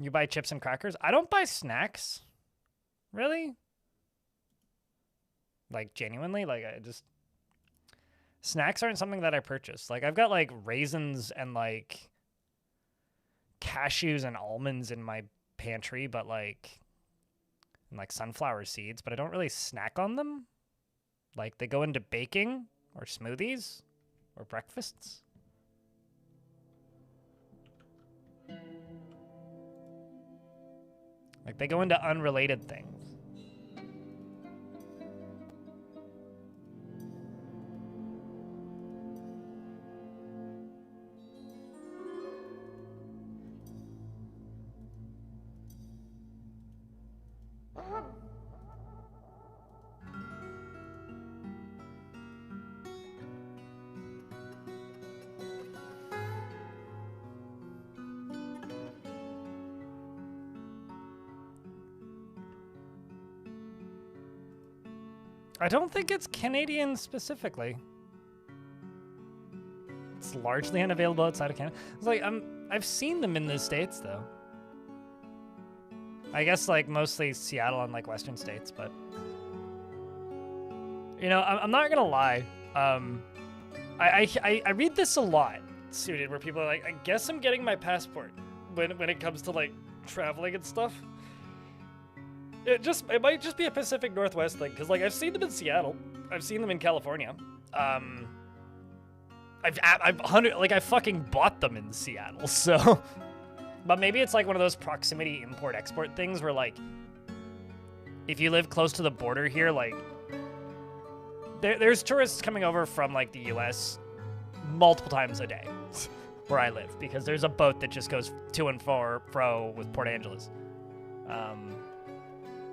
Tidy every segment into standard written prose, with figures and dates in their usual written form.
You buy chips and crackers? I don't buy snacks. Really? Like, genuinely? Like, I just... Snacks aren't something that I purchase. Like, I've got, like, raisins and, like, cashews and almonds in my pantry, but, like, and, like, sunflower seeds, but I don't really snack on them. Like, they go into baking or smoothies or breakfasts. Like, they go into unrelated things. I don't think it's Canadian specifically. It's largely unavailable outside of Canada. It's like I've seen them in the States though. I guess like mostly Seattle and like Western states, but you know, I'm not gonna lie. I read this a lot, Suited, where people are like, I guess I'm getting my passport when it comes to like traveling and stuff. It might just be a Pacific Northwest thing, because like I've seen them in Seattle, I've seen them in California. I fucking bought them in Seattle, so. But maybe it's like one of those proximity import-export things where like, if you live close to the border here, like, there's tourists coming over from like the U.S. multiple times a day where I live, because there's a boat that just goes to and fro with Port Angeles.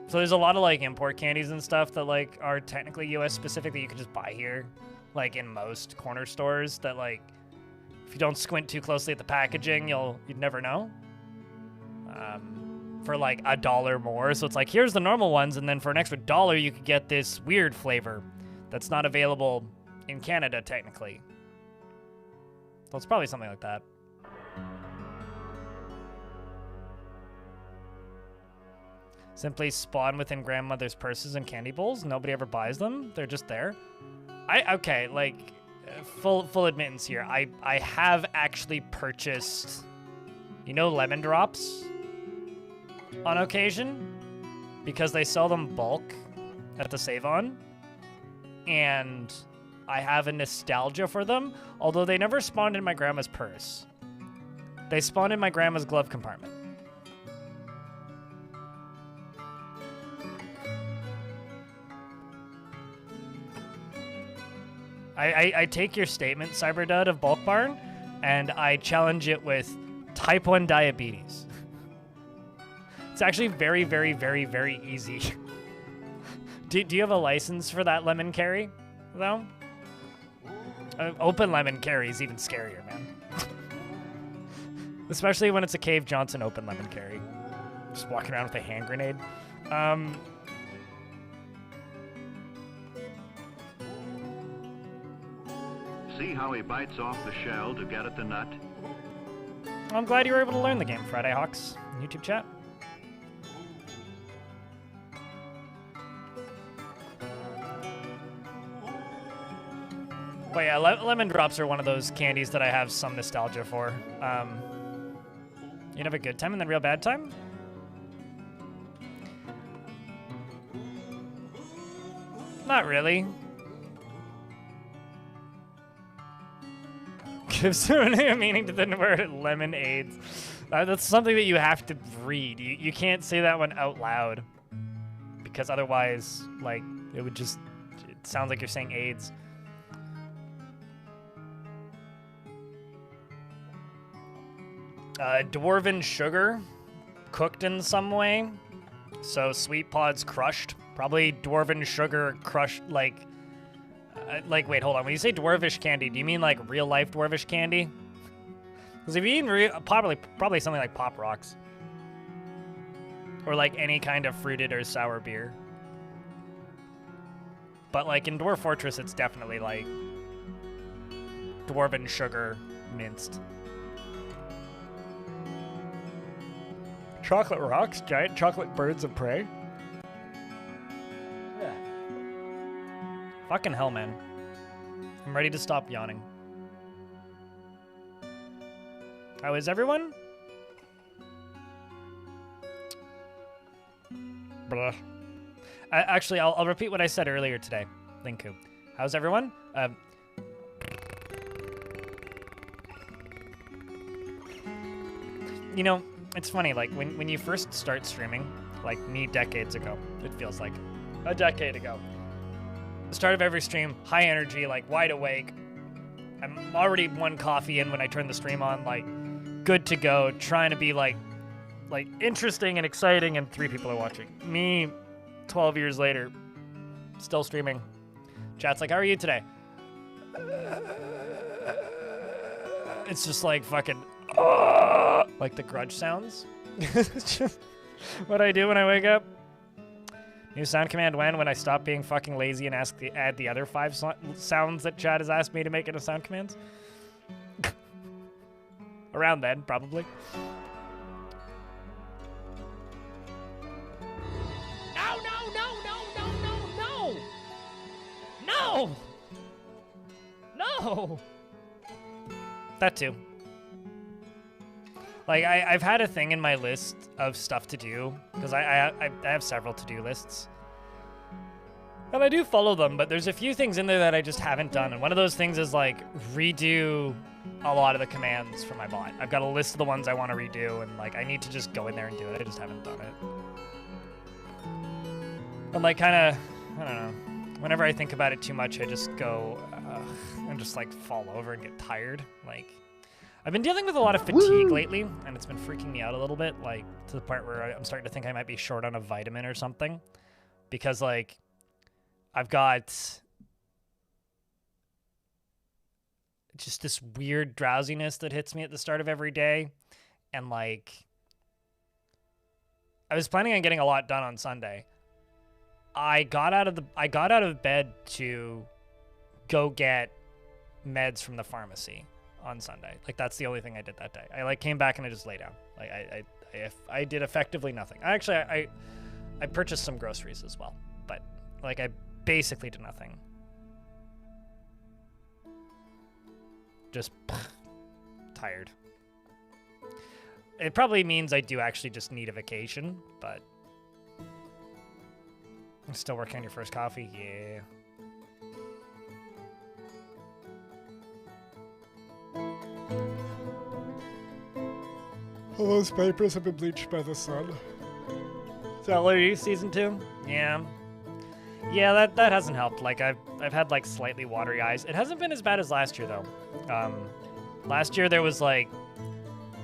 So there's a lot of like import candies and stuff that like are technically US specific that you can just buy here, like in most corner stores that like, if you don't squint too closely at the packaging, you'd never know. For like $1 more. So it's like, here's the normal ones. And then for an extra $1, you could get this weird flavor that's not available in Canada technically. So it's probably something like that. Simply spawn within grandmother's purses and candy bowls. Nobody ever buys them. They're just there. Okay, like, full admittance here. I have actually purchased, you know, lemon drops on occasion, because they sell them bulk at the Save-On, and I have a nostalgia for them, although they never spawned in my grandma's purse. They spawned in my grandma's glove compartment. I take your statement, Cyberdud of Bulk Barn, and I challenge it with type 1 diabetes. It's actually very, very, very, very easy. Do you have a license for that lemon carry, though? Open lemon carry is even scarier, man. Especially when it's a Cave Johnson open lemon carry. Just walking around with a hand grenade. See how he bites off the shell to get at the nut? I'm glad you were able to learn the game, Friday Hawks. YouTube chat. But yeah, lemon drops are one of those candies that I have some nostalgia for. You'd have a good time and then real bad time? Not really. Gives a meaning to the word lemonades. That's something that you have to read. You can't say that one out loud, because otherwise, like, it sounds like you're saying AIDS. Dwarven sugar, cooked in some way. So sweet pods crushed. Probably dwarven sugar crushed, like, wait, hold on. When you say dwarvish candy, do you mean like real life dwarvish candy? Because if you eat probably something like Pop Rocks, or like any kind of fruited or sour beer. But like in Dwarf Fortress, it's definitely like dwarven sugar minced. Chocolate rocks, giant chocolate birds of prey. Yeah. Fucking hell, man. I'm ready to stop yawning. How is everyone? Blah. Actually, I'll repeat what I said earlier today. Linku. How's everyone? You know, it's funny, like, when you first start streaming, like me decades ago, it feels like a decade ago. The start of every stream, high energy, like, wide awake. I'm already one coffee in when I turn the stream on, like, good to go, trying to be, like interesting and exciting, and 3 people are watching. Me, 12 years later, still streaming. Chat's like, how are you today? It's just like fucking, like the grudge sounds. It's just what I do when I wake up. New sound command when I stop being fucking lazy and add the other 5 sounds that chat has asked me to make into sound commands. Around then, probably. No! No! That too. Like, I've had a thing in my list of stuff to do, because I have several to-do lists. And I do follow them, but there's a few things in there that I just haven't done, and one of those things is, like, redo a lot of the commands for my bot. I've got a list of the ones I want to redo, and, like, I need to just go in there and do it. I just haven't done it. And, like, kind of, I don't know. Whenever I think about it too much, I just go and just like fall over and get tired. Like, I've been dealing with a lot of fatigue lately, and it's been freaking me out a little bit, like to the point where I'm starting to think I might be short on a vitamin or something, because like I've got just this weird drowsiness that hits me at the start of every day, and like I was planning on getting a lot done on Sunday. I got out of bed to go get meds from the pharmacy on Sunday. Like, that's the only thing I did that day. I like came back and I just lay down. Like, I did effectively nothing. I purchased some groceries as well, but like I basically did nothing. Just tired. It probably means I do actually just need a vacation, but I'm still working on your first coffee? Yeah. All those papers have been bleached by the sun. Is that Larry season 2? Yeah. Yeah, that hasn't helped. Like, I've had, like, slightly watery eyes. It hasn't been as bad as last year, though. Last year there was, like,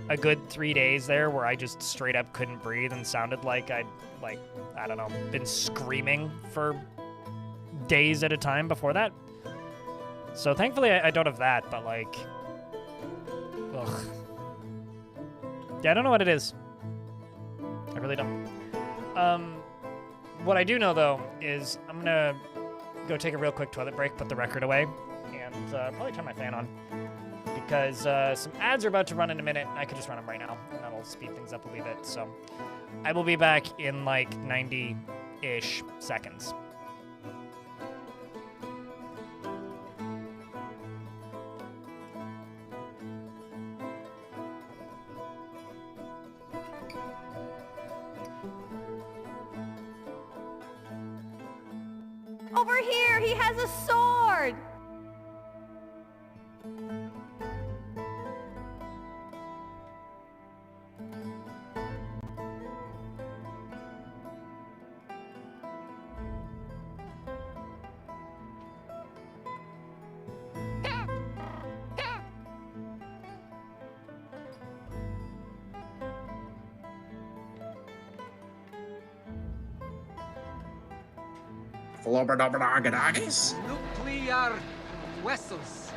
a good 3 days there where I just straight up couldn't breathe and sounded like I'd, like, I don't know, been screaming for days at a time before that. So thankfully I don't have that, but like, ugh. Yeah, I don't know what it is. I really don't. What I do know though is I'm gonna go take a real quick toilet break, put the record away, and probably turn my fan on. Because some ads are about to run in a minute, and I could just run them right now, and that'll speed things up a wee bit. So I will be back in like 90-ish seconds. Over here, he has a sword! Nuclear vessels.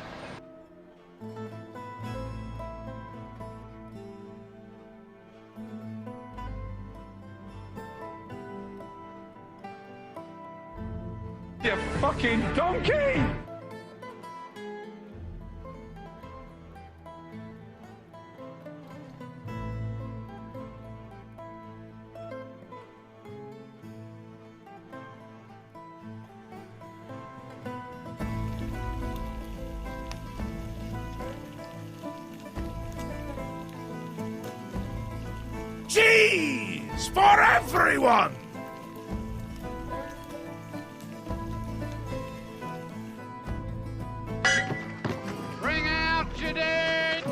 You fucking donkey! Cheese for everyone! Bring out your dead!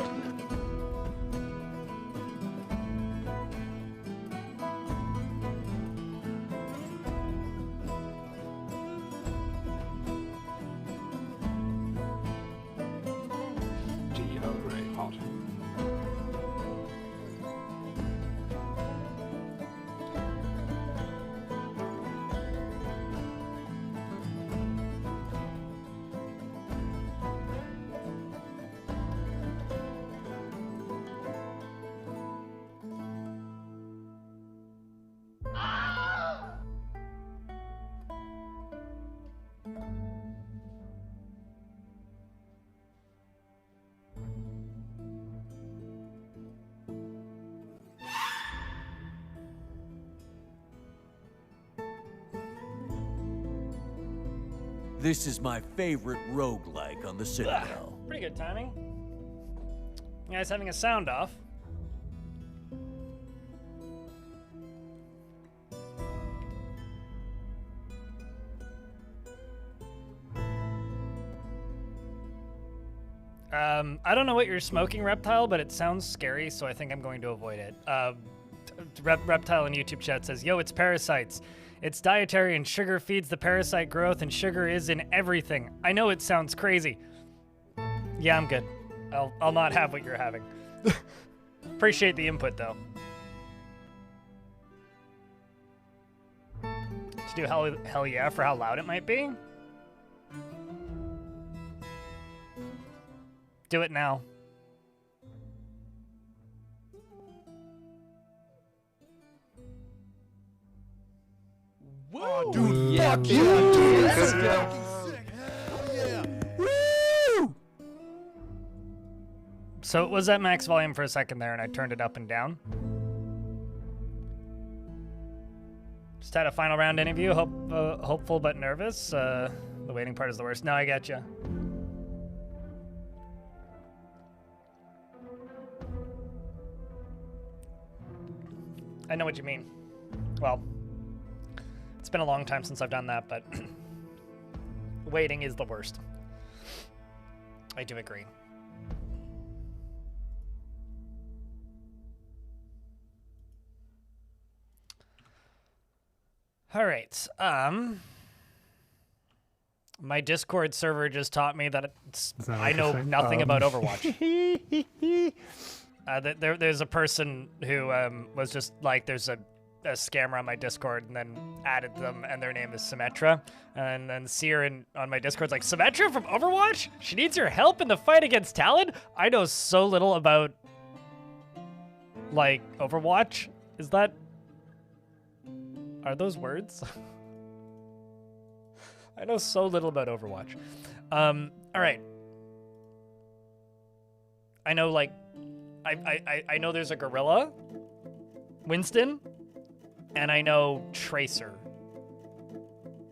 Gee, that was really hot. This is my favorite roguelike on the Citadel. Pretty good timing. You guys having a sound off? I don't know what you're smoking, Reptile, but it sounds scary, so I think I'm going to avoid it. Reptile in YouTube chat says, yo, it's parasites. It's dietary and sugar feeds the parasite growth, and sugar is in everything. I know it sounds crazy. Yeah, I'm good. I'll not have what you're having. Appreciate the input, though. To do hell yeah for how loud it might be? Do it now. Whoa, dude, yeah, fuck you, dude. Let's go. Yeah. Woo! So it was at max volume for a second there, and I turned it up and down. Just had a final round interview. Hopeful but nervous. The waiting part is the worst. No, I got you. I know what you mean. Well, it's been a long time since I've done that, but waiting is the worst. I do agree. All right. My Discord server just taught me that I know nothing about Overwatch. There's a person who was just like, there's a scammer on my Discord, and then added them, and their name is Symmetra. And then Seer on my Discord's like, Symmetra from Overwatch? She needs your help in the fight against Talon? I know so little about, like, Overwatch. Is that... Are those words? I know so little about Overwatch. All right. I know, like, I know there's a gorilla, Winston, and I know Tracer.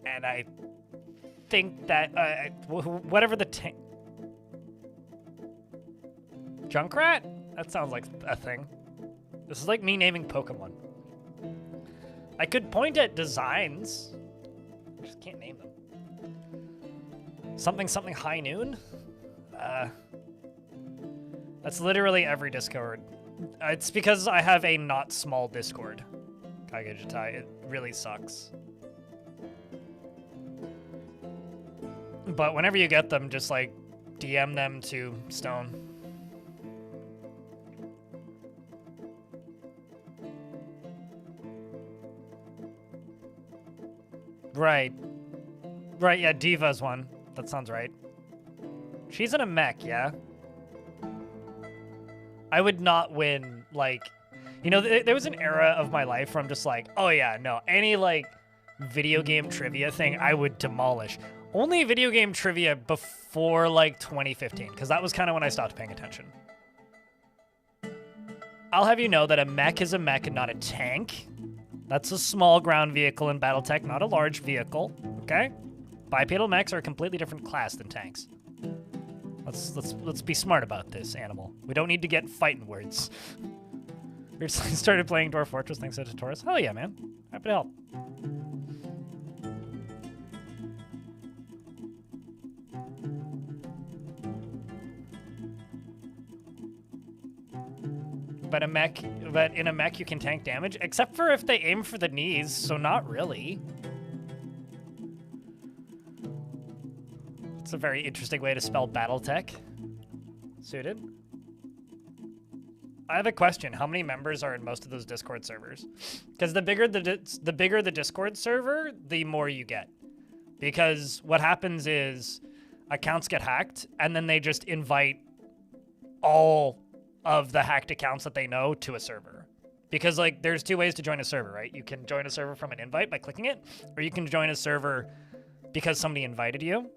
And I think that, whatever the Junkrat? That sounds like a thing. This is like me naming Pokemon. I could point at designs. I just can't name them. Something High Noon? That's literally every Discord. It's because I have a not small Discord. Kaigejitai, it really sucks. But whenever you get them, just like DM them to Stone. Right. Right, yeah, Diva's one. That sounds right. She's in a mech, yeah? I would not win, like... You know, there was an era of my life where I'm just like, oh yeah, no, any, like, video game trivia thing I would demolish. Only video game trivia before, like, 2015, because that was kind of when I stopped paying attention. I'll have you know that a mech is a mech and not a tank. That's a small ground vehicle in Battletech, not a large vehicle, okay? Bipedal mechs are a completely different class than tanks. Let's be smart about this, animal. We don't need to get fighting words. Recently started playing Dwarf Fortress thanks to tutorials. Hell yeah, man. Happy to help. But in a mech you can tank damage, except for if they aim for the knees, so not really. It's a very interesting way to spell BattleTech. Suited. I have a question. How many members are in most of those Discord servers? Because the bigger the Discord server, the more you get. Because what happens is accounts get hacked, and then they just invite all of the hacked accounts that they know to a server. Because like there's two ways to join a server, right? You can join a server from an invite by clicking it, or you can join a server because somebody invited you.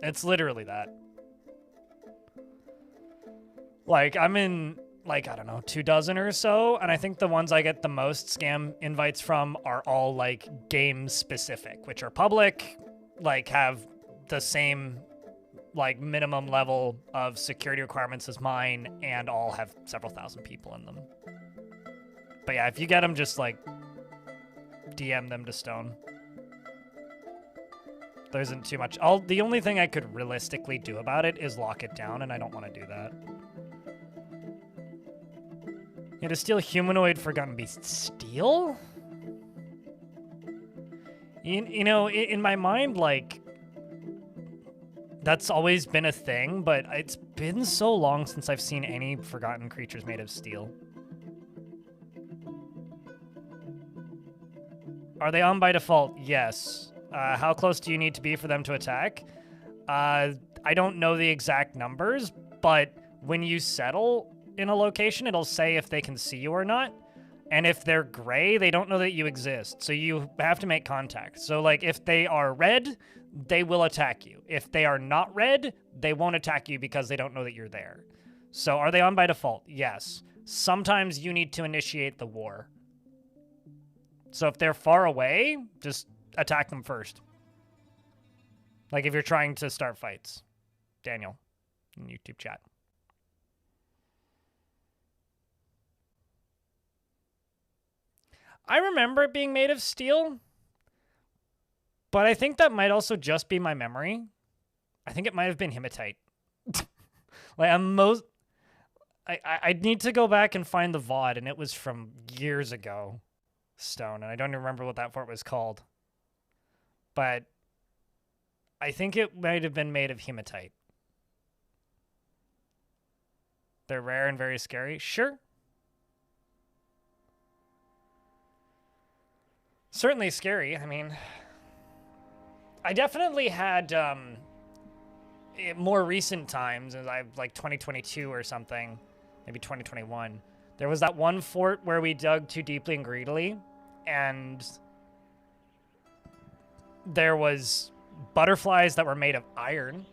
It's literally that. Like I'm in like, I don't know, 24 or so, and I think the ones I get the most scam invites from are all like game specific, which are public, like have the same like minimum level of security requirements as mine, and all have several thousand people in them. But yeah, if you get them, just like DM them to Stone. There isn't too much. The only thing I could realistically do about it is lock it down, and I don't want to do that. Yeah, to steal humanoid forgotten beast. Steal? You know, in my mind, like, that's always been a thing, but it's been so long since I've seen any forgotten creatures made of steel. Are they on by default? Yes. How close do you need to be for them to attack? I don't know the exact numbers, but when you settle in a location, it'll say if they can see you or not. And if they're gray, they don't know that you exist. So you have to make contact. So like if they are red, they will attack you. If they are not red, they won't attack you because they don't know that you're there. So are they on by default? Yes. Sometimes you need to initiate the war. So if they're far away, just attack them first. Like if you're trying to start fights. Daniel, in YouTube chat. I remember it being made of steel, but I think that might also just be my memory. I think it might have been hematite. Like I need to go back and find the VOD, and it was from years ago, Stone, and I don't even remember what that fort was called. But I think it might have been made of hematite. They're rare and very scary. Sure. Certainly scary. I mean, I definitely had more recent times, as I like 2022 or something, maybe 2021. There was that one fort where we dug too deeply and greedily, and there was butterflies that were made of iron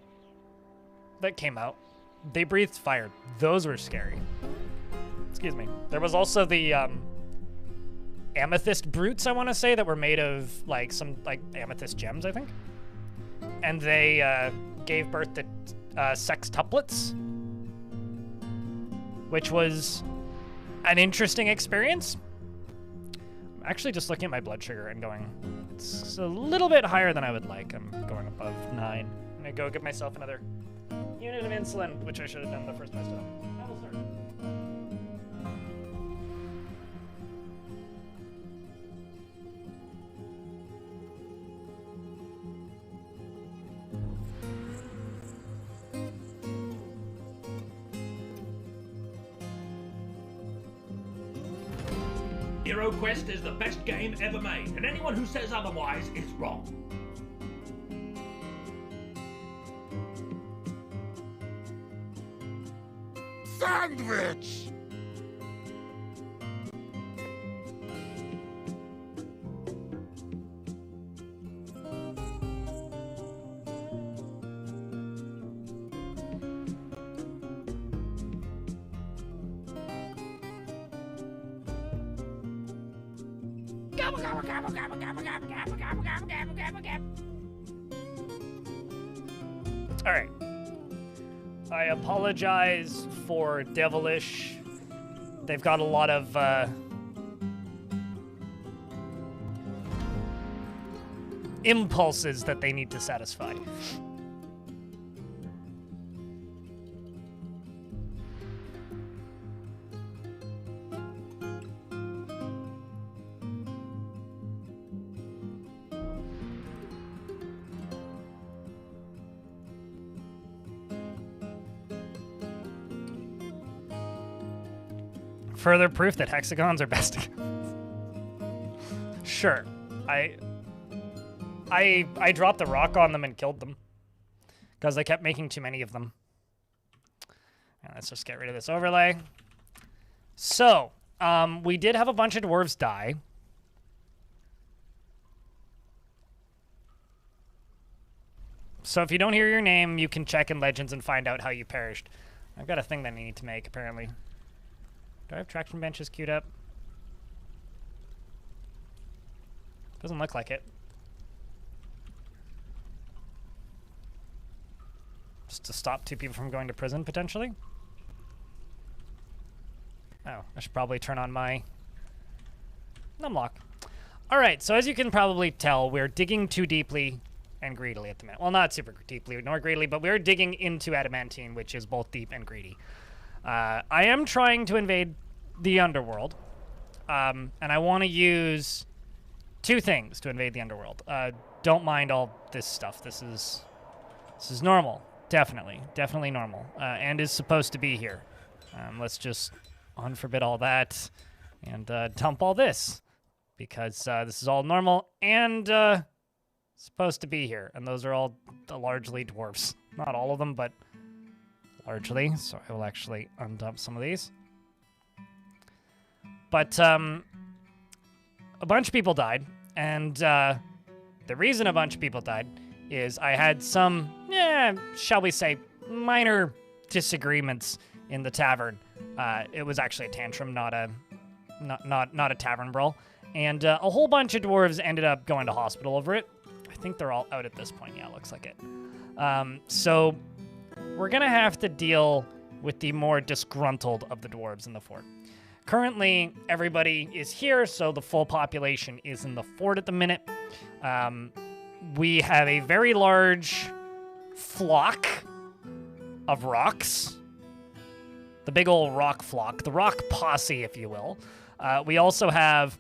that came out. They breathed fire. Those were scary. Excuse me. There was also the amethyst brutes, I want to say, that were made of like some like amethyst gems, I think. And they gave birth to sextuplets, which was an interesting experience. I'm actually just looking at my blood sugar and going, it's a little bit higher than I would like. I'm going above 9. I'm gonna go give myself another unit of insulin, which I should have done the first time I stood up. I will start. Hero Quest is the best game ever made, and anyone who says otherwise is wrong. Sandwich! All right. I apologize for devilish they've got a lot of impulses that they need to satisfy. Further proof that hexagons are best. Sure. I dropped the rock on them and killed them because they kept making too many of them. And let's just get rid of this overlay. So, we did have a bunch of dwarves die. So if you don't hear your name, you can check in Legends and find out how you perished. I've got a thing that I need to make, apparently. Do I have traction benches queued up? Doesn't look like it. Just to stop 2 people from going to prison, potentially? Oh, I should probably turn on my numlock. Alright, so as you can probably tell, we're digging too deeply and greedily at the minute. Well, not super deeply nor greedily, but we're digging into adamantine, which is both deep and greedy. I am trying to invade the underworld, and I want to use 2 things to invade the underworld. Don't mind all this stuff. This is normal. Definitely normal, and is supposed to be here. Let's just unforbid all that and dump all this, because this is all normal and supposed to be here. And those are all largely dwarves. Not all of them, but largely. So I will actually undump some of these. But a bunch of people died, and the reason a bunch of people died is I had some, shall we say, minor disagreements in the tavern. It was actually a tantrum, not a tavern brawl, and a whole bunch of dwarves ended up going to hospital over it. I think they're all out at this point. Yeah, looks like it. So we're gonna have to deal with the more disgruntled of the dwarves in the fort. Currently, everybody is here, so the full population is in the fort at the minute. We have a very large flock of rocks. The big old rock flock. The rock posse, if you will. We also have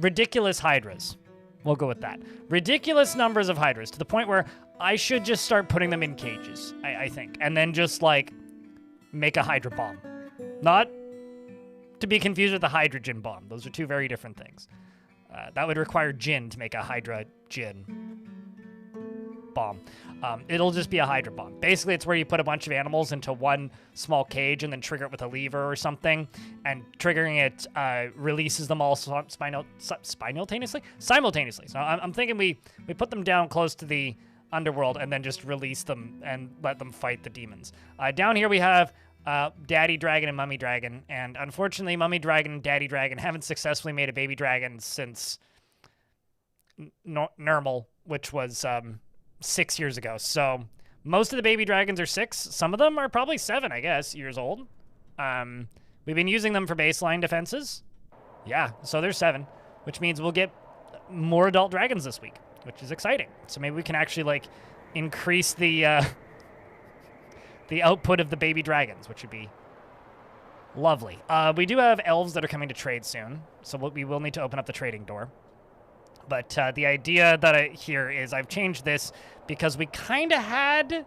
ridiculous hydras. We'll go with that. Ridiculous numbers of hydras, to the point where I should just start putting them in cages, I think. And then just, like, make a hydra bomb. Not to be confused with the hydrogen bomb. Those are 2 very different things. That would require gin to make a hydra gin bomb. It'll just be a hydra bomb. Basically, it's where you put a bunch of animals into one small cage and then trigger it with a lever or something, and triggering it releases them all simultaneously. So I'm thinking we put them down close to the underworld and then just release them and let them fight the demons. Down here we have Daddy Dragon and Mummy Dragon, and unfortunately Mummy Dragon and Daddy Dragon haven't successfully made a baby dragon since Normal, which was 6 years ago. So most of the baby dragons are 6. Some of them are probably 7, I guess, years old. We've been using them for baseline defenses. Yeah, so they're 7, which means we'll get more adult dragons this week, which is exciting. So maybe we can actually, like, increase the output of the baby dragons, which would be lovely. We do have elves that are coming to trade soon, so we will need to open up the trading door. But the idea that here is I've changed this because we kind of had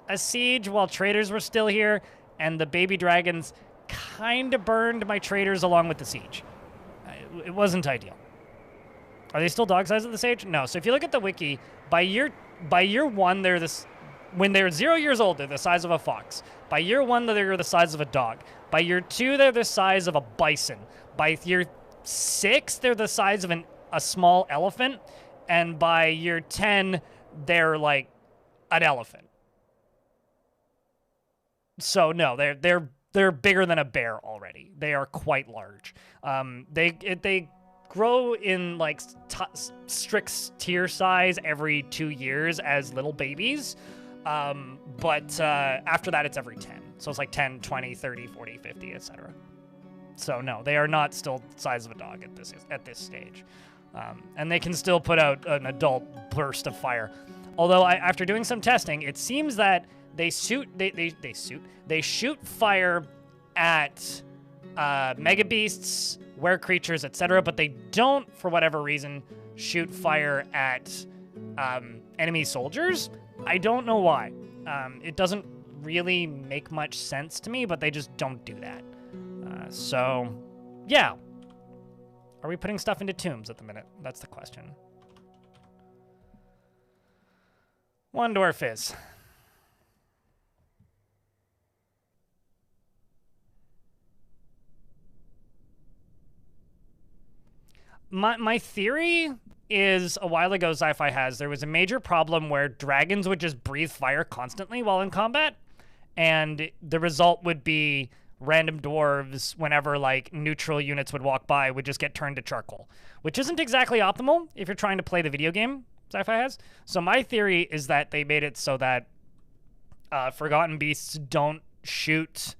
a siege while traders were still here, and the baby dragons kind of burned my traders along with the siege. It wasn't ideal. Are they still dog size at this age? No. So if you look at the wiki, by year 1, they're this. When they're 0 years old, they're the size of a fox. By year 1, they're the size of a dog. By year 2, they're the size of a bison. By year 6, they're the size of a small elephant. And by year 10, they're like an elephant. So no, they're bigger than a bear already. They are quite large. They grow in like strict tier size every 2 years as little babies. But after that, it's every 10. So it's like 10, 20, 30, 40, 50, etc. So no, they are not still the size of a dog at this stage. And they can still put out an adult burst of fire. Although after doing some testing, it seems that they shoot fire at mega beasts, were creatures, etc., but they don't, for whatever reason, shoot fire at enemy soldiers. I don't know why. It doesn't really make much sense to me, but they just don't do that. So, yeah. Are we putting stuff into tombs at the minute? That's the question. One dwarf is. My theory is a while ago Sci-Fi has, there was a major problem where dragons would just breathe fire constantly while in combat, and the result would be random dwarves, whenever like neutral units would walk by, would just get turned to charcoal, which isn't exactly optimal if you're trying to play the video game Sci-Fi has. So my theory is that they made it so that Forgotten Beasts don't shoot,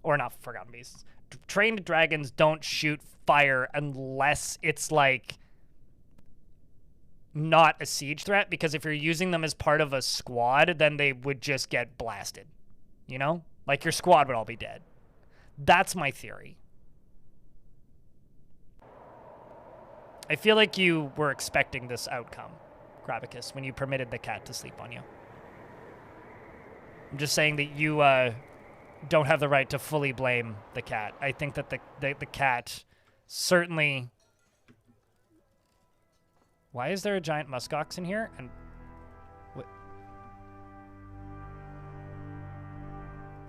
or not Forgotten Beasts, trained dragons don't shoot fire unless it's like not a siege threat, because if you're using them as part of a squad, then they would just get blasted, you know? Like your squad would all be dead. That's my theory. I feel like you were expecting this outcome, Gravicus, when you permitted the cat to sleep on you. I'm just saying that you don't have the right to fully blame the cat. I think that the cat certainly... Why is there a giant muskox in here? And what?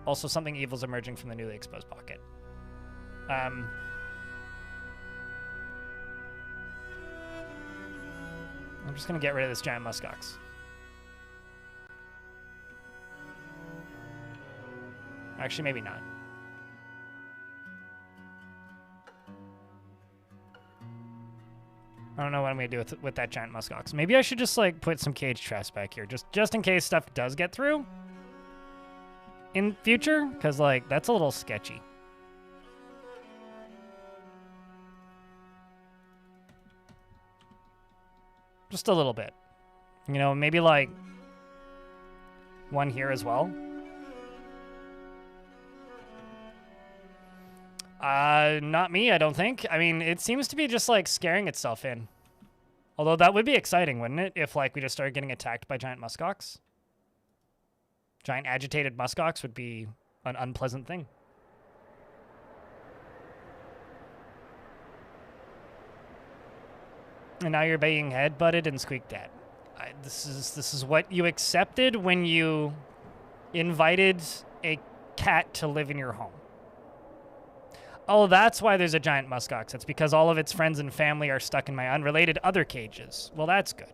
Also, something evil's emerging from the newly exposed pocket. I'm just gonna get rid of this giant muskox. Actually, maybe not. I don't know what I'm gonna do with that giant muskox. Maybe I should just like put some cage traps back here, just in case stuff does get through in future, because like that's a little sketchy. Just a little bit, you know, maybe like one here as well. Not me, I don't think. I mean, it seems to be just, like, scaring itself in. Although that would be exciting, wouldn't it? If, like, we just started getting attacked by giant muskox. Giant agitated muskox would be an unpleasant thing. And now you're being headbutted and squeaked at. This is what you accepted when you invited a cat to live in your home. Oh, that's why there's a giant muskox. It's because all of its friends and family are stuck in my unrelated other cages. Well, that's good.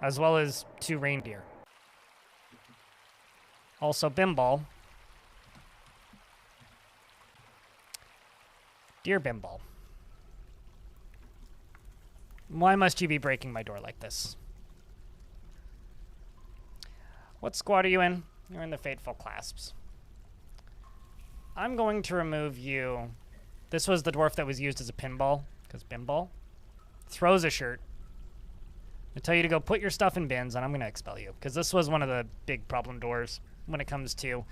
As well as 2 reindeer. Also, Bimbal. Dear Bimbal. Why must you be breaking my door like this? What squad are you in? You're in the Fateful Clasps. I'm going to remove you. This was the dwarf that was used as a pinball, because Bimbal throws a shirt. I tell you to go put your stuff in bins, and I'm going to expel you, because this was one of the big problem dwarves when it comes to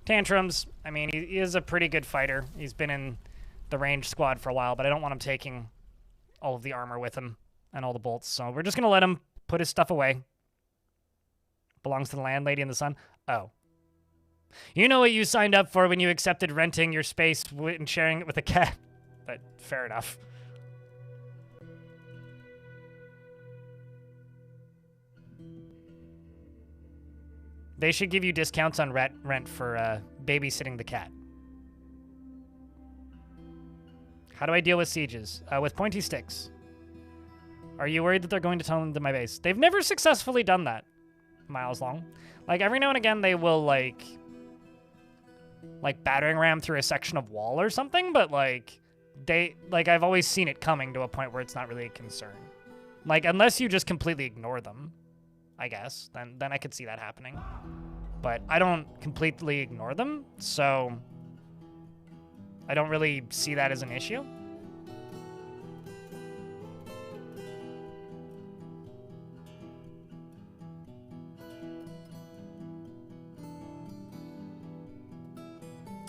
tantrums. I mean, he is a pretty good fighter. He's been in the ranged squad for a while, but I don't want him taking all of the armor with him and all the bolts, so we're just going to let him put his stuff away. Belongs to the landlady and the son. Oh. You know what you signed up for when you accepted renting your space and sharing it with a cat. But fair enough. They should give you discounts on rent for babysitting the cat. How do I deal with sieges? With pointy sticks. Are you worried that they're going to tunnel into my base? They've never successfully done that. Miles long. Like, every now and again, they will, like battering ram through a section of wall or something, but, like, I've always seen it coming to a point where it's not really a concern. Like, unless you just completely ignore them, I guess, then I could see that happening. But I don't completely ignore them, so I don't really see that as an issue.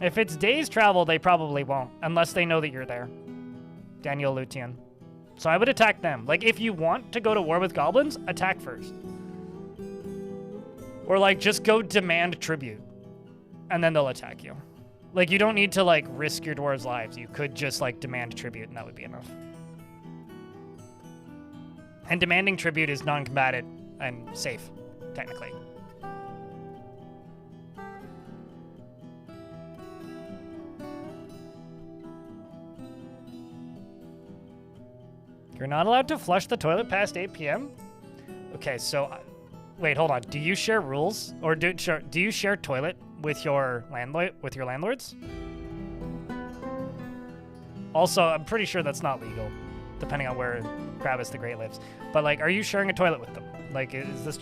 If it's days travel, they probably won't, unless they know that you're there. Daniel Lutien. So I would attack them. Like, if you want to go to war with goblins, attack first. Or, like, just go demand tribute, and then they'll attack you. Like, you don't need to, like, risk your dwarves' lives. You could just, like, demand tribute, and that would be enough. And demanding tribute is non-combatant and safe, technically. You're not allowed to flush the toilet past 8 p.m.? Okay, so... wait, hold on. Do you share rules? Or do you share toilet with your landlords? Also, I'm pretty sure that's not legal, depending on where Kravis the Great lives. But, like, are you sharing a toilet with them? Like,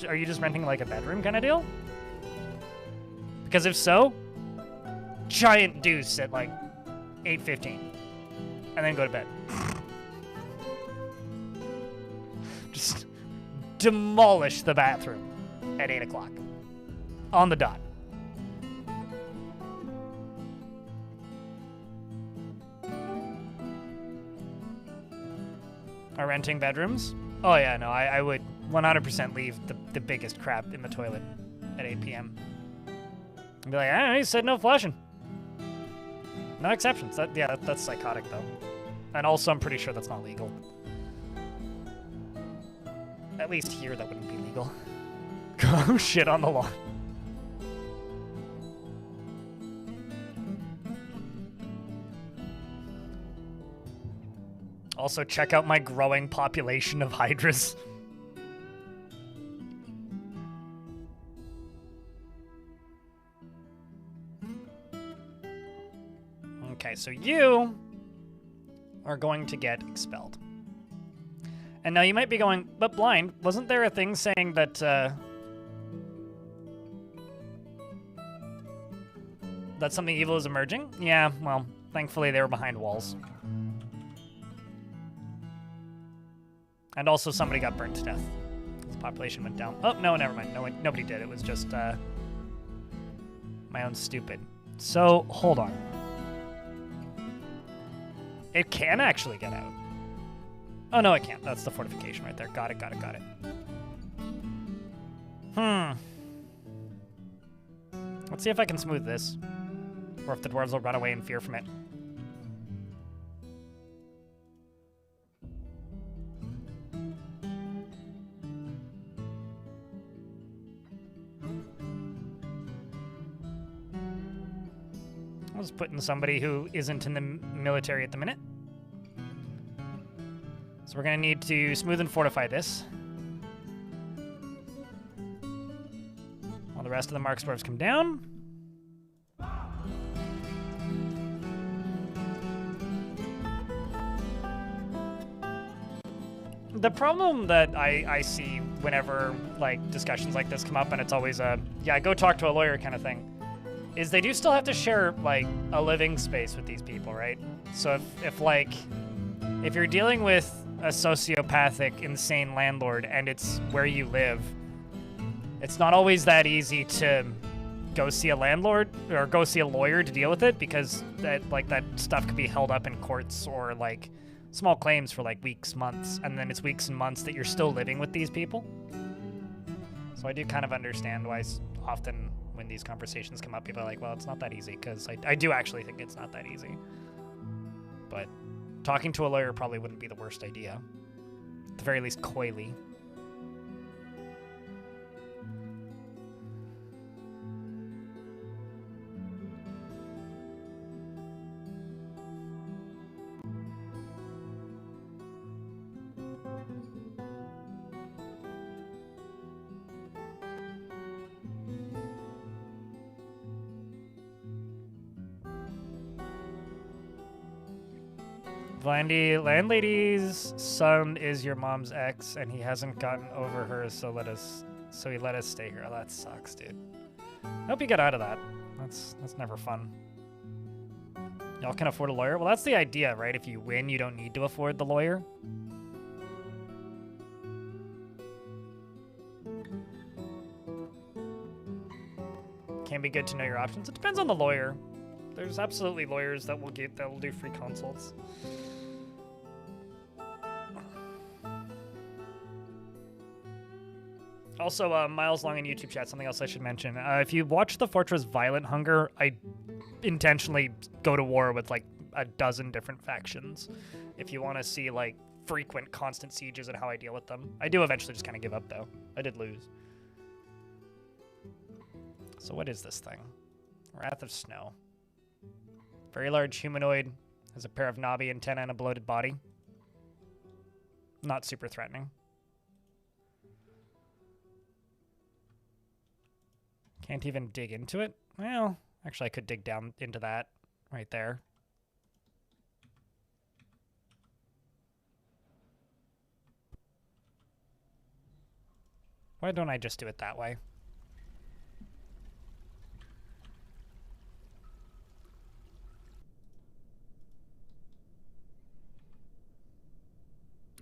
are you just renting, like, a bedroom kind of deal? Because if so, giant deuce at, like, 8:15. And then go to bed. Just demolish the bathroom at 8 o'clock. On the dot. Are renting bedrooms? Oh yeah, no, I would 100% leave the biggest crap in the toilet at 8 p.m. And be like, I don't know, you said no flushing. No exceptions. That's psychotic though. And also I'm pretty sure that's not legal. At least here, that wouldn't be legal. Go shit on the lawn. Also, check out my growing population of hydras. Okay, so you are going to get expelled. And now you might be going, but blind, wasn't there a thing saying that, that something evil is emerging? Yeah, well, thankfully they were behind walls. And also somebody got burnt to death. His population went down. Oh, no, never mind. No, nobody did. It was just, my own stupid. So, hold on. It can actually get out. Oh, no, it can't. That's the fortification right there. Got it. Let's see if I can smooth this. Or if the dwarves will run away in fear from it. I'll just put in somebody who isn't in the military at the minute. So we're going to need to smooth and fortify this. While the rest of the Mark dwarves come down. The problem that I see whenever like discussions like this come up, and it's always a, yeah, go talk to a lawyer kind of thing, is they do still have to share like a living space with these people, right? So if you're dealing with a sociopathic, insane landlord and it's where you live, it's not always that easy to go see a landlord or go see a lawyer to deal with it, because that stuff could be held up in courts or like small claims for like weeks, months, and then it's weeks and months that you're still living with these people. So I do kind of understand why often when these conversations come up, people are like, well, it's not that easy, because I do actually think it's not that easy. But talking to a lawyer probably wouldn't be the worst idea. At the very least, coyly. Landlady's son is your mom's ex, and he hasn't gotten over her, so he let us stay here. Oh, that sucks, dude. I hope you get out of that. That's never fun. Y'all can afford a lawyer? Well, that's the idea, right? If you win, you don't need to afford the lawyer. Can be good to know your options. It depends on the lawyer. There's absolutely lawyers that will do free consults. Also, Miles Long in YouTube chat, something else I should mention. If you watch the Fortress Violent Hunger, I intentionally go to war with like a dozen different factions. If you want to see like frequent, constant sieges and how I deal with them. I do eventually just kind of give up though. I did lose. So what is this thing? Wrath of Snow. Very large humanoid. Has a pair of knobby antennae and a bloated body. Not super threatening. Can't even dig into it? Well, actually I could dig down into that right there. Why don't I just do it that way?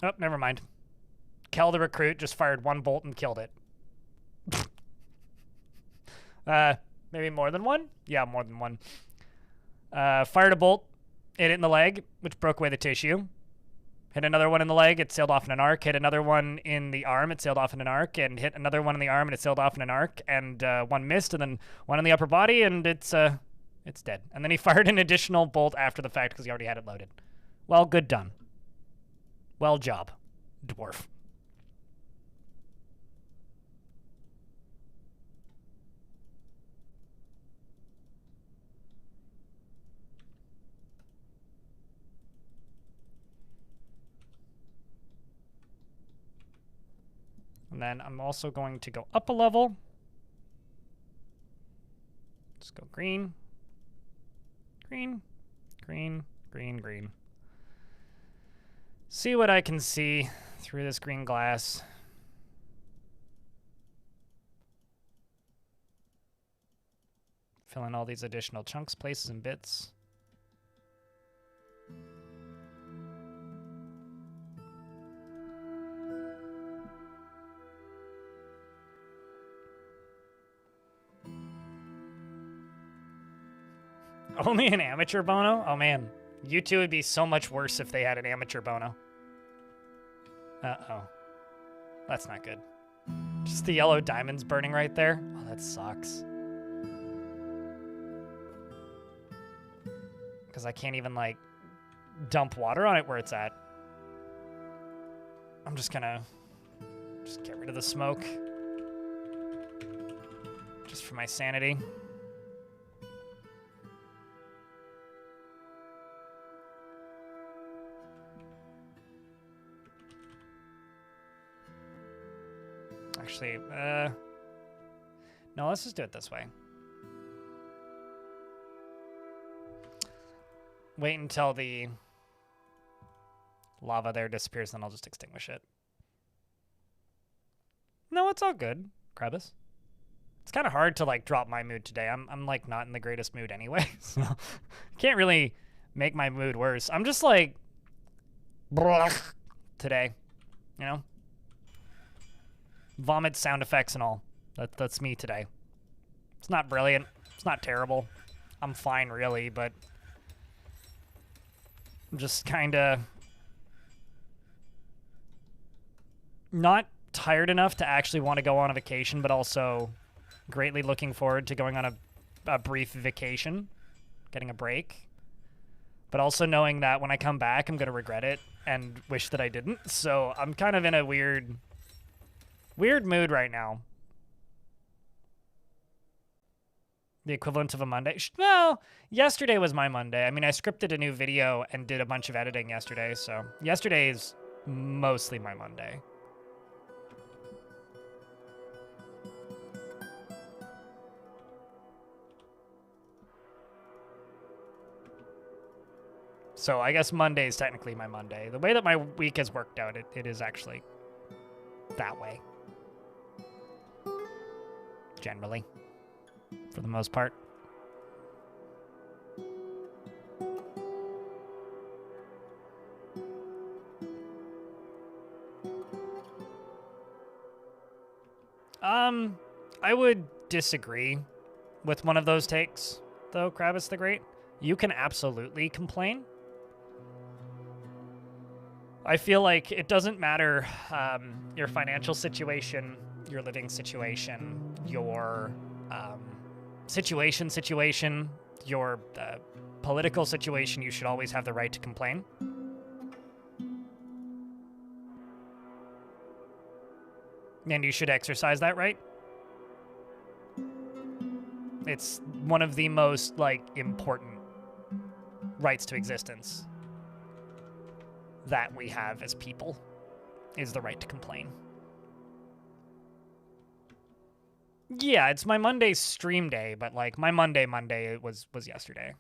Oh, never mind. Kel the recruit just fired one bolt and killed it. Maybe more than one? Yeah, more than one. Fired a bolt, hit it in the leg, which broke away the tissue. Hit another one in the leg, it sailed off in an arc. Hit another one in the arm, it sailed off in an arc. And hit another one in the arm, and it sailed off in an arc. And one missed, and then one in the upper body, and it's dead. And then he fired an additional bolt after the fact because he already had it loaded. Well, good done. Well job, dwarf. And then I'm also going to go up a level. Let's go green. Green, green, green, green. See what I can see through this green glass. Fill in all these additional chunks, places, and bits. Only an amateur Bono? Oh man, you two would be so much worse if they had an amateur Bono. Uh-oh. That's not good. Just the yellow diamonds burning right there. Oh, that sucks. Because I can't even, like, dump water on it where it's at. I'm just gonna just get rid of the smoke. Just for my sanity. Actually, no, let's just do it this way. Wait until the lava there disappears, then I'll just extinguish it. No, it's all good, Krebs. It's kind of hard to, like, drop my mood today. I'm like, not in the greatest mood anyway, so can't really make my mood worse. I'm just, like, today, you know? Vomit sound effects and all. That's me today. It's not brilliant. It's not terrible. I'm fine, really, but I'm just kind of not tired enough to actually want to go on a vacation, but also greatly looking forward to going on a brief vacation, getting a break, but also knowing that when I come back, I'm going to regret it and wish that I didn't. So I'm kind of in a weird mood right now. The equivalent of a Monday. Well, yesterday was my Monday. I mean, I scripted a new video and did a bunch of editing yesterday, so yesterday is mostly my Monday. So I guess Monday is technically my Monday. The way that my week has worked out, it is actually that way. Generally. For the most part. I would disagree with one of those takes, though, Kravis the Great. You can absolutely complain. I feel like it doesn't matter your financial situation, your living situation, your situation, your political situation. You should always have the right to complain. And you should exercise that right. It's one of the most, like, important rights to existence that we have as people, is the right to complain. Yeah, it's my Monday stream day, but, like, my Monday was yesterday.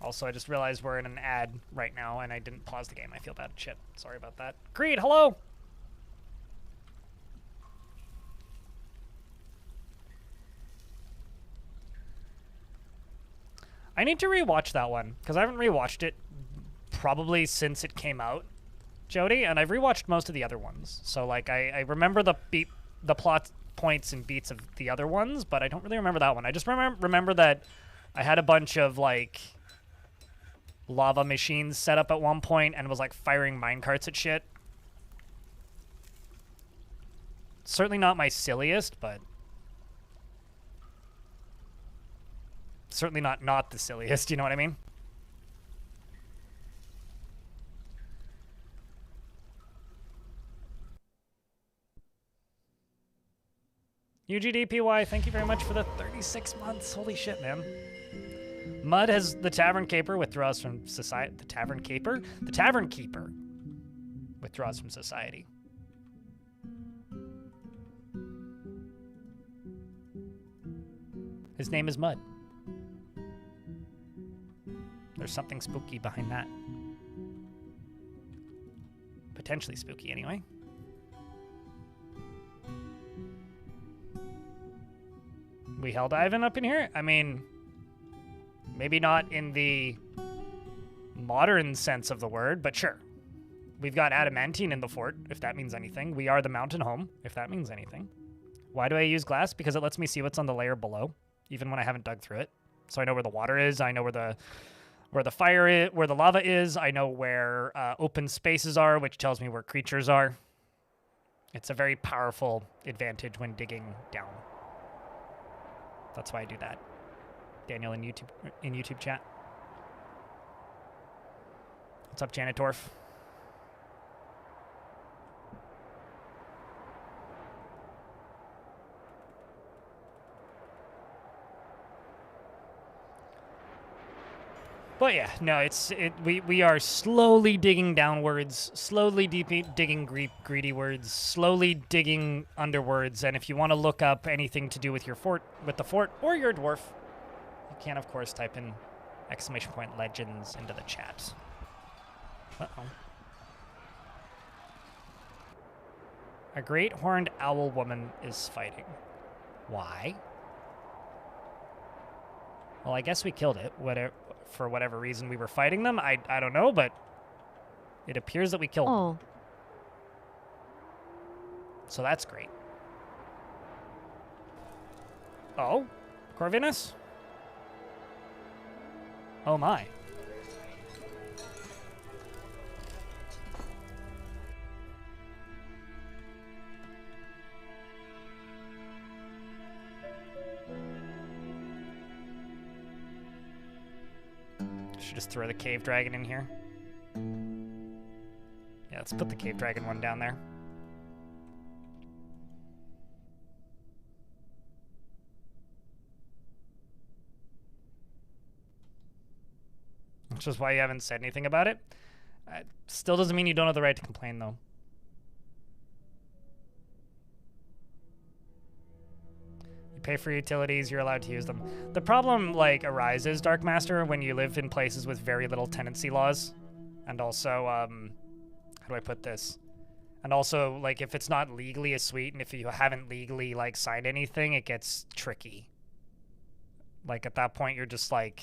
Also, I just realized we're in an ad right now, and I didn't pause the game. I feel bad. Shit. Sorry about that. Creed, hello! I need to rewatch that one, because I haven't rewatched it probably since it came out, Jody, and I've rewatched most of the other ones. So, like, I remember the plot points and beats of the other ones, but I don't really remember that one. I just remember that I had a bunch of, like, lava machines set up at one point and was, like, firing minecarts at shit. Certainly not my silliest, but certainly not the silliest, you know what I mean? UGDPY, thank you very much for the 36 months. Holy shit, man. Mud has the Tavern Caper withdraws from society. The Tavern Caper? The Tavern Keeper withdraws from society. His name is Mud. There's something spooky behind that. Potentially spooky, anyway. We hell diving up in here? I mean, maybe not in the modern sense of the word, but sure. We've got adamantine in the fort, if that means anything. We are the mountain home, if that means anything. Why do I use glass? Because it lets me see what's on the layer below, even when I haven't dug through it. So I know where the water is. I know where the fire is, where the lava is. I know where open spaces are, which tells me where creatures are. It's a very powerful advantage when digging down. That's why I do that. Daniel in YouTube chat. What's up, Janitorf? But yeah, no, we are slowly digging downwards, slowly digging greedy words, slowly digging underwards, and if you want to look up anything to do with your fort, with the fort, or your dwarf, you can, of course, type in !legends into the chat. Uh-oh. A great horned owl woman is fighting. Why? Well, I guess we killed it. For whatever reason we were fighting them. I don't know, but it appears that we killed them. So that's great. Oh? Corvinus? Oh my. Should just throw the cave dragon in here. Yeah, let's put the cave dragon one down there. which is why you haven't said anything about it. Still doesn't mean you don't have the right to complain, though. You pay for utilities, you're allowed to use them. The problem, like, arises, Dark Master, when you live in places with very little tenancy laws. And also, how do I put this? And also, like, if it's not legally a suite, and if you haven't legally, like, signed anything, it gets tricky. Like, at that point, you're just, like,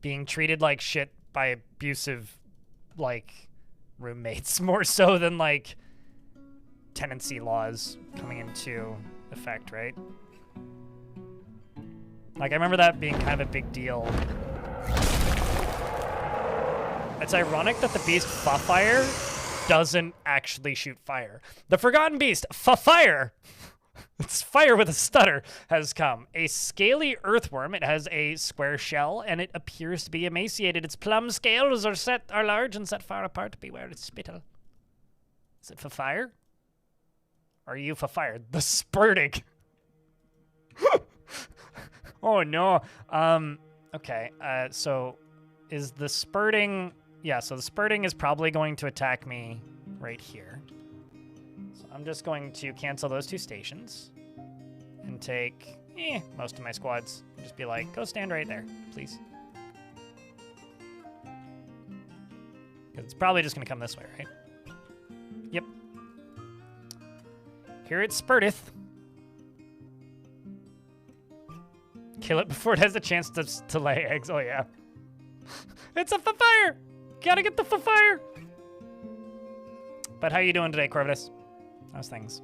being treated like shit by abusive, like, roommates, more so than, like, tenancy laws coming into effect, right? Like, I remember that being kind of a big deal. It's ironic that the beast Fire doesn't actually shoot fire. The Forgotten Beast, Fire! It's fire with a stutter, has come. A scaly earthworm. It has a square shell, and it appears to be emaciated. Its plumb scales are large and set far apart. Beware its spittle. Is it Fire? Are you Fire? The spurting. Oh no. Okay. So is the spurting? Yeah. So the spurting is probably going to attack me right here. So I'm just going to cancel those 2 stations and take most of my squads. Just be like, go stand right there, please. Because it's probably just going to come this way, right? Yep. Here it spurteth. Kill it before it has a chance to lay eggs. Oh, yeah. It's a Fire! Gotta get the Fire! But how you doing today, Corvus? How's things?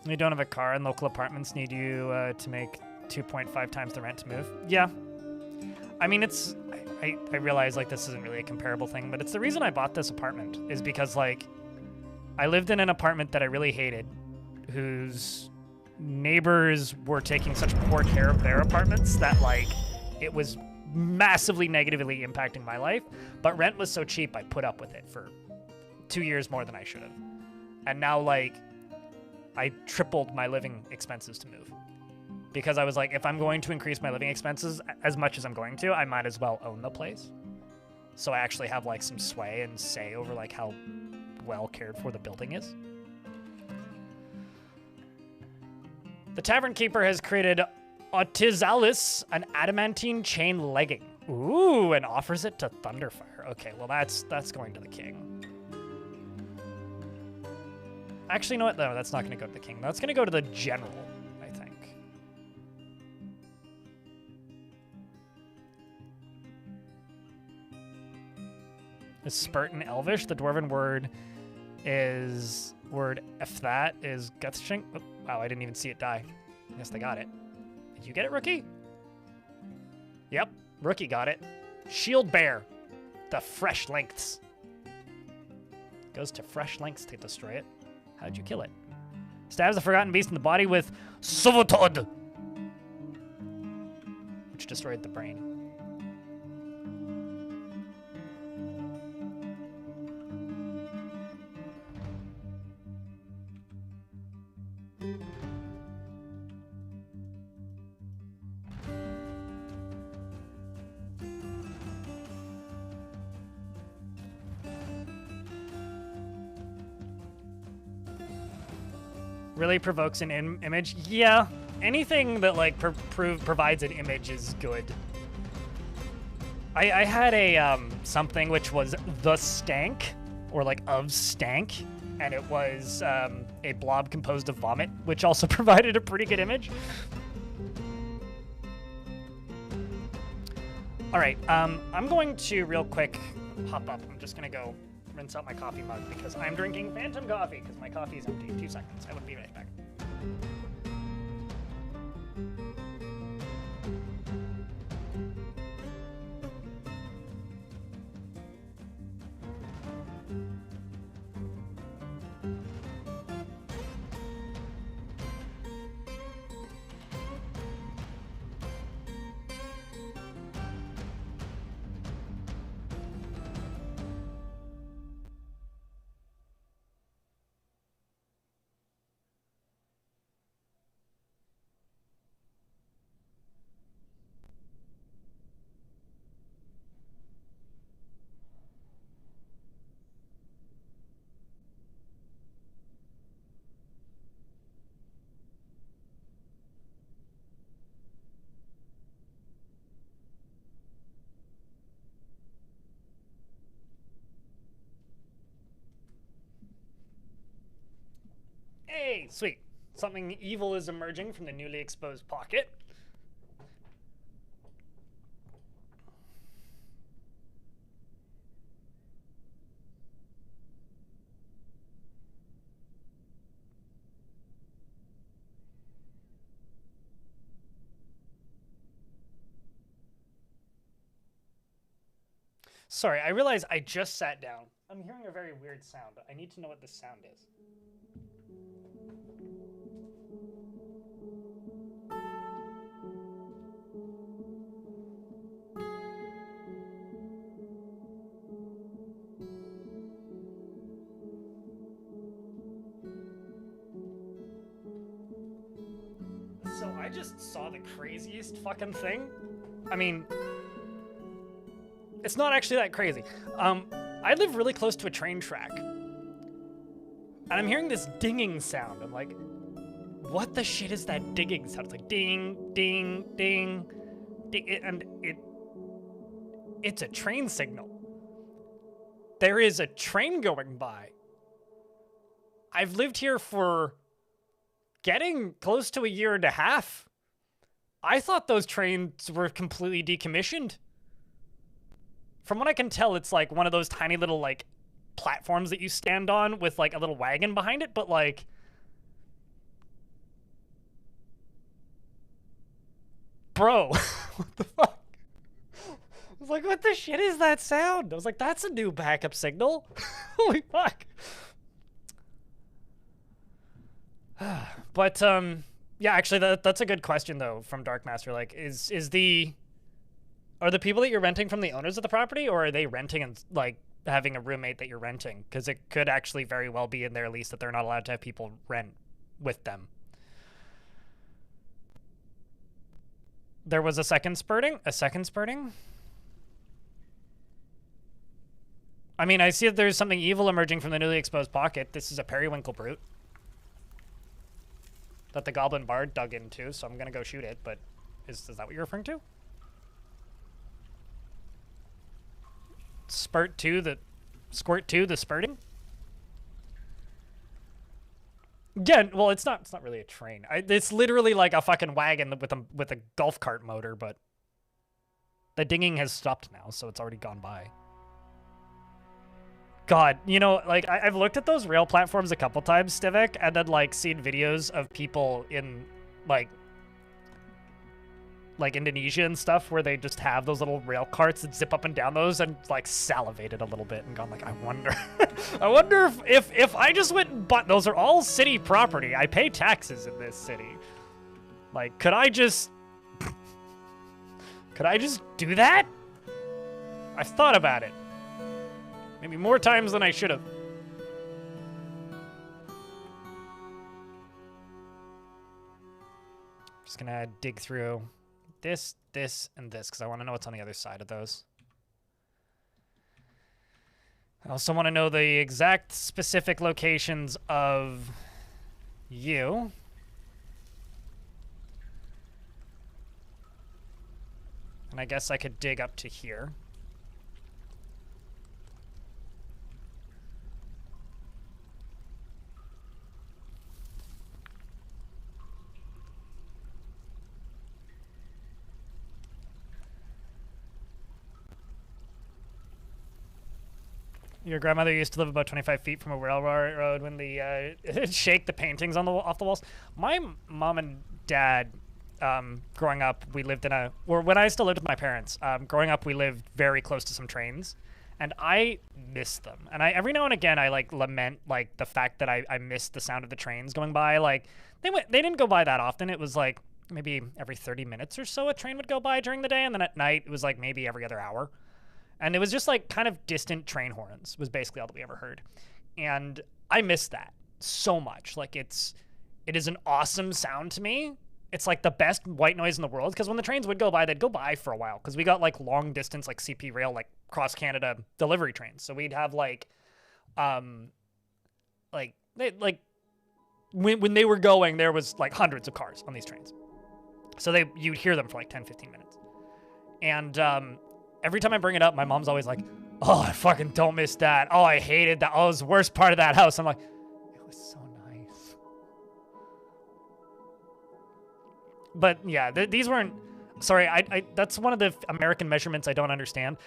You don't have a car and local apartments need you to make 2.5 times the rent to move? Yeah. I mean, it's... I realize, like, this isn't really a comparable thing, but it's the reason I bought this apartment is because, like, I lived in an apartment that I really hated, whose neighbors were taking such poor care of their apartments that, like, it was massively negatively impacting my life, but rent was so cheap I put up with it for 2 years more than I should have. And now, like, I tripled my living expenses to move. Because I was like, if I'm going to increase my living expenses as much as I'm going to, I might as well own the place. So I actually have, like, some sway and say over, like, how well cared for the building is. The Tavern Keeper has created Autizalis, an adamantine chain legging. Ooh, and offers it to Thunderfire. Okay, well, that's going to the king. Actually, you know what? No, that's not going to go to the king. That's going to go to the general, I think. Is spurt in Elvish? The Dwarven word is... if that is Guthshink. Oh, wow, I didn't even see it die. I guess they got it. Did you get it, Rookie? Yep, Rookie got it. Shield Bear. The fresh lengths. Goes to fresh lengths to destroy it. How'd you kill it? Stabs the Forgotten Beast in the body with Sovotod, which destroyed the brain. Really provokes an image? Yeah. Anything that, like, provides an image is good. I had a, something which was the stank, or, like, of stank, and it was, a blob composed of vomit, which also provided a pretty good image. All right, I'm going to real quick hop up. I'm just gonna go rinse out my coffee mug because I'm drinking phantom coffee because my coffee is empty. 2 seconds. I will be right back. sweet. Something evil is emerging from the newly exposed pocket. Sorry, I realize I just sat down. I'm hearing a very weird sound. I need to know what this sound is. So I just saw the craziest fucking thing. I mean, it's not actually that crazy. I live really close to a train track. And I'm hearing this dinging sound. I'm like, what the shit is that dinging sound? It's like ding, ding, ding, ding. And it's a train signal. There is a train going by. I've lived here for getting close to a year and a half. I thought those trains were completely decommissioned. From what I can tell, it's like one of those tiny little like platforms that you stand on with like a little wagon behind it, but like bro, what the fuck? I was like, what the shit is that sound? I was like, that's a new backup signal. Holy fuck. But yeah, actually that's a good question though from Darkmaster. Like are the people that you're renting from the owners of the property, or are they renting and like having a roommate that you're renting? Because it could actually very well be in their lease that they're not allowed to have people rent with them. There was a second spurting? A second spurting? I mean, I see that there's something evil emerging from the newly exposed pocket. This is a periwinkle brute that the Goblin Bard dug into, so I'm gonna go shoot it, but is that what you're referring to? Squirt 2, the spurting? Again, well, it's not really a train. It's literally like a fucking wagon with a golf cart motor, but the dinging has stopped now, so it's already gone by. God, you know, like I've looked at those rail platforms a couple times, Stivik, and then like seen videos of people in like Indonesia and stuff where they just have those little rail carts that zip up and down those, and like salivated a little bit and gone like, I wonder I wonder if I just went and bought, those are all city property. I pay taxes in this city. Like, could I just do that? I've thought about it. Maybe more times than I should have. Just gonna dig through this, and this, because I want to know what's on the other side of those. I also want to know the exact specific locations of you. And I guess I could dig up to here. Your grandmother used to live about 25 feet from a railroad when the shake the paintings on off the walls. My mom and dad, growing up, we lived in when I still lived with my parents, growing up we lived very close to some trains, and I miss them. And every now and again I like lament like the fact that I miss the sound of the trains going by. Like they didn't go by that often. It was like maybe every 30 minutes or so a train would go by during the day, and then at night it was like maybe every other hour. And it was just like kind of distant train horns was basically all that we ever heard. And I miss that so much. Like it is an awesome sound to me. It's like the best white noise in the world, because when the trains would go by, they'd go by for a while, because we got like long distance like CP rail, like cross Canada delivery trains. So we'd have like when they were going, there was like hundreds of cars on these trains. So you'd hear them for like 10, 15 minutes. And every time I bring it up, my mom's always like, oh, I fucking don't miss that. Oh, I hated that. Oh, it was the worst part of that house. I'm like, it was so nice. But yeah, these weren't. Sorry, that's one of the American measurements I don't understand.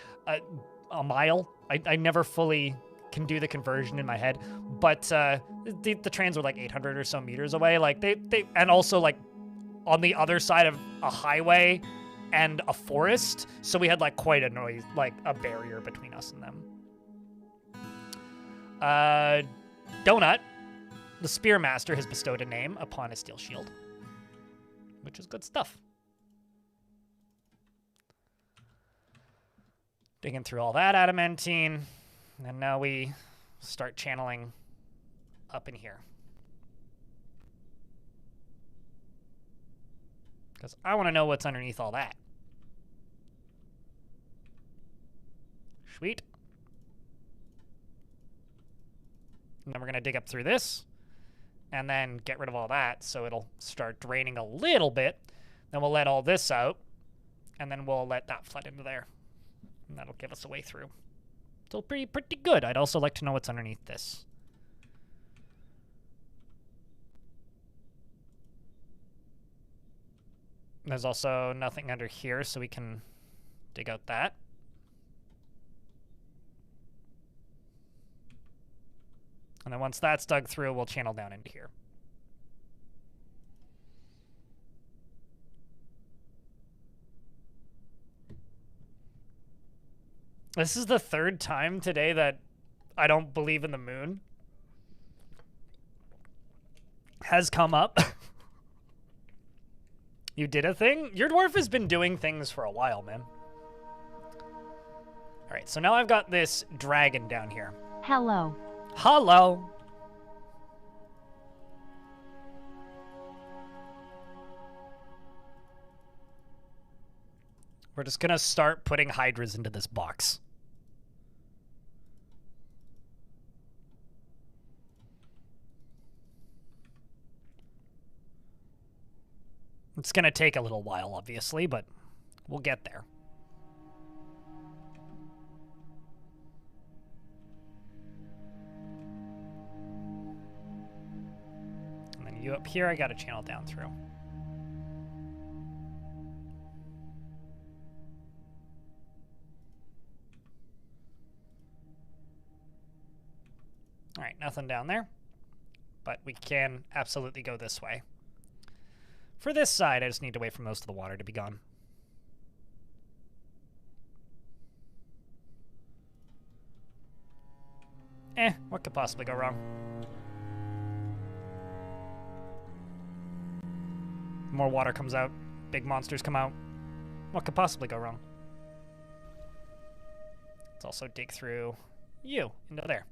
A mile. I never fully can do the conversion in my head. But the trains were like 800 or so meters away. Like they and also like on the other side of a highway and a forest. So we had like quite a noise, like a barrier between us and them. Donut, the Spearmaster, has bestowed a name upon his steel shield, which is good stuff. Digging through all that adamantine, and now we start channeling up in here. Because I want to know what's underneath all that. Sweet. And then we're going to dig up through this and then get rid of all that so it'll start draining a little bit. Then we'll let all this out and then we'll let that flood into there. And that'll give us a way through. Still pretty good. I'd also like to know what's underneath this. There's also nothing under here, so we can dig out that. And then once that's dug through, we'll channel down into here. This is the third time today that I don't believe in the moon has come up. You did a thing? Your dwarf has been doing things for a while, man. All right, so now I've got this dragon down here. Hello. Hello. We're just gonna start putting hydras into this box. It's gonna take a little while, obviously, but we'll get there. And then you up here, I gotta channel down through. All right, nothing down there, but we can absolutely go this way. For this side, I just need to wait for most of the water to be gone. What could possibly go wrong? More water comes out, big monsters come out. What could possibly go wrong? Let's also dig through you into there.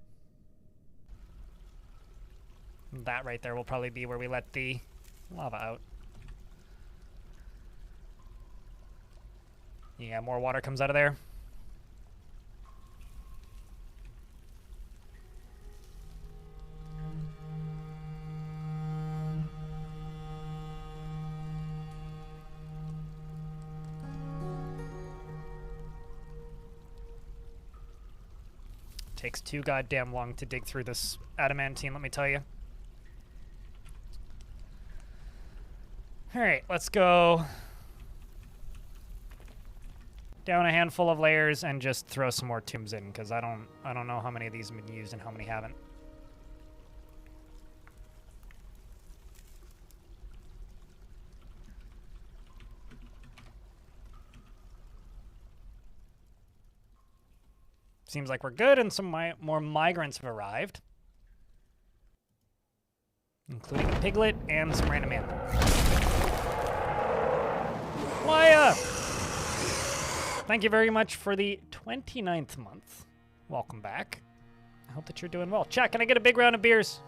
That right there will probably be where we let the lava out. Yeah, more water comes out of there. Takes too goddamn long to dig through this adamantine, let me tell you. All right, let's go down a handful of layers and just throw some more tombs in, because I don't know how many of these have been used and how many haven't. Seems like we're good, and some more migrants have arrived, including a piglet and some random animals. Why thank you very much for the 29th month. Welcome back. I hope that you're doing well. Chat, can I get a big round of beers?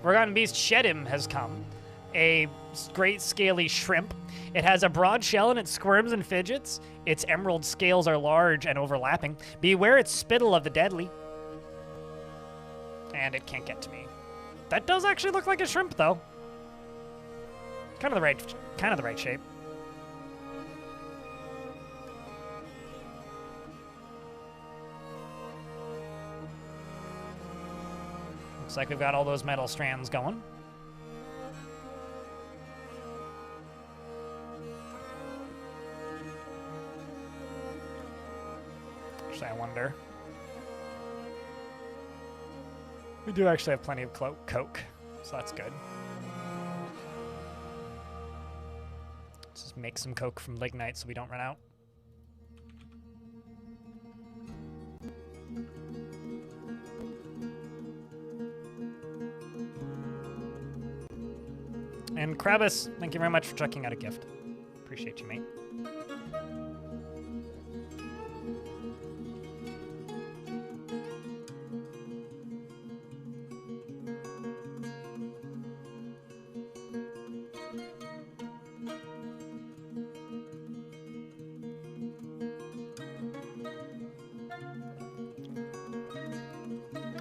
Forgotten Beast Shedim has come. A great scaly shrimp. It has a broad shell and it squirms and fidgets. Its emerald scales are large and overlapping. Beware its spittle of the deadly. And it can't get to me. That does actually look like a shrimp, though. Kind of the right shape. Looks like we've got all those metal strands going. Actually, I wonder. We do actually have plenty of Coke, so that's good. Let's just make some Coke from lignite so we don't run out. And Krabbis, thank you very much for checking out a gift. Appreciate you, mate.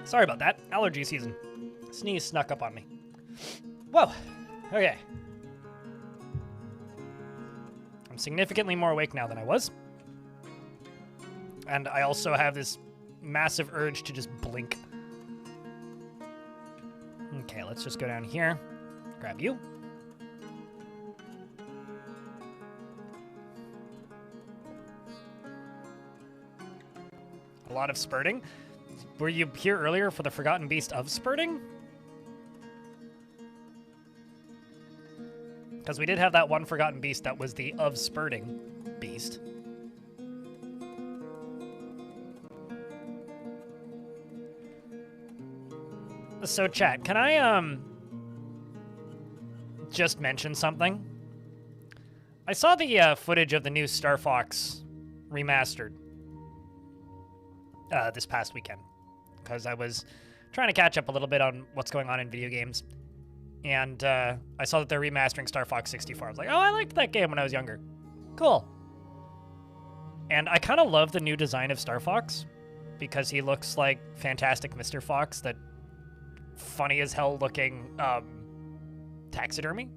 Sorry about that. Allergy season. Sneeze snuck up on me. Whoa. Okay. I'm significantly more awake now than I was. And I also have this massive urge to just blink. Okay, let's just go down here. Grab you. A lot of spurting. Were you here earlier for the Forgotten Beast of spurting? Because we did have that one Forgotten Beast that was the of spurting beast. So chat, can I just mention something? I saw the footage of the new Star Fox remastered this past weekend, because I was trying to catch up a little bit on what's going on in video games. And I saw that they're remastering Star Fox 64. I was like, oh, I liked that game when I was younger. Cool. And I kind of love the new design of Star Fox, because he looks like Fantastic Mr. Fox, that funny as hell looking taxidermy.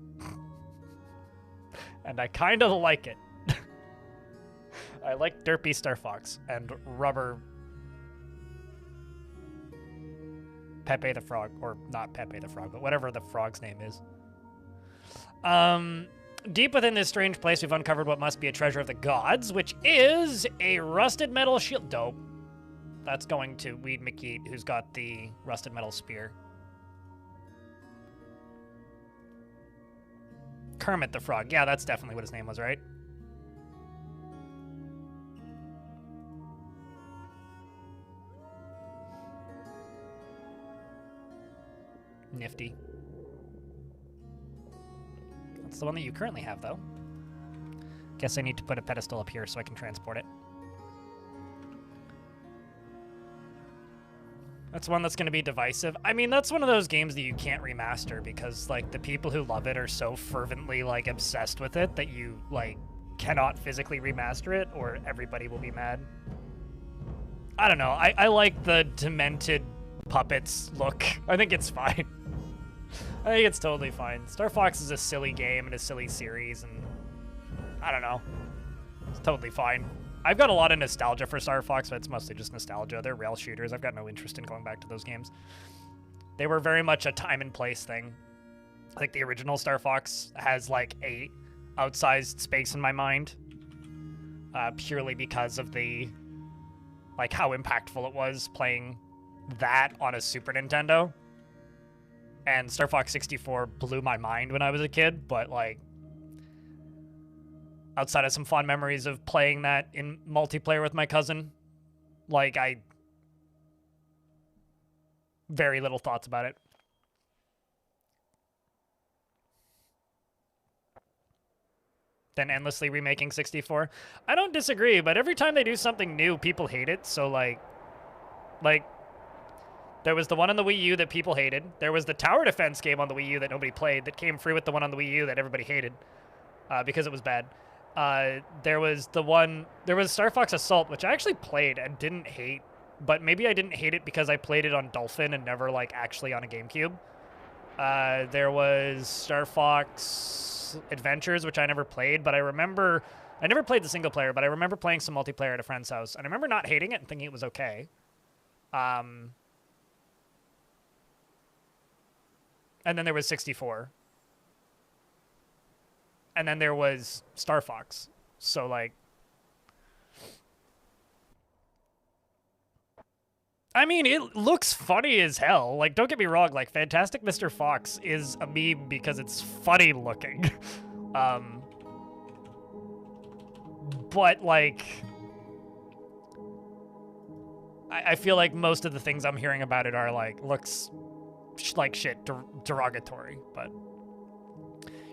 And I kind of like it. I like derpy Star Fox and rubber Pepe the Frog, or not Pepe the Frog, but whatever the frog's name is. Deep within this strange place, we've uncovered what must be a treasure of the gods, which is a rusted metal shield. Dope. That's going to Weed McKeat, who's got the rusted metal spear. Kermit the Frog. Yeah, that's definitely what his name was, right? Nifty. That's the one that you currently have, though. Guess I need to put a pedestal up here so I can transport it. That's one that's going to be divisive. I mean, that's one of those games that you can't remaster because, like, the people who love it are so fervently, like, obsessed with it that you, like, cannot physically remaster it or everybody will be mad. I don't know. I like the demented puppets look. I think it's fine. I think it's totally fine. Star Fox is a silly game and a silly series, and I don't know. It's totally fine. I've got a lot of nostalgia for Star Fox, but it's mostly just nostalgia. They're rail shooters. I've got no interest in going back to those games. They were very much a time and place thing. Like, the original Star Fox has, like, a outsized space in my mind, purely because of the, like, how impactful it was playing that on a Super Nintendo. And Star Fox 64 blew my mind when I was a kid, but, like, outside of some fond memories of playing that in multiplayer with my cousin, like, very little thoughts about it. Then endlessly remaking 64. I don't disagree, but every time they do something new, people hate it. So, like, there was the one on the Wii U that people hated. There was the tower defense game on the Wii U that nobody played that came free with the one on the Wii U that everybody hated because it was bad. There was Star Fox Assault, which I actually played and didn't hate, but maybe I didn't hate it because I played it on Dolphin and never, like, actually on a GameCube. There was Star Fox Adventures, which I never played, but I never played the single player, but I remember playing some multiplayer at a friend's house, and I remember not hating it and thinking it was okay. And then there was 64. And then there was Star Fox. So, like, I mean, it looks funny as hell. Like, don't get me wrong, like, Fantastic Mr. Fox is a meme because it's funny looking. But, like, I feel like most of the things I'm hearing about it are, like, looks like shit, derogatory, but...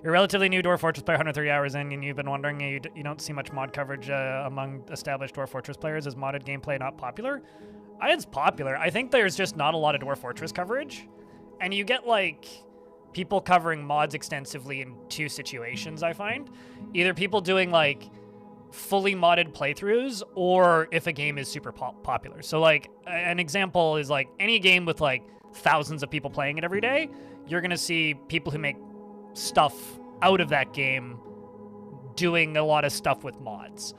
You're relatively new Dwarf Fortress player, 130 hours in, and you've been wondering, you don't see much mod coverage among established Dwarf Fortress players. Is modded gameplay not popular? It's popular. I think there's just not a lot of Dwarf Fortress coverage. And you get, like, people covering mods extensively in two situations, I find. Either people doing, like, fully modded playthroughs, or if a game is super popular. So, like, an example is, like, any game with, like, thousands of people playing it every day, you're going to see people who make stuff out of that game doing a lot of stuff with mods.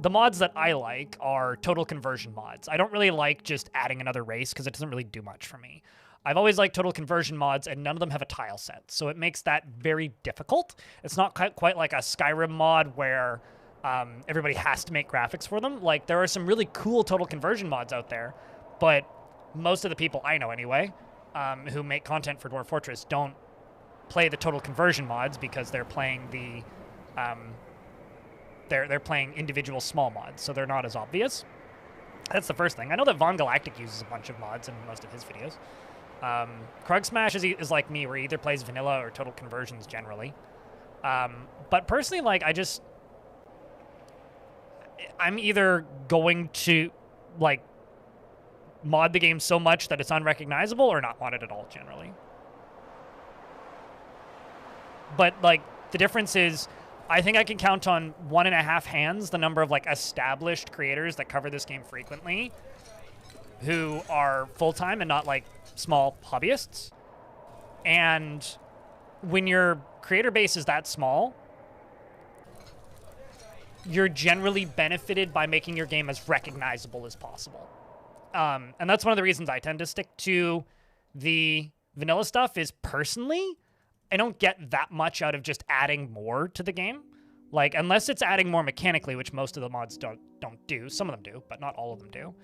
The mods that I like are total conversion mods. I don't really like just adding another race because it doesn't really do much for me. I've always liked total conversion mods, and none of them have a tile set, so it makes that very difficult. It's not quite like a Skyrim mod where everybody has to make graphics for them. Like, there are some really cool total conversion mods out there, but most of the people I know anyway who make content for Dwarf Fortress don't play the total conversion mods because they're playing the they're playing individual small mods, so they're not as obvious. That's the first thing. I know that Von Galactic uses a bunch of mods in most of his videos. Krug Smash is like me, where he either plays vanilla or total conversions generally. But personally, like, I'm either going to, like, mod the game so much that it's unrecognizable or not mod it at all generally. But, like, the difference is, I think I can count on 1.5 hands the number of, like, established creators that cover this game frequently who are full-time and not, like, small hobbyists. And when your creator base is that small, you're generally benefited by making your game as recognizable as possible. And that's one of the reasons I tend to stick to the vanilla stuff is, personally, I don't get that much out of just adding more to the game. Like, unless it's adding more mechanically, which most of the mods don't do. Some of them do, but not all of them do.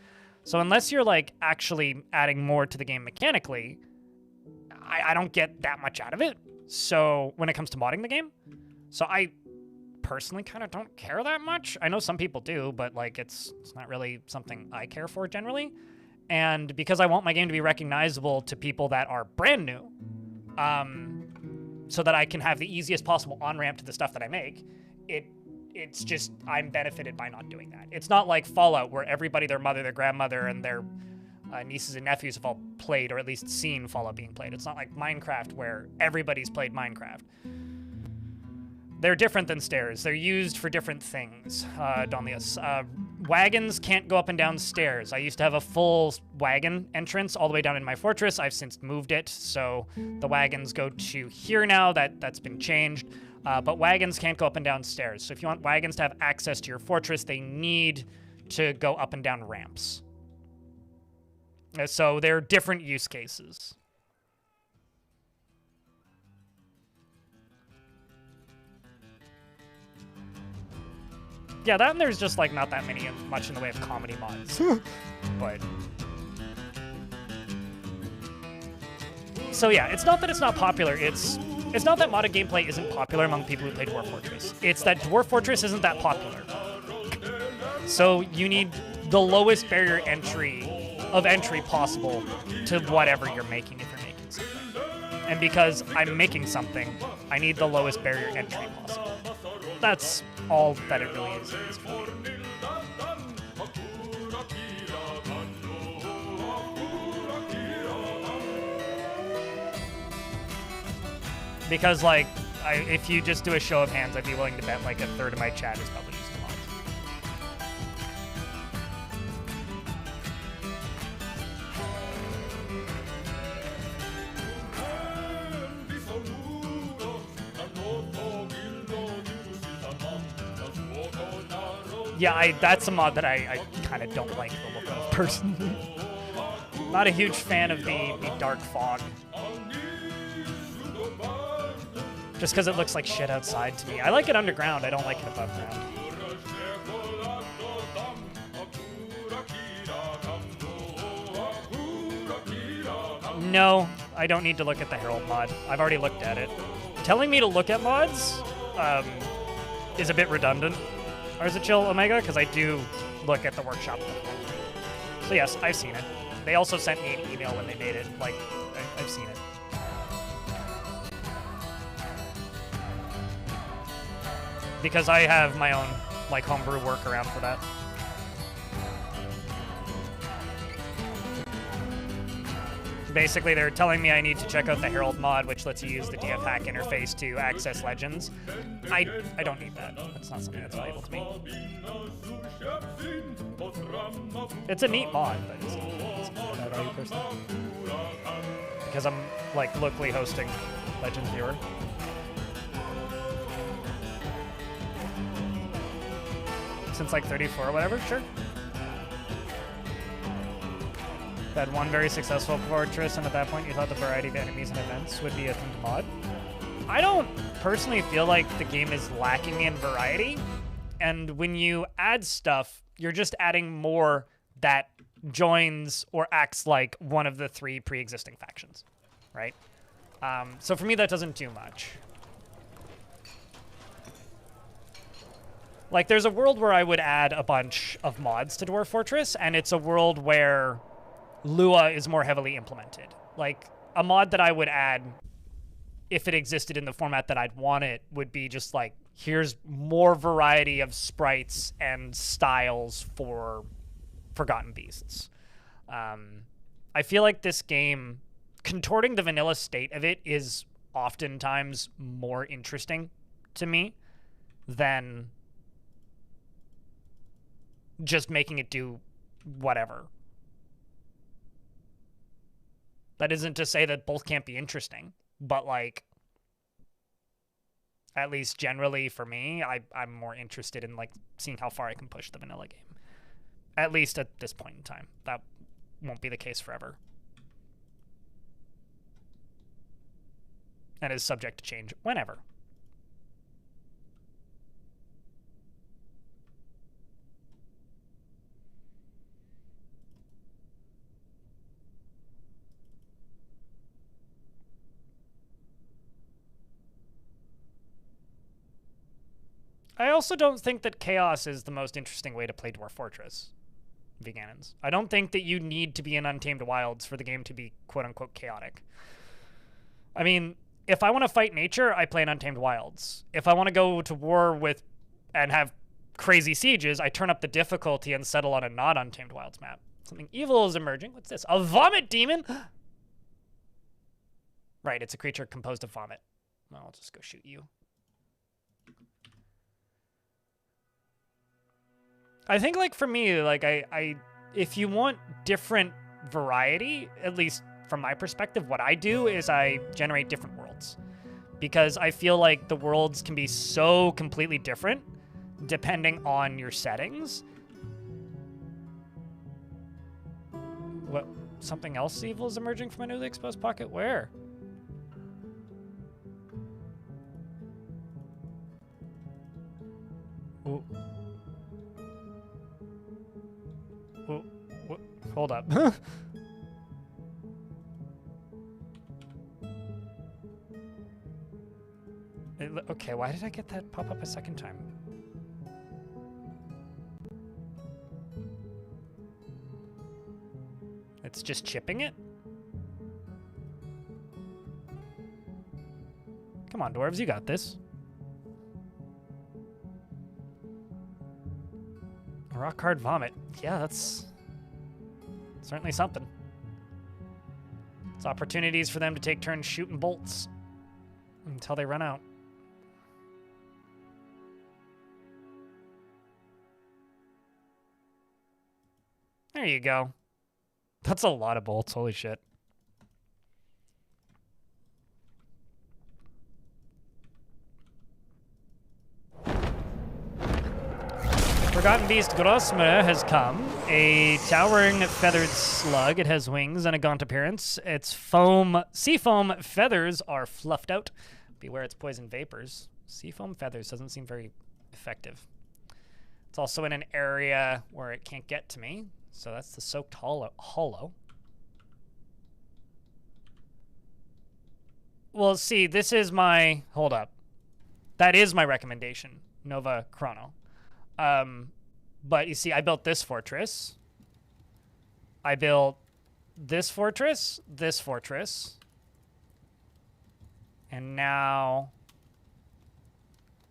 So unless you're, like, actually adding more to the game mechanically, I don't get that much out of it. So when it comes to modding the game, so I personally kind of don't care that much. I know some people do, but, like, it's not really something I care for generally. And because I want my game to be recognizable to people that are brand new, so that I can have the easiest possible on-ramp to the stuff that I make, it's just, I'm benefited by not doing that. It's not like Fallout, where everybody, their mother, their grandmother, and their nieces and nephews have all played, or at least seen Fallout being played. It's not like Minecraft, where everybody's played Minecraft. They're different than stairs. They're used for different things, Donlius. Wagons can't go up and down stairs. I used to have a full wagon entrance all the way down in my fortress. I've since moved it, so the wagons go to here now. That's been changed. But wagons can't go up and down stairs. So if you want wagons to have access to your fortress, they need to go up and down ramps. So they're different use cases. Yeah, that and there's just, like, not that much in the way of comedy mods. But... So yeah, it's not that it's not popular, it's not that modded gameplay isn't popular among people who play Dwarf Fortress. It's that Dwarf Fortress isn't that popular. So you need the lowest barrier of entry possible to whatever you're making if you're making something. And because I'm making something, I need the lowest barrier entry possible. That's all that it really is for me. Because, like, if you just do a show of hands, I'd be willing to bet, like, a third of my chat is probably using mods. Yeah, that's a mod that I kind of don't like the look of, personally. Not a huge fan of the dark fog. Just because it looks like shit outside to me. I like it underground, I don't like it above ground. No, I don't need to look at the Herald mod. I've already looked at it. Telling me to look at mods is a bit redundant. Or is it chill, Omega? Because I do look at the workshop. So yes, I've seen it. They also sent me an email when they made it. Like, I've seen it. Because I have my own, like, homebrew workaround for that. Basically, they're telling me I need to check out the Herald mod, which lets you use the DF hack interface to access legends. I don't need that. That's not something that's valuable to me. It's a neat mod, but it's not that value personally. Because I'm, like, locally hosting Legends Viewer. Since, like, 34 or whatever, sure. Had one very successful fortress, and at that point you thought the variety of enemies and events would be a themed mod. I don't personally feel like the game is lacking in variety, and when you add stuff, you're just adding more that joins or acts like one of the 3 pre-existing factions, right? So for me, that doesn't do much. Like, there's a world where I would add a bunch of mods to Dwarf Fortress, and it's a world where Lua is more heavily implemented. Like, a mod that I would add, if it existed in the format that I'd want it, would be just like, here's more variety of sprites and styles for Forgotten Beasts. I feel like this game, contorting the vanilla state of it is oftentimes more interesting to me than just making it do whatever. That isn't to say that both can't be interesting, but, like, at least generally for me, I'm more interested in, like, seeing how far I can push the vanilla game. At least at this point in time. That won't be the case forever. And is subject to change whenever. I also don't think that chaos is the most interesting way to play Dwarf Fortress, Vegans. I don't think that you need to be in Untamed Wilds for the game to be quote-unquote chaotic. I mean, if I want to fight nature, I play in Untamed Wilds. If I want to go to war with and have crazy sieges, I turn up the difficulty and settle on a not Untamed Wilds map. Something evil is emerging. What's this? A vomit demon? Right, it's a creature composed of vomit. Well, I'll just go shoot you. I think, like, for me, like, if you want different variety, at least from my perspective, what I do is I generate different worlds. Because I feel like the worlds can be so completely different depending on your settings. What? Something else evil is emerging from a newly exposed pocket? Where? Ooh. Hold up. Okay, why did I get that pop up a second time? It's just chipping it? Come on, dwarves, you got this. Rock hard vomit. Yeah, that's certainly something. It's opportunities for them to take turns shooting bolts until they run out. There you go. That's a lot of bolts. Holy shit. Forgotten Beast Grosmer has come. A towering feathered slug. It has wings and a gaunt appearance. Its sea foam feathers are fluffed out. Beware its poison vapors. Sea foam feathers doesn't seem very effective. It's also in an area where it can't get to me. So that's the soaked hollow. Well, see, this is my... Hold up. That is my recommendation, Nova Chrono. But you see, I built this fortress. I built this fortress, and now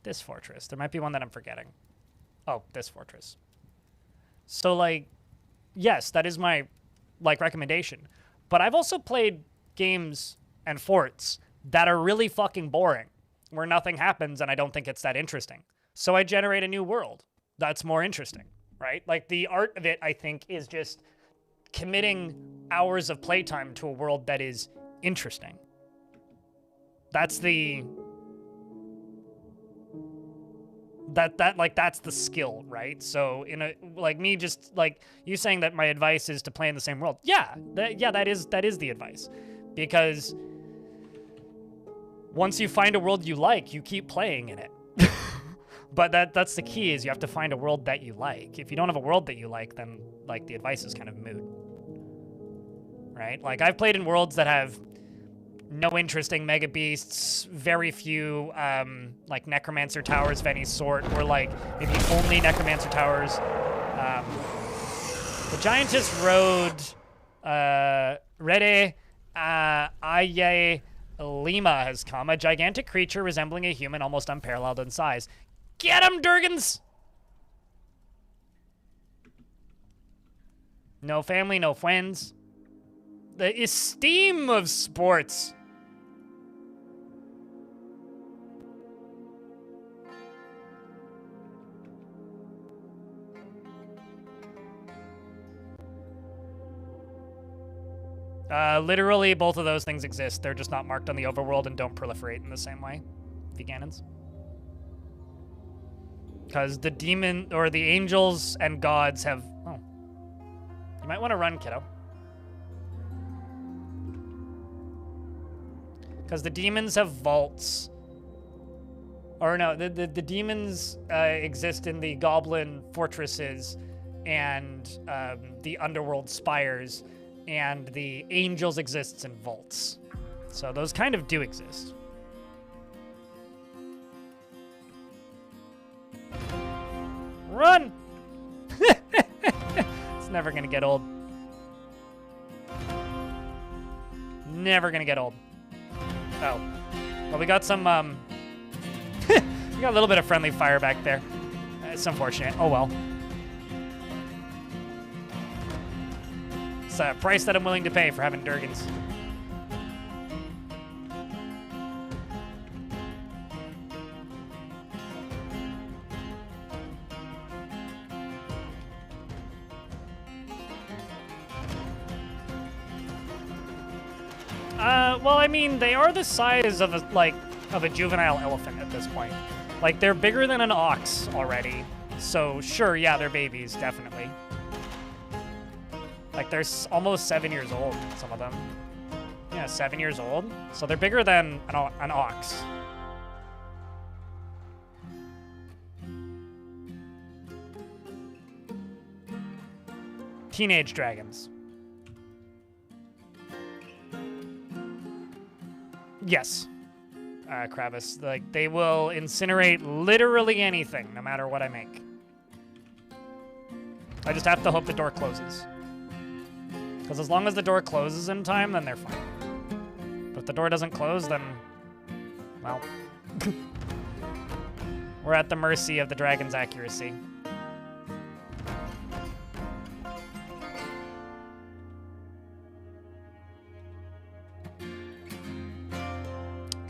this fortress. There might be one that I'm forgetting. Oh, this fortress. So, like, yes, that is my, like, recommendation. But I've also played games and forts that are really fucking boring, where nothing happens and I don't think it's that interesting. So I generate a new world that's more interesting, right? Like, the art of it, I think, is just committing hours of playtime to a world that is interesting. That's the... that's the skill, right? So in a, like, me just, like, you saying that my advice is to play in the same world. Yeah, that is the advice. Because once you find a world you like, you keep playing in it. But that's the key, is you have to find a world that you like. If you don't have a world that you like, then, like, the advice is kind of moot. Right? Like, I've played in worlds that have no interesting mega beasts, very few, like, necromancer towers of any sort, or, like, maybe only necromancer towers. The giantess road, Rede Aye Lima has come, a gigantic creature resembling a human, almost unparalleled in size. Get him, Dragons! No family, no friends. The esteem of sports. Literally, both of those things exist. They're just not marked on the overworld and don't proliferate in the same way. Vegannons. Because the demon, or the angels and gods have... Oh. You might want to run, kiddo. Because the demons have vaults. Or no, the demons exist in the goblin fortresses and the underworld spires, and the angels exists in vaults. So those kind of do exist. Run! It's never gonna get old. Never gonna get old. Oh. Well, we got some, we got a little bit of friendly fire back there. It's unfortunate. Oh, well. It's a price that I'm willing to pay for having Dragons. Well, I mean, they are the size of a juvenile elephant at this point. Like, they're bigger than an ox already. So, sure, yeah, they're babies, definitely. Like, they're almost 7 years old, some of them. Yeah, 7 years old. So they're bigger than an ox. Teenage dragons. Yes, Kravis. Like, they will incinerate literally anything, no matter what I make. I just have to hope the door closes. Because as long as the door closes in time, then they're fine. But if the door doesn't close, then, well, we're at the mercy of the dragon's accuracy.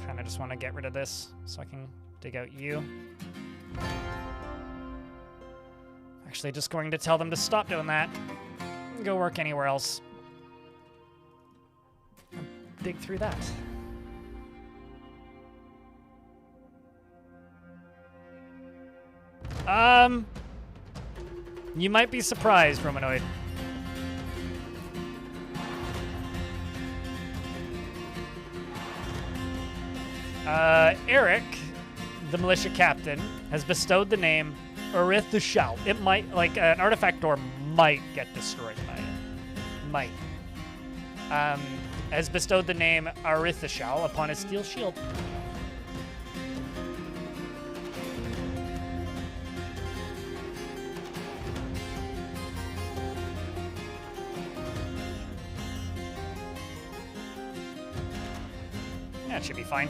Kind of just want to get rid of this so I can dig out you. Actually, just going to tell them to stop doing that. Go work anywhere else. Dig through that. You might be surprised, Romanoid. Eric, the militia captain, has bestowed the name Urith the Shout. It might, like, an artifact door might get destroyed by it. Might. has bestowed the name Arithashal upon his steel shield. That should be fine.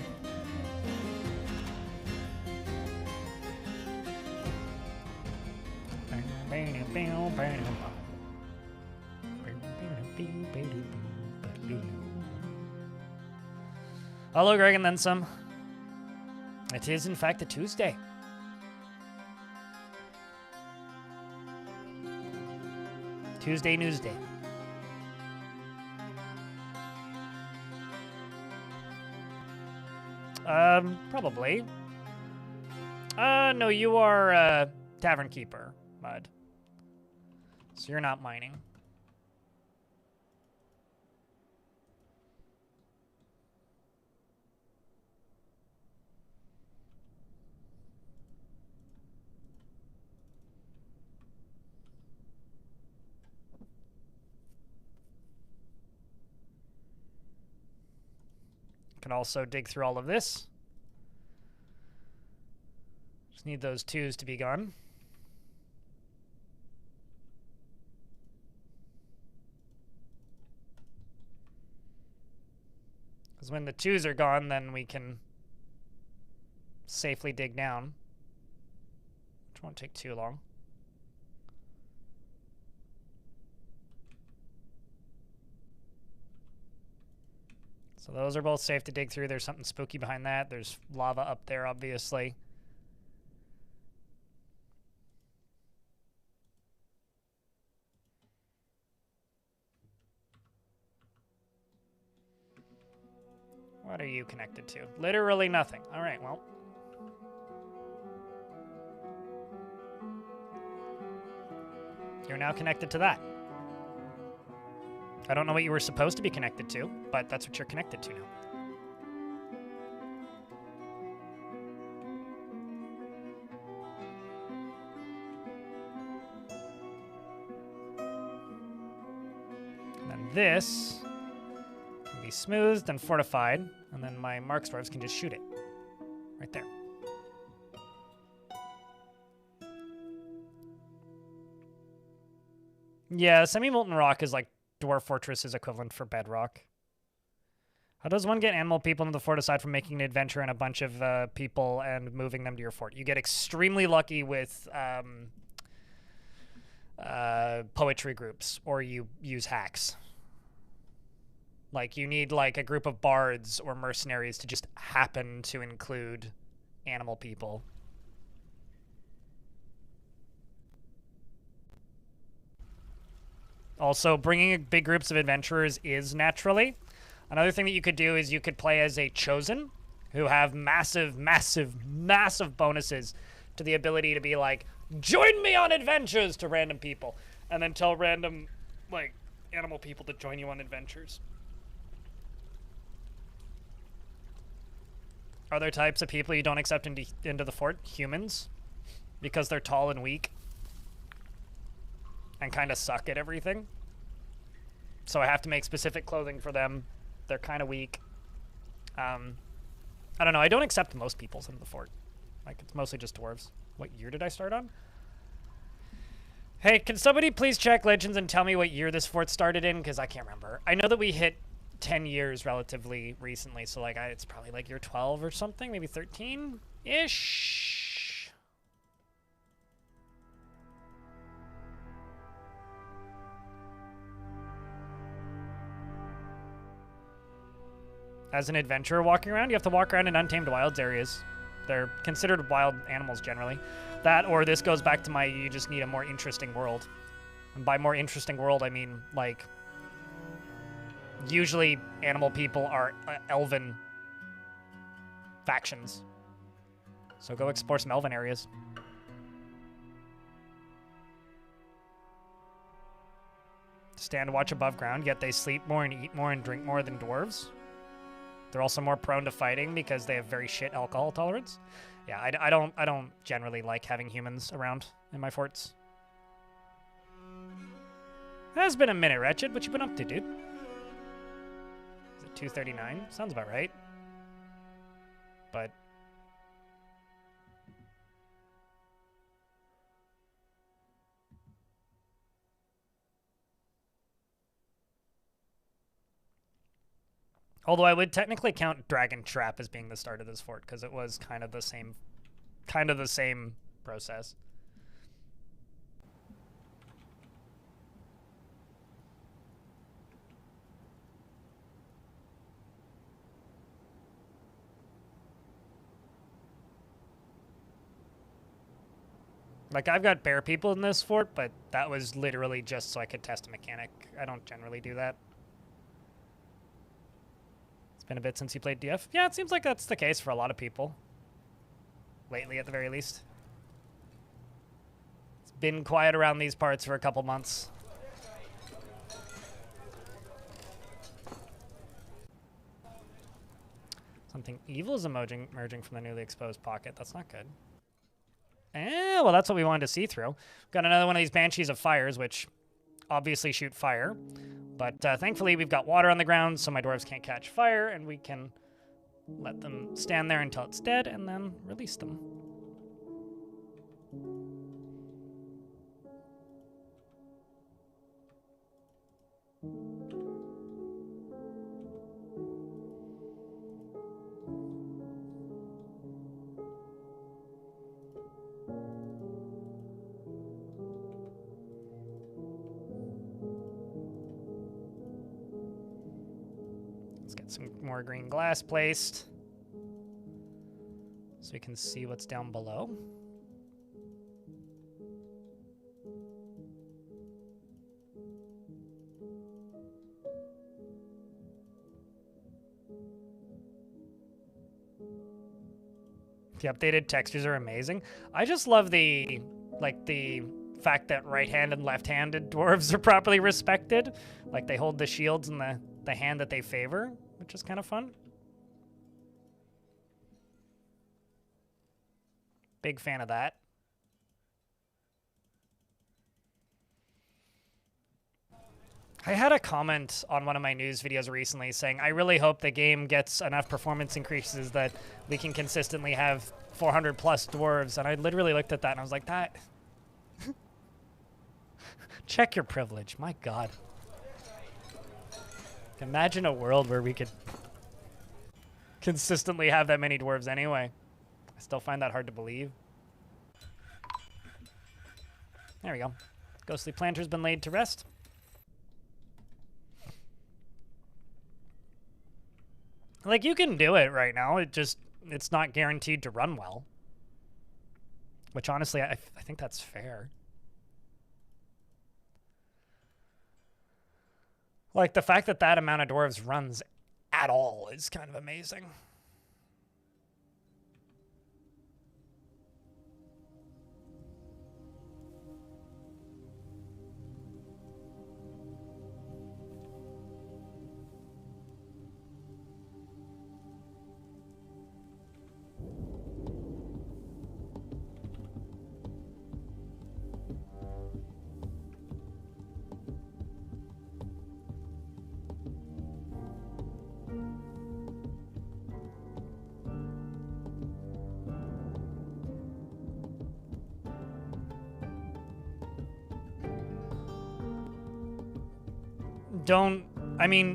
Hello, Greg, and then some. It is, in fact, a Tuesday. Tuesday Newsday. Probably. No, you are, Tavern Keeper, Mud. So you're not mining. Can also dig through all of this. Just need those 2s to be gone. Because when the 2s are gone, then we can safely dig down. Which won't take too long. So those are both safe to dig through. There's something spooky behind that. There's lava up there, obviously. What are you connected to? Literally nothing. All right, well. You're now connected to that. I don't know what you were supposed to be connected to, but that's what you're connected to now. And then this can be smoothed and fortified, and then my Mark Dwarves can just shoot it. Right there. Yeah, semi-molten rock is like Dwarf Fortress is equivalent for bedrock. How does one get animal people into the fort aside from making an adventure and a bunch of people and moving them to your fort? You get extremely lucky with poetry groups, or you use hacks. Like, you need like a group of bards or mercenaries to just happen to include animal people. Also, bringing big groups of adventurers is naturally. Another thing that you could do is you could play as a chosen who have massive, massive, massive bonuses to the ability to be like, join me on adventures to random people. And then tell random, like, animal people to join you on adventures. Other types of people you don't accept into the fort, humans, because they're tall and weak and kind of suck at everything. So I have to make specific clothing for them. They're kind of weak. I don't know. I don't accept most peoples into the fort. Like, it's mostly just dwarves. What year did I start on? Hey, can somebody please check Legends and tell me what year this fort started in? Because I can't remember. I know that we hit 10 years relatively recently, so like it's probably like year 12 or something, maybe 13-ish. As an adventurer walking around, you have to walk around in untamed wilds areas. They're considered wild animals generally. That, or this goes back to my, you just need a more interesting world. And by more interesting world, I mean, like, usually animal people are elven factions. So go explore some elven areas. Stand watch above ground, yet they sleep more and eat more and drink more than dwarves. They're also more prone to fighting because they have very shit alcohol tolerance. Yeah, I don't generally like having humans around in my forts. It has been a minute, Wretched. What you been up to, dude? 239. Sounds about right. But although I would technically count Dragon Trap as being the start of this fort because it was kind of the same process. Like, I've got bear people in this fort, but that was literally just so I could test a mechanic. I don't generally do that. It's been a bit since you played DF. Yeah, it seems like that's the case for a lot of people. Lately, at the very least. It's been quiet around these parts for a couple months. Something evil is emerging from the newly exposed pocket. That's not good. Eh, well, that's what we wanted to see through. Got another one of these Banshees of Fires, which obviously shoot fire. But thankfully, we've got water on the ground, so my dwarves can't catch fire, and we can let them stand there until it's dead, and then release them. Some more green glass placed so we can see what's down below. The updated textures are amazing. I just love the fact that right-handed and left-handed dwarves are properly respected. Like, they hold the shields in the hand that they favor, which is kind of fun. Big fan of that. I had a comment on one of my news videos recently saying, I really hope the game gets enough performance increases that we can consistently have 400 plus dwarves. And I literally looked at that and I was like, that... Check your privilege, my God. Imagine a world where we could consistently have that many dwarves anyway. I still find that hard to believe. There we go. Ghostly Planter's been laid to rest. Like, you can do it right now. It's not guaranteed to run well. Which, honestly, I think that's fair. Like, the fact that that amount of dwarves runs at all is kind of amazing.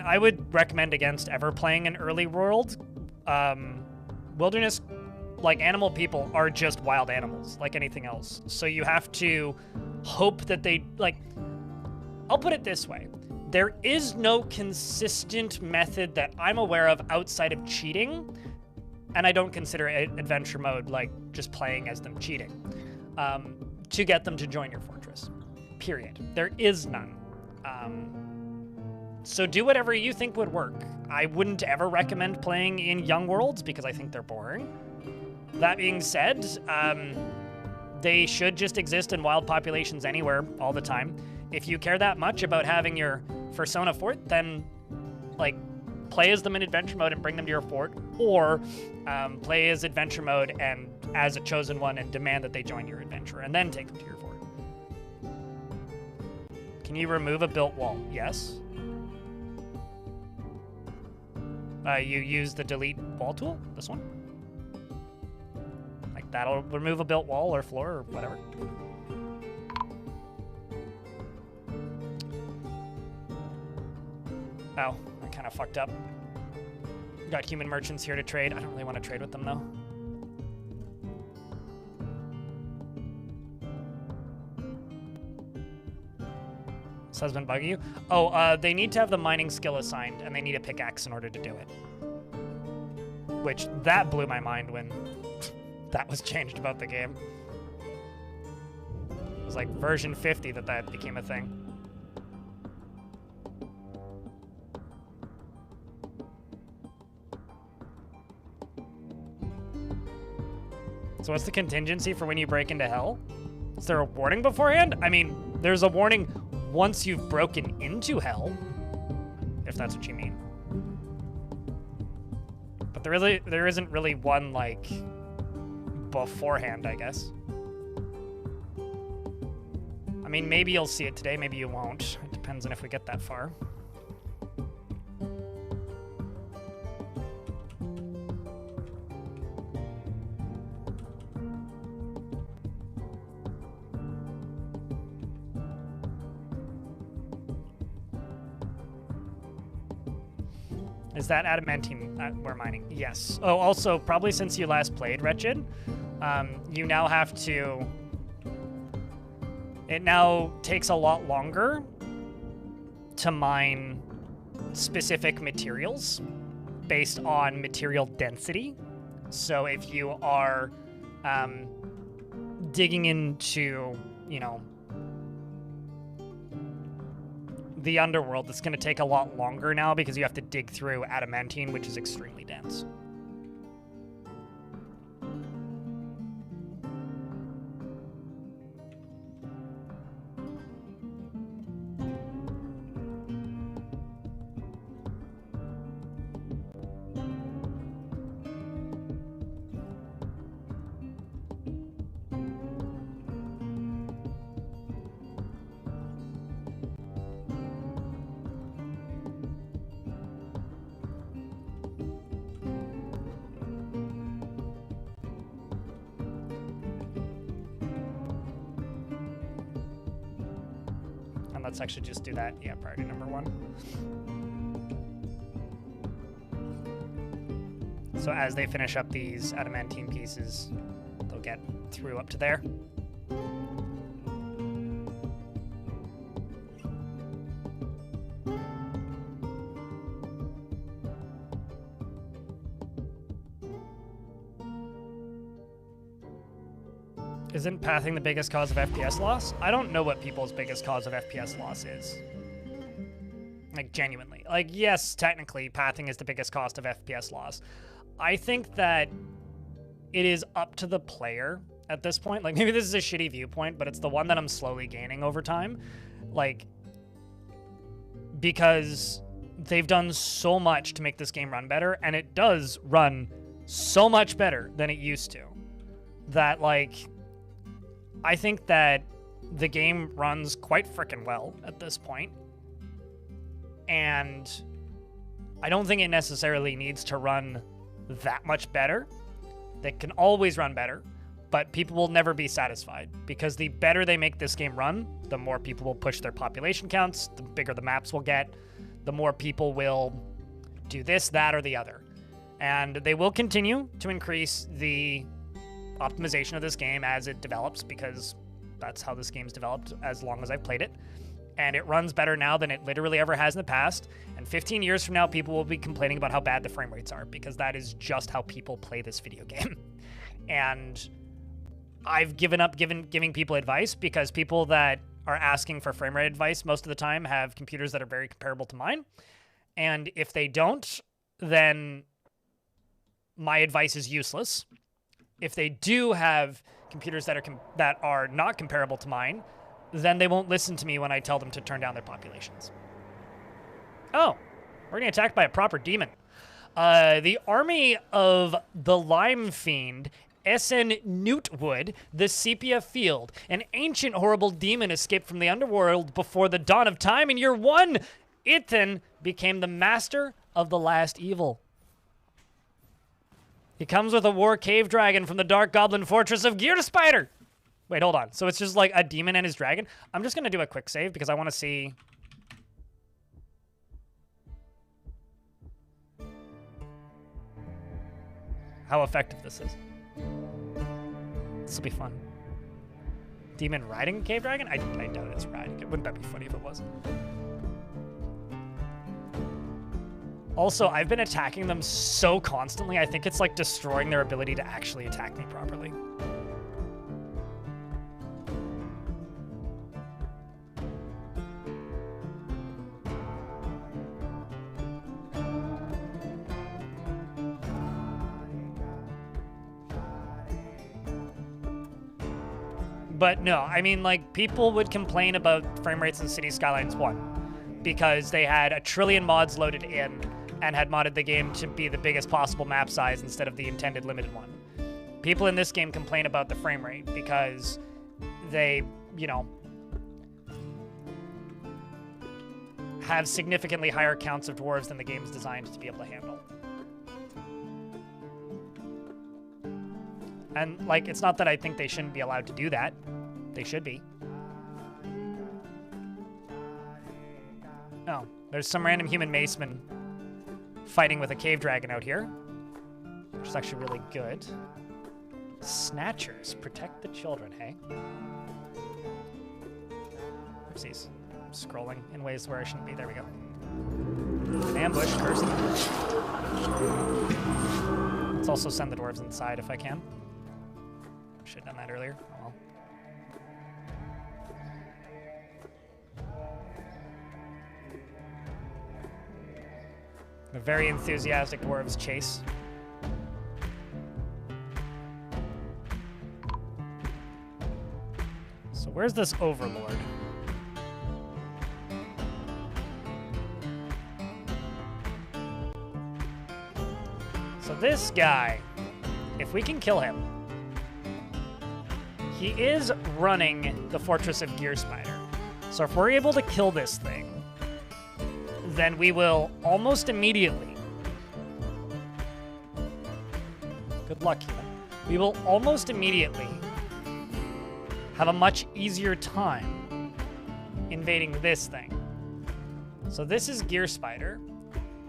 I would recommend against ever playing an early world. Wilderness, like, animal people are just wild animals, like anything else. So you have to hope that they, like, I'll put it this way. There is no consistent method that I'm aware of outside of cheating, and I don't consider adventure mode, like, just playing as them cheating, to get them to join your fortress. Period. There is none. So do whatever you think would work. I wouldn't ever recommend playing in young worlds because I think they're boring. That being said, they should just exist in wild populations anywhere all the time. If you care that much about having your Fursona fort, then, like, play as them in adventure mode and bring them to your fort, or play as adventure mode and as a chosen one and demand that they join your adventure and then take them to your fort. Can you remove a built wall? Yes. You use the delete wall tool, this one. Like that'll remove a built wall or floor or whatever. Oh, I kind of fucked up. Got human merchants here to trade. I don't really want to trade with them though. This husband bugging you? Oh, they need to have the mining skill assigned, and they need a pickaxe in order to do it. Which, that blew my mind when that was changed about the game. It was like version 50 that became a thing. So what's the contingency for when you break into hell? Is there a warning beforehand? I mean, there's a warning once you've broken into hell, if that's what you mean. But there isn't really one, like, beforehand, I guess. I mean, maybe you'll see it today, maybe you won't. It depends on if we get that far. Is that adamantine we're mining? Yes. Oh, also, probably since you last played Wretched, you now have to... It now takes a lot longer to mine specific materials based on material density. So if you are digging into, you know, the underworld, it's going to take a lot longer now because you have to dig through adamantine, which is extremely dense. Let's actually just do that. Yeah, priority number 1. So as they finish up these adamantine pieces, they'll get through up to there. Isn't pathing the biggest cause of FPS loss? I don't know what people's biggest cause of FPS loss is. Like, genuinely. Like, yes, technically, pathing is the biggest cost of FPS loss. I think that it is up to the player at this point. Like, maybe this is a shitty viewpoint, but it's the one that I'm slowly gaining over time. Like, because they've done so much to make this game run better, and it does run so much better than it used to. That, like... I think that the game runs quite frickin' well at this point. And I don't think it necessarily needs to run that much better. They can always run better, but people will never be satisfied because the better they make this game run, the more people will push their population counts, the bigger the maps will get, the more people will do this, that, or the other. And they will continue to increase the optimization of this game as it develops, because that's how this game's developed as long as I've played it. And it runs better now than it literally ever has in the past. And 15 years from now, people will be complaining about how bad the frame rates are, because that is just how people play this video game. And I've given up giving people advice, because people that are asking for frame rate advice most of the time have computers that are very comparable to mine. And if they don't, then my advice is useless. If they do have computers that are not comparable to mine, then they won't listen to me when I tell them to turn down their populations. Oh, we're getting attacked by a proper demon. The army of the Lime Fiend, SN Newtwood, the Sepia Field, an ancient horrible demon escaped from the underworld before the dawn of time. In year 1, Ethan became the master of the last evil. He comes with a war cave dragon from the Dark Goblin Fortress of Gear Spider. Wait, hold on. So it's just like a demon and his dragon? I'm just going to do a quick save because I want to see... how effective this is. This will be fun. Demon riding a cave dragon? I doubt it's riding it. Wouldn't that be funny if it was? Also, I've been attacking them so constantly, I think it's like destroying their ability to actually attack me properly. But no, I mean, like, people would complain about frame rates in City Skylines 1 because they had a trillion mods loaded in and had modded the game to be the biggest possible map size instead of the intended limited one. People in this game complain about the frame rate because they, you know, have significantly higher counts of dwarves than the game's designed to be able to handle. And, like, it's not that I think they shouldn't be allowed to do that. They should be. Oh, there's some random human maceman fighting with a cave dragon out here, which is actually really good. Snatchers, protect the children, hey? Oopsies. I'm scrolling in ways where I shouldn't be. There we go. An ambush, cursed. Let's also send the dwarves inside if I can. Should have done that earlier. Oh well. The very enthusiastic dwarves chase. So where's this overlord? So this guy, if we can kill him, he is running the Fortress of Gear Spider. So if we're able to kill this thing, then we will almost immediately... Good luck, human. We will almost immediately have a much easier time invading this thing. So this is Gear Spider,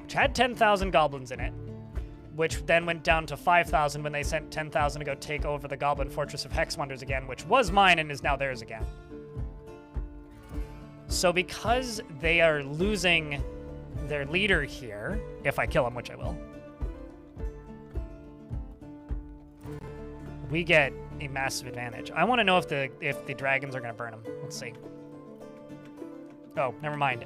which had 10,000 goblins in it, which then went down to 5,000 when they sent 10,000 to go take over the Goblin Fortress of Hex Wonders again, which was mine and is now theirs again. So because they are losing their leader here, if I kill him, which I will, we get a massive advantage. I want to know if the dragons are going to burn him. Let's see. Oh, never mind.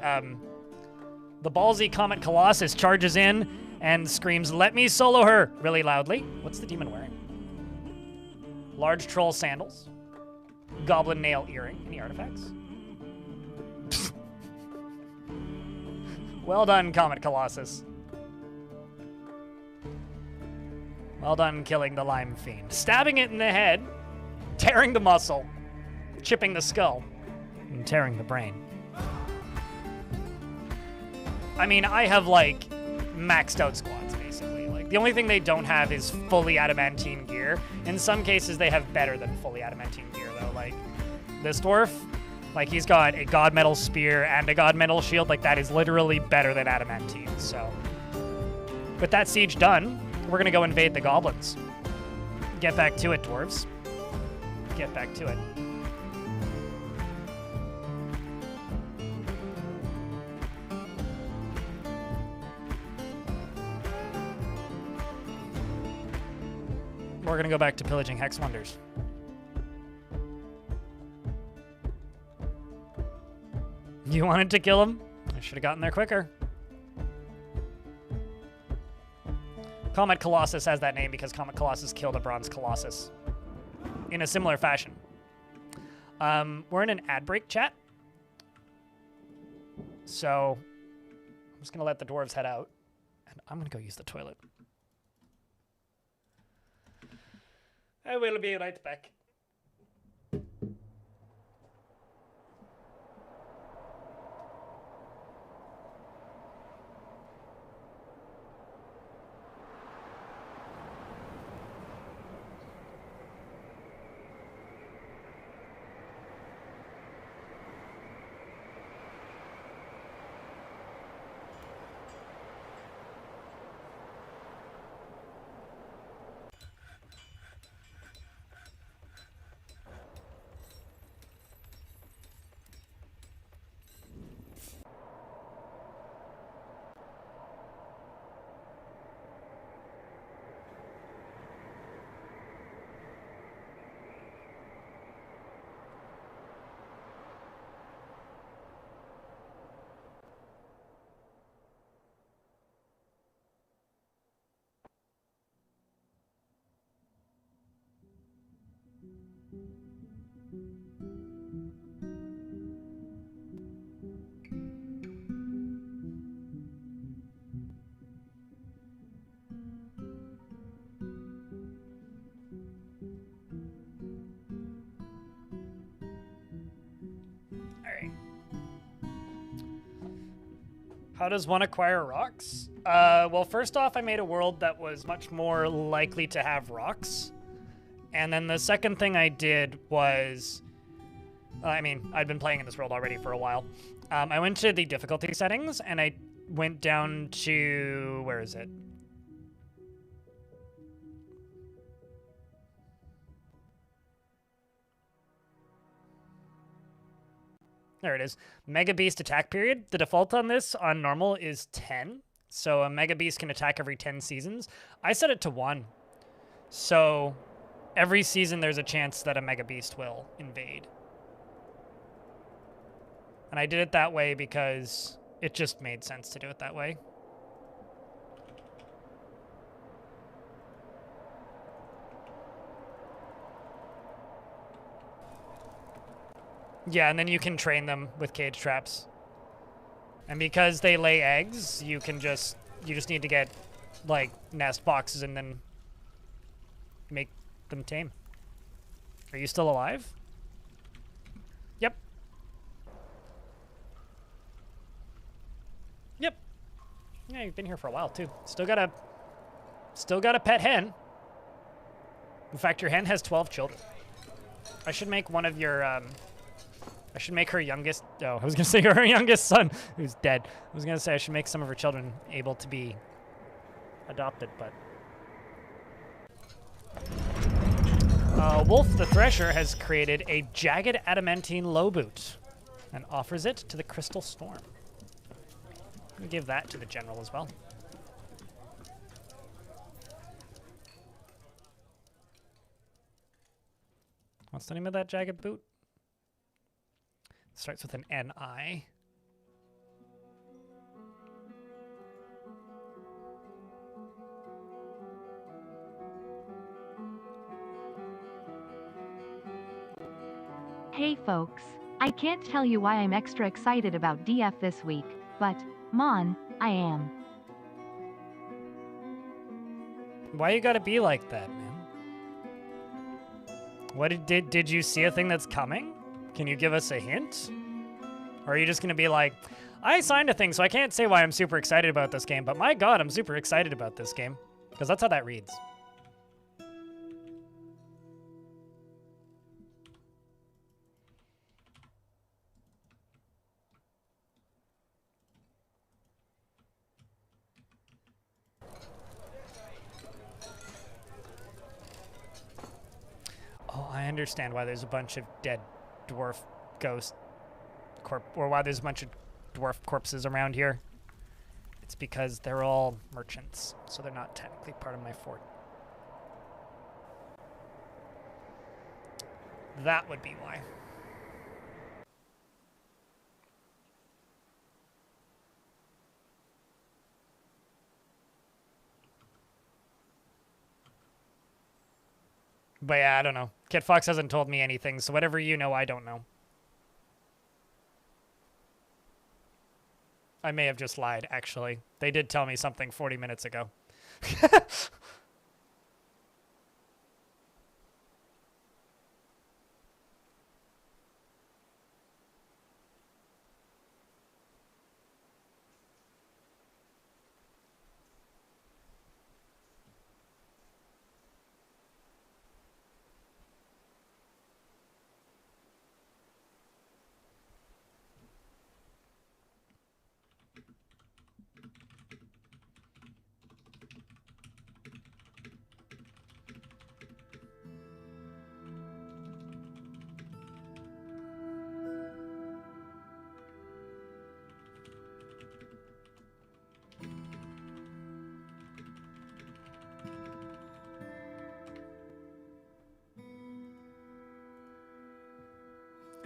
The ballsy Comet Colossus charges in and screams, "Let me solo her!" really loudly. What's the demon wearing? Large troll sandals. Goblin nail earring. Any artifacts? Well done, Comet Colossus. Well done killing the Lime Fiend. Stabbing it in the head, tearing the muscle, chipping the skull, and tearing the brain. I mean, I have, like, maxed out squads, basically. Like, the only thing they don't have is fully adamantine gear. In some cases, they have better than fully adamantine gear, though. Like, this dwarf, like, he's got a god metal spear and a god metal shield. Like, that is literally better than adamantine. So, with that siege done, we're gonna go invade the goblins. Get back to it, dwarves. Get back to it. We're gonna go back to pillaging Hex Wonders. You wanted to kill him? I should have gotten there quicker. Comet Colossus has that name because Comet Colossus killed a Bronze Colossus in a similar fashion. We're in an ad break chat. So I'm just gonna let the dwarves head out and I'm gonna go use the toilet. I will be right back. How does one acquire rocks? Well, first off, I made a world that was much more likely to have rocks. And then the second thing I did was, I mean, I'd been playing in this world already for a while. I went to the difficulty settings and I went down to, where is it? There it is. Mega Beast attack period. The default on this on normal is 10. So a Mega Beast can attack every 10 seasons. I set it to 1. So every season there's a chance that a Mega Beast will invade. And I did it that way because it just made sense to do it that way. Yeah, and then you can train them with cage traps. And because they lay eggs, you just need to get like nest boxes and then make them tame. Are you still alive? Yep. Yep. Yeah, you've been here for a while too. Still got a pet hen. In fact, your hen has 12 children. I should make one of your I should make her youngest, oh, I was going to say her youngest son, who's dead. I was going to say I should make some of her children able to be adopted, but... Wolf the Thresher has created a jagged adamantine low boot and offers it to the Crystal Storm. I'm going to give that to the general as well. What's the name of that jagged boot? Starts with an N-I. Hey folks, I can't tell you why I'm extra excited about DF this week, but, Mon, I am. Why you gotta be like that, man? What did you see a thing that's coming? Can you give us a hint? Or are you just gonna be like, I signed a thing, so I can't say why I'm super excited about this game, but my god, I'm super excited about this game. Because that's how that reads. Oh, I understand why there's a bunch of dead dwarf ghost or why there's a bunch of dwarf corpses around here. It's because they're all merchants, so they're not technically part of my fort. That would be why. But yeah, I don't know. Kit Fox hasn't told me anything, so whatever you know, I don't know. I may have just lied, actually. They did tell me something 40 minutes ago.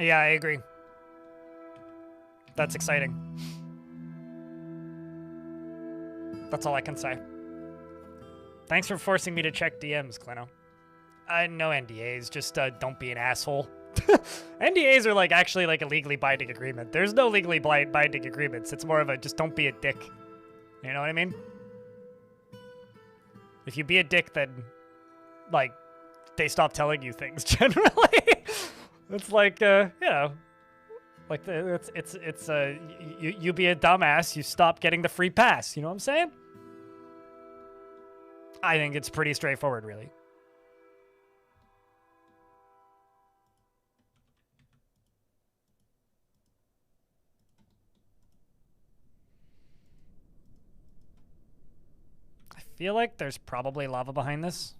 Yeah, I agree. That's exciting. That's all I can say. Thanks for forcing me to check DMs, Clino. No NDAs, just don't be an asshole. NDAs are like actually like a legally binding agreement. There's no legally binding agreements. It's more of a just don't be a dick. You know what I mean? If you be a dick, then like they stop telling you things generally. It's like you know, like you be a dumbass, you stop getting the free pass. You know what I'm saying? I think it's pretty straightforward, really. I feel like there's probably lava behind this.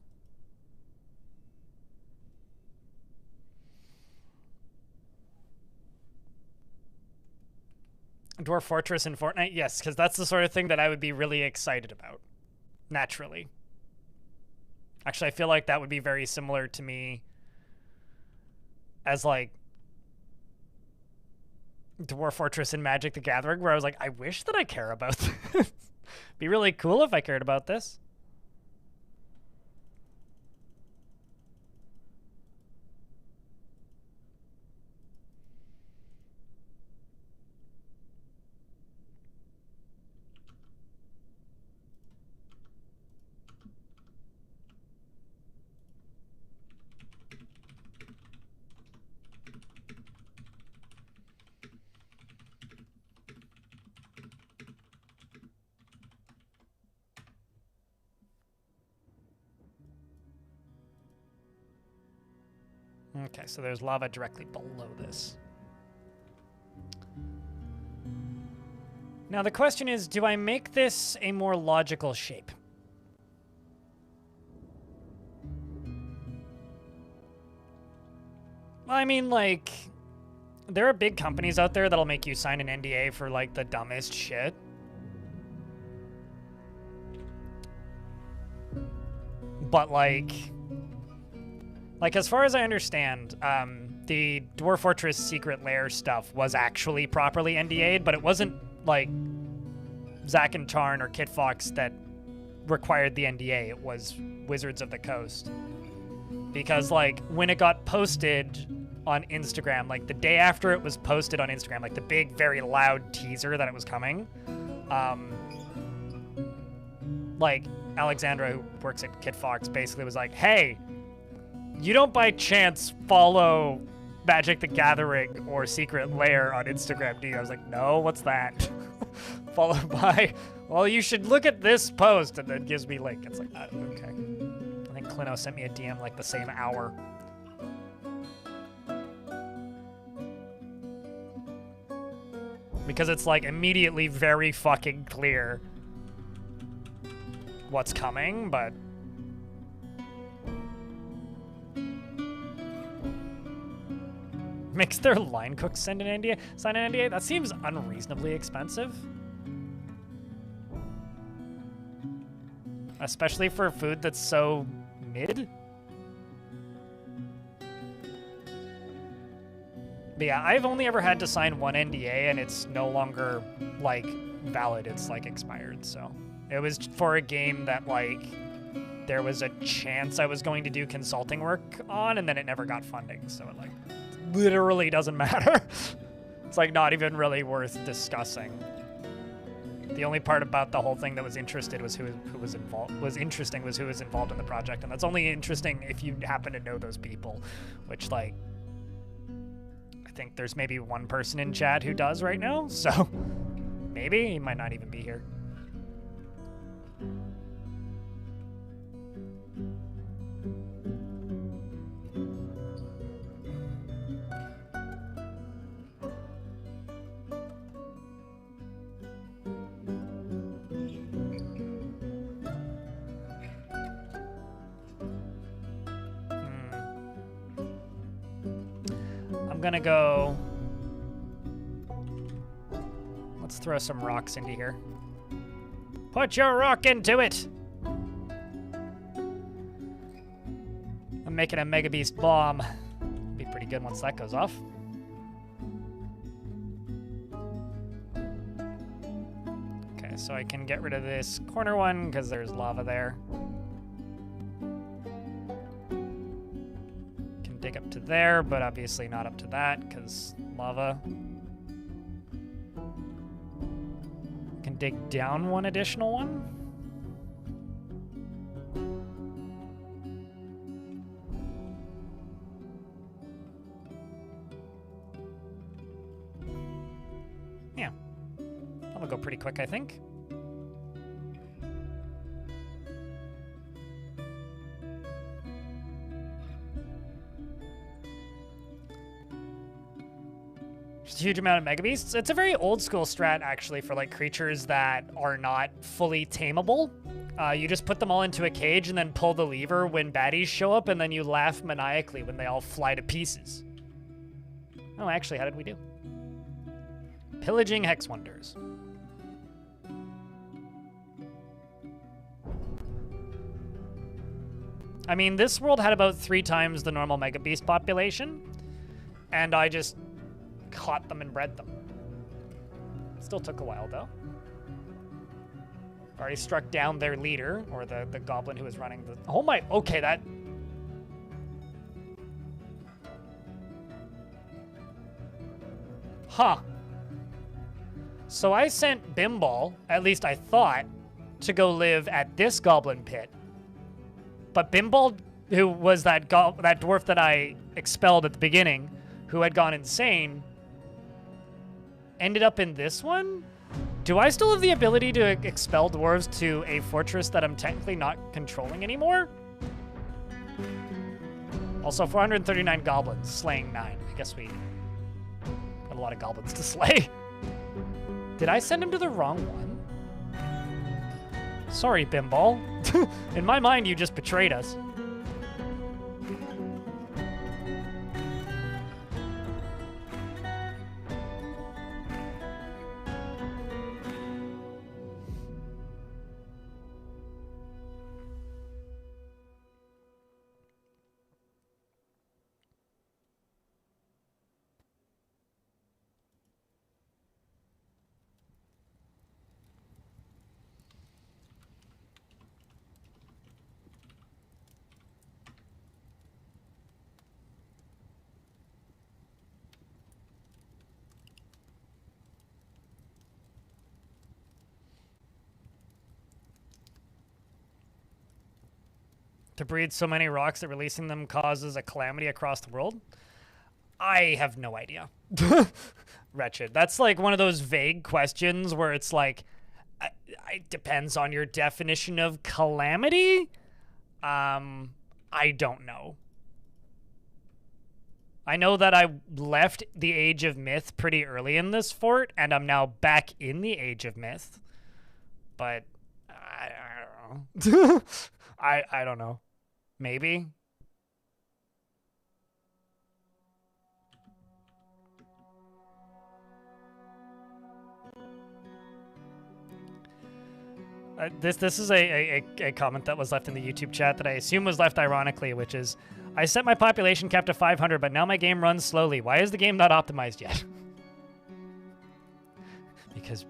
Dwarf Fortress in Fortnite? Yes, because that's the sort of thing that I would be really excited about. Naturally. Actually, I feel like that would be very similar to me as, like, Dwarf Fortress in Magic the Gathering, where I was like, I wish that I care about this. Be really cool if I cared about this. Okay, so there's lava directly below this. Now the question is, do I make this a more logical shape? Well, I mean, like, there are big companies out there that'll make you sign an NDA for, like, the dumbest shit. But, like, as far as I understand, the Dwarf Fortress Secret Lair stuff was actually properly NDA'd, but it wasn't, like, Zack and Tarn or Kit Fox that required the NDA. It was Wizards of the Coast. Because, like, when it got posted on Instagram, like, the day after it was posted on Instagram, like, the big, very loud teaser that it was coming, like, Alexandra, who works at Kit Fox, basically was like, hey, you don't by chance follow Magic the Gathering or Secret Lair on Instagram, do you? I was like, no, what's that? Followed by, well, you should look at this post, and then gives me link. It's like, okay. I think Clino sent me a DM like the same hour. Because it's like immediately very fucking clear what's coming, but makes their line cook send an NDA, sign an NDA? That seems unreasonably expensive. Especially for food that's so mid. But yeah, I've only ever had to sign one NDA and it's no longer, like, valid. It's, like, expired, so. It was for a game that, like, there was a chance I was going to do consulting work on, and then it never got funding, so it, like, literally doesn't matter. It's, like, not even really worth discussing. The only part about the whole thing that was interested was who was involved, was interesting was who was involved in the project, and that's only interesting if you happen to know those people, which, like, I think there's maybe one person in chat who does right now, so maybe he might not even be here. I'm gonna go, let's throw some rocks into here. Put your rock into it! I'm making a Mega Beast bomb. Be pretty good once that goes off. Okay, so I can get rid of this corner one because there's lava there. there, but obviously not up to that because lava. Can dig down one additional one. Yeah. That'll go pretty quick, I think. Just a huge amount of Mega Beasts. It's a very old school strat, actually, for like creatures that are not fully tameable. You just put them all into a cage and then pull the lever when baddies show up, and then you laugh maniacally when they all fly to pieces. Oh, actually, how did we do? Pillaging Hex Wonders. I mean, this world had about 3 times the normal Mega Beast population, and I just caught them and bred them. Still took a while, though. Already struck down their leader, or the goblin who was running the... Oh my... Okay, that... Huh. So I sent Bimbal, at least I thought, to go live at this goblin pit. But Bimbal, who was that dwarf that I expelled at the beginning, who had gone insane, ended up in this one? Do I still have the ability to expel dwarves to a fortress that I'm technically not controlling anymore? Also, 439 goblins, slaying 9. I guess we got a lot of goblins to slay. Did I send him to the wrong one? Sorry, Bimbal. In my mind, you just betrayed us. To breed so many rocks that releasing them causes a calamity across the world? I have no idea. Wretched. That's like one of those vague questions where it's like, it depends on your definition of calamity? I don't know. I know that I left the Age of Myth pretty early in this fort, and I'm now back in the Age of Myth. But I don't know. I don't know. Maybe. This is a comment that was left in the YouTube chat that I assume was left ironically, which is, I set my population cap to 500, but now my game runs slowly. Why is the game not optimized yet? Because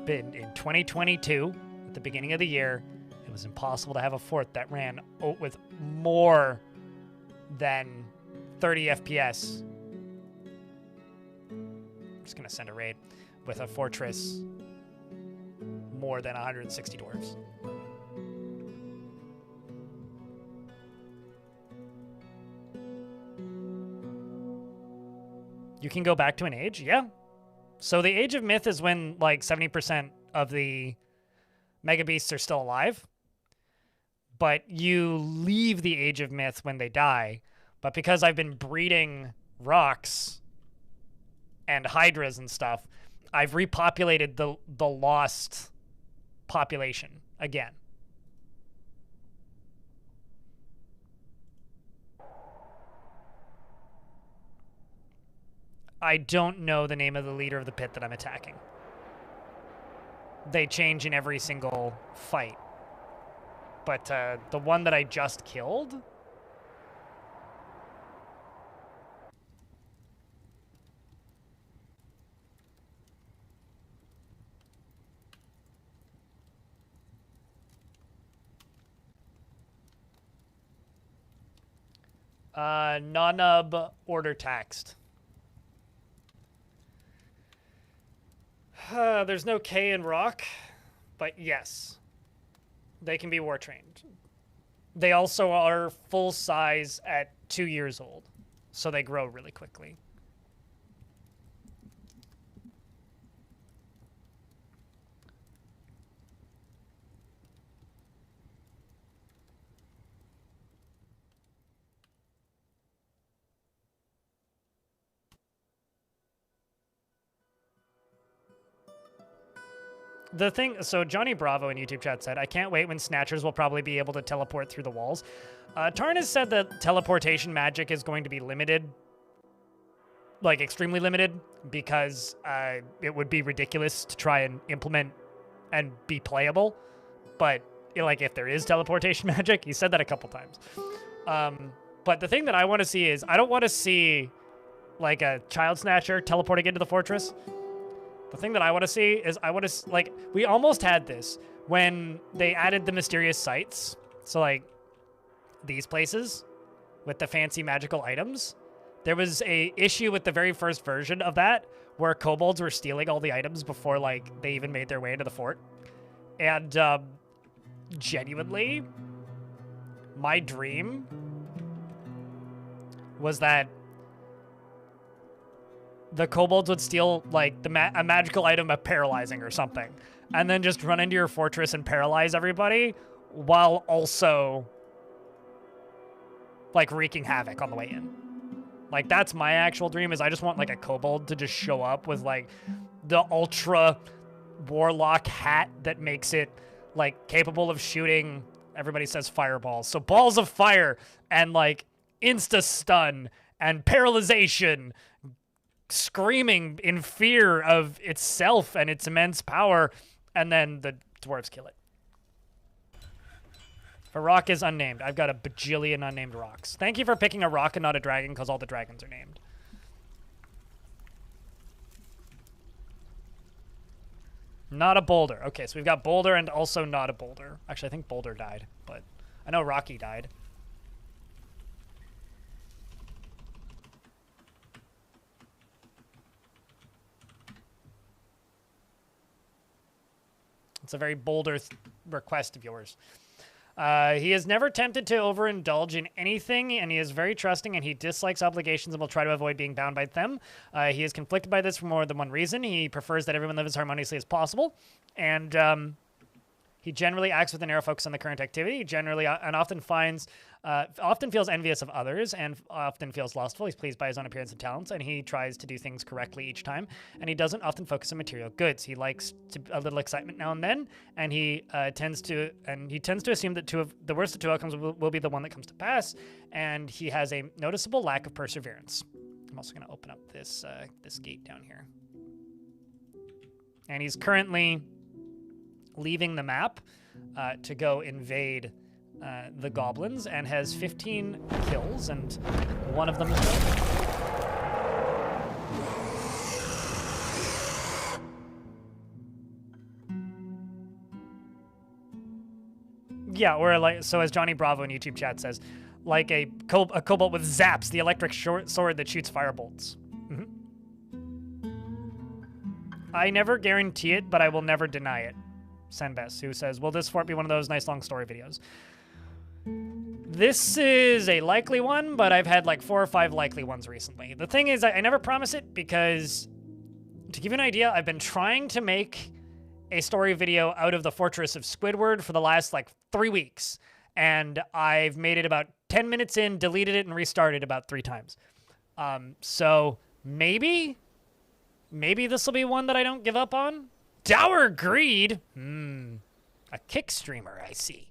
in 2022, at the beginning of the year, it was impossible to have a fort that ran with more than 30 FPS. I'm just going to send a raid with a fortress more than 160 dwarves. You can go back to an age? Yeah. So the Age of Myth is when like 70% of the Mega Beasts are still alive. But you leave the Age of Myth when they die. But because I've been breeding rocks and hydras and stuff, I've repopulated the lost population again. I don't know the name of the leader of the pit that I'm attacking. They change in every single fight. But the one that I just killed... Nonub order taxed. There's no K in rock, but yes, they can be war trained. They also are full size at 2 years old, so they grow really quickly. The thing, so Johnny Bravo in YouTube chat said, I can't wait when Snatchers will probably be able to teleport through the walls. Tarn has said that teleportation magic is going to be limited, like extremely limited, because it would be ridiculous to try and implement and be playable. But like if there is teleportation magic, he said that a couple times. But the thing that I want to see is, I don't want to see like a child snatcher teleporting into the fortress. The thing that I want to see is like, we almost had this when they added the mysterious sites. So like these places with the fancy magical items. There was a issue with the very first version of that where kobolds were stealing all the items before like they even made their way into the fort. And genuinely, my dream was that the kobolds would steal like a magical item of paralyzing or something, and then just run into your fortress and paralyze everybody while also like wreaking havoc on the way in. Like that's my actual dream, is I just want like a kobold to just show up with like the ultra warlock hat that makes it like capable of shooting, everybody says fireballs, so balls of fire and like insta stun and paralyzation, screaming in fear of itself and its immense power, and then the dwarves kill it. If a rock is unnamed, I've got a bajillion unnamed rocks. Thank you for picking a rock and not a dragon, because all the dragons are named. Not a boulder. Okay, so we've got boulder and also not a boulder. Actually, I think boulder died, but I know Rocky died. It's a very boulder request of yours. He is never tempted to overindulge in anything, and he is very trusting, and he dislikes obligations and will try to avoid being bound by them. He is conflicted by this for more than one reason. He prefers that everyone lives as harmoniously as possible, and he generally acts with a narrow focus on the current activity. He generally and often feels envious of others, and often feels lustful. He's pleased by his own appearance and talents, and he tries to do things correctly each time. And he doesn't often focus on material goods. He likes a little excitement now and then, and he tends to assume that the worst of two outcomes will be the one that comes to pass. And he has a noticeable lack of perseverance. I'm also going to open up this gate down here, and he's currently leaving the map to go invade the goblins, and has 15 kills, and one of them is dead. Yeah, or like, so as Johnny Bravo in YouTube chat says, like a cobalt with zaps, the electric sword that shoots firebolts. I never guarantee it, but I will never deny it. Senbes, who says, will this fort be one of those nice long story videos? This is a likely one, but I've had like 4 or 5 likely ones recently. The thing is, I never promise it, because to give you an idea, I've been trying to make a story video out of the Fortress of Squidward for the last like 3 weeks, and I've made it about 10 minutes in, deleted it, and restarted about 3 times. So maybe this will be one that I don't give up on. Dour Greed? A kick streamer, I see.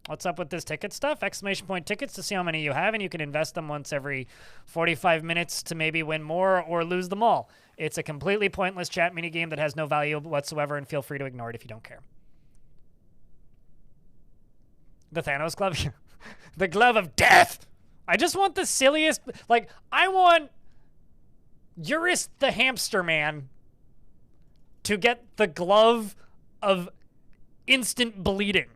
What's up with this ticket stuff? Exclamation point tickets to see how many you have, and you can invest them once every 45 minutes to maybe win more or lose them all. It's a completely pointless chat minigame that has no value whatsoever, and feel free to ignore it if you don't care. The Thanos glove? The glove of death! I just want the silliest, like, I want Eurus the hamster man to get the glove of instant bleeding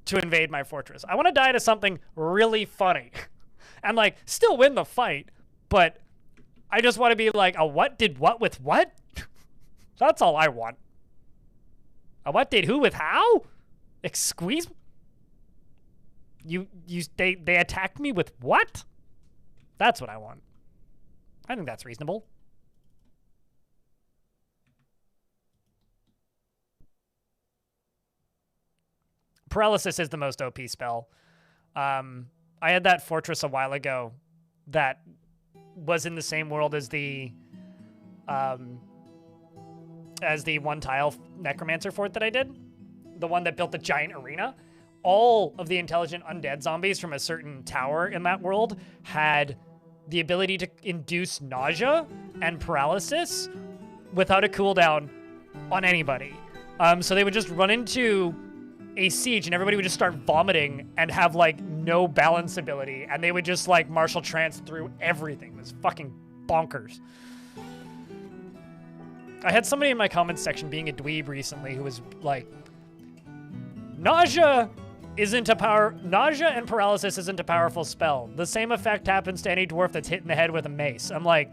to invade my fortress. I want to die to something really funny and like still win the fight, but I just want to be like, a what did what with what? That's all I want. A what did who with how? Squeeze? They attacked me with what? That's what I want. I think that's reasonable. Paralysis is the most OP spell. I had that fortress a while ago that was in the same world as the one tile necromancer fort that I did. The one that built the giant arena. All of the intelligent undead zombies from a certain tower in that world had the ability to induce nausea and paralysis without a cooldown on anybody. So they would just run into a siege and everybody would just start vomiting and have like no balance ability, and they would just like martial trance through everything. It was fucking bonkers. I had somebody in my comments section being a dweeb recently who was like, nausea and paralysis isn't a powerful spell. The same effect happens to any dwarf that's hit in the head with a mace. I'm like,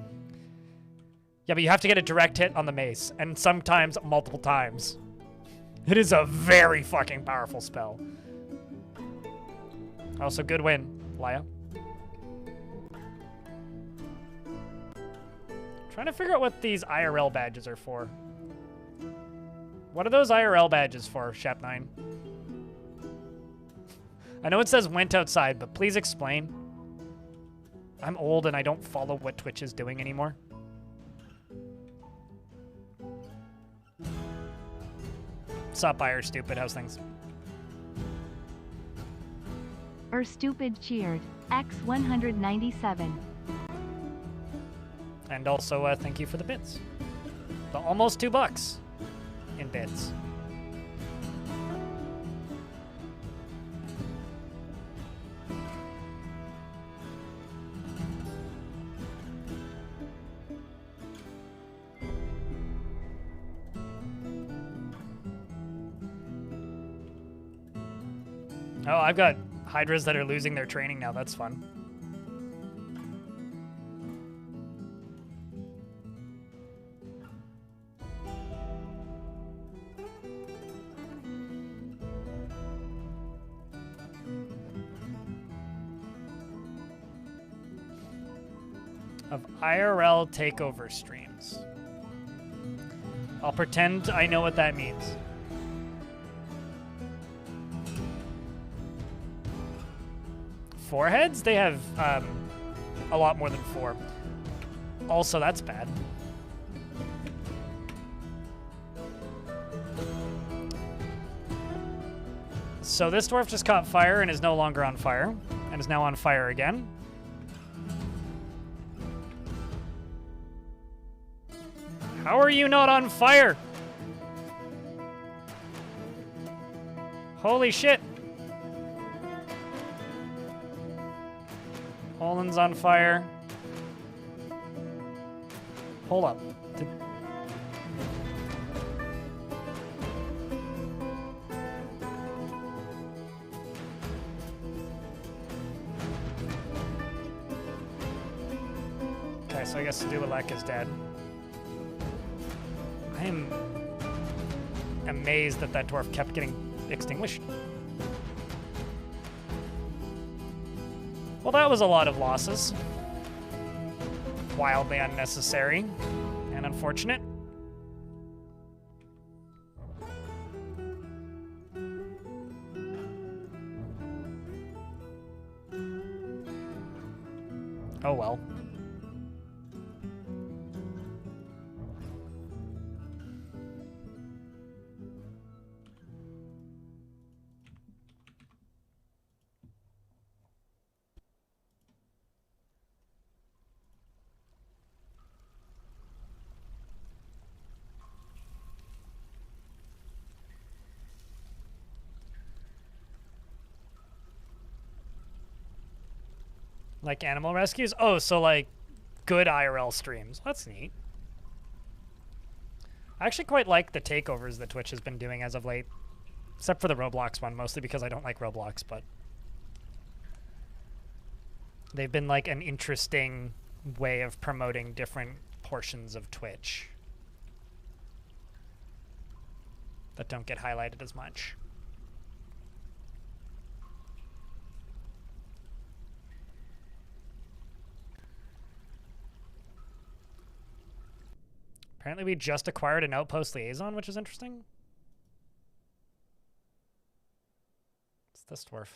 yeah, but you have to get a direct hit on the mace, and sometimes multiple times. It is a very fucking powerful spell. Also, good win, Laya. Trying to figure out what these IRL badges are for. What are those IRL badges for, Shep9? I know it says went outside, but please explain. I'm old and I don't follow what Twitch is doing anymore. Sup, Buyer Stupid, how's things? Stupid cheered. X197. And also, thank you for the bits. The almost $2 in bits. Oh, I've got hydras that are losing their training now. That's fun. Of IRL takeover streams. I'll pretend I know what that means. Four heads? They have a lot more than 4. Also, that's bad. So this dwarf just caught fire and is no longer on fire, and is now on fire again. How are you not on fire? Holy shit. Poland's on fire. Hold up. Okay, so I guess Dualek is dead. I am amazed that that dwarf kept getting extinguished. Well, that was a lot of losses. Wildly unnecessary and unfortunate. Oh well. Like animal rescues? Oh, so like good IRL streams. That's neat. I actually quite like the takeovers that Twitch has been doing as of late. Except for the Roblox one, mostly because I don't like Roblox, but they've been like an interesting way of promoting different portions of Twitch that don't get highlighted as much. Apparently we just acquired an Outpost Liaison, which is interesting. It's this dwarf.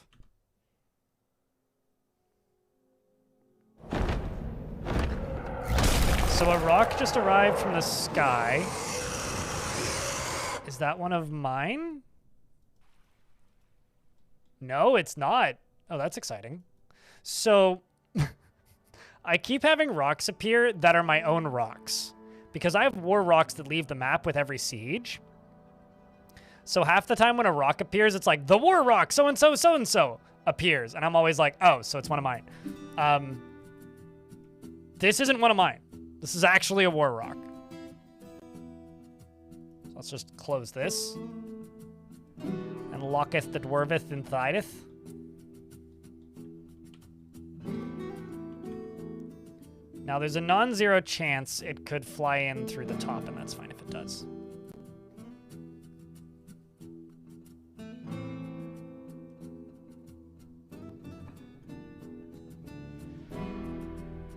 So a rock just arrived from the sky. Is that one of mine? No, it's not. Oh, that's exciting. So I keep having rocks appear that are my own rocks, because I have war rocks that leave the map with every siege. So half the time when a rock appears, it's like, the war rock, so-and-so, so-and-so appears. And I'm always like, oh, so it's one of mine. This isn't one of mine. This is actually a war rock. So let's just close this. And locketh the dwarveth and thideth. Now there's a non-zero chance it could fly in through the top, and that's fine if it does.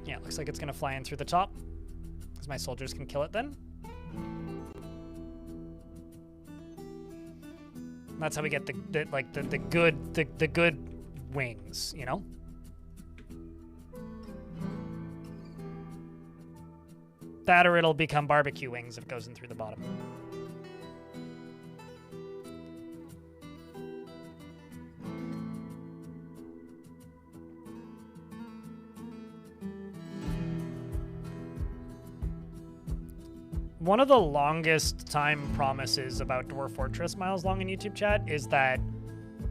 Yeah, it looks like it's gonna fly in through the top, because my soldiers can kill it then. And that's how we get the good wings, you know? That or it'll become barbecue wings if it goes in through the bottom. One of the longest time promises about Dwarf Fortress, Miles Long in YouTube chat, is that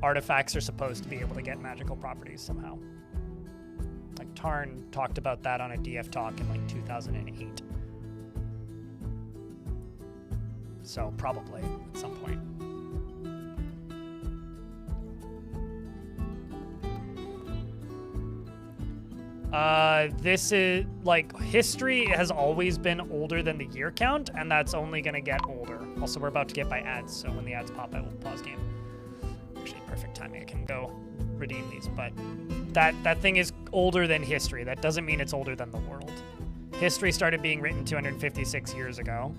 artifacts are supposed to be able to get magical properties somehow. Like Tarn talked about that on a DF talk in like 2008. So probably at some point. This is like history has always been older than the year count, and that's only gonna get older. Also, we're about to get by ads, so when the ads pop, I will pause game. Actually, perfect timing. I can go redeem these, but that thing is older than history. That doesn't mean it's older than the world. History started being written 256 years ago.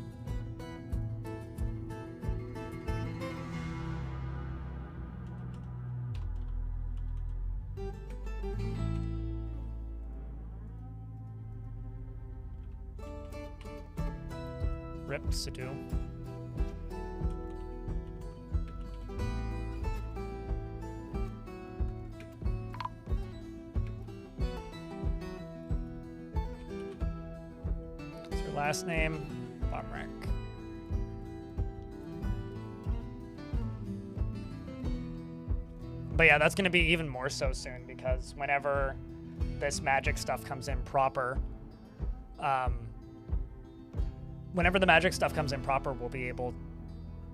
Rip Sadu. What's her last name? Bomrek. But yeah, that's going to be even more so soon, because whenever this magic stuff comes in proper, whenever the magic stuff comes in proper, we'll be able,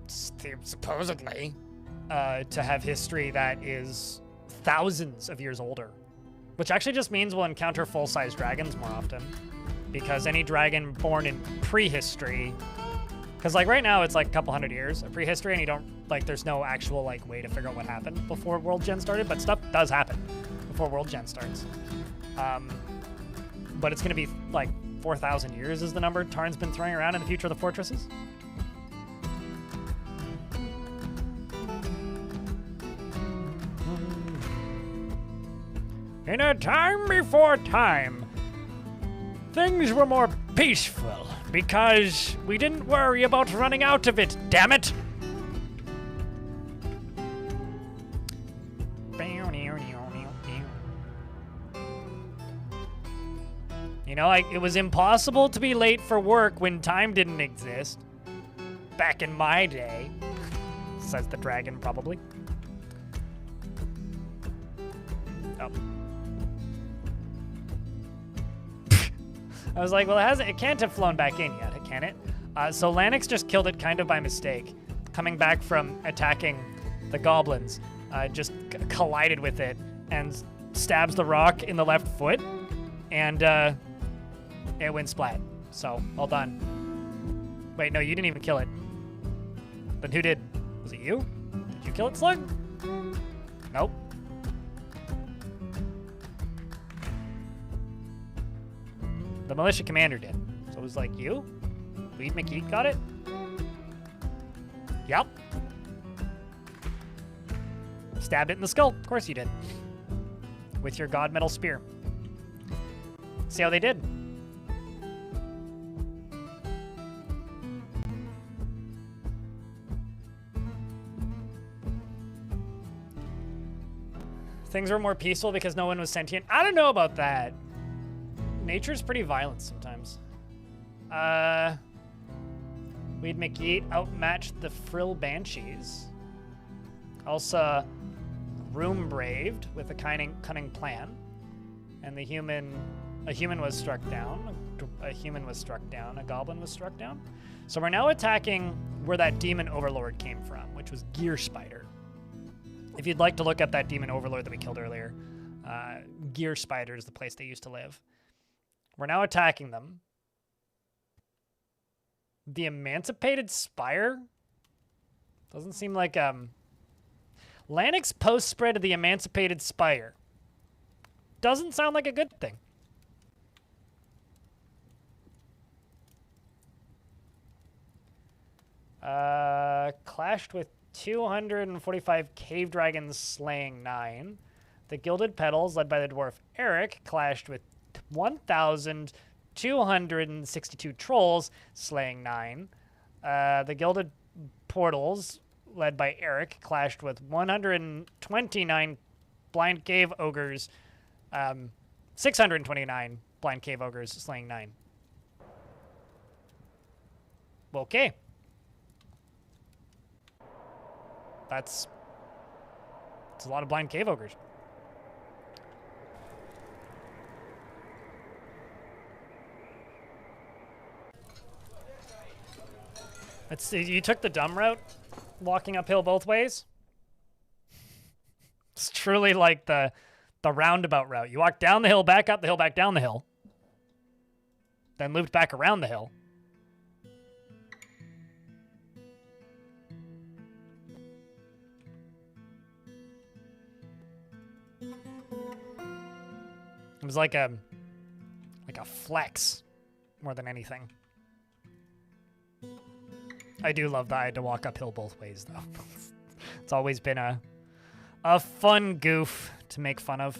supposedly, to have history that is thousands of years older. Which actually just means we'll encounter full-size dragons more often. Because any dragon born in prehistory... Because, like, right now, it's, like, a couple hundred years of prehistory, and you don't, like, there's no actual, like, way to figure out what happened before World Gen started, but stuff does happen before World Gen starts. But it's going to be, like, 4,000 years is the number Tarn's been throwing around in the future of the fortresses. In a time before time, things were more peaceful because we didn't worry about running out of it, damn it! You know, like, it was impossible to be late for work when time didn't exist. Back in my day. Says the dragon, probably. Oh. I was like, well, it can't have flown back in yet, can it? So Lanix just killed it kind of by mistake. Coming back from attacking the goblins, just collided with it and stabs the rock in the left foot, and it went splat. So, well done. Wait, no, you didn't even kill it. Then who did? Was it you? Did you kill it, Slug? Nope. The militia commander did. So it was like you? Weed McEat got it? Yep. Stabbed it in the skull. Of course you did. With your god metal spear. See how they did. Things were more peaceful because no one was sentient. I don't know about that. Nature's pretty violent sometimes. We'd McEat outmatched the Frill Banshees. Also, Room Braved with a cunning plan. And a human was struck down. A human was struck down. A goblin was struck down. So we're now attacking where that demon overlord came from, which was Gear Spider. If you'd like to look up that demon overlord that we killed earlier, Gear Spider is the place they used to live. We're now attacking them. The Emancipated Spire? Doesn't seem like, Lanix post-spread of the Emancipated Spire. Doesn't sound like a good thing. Clashed with 245 cave dragons, slaying 9. The Gilded Petals, led by the dwarf Eric, clashed with 1,262 trolls, slaying 9. The Gilded Portals, led by Eric, clashed with 129 blind cave ogres, 629 blind cave ogres, slaying 9. Okay. That's a lot of blind cave ogres. Let's see, you took the dumb route, walking uphill both ways. It's truly like the roundabout route. You walk down the hill, back up the hill, back down the hill, then looped back around the hill. It was like a flex more than anything. I do love that I had to walk uphill both ways, though. It's always been a fun goof to make fun of.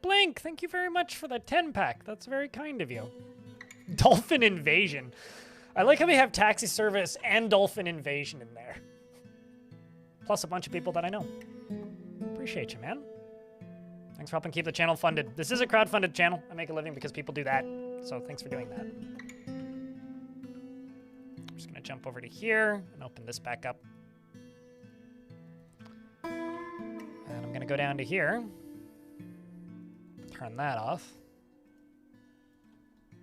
Blink, thank you very much for the 10-pack. That's very kind of you. Dolphin Invasion. I like how we have taxi service and Dolphin Invasion in there. Plus a bunch of people that I know. Appreciate you, man. Thanks for helping keep the channel funded. This is a crowdfunded channel. I make a living because people do that. So thanks for doing that. I'm just gonna jump over to here and open this back up. And I'm gonna go down to here. Turn that off.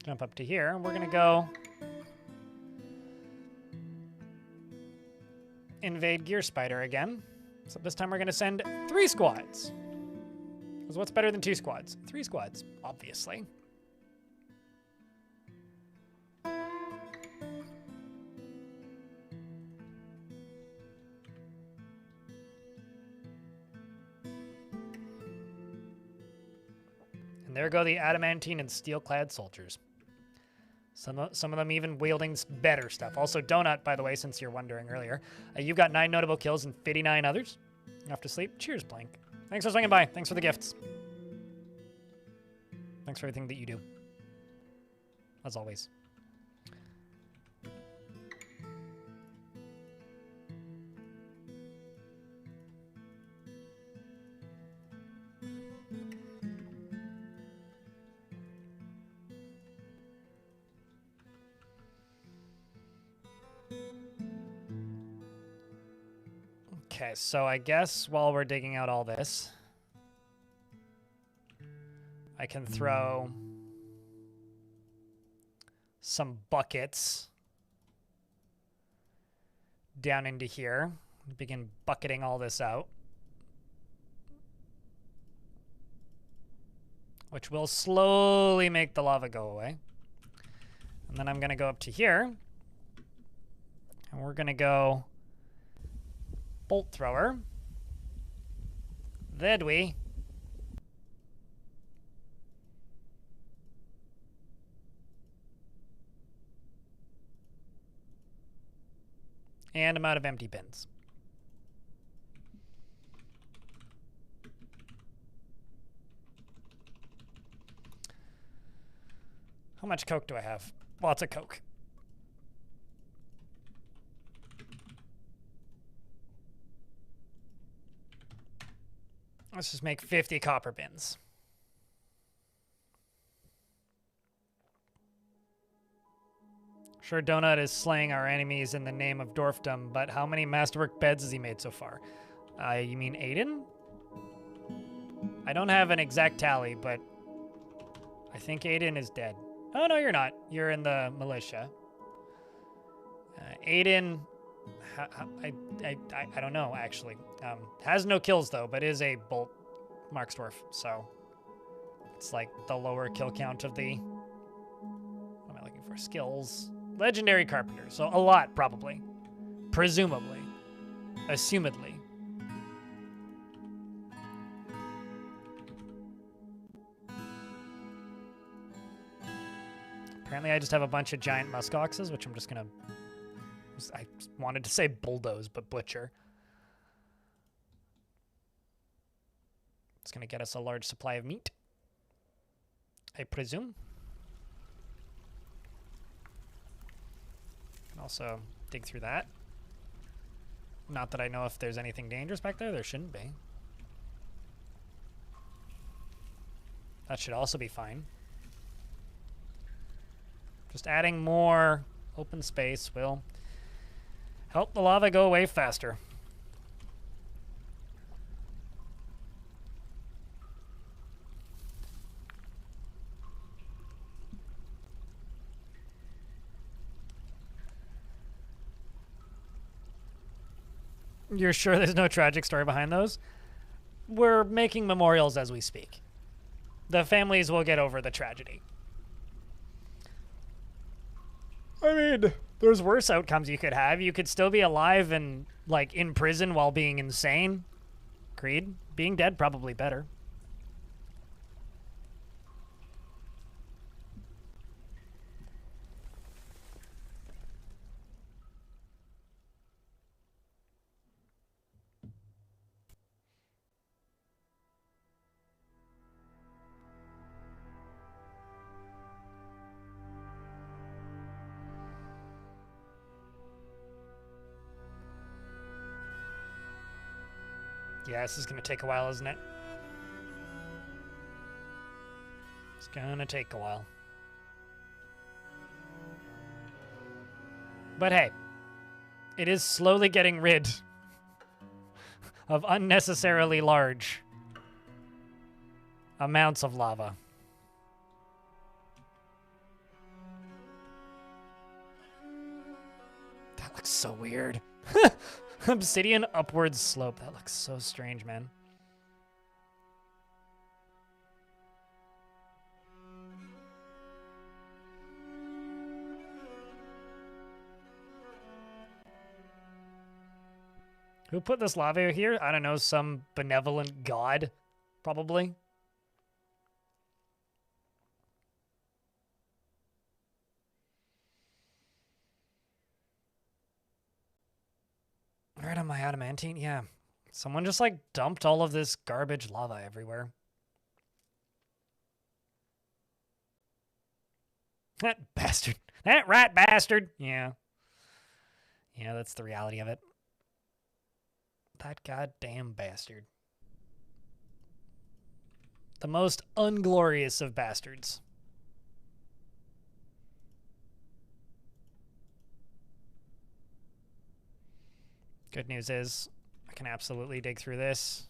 Jump up to here, and we're gonna go invade Gear Spider again. So this time we're gonna send 3 squads. Because what's better than 2 squads? 3 squads, obviously. And there go the adamantine and steel-clad soldiers. Some of them even wielding better stuff. Also, Donut, by the way, since you're wondering earlier. You've got 9 notable kills and 59 others. You're off to sleep. Cheers, Blank. Thanks for swinging by. Thanks for the gifts. Thanks for everything that you do. As always. Okay, so I guess while we're digging out all this, I can throw some buckets down into here. Begin bucketing all this out, which will slowly make the lava go away. And then I'm going to go up to here, and we're going to go bolt thrower. Did we? And I'm out of empty bins. How much Coke do I have? Lots of Coke. Let's just make 50 copper bins. Sure, Donut is slaying our enemies in the name of dwarfdom, but how many masterwork beds has he made so far? You mean Aiden? I don't have an exact tally, but I think Aiden is dead. Oh, no, you're not. You're in the militia. Aiden, I don't know, actually. Has no kills, though, but is a Bolt Marksdwarf, so it's like the lower kill count of the... What am I looking for? Skills. Legendary Carpenter, so a lot, probably. Presumably. Assumedly. Apparently I just have a bunch of giant muskoxes, which I'm just gonna... I wanted to say bulldoze, but butcher. It's gonna get us a large supply of meat, I presume. Can also dig through that. Not that I know if there's anything dangerous back there. There shouldn't be. That should also be fine. Just adding more open space will help the lava go away faster. You're sure there's no tragic story behind those? We're making memorials as we speak. The families will get over the tragedy. I mean, there's worse outcomes you could have. You could still be alive and, like, in prison while being insane. Agreed. Being dead, probably better. Yeah, this is going to take a while, isn't it? It's going to take a while. But hey, it is slowly getting rid of unnecessarily large amounts of lava. That looks so weird. Obsidian upwards slope. That looks so strange, man. Who put this lava here? I don't know, some benevolent god, probably. Right on my adamantine? Yeah. Someone just, like, dumped all of this garbage lava everywhere. That bastard. That rat bastard. Yeah. Yeah, that's the reality of it. That goddamn bastard. The most unglorious of bastards. Good news is, I I can absolutely dig through this.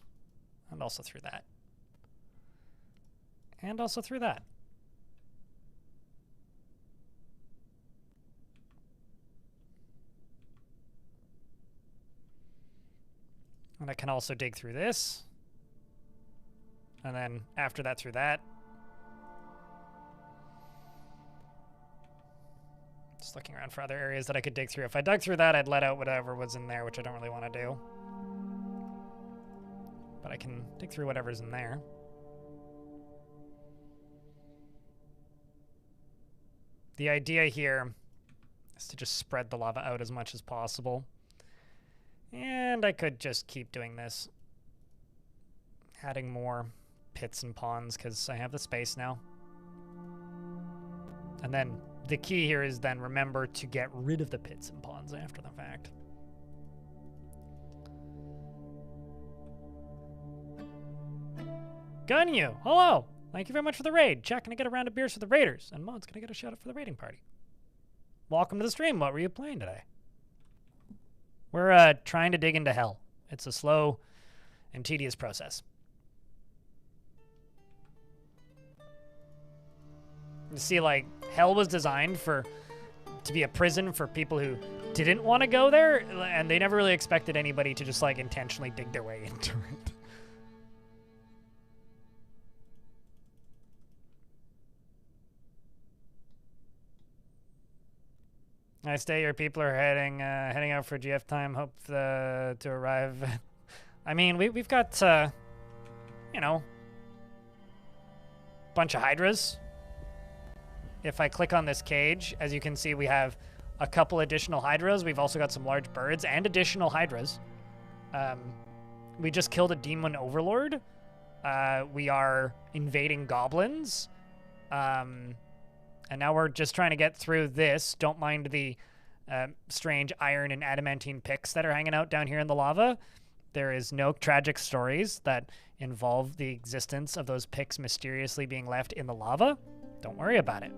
And also through that. And also through that. And I can also dig through this. And then after that, through that. Just looking around for other areas that I could dig through. If I dug through that, I'd let out whatever was in there, which I don't really want to do. But I can dig through whatever's in there. The idea here is to just spread the lava out as much as possible. And I could just keep doing this. Adding more pits and ponds because I have the space now. And then the key here is then remember to get rid of the pits and ponds after the fact. Gunyu, hello! Thank you very much for the raid. Jack, gonna get a round of beers for the raiders. And Mod's gonna get a shout out for the raiding party. Welcome to the stream. What were you playing today? We're trying to dig into hell. It's a slow and tedious process. You see, like, hell was designed to be a prison for people who didn't want to go there, and they never really expected anybody to just, like, intentionally dig their way into it. Nice day. Your people are heading out for GF time. Hope to arrive. I mean, we've got you know, bunch of hydras. If I click on this cage, as you can see, we have a couple additional hydras. We've also got some large birds and additional hydras. We just killed a demon overlord. We are invading goblins. And now we're just trying to get through this. Don't mind the strange iron and adamantine picks that are hanging out down here in the lava. There is no tragic stories that involve the existence of those picks mysteriously being left in the lava. Don't worry about it.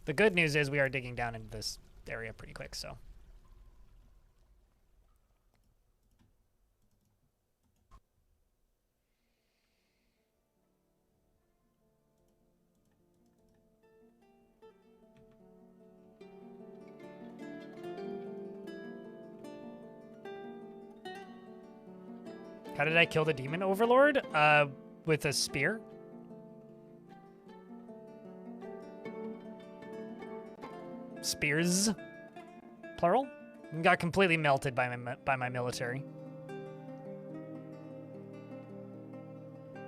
The good news is we are digging down into this area pretty quick, so. How did I kill the demon overlord? With a spear. Spears, plural. Got completely melted by my military.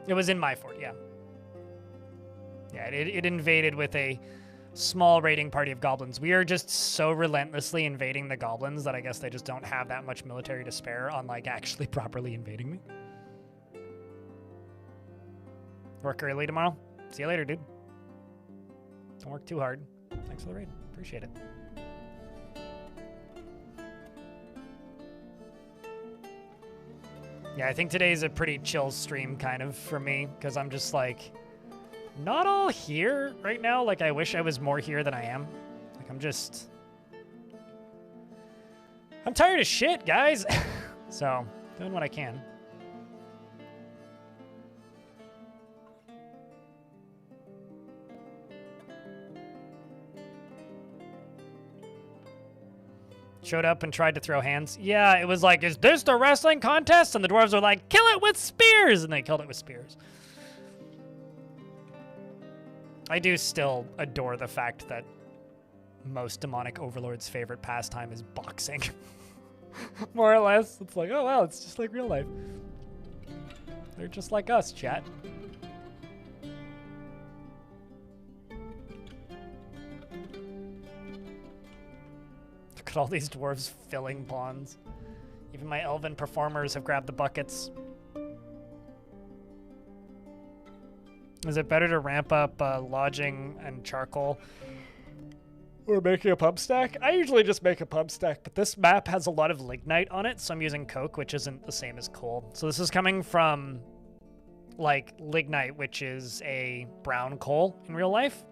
It was in my fort, yeah. Yeah, it invaded with a small raiding party of goblins. We are just so relentlessly invading the goblins that I guess they just don't have that much military to spare on, like, actually properly invading me. Work early tomorrow. See you later, dude. Don't work too hard. Thanks for the raid. Appreciate it. Yeah, I think today's a pretty chill stream kind of for me because I'm just like not all here right now. Like I wish I was more here than I am. Like I'm tired of shit, guys. So doing what I can. Showed up and tried to throw hands. Yeah, it was like, is this the wrestling contest? And the dwarves were like, kill it with spears! And they killed it with spears. I do still adore the fact that most demonic overlords' favorite pastime is boxing. More or less. It's like, oh wow, it's just like real life. They're just like us, chat. Look at all these dwarves filling ponds. Even my elven performers have grabbed the buckets. Is it better to ramp up lodging and charcoal or making a pump stack? I usually just make a pump stack, but this map has a lot of lignite on it, so I'm using coke, which isn't the same as coal. So this is coming from, like, lignite, which is a brown coal in real life.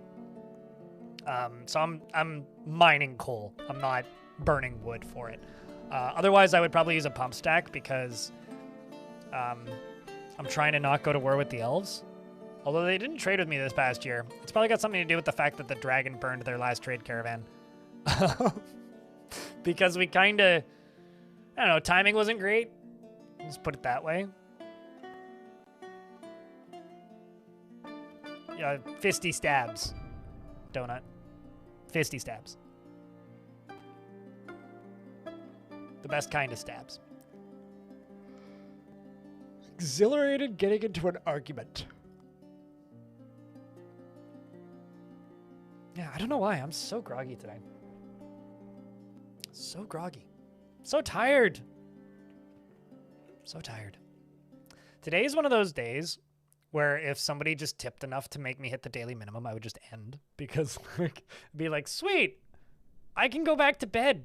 So I'm mining coal. I'm not burning wood for it. Otherwise, I would probably use a pump stack because I'm trying to not go to war with the elves. Although they didn't trade with me this past year. It's probably got something to do with the fact that the dragon burned their last trade caravan. Because we kind of, I don't know, timing wasn't great. Let's put it that way. Yeah, fisty stabs. Donut. Fisty stabs. The best kind of stabs. Exhilarated getting into an argument. Yeah, I don't know why. I'm so groggy today. So groggy. So tired. So tired. Today is one of those days where if somebody just tipped enough to make me hit the daily minimum, I would just end. Because like, be like, sweet, I can go back to bed.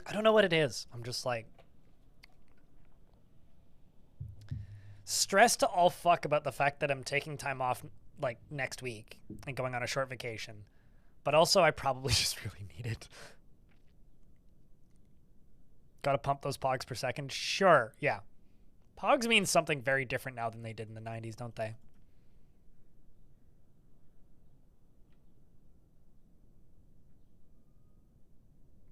I don't know what it is. I'm just like stressed to all fuck about the fact that I'm taking time off like next week and going on a short vacation. But also I probably just really need it. Gotta pump those pogs per second. Sure, yeah. Pogs mean something very different now than they did in the 90s, don't they?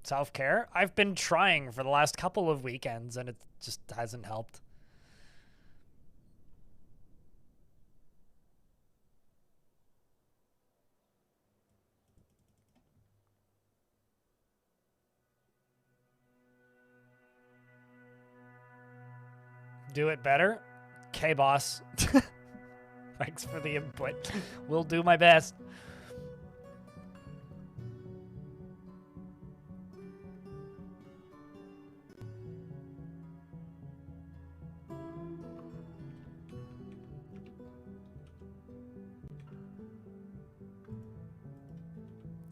Self-care? I've been trying for the last couple of weekends and it just hasn't helped. Do it better? Okay, boss. Thanks for the input. Will do my best.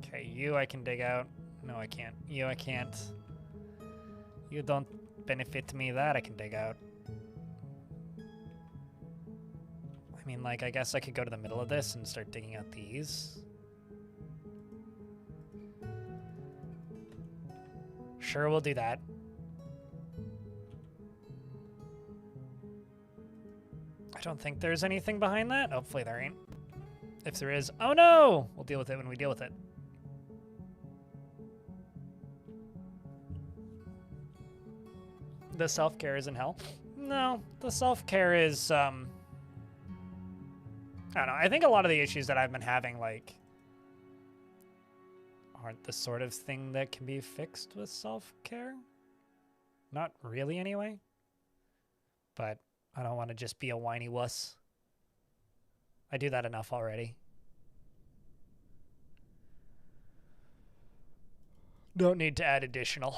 Okay, you I can dig out. No, I can't. You I can't. You don't benefit me. That I can dig out. I mean, like, I guess I could go to the middle of this and start digging out these. Sure, we'll do that. I don't think there's anything behind that. Hopefully there ain't. If there is, oh no! We'll deal with it when we deal with it. The self-care is in hell? No, the self-care is, I don't know. I think a lot of the issues that I've been having, like, aren't the sort of thing that can be fixed with self-care. Not really, anyway. But I don't want to just be a whiny wuss. I do that enough already. Don't need to add additional.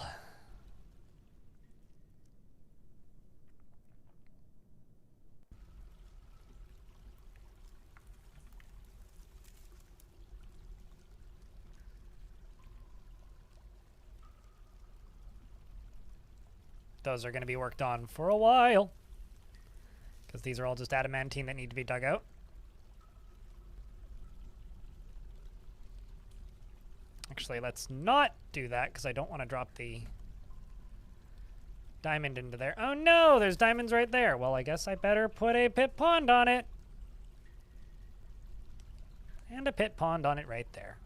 Those are going to be worked on for a while. Because these are all just adamantine that need to be dug out. Actually, let's not do that because I don't want to drop the diamond into there. Oh no, there's diamonds right there. Well, I guess I better put a pit pond on it. And a pit pond on it right there.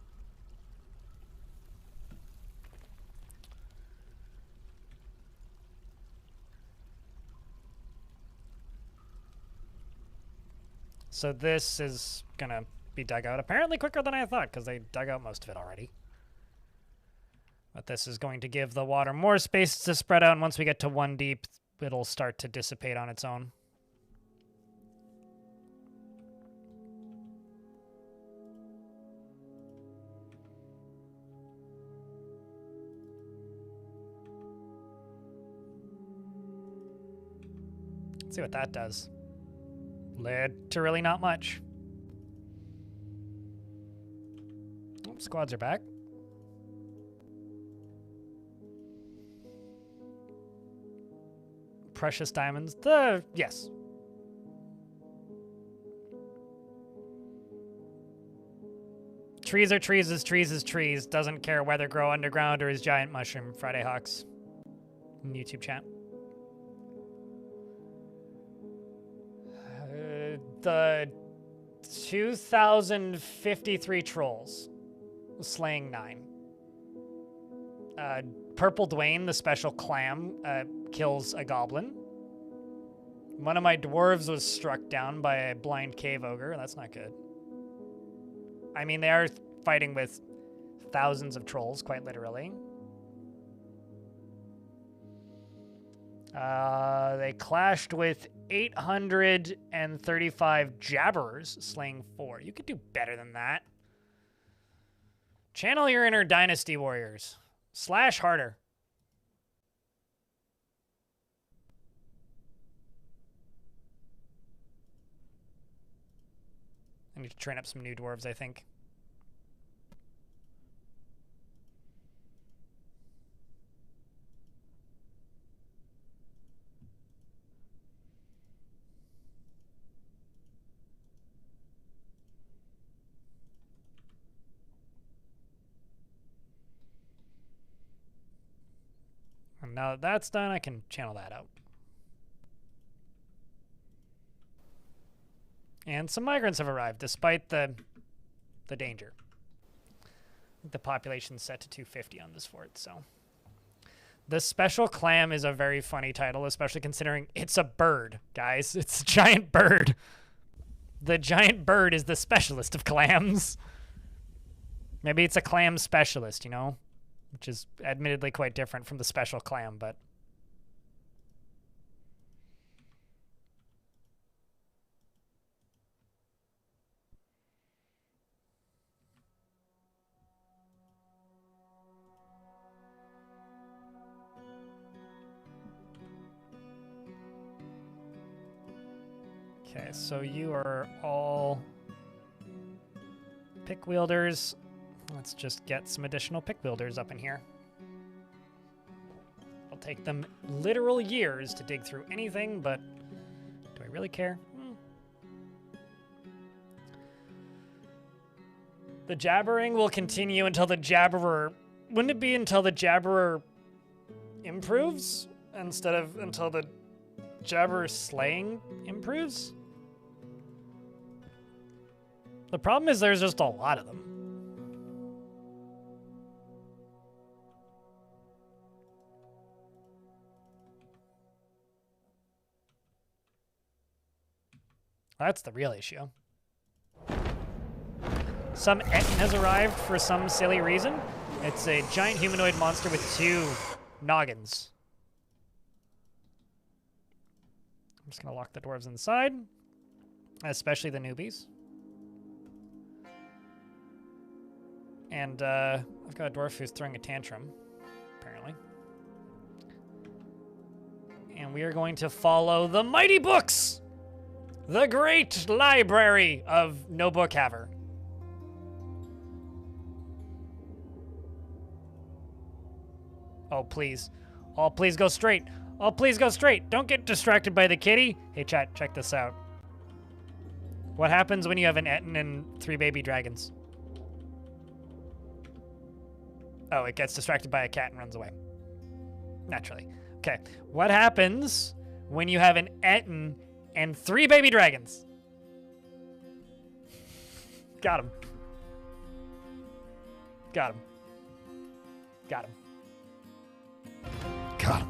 So this is going to be dug out apparently quicker than I thought because they dug out most of it already. But this is going to give the water more space to spread out, and once we get to 1 deep, it'll start to dissipate on its own. Let's see what that does. Literally not much. Oh, squads are back. Precious diamonds. Yes. Trees are trees as trees is trees. Doesn't care whether grow underground or as giant mushroom. Friday Hawks. In YouTube chat. The 2,053 trolls. Slaying 9. Purple Dwayne, the special clam, kills a goblin. One of my dwarves was struck down by a blind cave ogre. That's not good. I mean, they are fighting with thousands of trolls, quite literally. They clashed with 835 jabberers, slaying 4. You could do better than that. Channel your inner dynasty warriors. Slash harder. I need to train up some new dwarves, I think. And now that that's done, I can channel that out. And some migrants have arrived, despite the danger. The population's set to 250 on this fort, so. The Special Clam is a very funny title, especially considering it's a bird, guys. It's a giant bird. The giant bird is the specialist of clams. Maybe it's a clam specialist, you know? Which is admittedly quite different from the Special Clam, but... Okay, so you are all pick wielders. Let's just get some additional pick wielders up in here. It'll take them literal years to dig through anything, but do I really care? The jabbering will continue until the jabberer... Wouldn't it be until the jabberer improves instead of until the jabberer slaying improves? The problem is there's just a lot of them. That's the real issue. Some Etten has arrived for some silly reason. It's a giant humanoid monster with 2 noggins. I'm just gonna lock the dwarves inside, especially the newbies. And I've got a dwarf who's throwing a tantrum, apparently. And we are going to follow the mighty books! The great library of No Book Haver. Oh, please. Oh, please go straight. Oh, please go straight. Don't get distracted by the kitty. Hey, chat, check this out. What happens when you have an Etten and 3 baby dragons? Oh, it gets distracted by a cat and runs away. Naturally. Okay. What happens when you have an Etten and 3 baby dragons? Got him. Got him. Got him. Got him.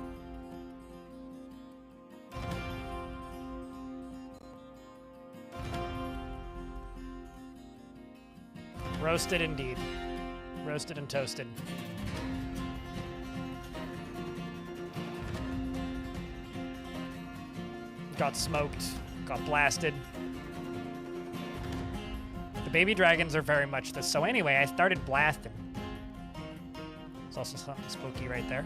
Roasted indeed. Roasted and toasted. Got smoked. Got blasted. The baby dragons are very much this. So anyway, I started blasting. There's also something spooky right there.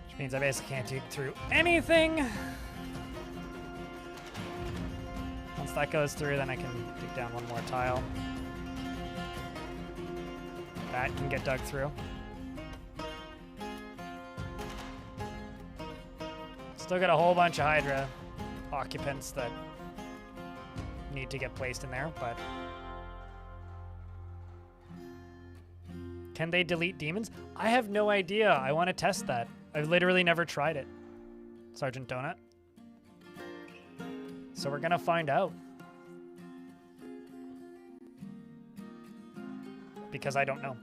Which means I basically can't dig through anything. Once that goes through, then I can dig down 1 more tile. That can get dug through. Still got a whole bunch of Hydra occupants that need to get placed in there, but... Can they delete demons? I have no idea. I want to test that. I've literally never tried it. Sergeant Donut. So we're gonna find out. Because I don't know.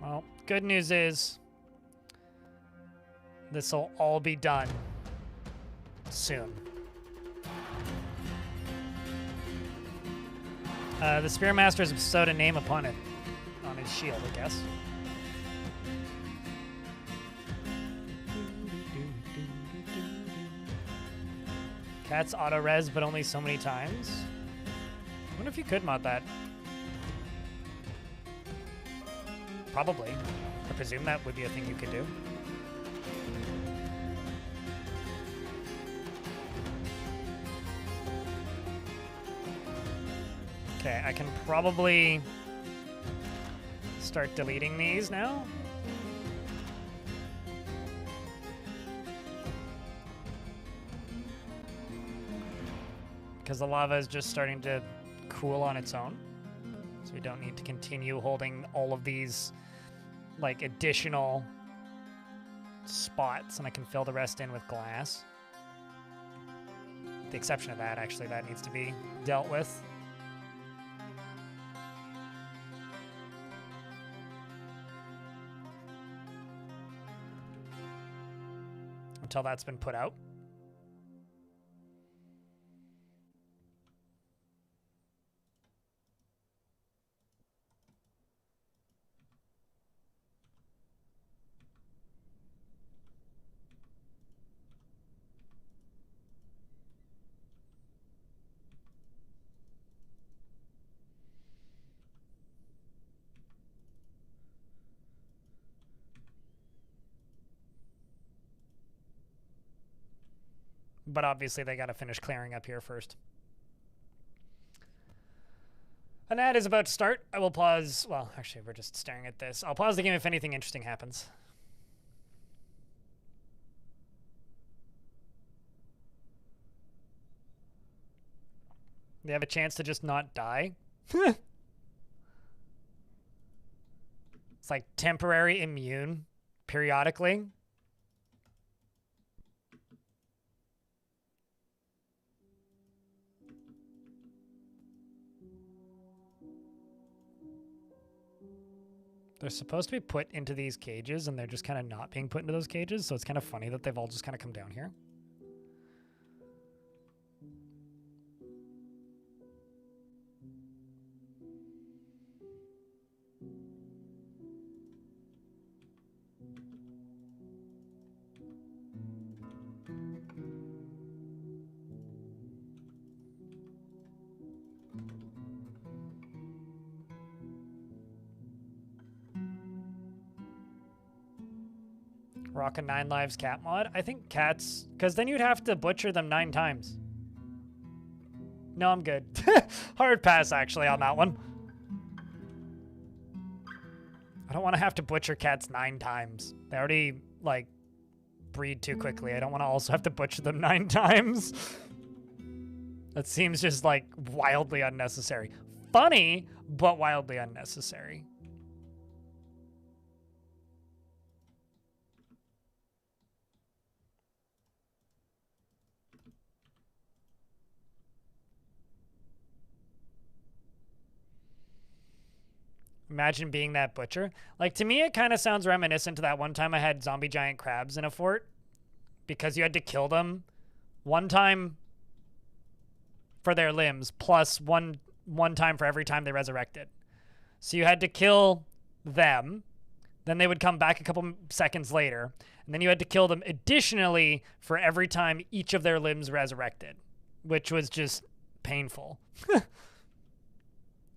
Well, good news is this will all be done soon. The Spearmaster has bestowed a name upon it on his shield, I guess. Cat's auto-res, but only so many times. I wonder if you could mod that. Probably. I presume that would be a thing you could do. Okay, I can probably start deleting these now. Because the lava is just starting to cool on its own. So we don't need to continue holding all of these like additional spots, and I can fill the rest in with glass. With the exception of that, actually, that needs to be dealt with. Until that's been put out. But obviously they got to finish clearing up here first. An ad is about to start. I will pause. Well, actually, we're just staring at this. I'll pause the game if anything interesting happens. They have a chance to just not die. It's like temporary immune periodically. They're supposed to be put into these cages, and they're just kind of not being put into those cages, so it's kind of funny that they've all just kind of come down here. Rock a 9 lives cat mod? I think cats, because then you'd have to butcher them 9 times. No, I'm good. Hard pass, actually, on that one. I don't want to have to butcher cats 9 times. They already, like, breed too quickly. I don't want to also have to butcher them 9 times. That seems just, like, wildly unnecessary. Funny, but wildly unnecessary. Imagine being that butcher. Like, to me, it kind of sounds reminiscent to that one time I had zombie giant crabs in a fort. Because you had to kill them one time for their limbs, plus one time for every time they resurrected. So you had to kill them. Then they would come back a couple seconds later. And then you had to kill them additionally for every time each of their limbs resurrected, which was just painful.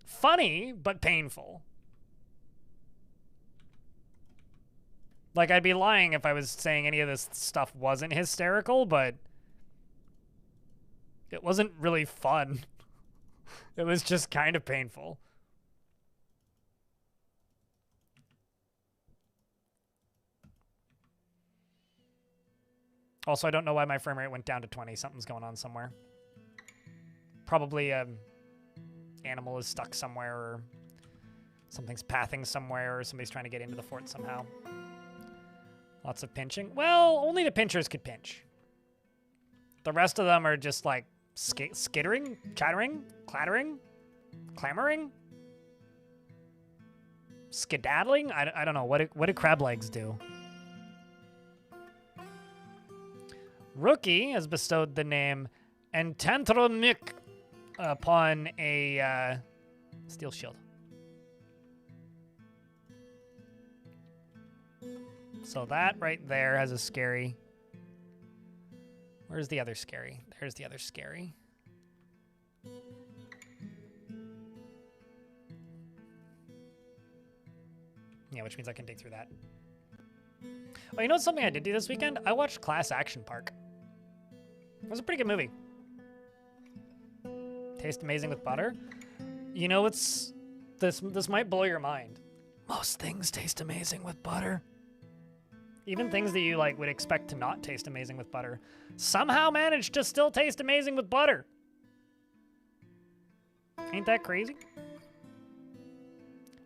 Funny, but painful. Like, I'd be lying if I was saying any of this stuff wasn't hysterical, but it wasn't really fun. It was just kind of painful. Also, I don't know why my frame rate went down to 20. Something's going on somewhere. Probably animal is stuck somewhere, or something's pathing somewhere, or somebody's trying to get into the fort somehow. Lots of pinching. Well, only the pinchers could pinch. The rest of them are just like skittering, chattering, clattering, clamoring, skedaddling. I don't know. What do crab legs do? Rookie has bestowed the name Entantromik upon a steel shield. So that right there has a scary. Where's the other scary? There's the other scary. Yeah, which means I can dig through that. Oh, you know something I did do this weekend? I watched Class Action Park. It was a pretty good movie. Tastes amazing with butter. You know, this might blow your mind. Most things taste amazing with butter. Even things that you like would expect to not taste amazing with butter somehow manage to still taste amazing with butter. Ain't that crazy?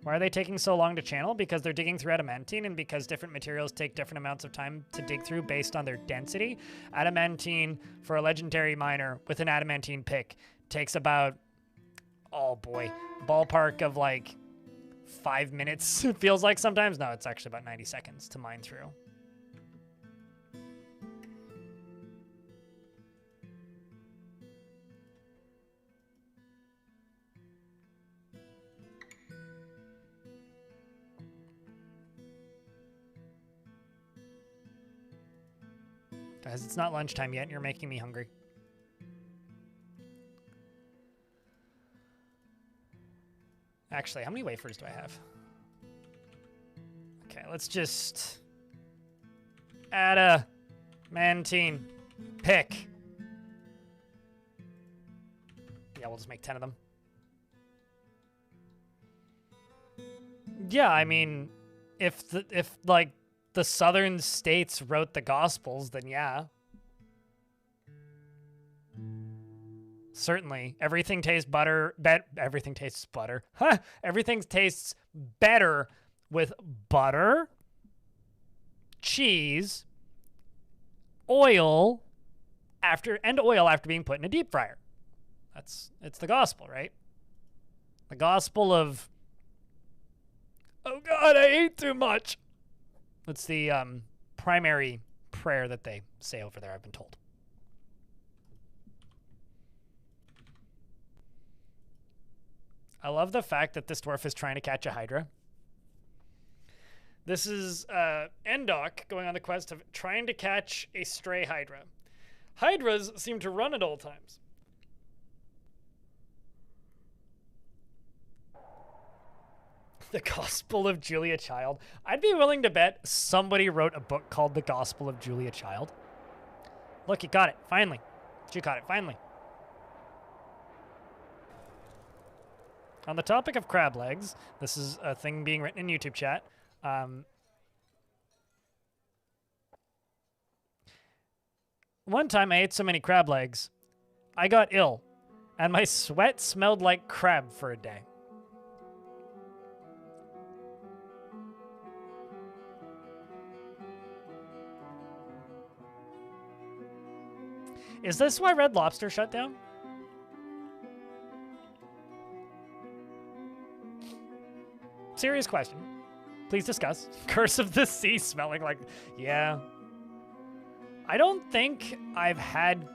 Why are they taking so long to channel? Because they're digging through adamantine, and because different materials take different amounts of time to dig through based on their density. Adamantine, for a legendary miner with an adamantine pick, takes about, oh boy, ballpark of like 5 minutes, it feels like sometimes. No, it's actually about 90 seconds to mine through. Guys, it's not lunchtime yet, and you're making me hungry. Actually, how many wafers do I have? Okay, let's just add a mantine pick. Yeah, we'll just make 10 of them. Yeah, I mean, if like the southern states wrote the Gospels, then yeah. Certainly. Everything tastes butter. Everything tastes butter. Huh. Everything tastes better with butter, cheese, oil after being put in a deep fryer. It's the gospel, right? The gospel of, oh God, I ate too much. That's the primary prayer that they say over there, I've been told. I love the fact that this dwarf is trying to catch a hydra. This is Endok going on the quest of trying to catch a stray hydra. Hydras seem to run at all times. The Gospel of Julia Child. I'd be willing to bet somebody wrote a book called The Gospel of Julia Child. Look, you got it. Finally. She caught it. Finally. On the topic of crab legs, this is a thing being written in YouTube chat. One time I ate so many crab legs, I got ill, and my sweat smelled like crab for a day. Is this why Red Lobster shut down? Serious question. Please discuss. Curse of the Sea smelling like... Yeah. I don't think I've had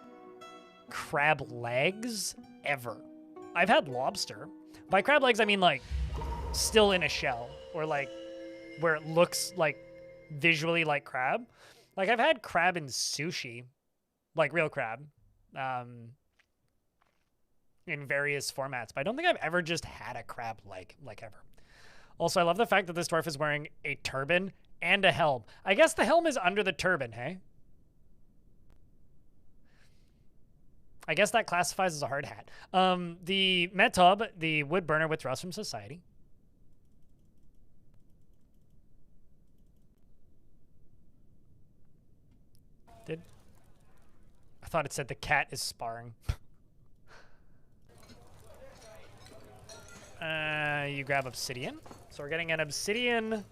crab legs ever. I've had lobster. By crab legs, I mean like still in a shell or like where it looks like visually like crab. Like I've had crab in sushi, like real crab, in various formats, but I don't think I've ever just had a crab like ever. Also, I love the fact that this dwarf is wearing a turban and a helm. I guess the helm is under the turban, hey? I guess that classifies as a hard hat. The Metob, the wood burner, withdraws from society. I thought it said the cat is sparring. You grab obsidian. So we're getting an obsidian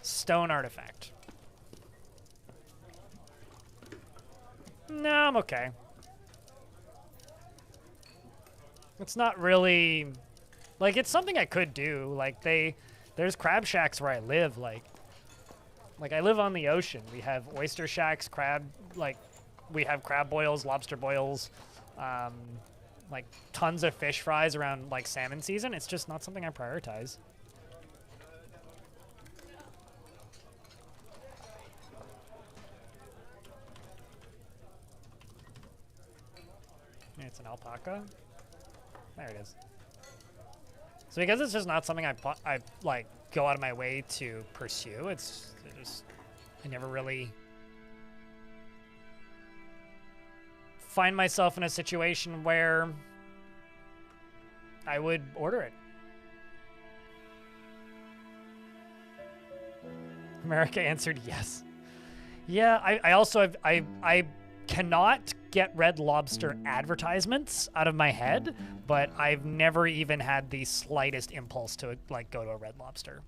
stone artifact. No, I'm okay. It's not really... Like, it's something I could do. Like, there's crab shacks where I live. Like I live on the ocean. We have oyster shacks, we have crab boils, lobster boils, like tons of fish fries around like salmon season. It's just not something I prioritize. It's an alpaca. There it is. So because it's just not something I like go out of my way to pursue, I never really find myself in a situation where I would order it. America answered yes. Yeah, I also I cannot get Red Lobster advertisements out of my head, but I've never even had the slightest impulse to like go to a Red Lobster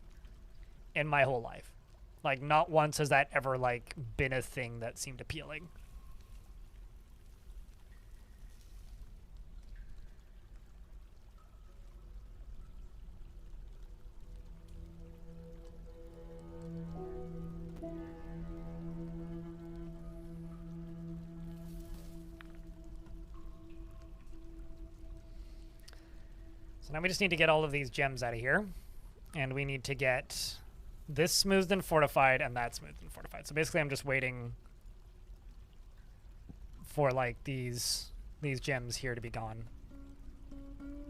in my whole life. Like not once has that ever like been a thing that seemed appealing. So now we just need to get all of these gems out of here. And we need to get this smoothed and fortified and that smoothed and fortified. So basically I'm just waiting for like these gems here to be gone.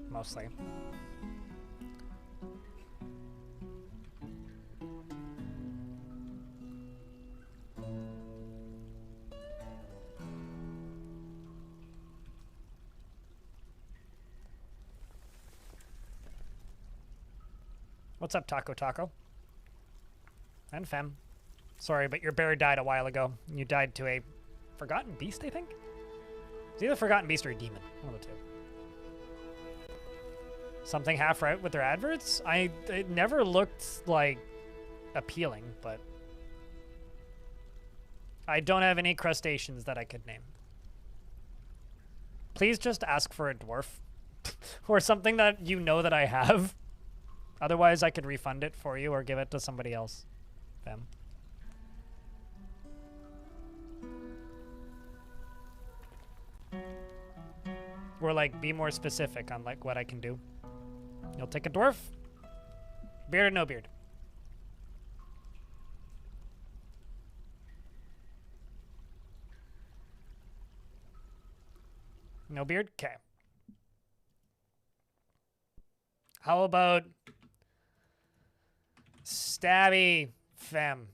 Mostly. What's up, Taco Taco? And Fem. Sorry, but your bear died a while ago. You died to a forgotten beast, I think? It's either a forgotten beast or a demon. One of the two. Something half right with their adverts? It never looked, like, appealing, but... I don't have any crustaceans that I could name. Please just ask for a dwarf. Or something that you know that I have. Otherwise, I could refund it for you or give it to somebody else. Fam. Or, like, be more specific on, like, what I can do. You'll take a dwarf? Beard or no beard? No beard? Okay. How about... Stabby Fem.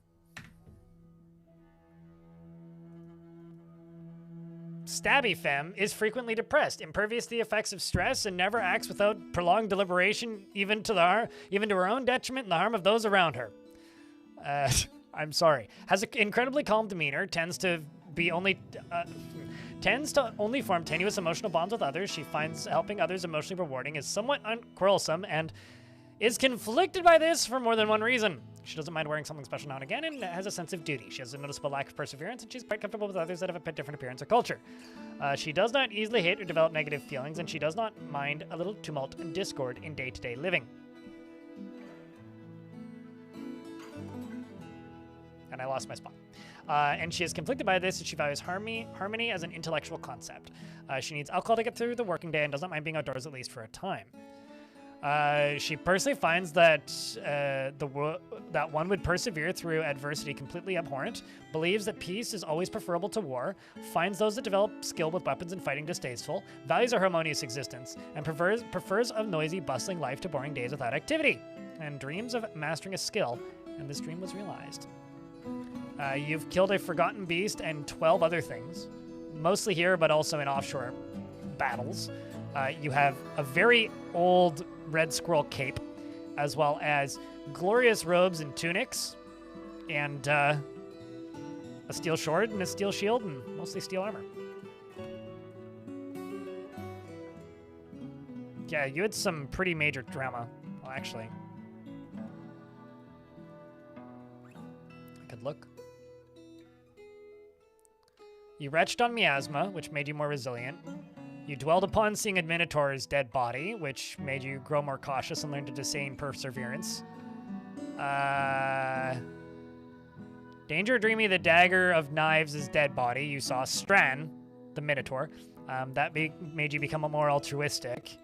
Stabby Fem is frequently depressed, impervious to the effects of stress, and never acts without prolonged deliberation, even to her own detriment and the harm of those around her. I'm sorry. Has an incredibly calm demeanor, tends to only form tenuous emotional bonds with others. She finds helping others emotionally rewarding, is somewhat quarrelsome, and is conflicted by this for more than one reason. She doesn't mind wearing something special now and again and has a sense of duty. She has a noticeable lack of perseverance, and she's quite comfortable with others that have a different appearance or culture. She does not easily hate or develop negative feelings, and she does not mind a little tumult and discord in day-to-day living. And I lost my spot. And she is conflicted by this, and she values harmony as an intellectual concept. She needs alcohol to get through the working day and does not mind being outdoors at least for a time. She personally finds that that one would persevere through adversity completely abhorrent, believes that peace is always preferable to war, finds those that develop skill with weapons and fighting distasteful, values a harmonious existence, and prefers a noisy, bustling life to boring days without activity, and dreams of mastering a skill, and this dream was realized. You've killed a forgotten beast and 12 other things, mostly here, but also in offshore battles. You have a very old red scroll cape, as well as glorious robes and tunics, and a steel sword and a steel shield, and mostly steel armor. Yeah, you had some pretty major drama. Well, actually, I could look. You retched on miasma, which made you more resilient. You dwelled upon seeing a Minotaur's dead body, which made you grow more cautious and learn to disdain perseverance. Danger dreaming the dagger of knives' dead body. You saw Stran, the Minotaur. That made you become more altruistic.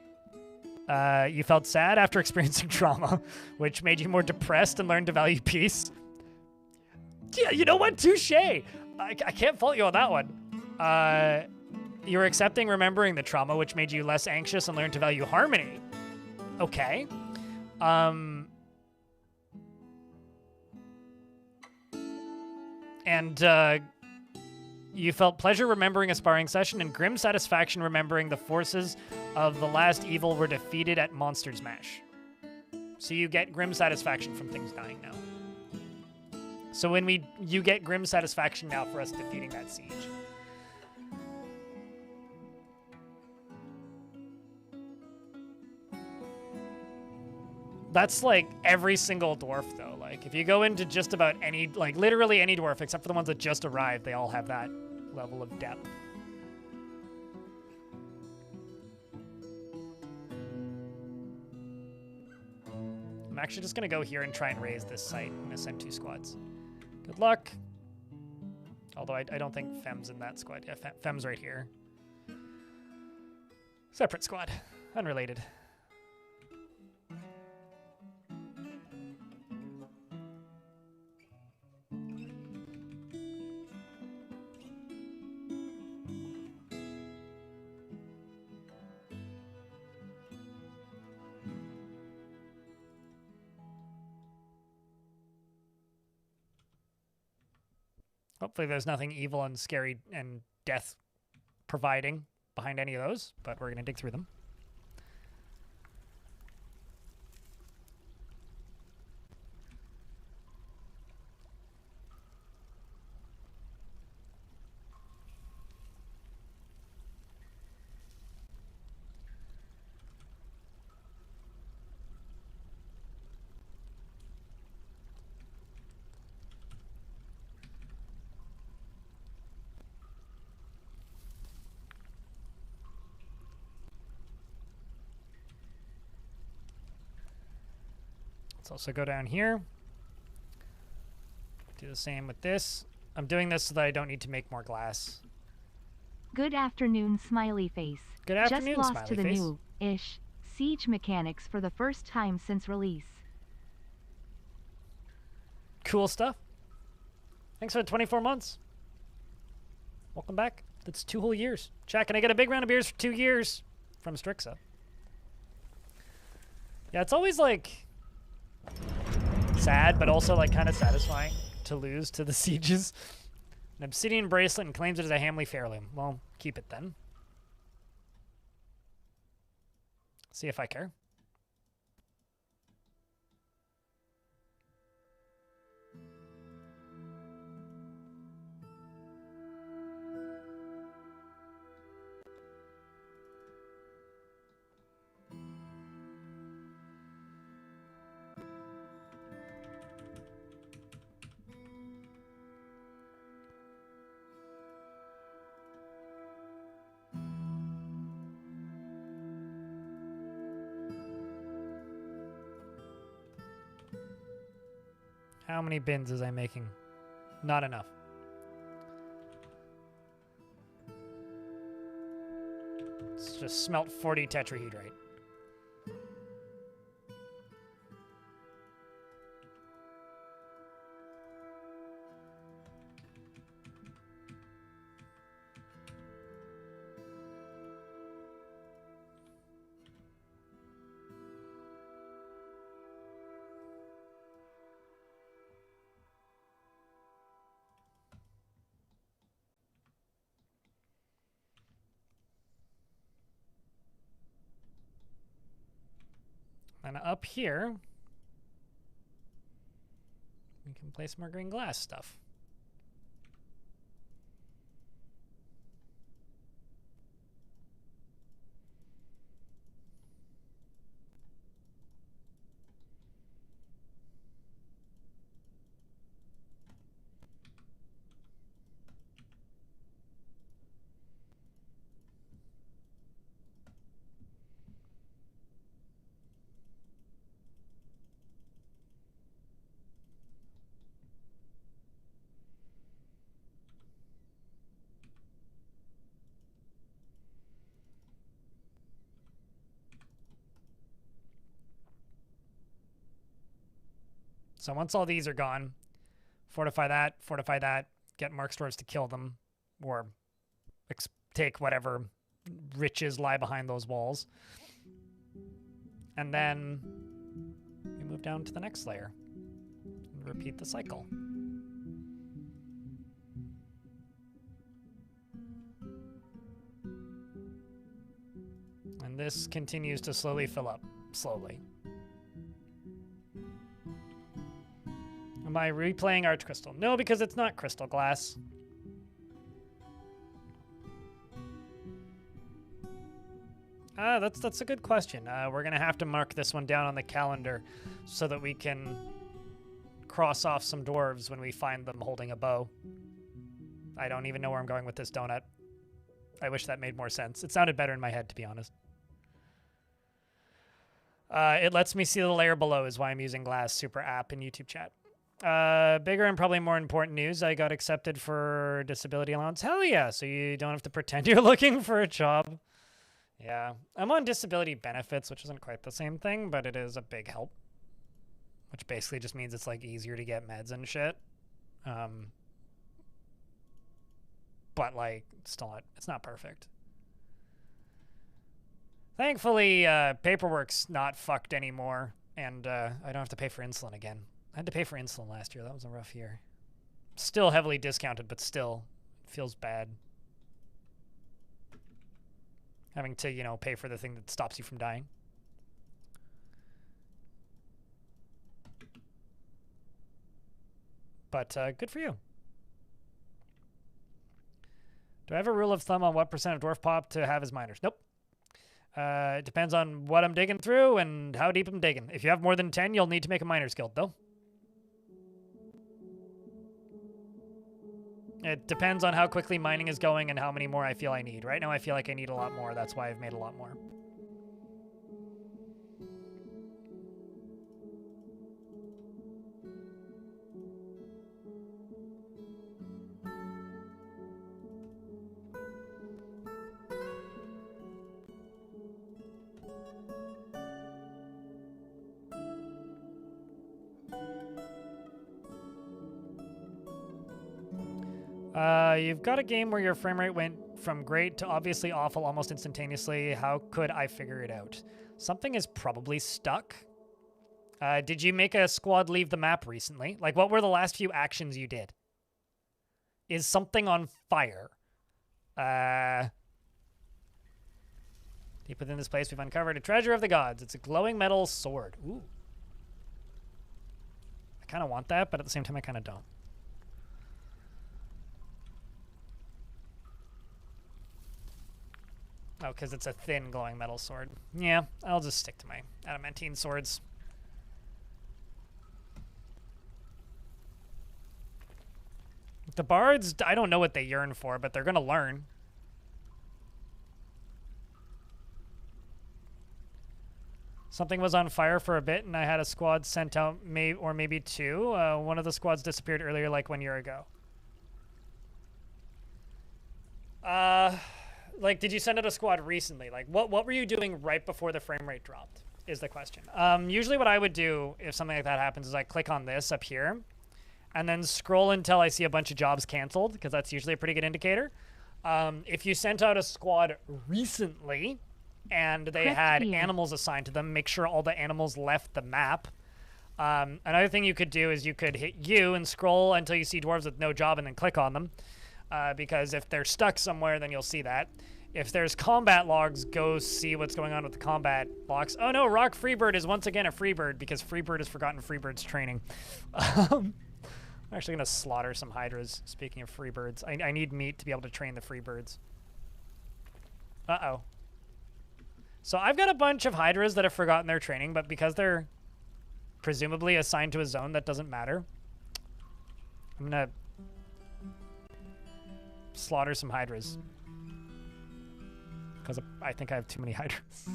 You felt sad after experiencing trauma, which made you more depressed and learned to value peace. Yeah, you know what? Touche! I can't fault you on that one. You were accepting remembering the trauma, which made you less anxious and learned to value harmony. Okay. You felt pleasure remembering a sparring session and grim satisfaction remembering the forces of the last evil were defeated at Monsters Mash. So you get grim satisfaction from things dying now. So you get grim satisfaction now for us defeating that siege. That's like every single dwarf though. Like if you go into just about any, like literally any dwarf except for the ones that just arrived, they all have that level of depth. I'm actually just gonna go here and try and raise this site. I'm gonna send 2 squads. Good luck. Although I don't think Fem's in that squad. Yeah, Fem's right here. Separate squad. Unrelated. Hopefully there's nothing evil and scary and death providing behind any of those, but we're going to dig through them. Let's also go down here. Do the same with this. I'm doing this so that I don't need to make more glass. Good afternoon, smiley face. Good afternoon, Just lost smiley to the face. new-ish siege mechanics for the first time since release. Cool stuff. Thanks for the 24 months. Welcome back. That's 2 whole years. Chat, can I get a big round of beers for 2 years from Strixa? Yeah, it's always like sad, but also like kind of satisfying to lose to the sieges. An obsidian bracelet and claims it as a Hamley Fairloom. Well, keep it then. See if I care. How many bins is I making? Not enough. Let's just smelt 40 tetrahedrite. And up here, we can place more green glass stuff. So once all these are gone, fortify that, get Mark Dwarves to kill them, or take whatever riches lie behind those walls. And then we move down to the next layer and repeat the cycle. And this continues to slowly fill up, slowly. Am I replaying Arch Crystal? No, because it's not crystal glass. That's a good question. We're gonna have to mark this one down on the calendar so that we can cross off some dwarves when we find them holding a bow. I don't even know where I'm going with this donut. I wish that made more sense. It sounded better in my head, to be honest. It lets me see the layer below is why I'm using Glass Super app in YouTube chat. Bigger and probably more important news, I got accepted for disability allowance. Hell yeah, so you don't have to pretend you're looking for a job. Yeah, I'm on disability benefits, which isn't quite the same thing, but it is a big help. Which basically just means it's like easier to get meds and shit. But like, it's not perfect. Thankfully, paperwork's not fucked anymore, and I don't have to pay for insulin again. I had to pay for insulin last year. That was a rough year. Still heavily discounted, but still, it feels bad. Having to, you know, pay for the thing that stops you from dying. But good for you. Do I have a rule of thumb on what % of dwarf pop to have as miners? Nope. It depends on what I'm digging through and how deep I'm digging. If you have more than 10, you'll need to make a miners guild, though. It depends on how quickly mining is going and how many more I feel I need. Right now I feel like I need a lot more. That's why I've made a lot more. You've got a game where your frame rate went from great to obviously awful almost instantaneously. How could I figure it out? Something is probably stuck. Did you make a squad leave the map recently? Like, what were the last few actions you did? Is something on fire? Deep within this place, we've uncovered a treasure of the gods. It's a glowing metal sword. Ooh. I kind of want that, but at the same time, I kind of don't. Oh, because it's a thin glowing metal sword. Yeah, I'll just stick to my adamantine swords. The bards, I don't know what they yearn for, but they're going to learn. Something was on fire for a bit, and I had a squad sent out, maybe two. One of the squads disappeared earlier, like 1 year ago. Like, did you send out a squad recently? Like, what were you doing right before the frame rate dropped, is the question. Usually what I would do if something like that happens is I click on this up here, and then scroll until I see a bunch of jobs canceled, because that's usually a pretty good indicator. If you sent out a squad recently, and they had animals assigned to them, make sure all the animals left the map. Another thing you could do is you could hit U and scroll until you see dwarves with no job and then click on them. Because if they're stuck somewhere, then you'll see that. If there's combat logs, go see what's going on with the combat logs. Oh no, Rock Freebird is once again a Freebird because Freebird has forgotten Freebird's training. I'm actually going to slaughter some Hydras, speaking of Freebirds. I need meat to be able to train the Freebirds. Uh-oh. So I've got a bunch of Hydras that have forgotten their training, but because they're presumably assigned to a zone, that doesn't matter. I'm going to slaughter some Hydras. Because I think I have too many Hydras.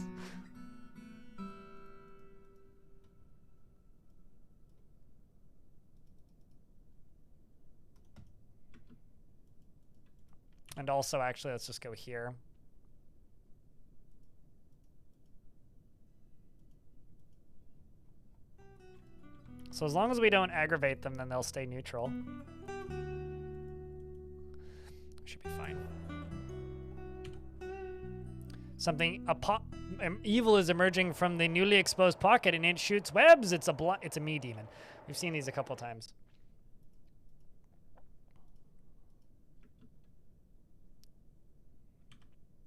And also, actually, let's just go here. So as long as we don't aggravate them, then they'll stay neutral. Should be fine. Something evil is emerging from the newly exposed pocket, and it shoots webs. It's a me demon. We've seen these a couple times.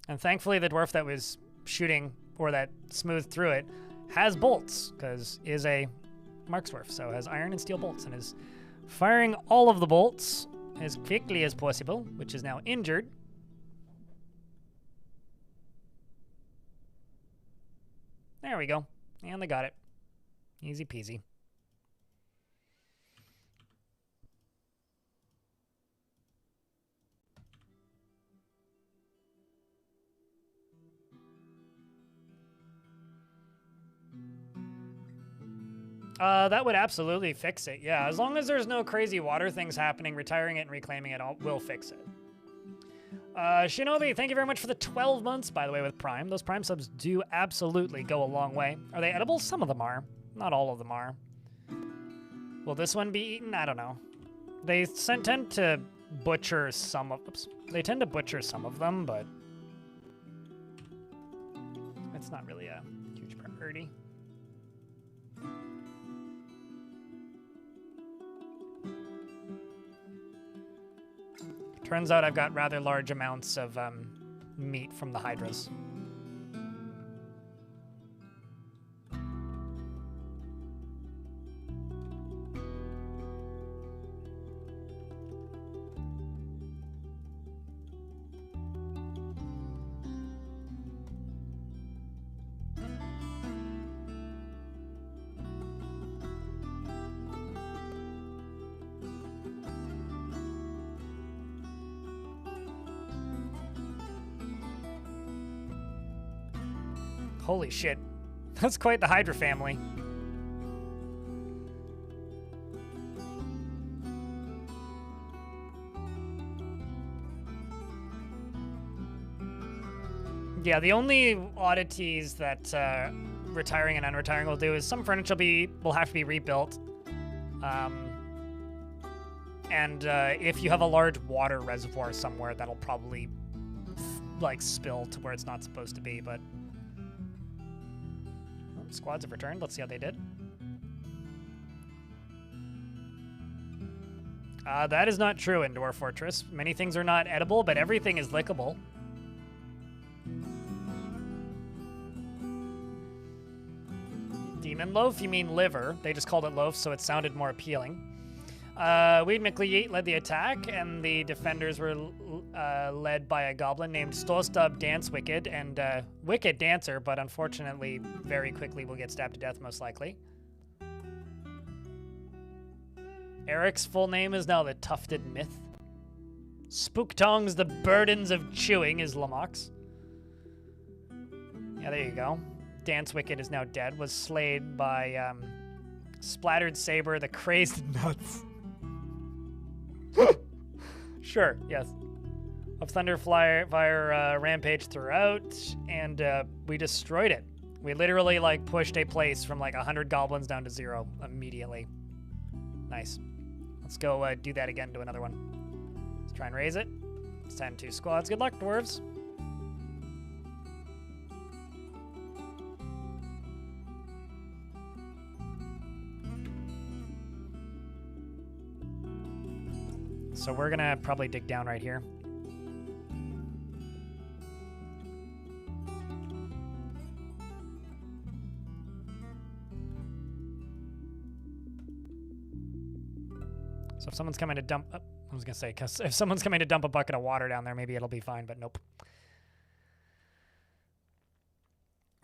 And thankfully, the dwarf that was shooting or that smoothed through it has bolts, because is a Marksdwarf, so has iron and steel bolts, and is firing all of the bolts as quickly as possible, which is now injured. There we go. And they got it. Easy peasy. That would absolutely fix it. Yeah, as long as there's no crazy water things happening, retiring it and reclaiming it will fix it. Shinobi, thank you very much for the 12 months, by the way, with Prime. Those Prime subs do absolutely go a long way. Are they edible? Some of them are. Not all of them are. Will this one be eaten? I don't know. They tend to butcher some of them. They tend to butcher some of them, but it's not really a huge priority. Turns out I've got rather large amounts of meat from the Hydras. Holy shit. That's quite the Hydra family. Yeah, the only oddities that retiring and unretiring will do is some furniture will have to be rebuilt. And if you have a large water reservoir somewhere, that'll probably like spill to where it's not supposed to be, but squads have returned. Let's see how they did. That is not true in Dwarf Fortress. Many things are not edible, but everything is lickable. Demon loaf? You mean liver. They just called it loaf, so it sounded more appealing. Weed McLeet led the attack, and the defenders were led by a goblin named Stolstub Dance Wicked, and Wicked Dancer, but unfortunately very quickly will get stabbed to death most likely. Eric's full name is now the Tufted Myth. Spooktongs, the Burdens of Chewing is Lamox. Yeah, there you go. Dance Wicked is now dead, was slayed by Splattered Saber, the Crazed Nuts. Sure, yes. Of Thunderfire rampage throughout, and we destroyed it. We literally like pushed a place from like 100 goblins down to 0 immediately. Nice. Let's go do that again to another one. Let's try and raise it. It's 10-2 squads. Good luck, dwarves. So we're gonna probably dig down right here. someone's coming to dump... I was going to say, because if someone's coming to dump a bucket of water down there, maybe it'll be fine, but nope.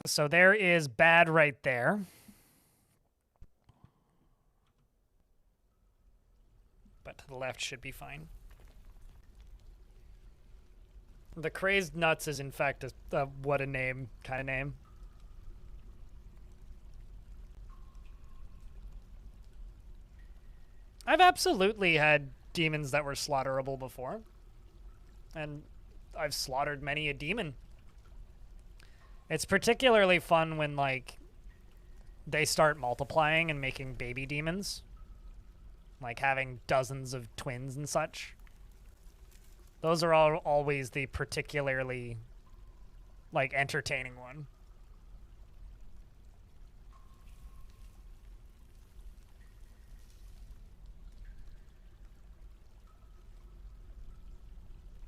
So there is bad right there. But to the left should be fine. The Crazed Nuts is, in fact, a what a name kind of name. I've absolutely had demons that were slaughterable before. And I've slaughtered many a demon. It's particularly fun when, like, they start multiplying and making baby demons. Like having dozens of twins and such. Those are always the particularly, like, entertaining one.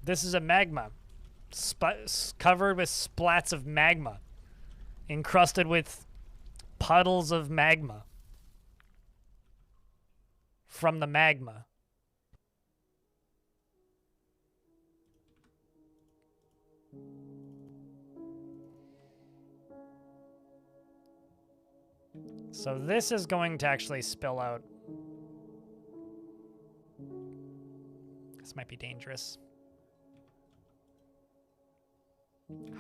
This is a magma. Covered with splats of magma. Encrusted with puddles of magma. From the magma. So this is going to actually spill out. This might be dangerous.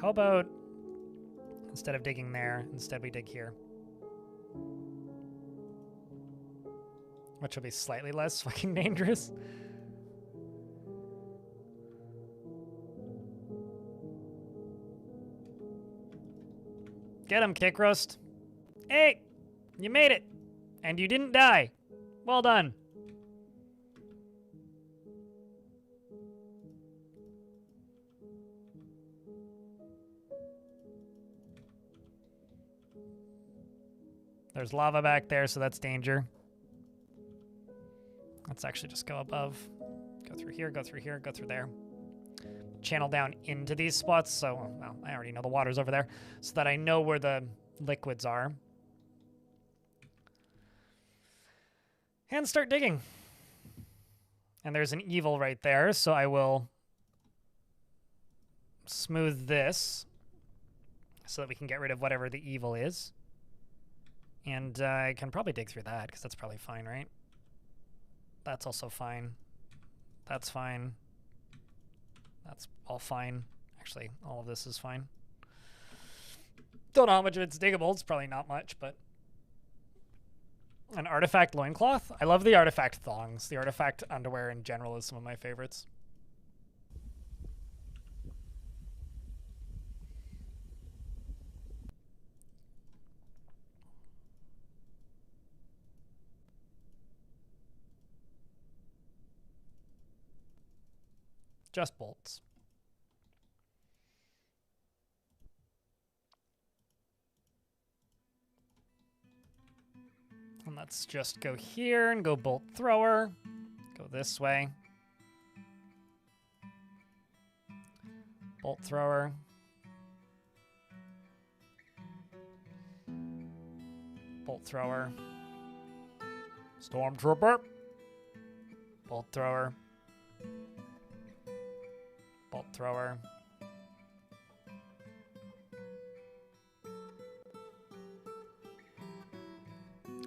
How about instead of digging there, instead we dig here? Which will be slightly less fucking dangerous. Get him, Kick Roast. Hey, you made it. And you didn't die. Well done. There's lava back there, so that's danger. Let's actually just go above. Go through here, go through here, go through there. Channel down into these spots, so, well, I already know the water's over there, so that I know where the liquids are. And start digging. And there's an evil right there, so I will smooth this so that we can get rid of whatever the evil is. And I can probably dig through that, because that's probably fine, right? That's also fine. That's fine. That's all fine. Actually, all of this is fine. Don't know how much of it's diggable. It's probably not much, but... An artifact loincloth? I love the artifact thongs. The artifact underwear in general is some of my favorites. Just bolts. And let's just go here and go bolt thrower. Go this way. Bolt thrower. Bolt thrower. Stormtrooper. Bolt thrower. Bolt thrower.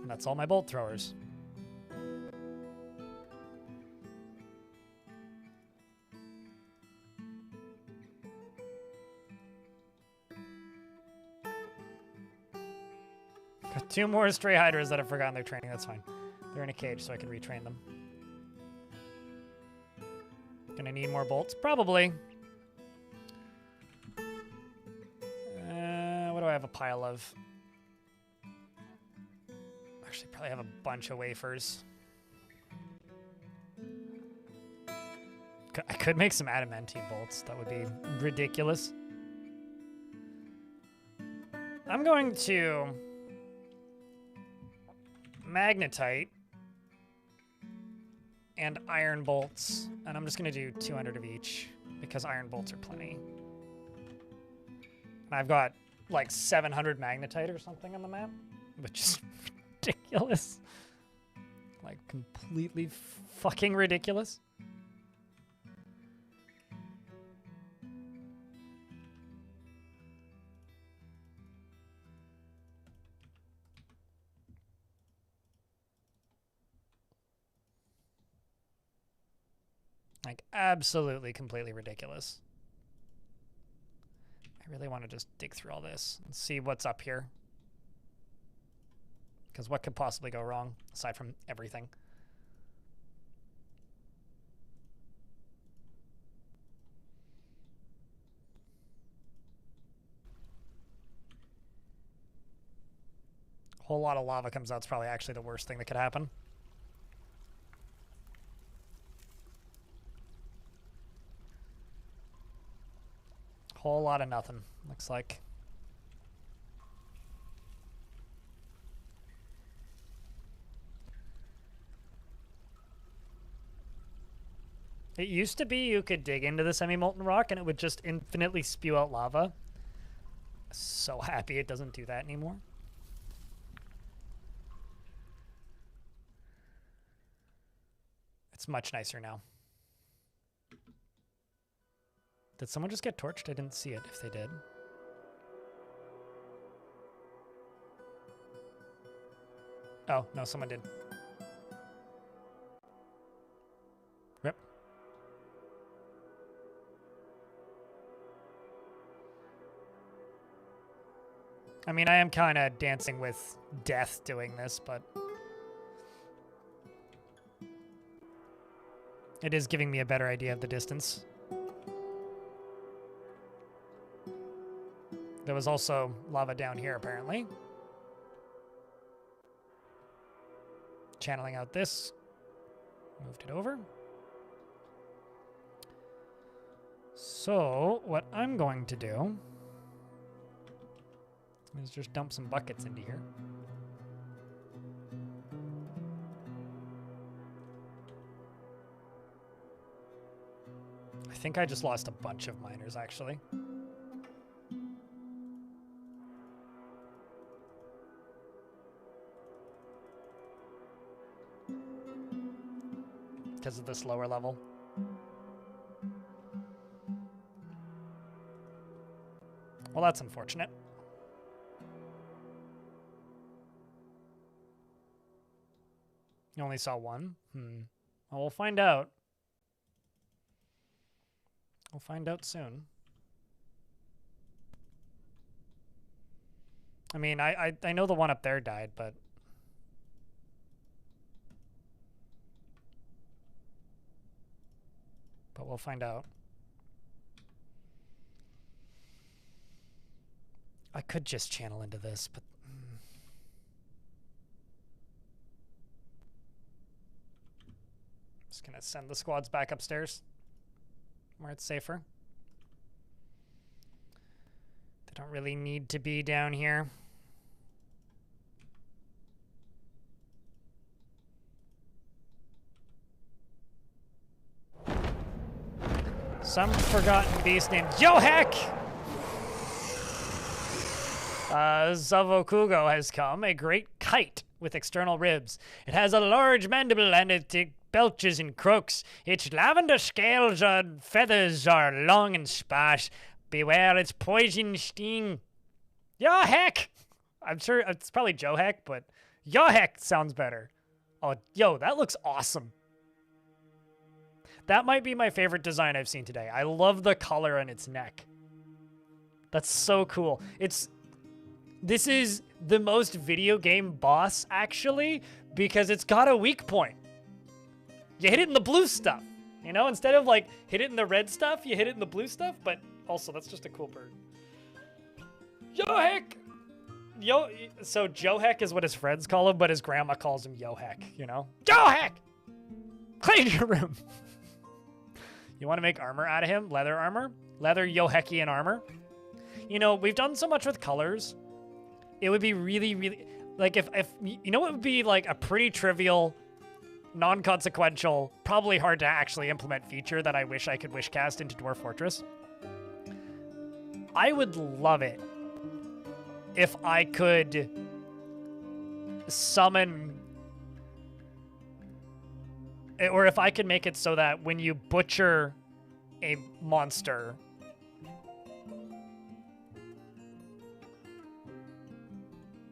And that's all my bolt throwers. Got 2 more stray hydras that have forgotten their training. That's fine. They're in a cage, so I can retrain them. Gonna need more bolts? Probably. What do I have a pile of? Actually, probably have a bunch of wafers. I could make some adamantine bolts. That would be ridiculous. I'm going to magnetite and iron bolts, and I'm just going to do 200 of each because iron bolts are plenty. And I've got like 700 magnetite or something on the map, which is ridiculous. Like, completely fucking ridiculous. Like, absolutely, completely ridiculous. I really want to just dig through all this and see what's up here. Because what could possibly go wrong, aside from everything? A whole lot of lava comes out is probably actually the worst thing that could happen. Whole lot of nothing, looks like. It used to be you could dig into the semi-molten rock and it would just infinitely spew out lava. So happy it doesn't do that anymore. It's much nicer now. Did someone just get torched? I didn't see it if they did. Oh, no, someone did. Rip. I mean, I am kind of dancing with death doing this, but it is giving me a better idea of the distance. There was also lava down here, apparently. Channeling out this. Moved it over. So, what I'm going to do is just dump some buckets into here. I think I just lost a bunch of miners, actually. Because of this lower level. Well, that's unfortunate. You only saw one? Well, we'll find out. We'll find out soon. I mean, I know the one up there died, but we'll find out. I could just channel into this, but just gonna send the squads back upstairs where it's safer. They don't really need to be down here. Some forgotten beast named Johek! Zavokugo has come, a great kite with external ribs. It has a large mandible and it belches and croaks. Its lavender scales and feathers are long and sparse. Beware its poison sting. Johek! I'm sure it's probably Johek, but Johek sounds better. Oh, yo, that looks awesome. That might be my favorite design I've seen today. I love the color on its neck. That's so cool. This is the most video game boss, actually, because it's got a weak point. You hit it in the blue stuff, you know? Instead of, like, hit it in the red stuff, you hit it in the blue stuff, but also, that's just a cool bird. Johek! So Johek is what his friends call him, but his grandma calls him Johek, you know? Johek! Clean your room! You want to make armor out of him? Leather armor? Leather Johekian armor? You know, we've done so much with colors. It would be really, really... Like, if you know what would be, like, a pretty trivial, non-consequential, probably hard to actually implement feature that I wish I could wishcast into Dwarf Fortress? I would love it if I could summon or if I could make it so that when you butcher a monster,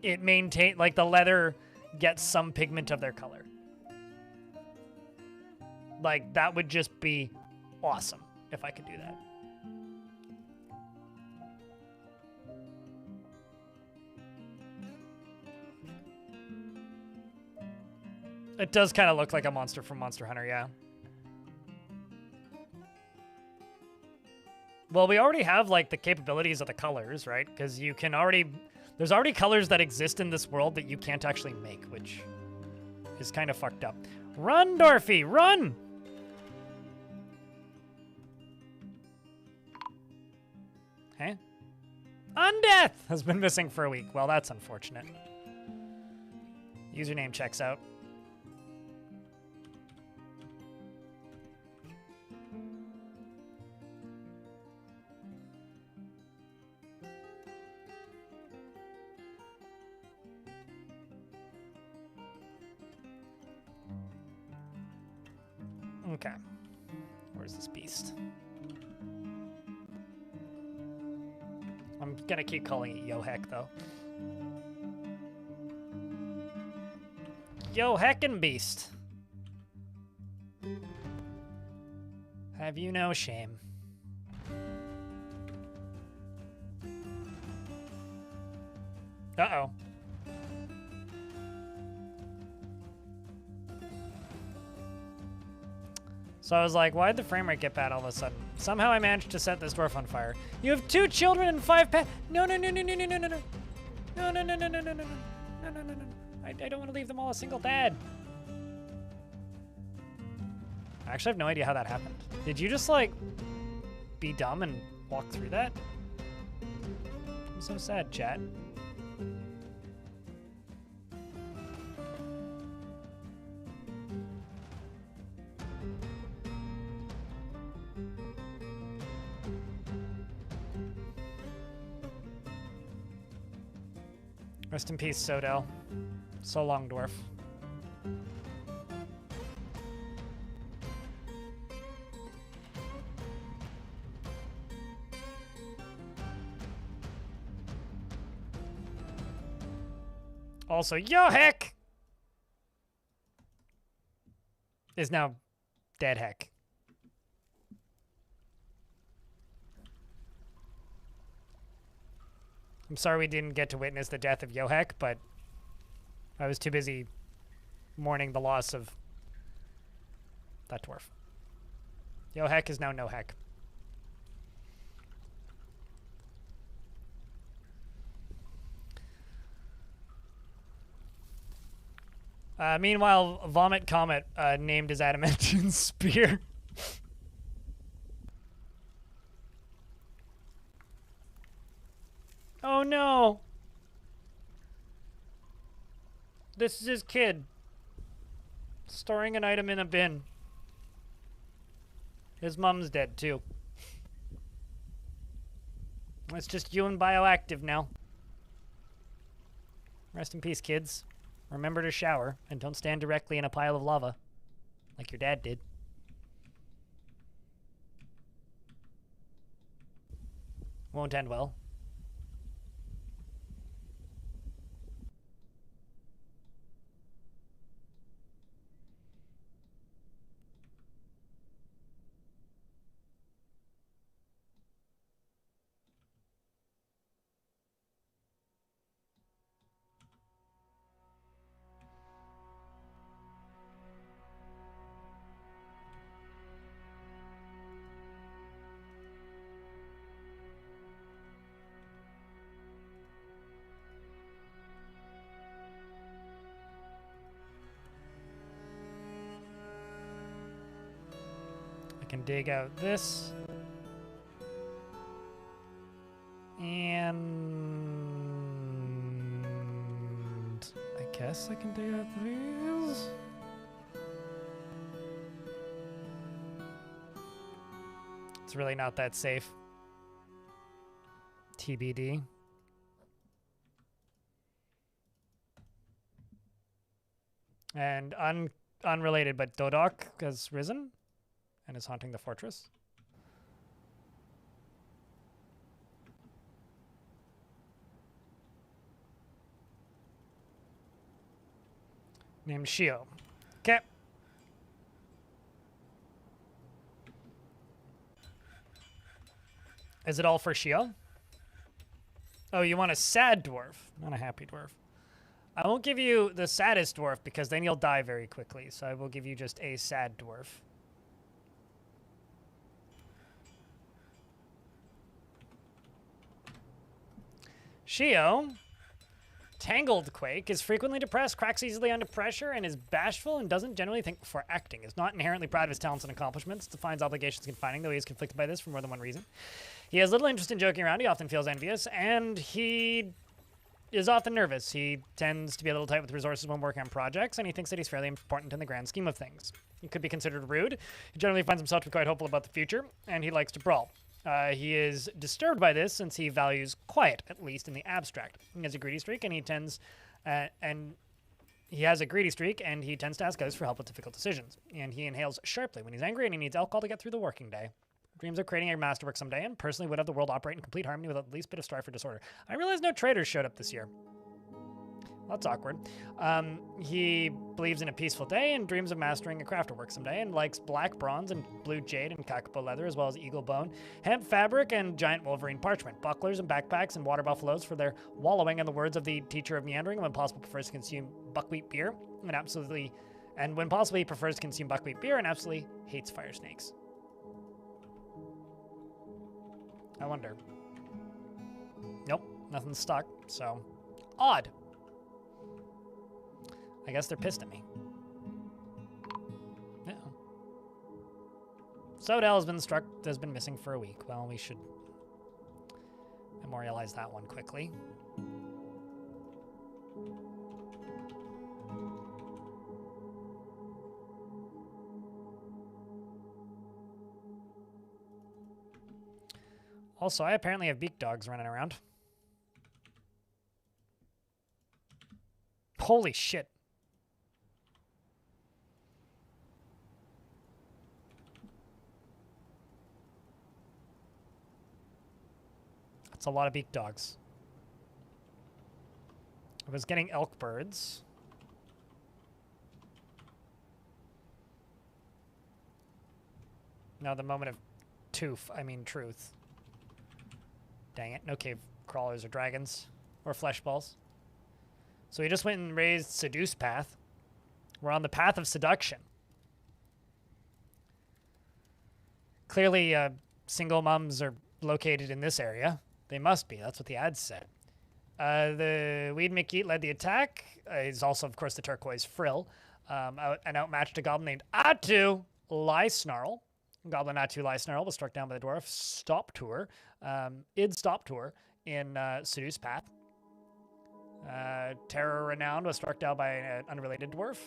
it maintain like the leather gets some pigment of their color. Like that would just be awesome if I could do that. It does kind of look like a monster from Monster Hunter, yeah. Well, we already have, like, the capabilities of the colors, right? Because you can already... There's already colors that exist in this world that you can't actually make, which is kind of fucked up. Run, Dorothy, run! Hey? Undeath has been missing for a week. Well, that's unfortunate. Username checks out. Okay. Where's this beast? I'm gonna keep calling it Yo-Heck, though. Yo-Heckin' beast. Have you no shame? Uh-oh. So I was like, why'd the frame rate get bad all of a sudden? Somehow I managed to set this dwarf on fire. You have 2 children and 5 pets. No, no, no, no, no, no, no, no, no. No, no, no, no, no, no, no, no, no, no, no, no. I don't want to leave them all a single dad. I actually have no idea how that happened. Did you just, like, be dumb and walk through that? I'm so sad, chat. Rest in peace, Sodell. So long, dwarf. Also, Yo-Heck is now dead heck. I'm sorry we didn't get to witness the death of Yo-Heck, but I was too busy mourning the loss of that dwarf. Yo-Heck is now no-heck. Meanwhile, Vomit Comet named his adamantine spear. Oh no! This is his kid. Storing an item in a bin. His mom's dead too. It's just you and Bioactive now. Rest in peace, kids. Remember to shower, and don't stand directly in a pile of lava, like your dad did. Won't end well. I can dig out this. And I guess I can dig out these. It's really not that safe. TBD. And unrelated, but Dodok has risen and is haunting the fortress. Named Shio. Okay. Is it all for Shio? Oh, you want a sad dwarf, not a happy dwarf. I won't give you the saddest dwarf because then you'll die very quickly. So I will give you just a sad dwarf. Shio, Tangled Quake, is frequently depressed, cracks easily under pressure, and is bashful and doesn't generally think before acting. Is not inherently proud of his talents and accomplishments, defines obligations confining, though he is conflicted by this for more than one reason. He has little interest in joking around, he often feels envious, and he is often nervous. He tends to be a little tight with resources when working on projects, and he thinks that he's fairly important in the grand scheme of things. He could be considered rude. He generally finds himself to be quite hopeful about the future, and he likes to brawl. He is disturbed by this since he values quiet, at least in the abstract. He has a greedy streak, and he tends to ask others for help with difficult decisions. And he inhales sharply when he's angry, and he needs alcohol to get through the working day. Dreams of creating a masterwork someday, and personally would have the world operate in complete harmony with at least a bit of strife or disorder. I realize no traders showed up this year. Well, that's awkward. He believes in a peaceful day and dreams of mastering a crafterwork someday, and likes black bronze and blue jade and kakapo leather, as well as eagle bone, hemp fabric, and giant wolverine parchment, bucklers and backpacks, and water buffaloes for their wallowing, in the words of the teacher of meandering, and when possible prefers to consume buckwheat beer, and when possible he prefers to consume buckwheat beer and absolutely hates fire snakes. I wonder. Nope, nothing's stuck, so odd. I guess they're pissed at me. Yeah. Sodell has been missing for a week. Well, we should memorialize that one quickly. Also, I apparently have beak dogs running around. Holy shit. That's a lot of beak dogs. I was getting elk birds. Now the moment of truth. Dang it, no cave crawlers or dragons or flesh balls. So we just went and raised Seduce Path. We're on the path of seduction. Clearly, single mums are located in this area. They must be. That's what the ads said. The Weed McGee led the attack. He's also, of course, the turquoise Frill. Outmatched a goblin named Atu Lysnarl. Goblin Atu Lysnarl was struck down by the dwarf Stoptour. Stoptour in Seduce Path. Terror Renowned was struck down by an unrelated dwarf.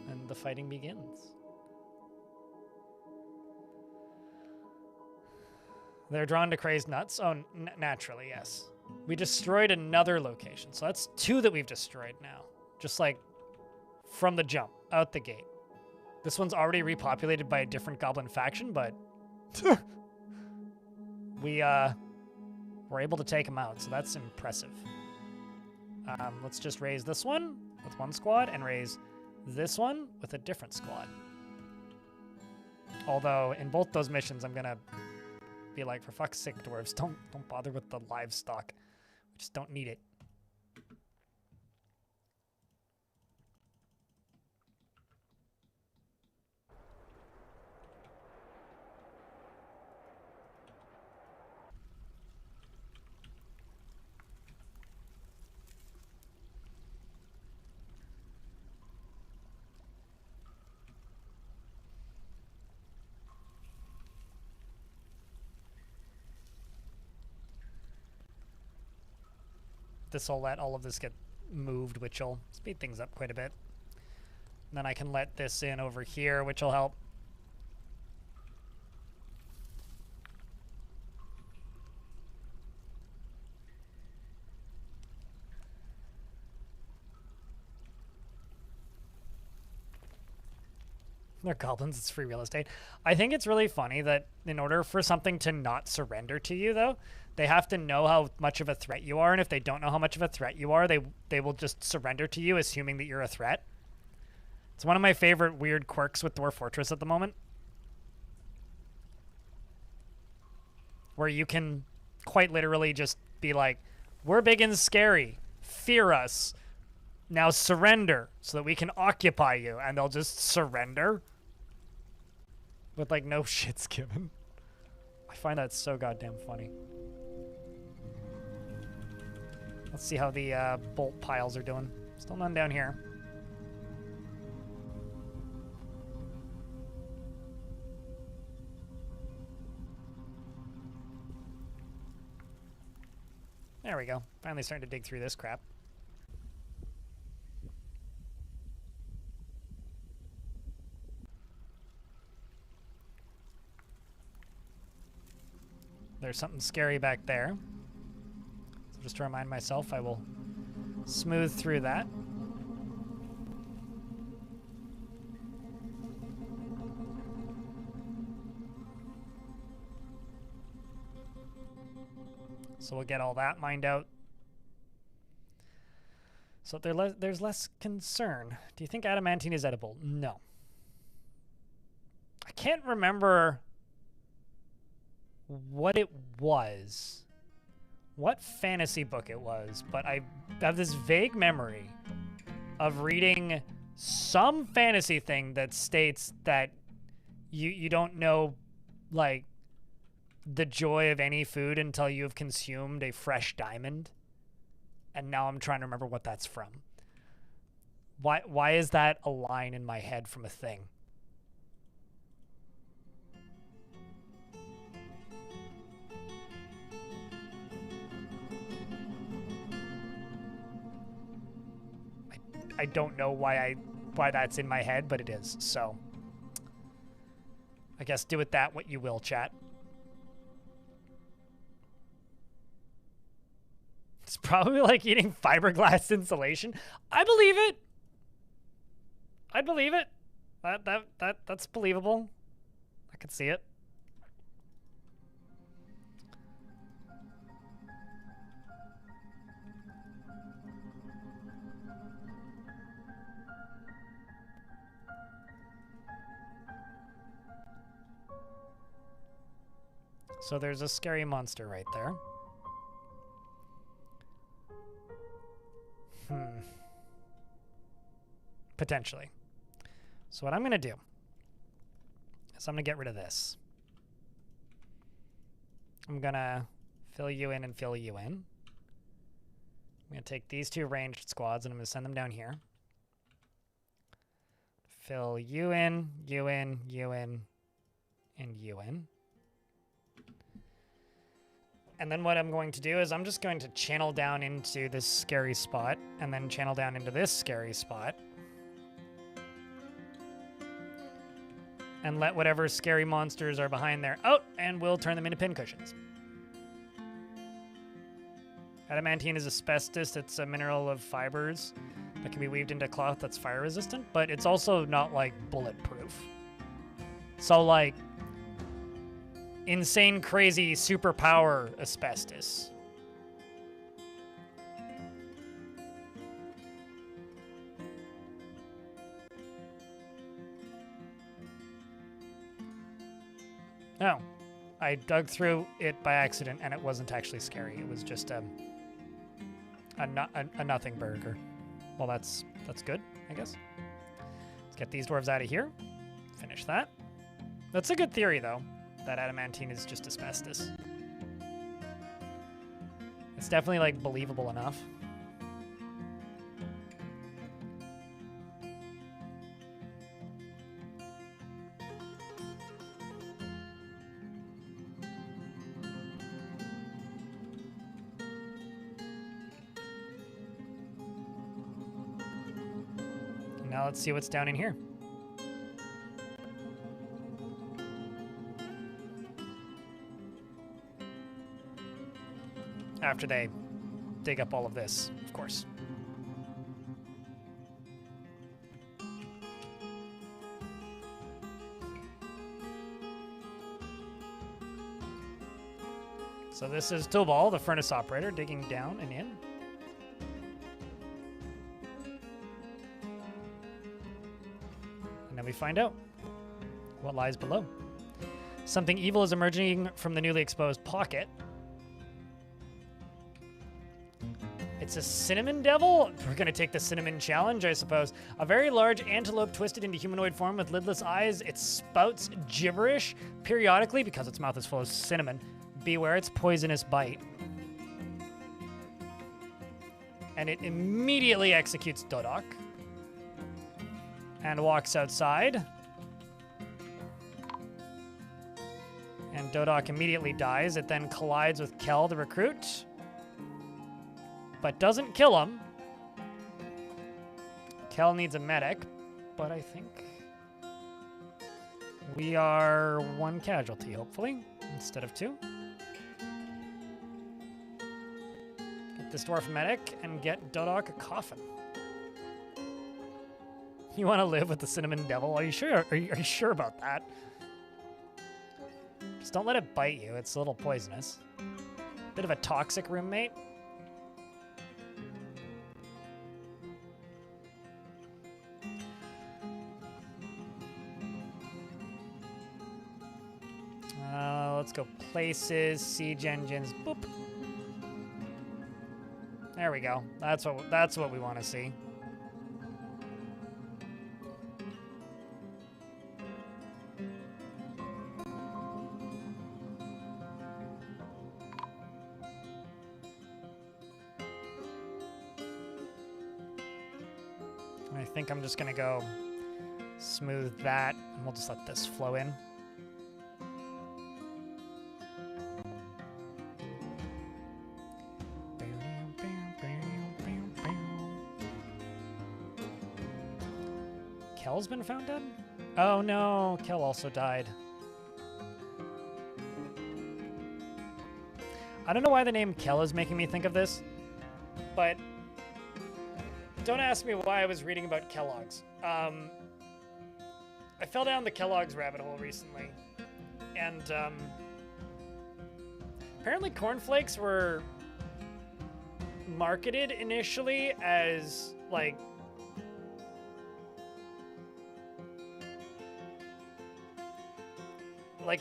And the fighting begins. They're drawn to crazed nuts. Oh, naturally, yes. We destroyed another location. So that's 2 that we've destroyed now. Just like from the jump, out the gate. This one's already repopulated by a different goblin faction, but we were able to take them out, so that's impressive. Let's just raise this one with one squad and raise this one with a different squad. Although in both those missions, I'm gonna be like, for fuck's sake, dwarves, don't bother with the livestock. We just don't need it. This will let all of this get moved, which will speed things up quite a bit. And then I can let this in over here, which will help. They're goblins. It's free real estate. I think it's really funny that in order for something to not surrender to you, though, they have to know how much of a threat you are. And if they don't know how much of a threat you are, they will just surrender to you, assuming that you're a threat. It's one of my favorite weird quirks with Dwarf Fortress at the moment, where you can quite literally just be like, we're big and scary. Fear us. Now surrender so that we can occupy you. And they'll just surrender with like no shits given. I find that so goddamn funny. Let's see how the bolt piles are doing. Still none down here. There we go. Finally starting to dig through this crap. There's something scary back there. So just to remind myself, I will smooth through that. So we'll get all that mined out. So there's less concern. Do you think adamantine is edible? No. I can't remember what it was, what fantasy book it was, but I have this vague memory of reading some fantasy thing that states that you don't know, like, the joy of any food until you have consumed a fresh diamond. And now I'm trying to remember what that's from. Why is that a line in my head from a thing? I don't know why that's in my head, but it is. So I guess do with that what you will, chat. It's probably like eating fiberglass insulation. I believe it. I'd believe it. That's believable. I could see it. So there's a scary monster right there. Potentially. So what I'm going to do is I'm going to get rid of this. I'm going to fill you in and fill you in. I'm going to take these two ranged squads and I'm going to send them down here. Fill you in, you in, you in, and you in. And then what I'm going to do is I'm just going to channel down into this scary spot and then channel down into this scary spot. And let whatever scary monsters are behind there out, and we'll turn them into pincushions. Adamantine is asbestos. It's a mineral of fibers that can be weaved into cloth that's fire resistant, but it's also not like bulletproof. So like insane, crazy, superpower asbestos. No, I dug through it by accident, and it wasn't actually scary. It was just a nothing burger. Well, that's good, I guess. Let's get these dwarves out of here. Finish that. That's a good theory, though, that adamantine is just asbestos. It's definitely, like, believable enough. Now let's see what's down in here. After they dig up all of this, of course. So this is Tobal, the furnace operator, digging down and in. And then we find out what lies below. Something evil is emerging from the newly exposed pocket. It's a cinnamon devil? We're gonna take the cinnamon challenge, I suppose. A very large antelope twisted into humanoid form with lidless eyes. It spouts gibberish periodically because its mouth is full of cinnamon. Beware its poisonous bite. And it immediately executes Dodok. And walks outside. And Dodok immediately dies. It then collides with Kel, the recruit. But doesn't kill him. Kel needs a medic, but I think we are one casualty, hopefully, instead of two. Get this dwarf medic and get Dodok a coffin. You want to live with the cinnamon devil? Are you sure? Are you sure about that? Just don't let it bite you. It's a little poisonous. Bit of a toxic roommate. Let's go places, siege engines, boop. There we go. That's what we want to see. I think I'm just gonna go smooth that, and we'll just let this flow in. Kel's been found dead? Oh no, Kel also died. I don't know why the name Kel is making me think of this, but don't ask me why I was reading about Kellogg's. I fell down the Kellogg's rabbit hole recently, and apparently cornflakes were marketed initially as like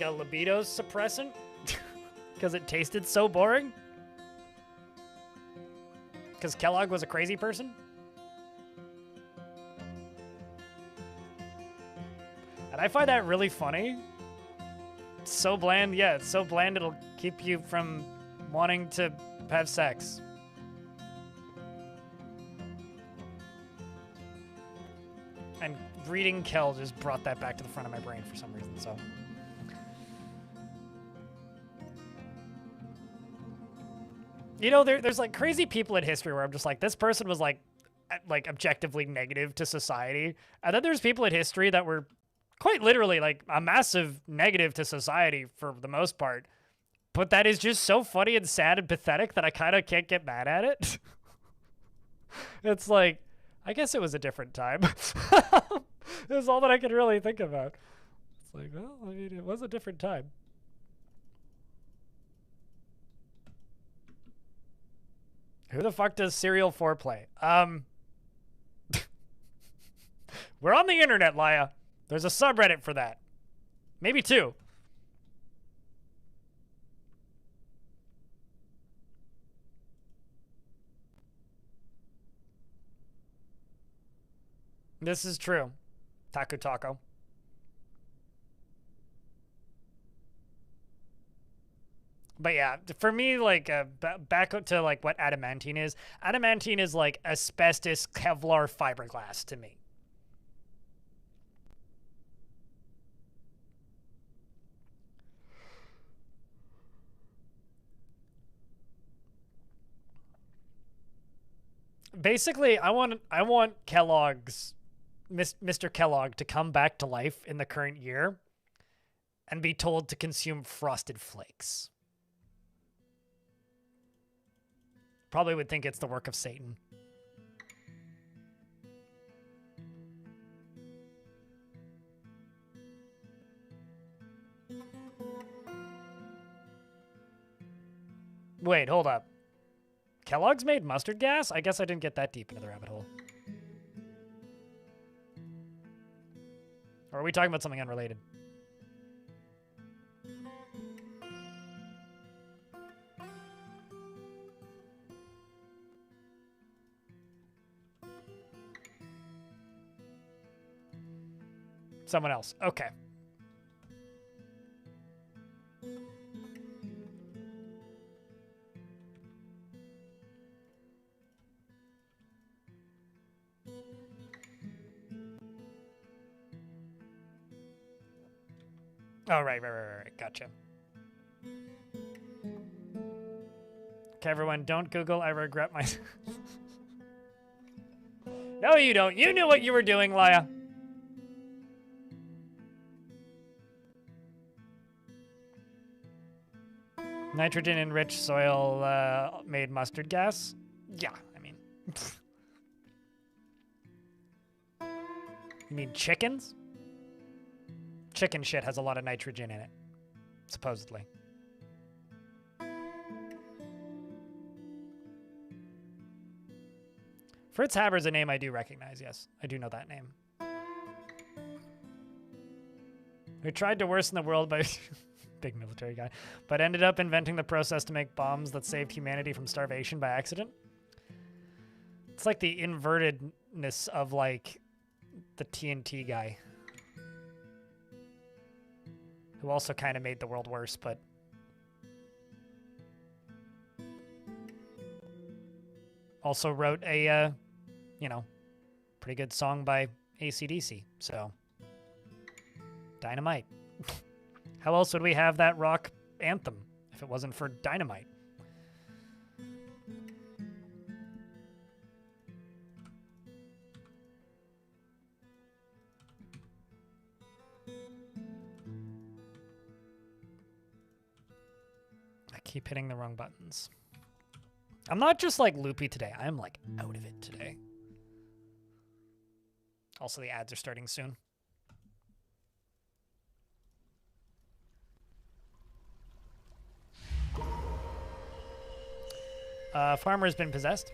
a libido suppressant because it tasted so boring. Because Kellogg was a crazy person. And I find that really funny. It's so bland. Yeah, it's so bland it'll keep you from wanting to have sex. And reading Kel just brought that back to the front of my brain for some reason, so. You know, there's like crazy people in history where I'm just like, this person was like objectively negative to society. And then there's people in history that were quite literally like a massive negative to society for the most part. But that is just so funny and sad and pathetic that I kind of can't get mad at it. It's like, I guess it was a different time. It was all that I could really think about. It's like, well, I mean, it was a different time. Who the fuck does Serial Foreplay? We're on the internet, Laya. There's a subreddit for that. Maybe two. This is true. Taku Taco. But yeah, for me, like, back to like what adamantine is. Adamantine is like asbestos Kevlar fiberglass to me. Basically, I want Kellogg's, Mr. Kellogg to come back to life in the current year and be told to consume Frosted Flakes. Probably would think it's the work of Satan. Wait, hold up. Kellogg's made mustard gas? I guess I didn't get that deep into the rabbit hole. Or are we talking about something unrelated? Someone else. Okay. Oh, right. Gotcha. Okay, everyone, don't Google. I regret my... No, you don't. You knew what you were doing, Laya. Nitrogen-enriched soil made mustard gas? Yeah, I mean... You mean chickens? Chicken shit has a lot of nitrogen in it, supposedly. Fritz Haber's a name I do recognize, yes. I do know that name. We tried to worsen the world by... Big military guy. But ended up inventing the process to make bombs that saved humanity from starvation by accident. It's like the invertedness of, like, the TNT guy. Who also kind of made the world worse, but... Also wrote a, you know, pretty good song by AC/DC, so... Dynamite. How else would we have that rock anthem if it wasn't for Dynamite? I keep hitting the wrong buttons. I'm not just like loopy today. I'm like out of it today. Also, the ads are starting soon. Farmer has been possessed.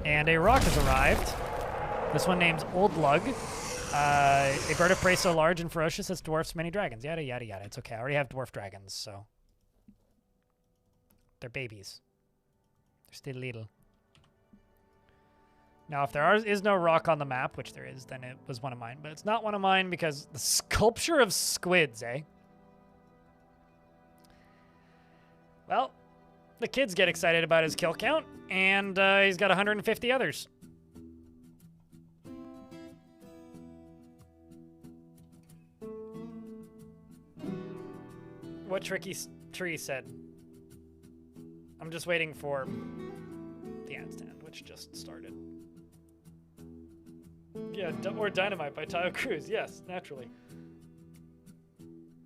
And a rock has arrived. This one named Old Lug. A bird of prey so large and ferocious as dwarfs many dragons. Yada, yada, yada. It's okay. I already have dwarf dragons, so. They're babies. They're still little. Now, if there is no rock on the map, which there is, then it was one of mine. But it's not one of mine because the sculpture of squids, eh? Well, the kids get excited about his kill count, and he's got 150 others. What Tricky Tree said. I'm just waiting for the ad stand, which just started. Yeah, or Dynamite by Tayo Cruz. Yes, naturally.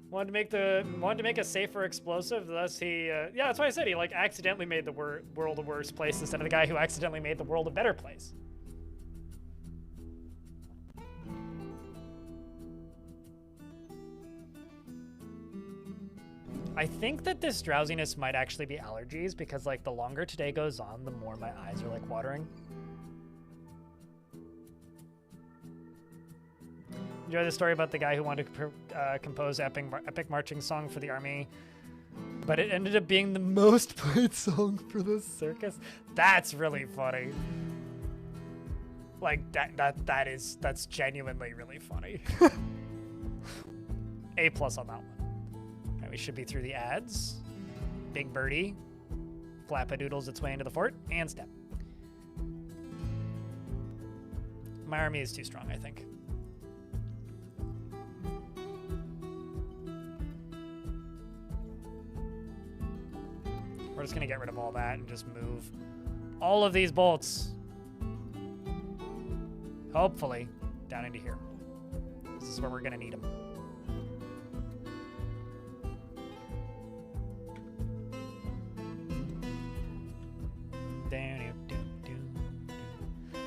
Wanted to make a safer explosive. Thus, yeah, that's why I said he like accidentally made the world a worse place instead of the guy who accidentally made the world a better place. I think that this drowsiness might actually be allergies because like the longer today goes on, the more my eyes are like watering. Enjoy the story about the guy who wanted to compose epic marching song for the army, but it ended up being the most played song for the circus. That's really funny. Like that's genuinely really funny. A+ on that one. All right, we should be through the ads. Big birdie, flapadoodles its way into the fort, and step. My army is too strong, I think. We're just gonna get rid of all that and just move all of these bolts, hopefully, down into here. This is where we're gonna need them.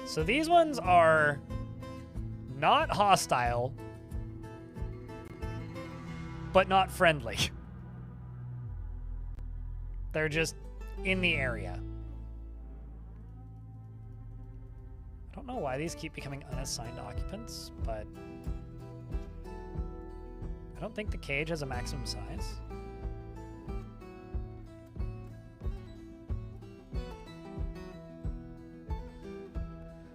So these ones are not hostile, but not friendly. They're just in the area. I don't know why these keep becoming unassigned occupants, but I don't think the cage has a maximum size.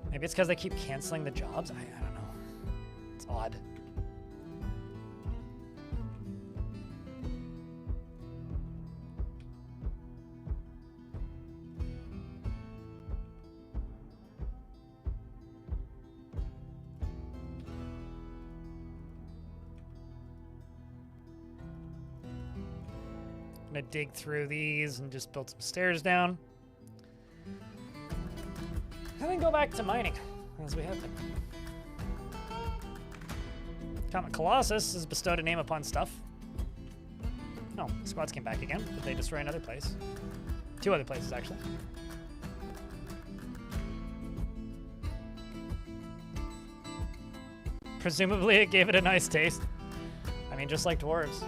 Maybe it's because they keep canceling the jobs? I don't know. It's odd. I'm gonna dig through these and just build some stairs down. And then go back to mining, as we have been. Comet Colossus has bestowed a name upon stuff. Oh, squads came back again. Did they destroy another place? 2 other places, actually. Presumably it gave it a nice taste. I mean, just like dwarves.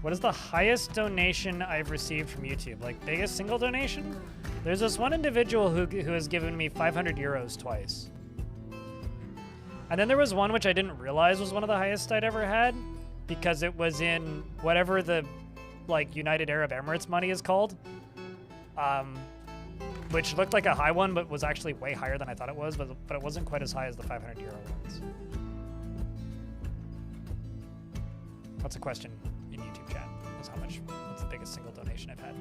What is the highest donation I've received from YouTube? Like, biggest single donation? There's this one individual who has given me 500 euros twice. And then there was one which I didn't realize was one of the highest I'd ever had, because it was in whatever the, like, United Arab Emirates money is called. Which looked like a high one, but was actually way higher than I thought it was, but it wasn't quite as high as the 500 euro ones. What's a question in YouTube chat? Is what's the biggest single donation I've had?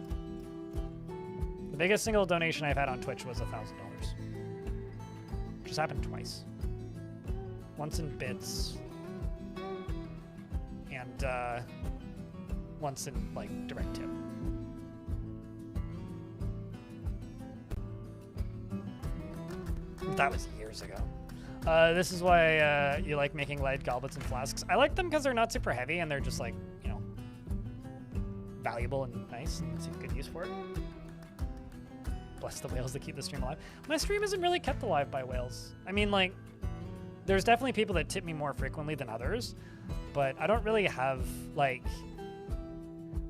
The biggest single donation I've had on Twitch was $1,000. Which has happened twice. Once in bits. And once in, like, direct tip. That was years ago. This is why you like making light goblets and flasks. I like them because they're not super heavy and they're just, like, you know, valuable and nice and see good use for it. Bless the whales that keep the stream alive. My stream isn't really kept alive by whales. I mean, like, there's definitely people that tip me more frequently than others, but I don't really have, like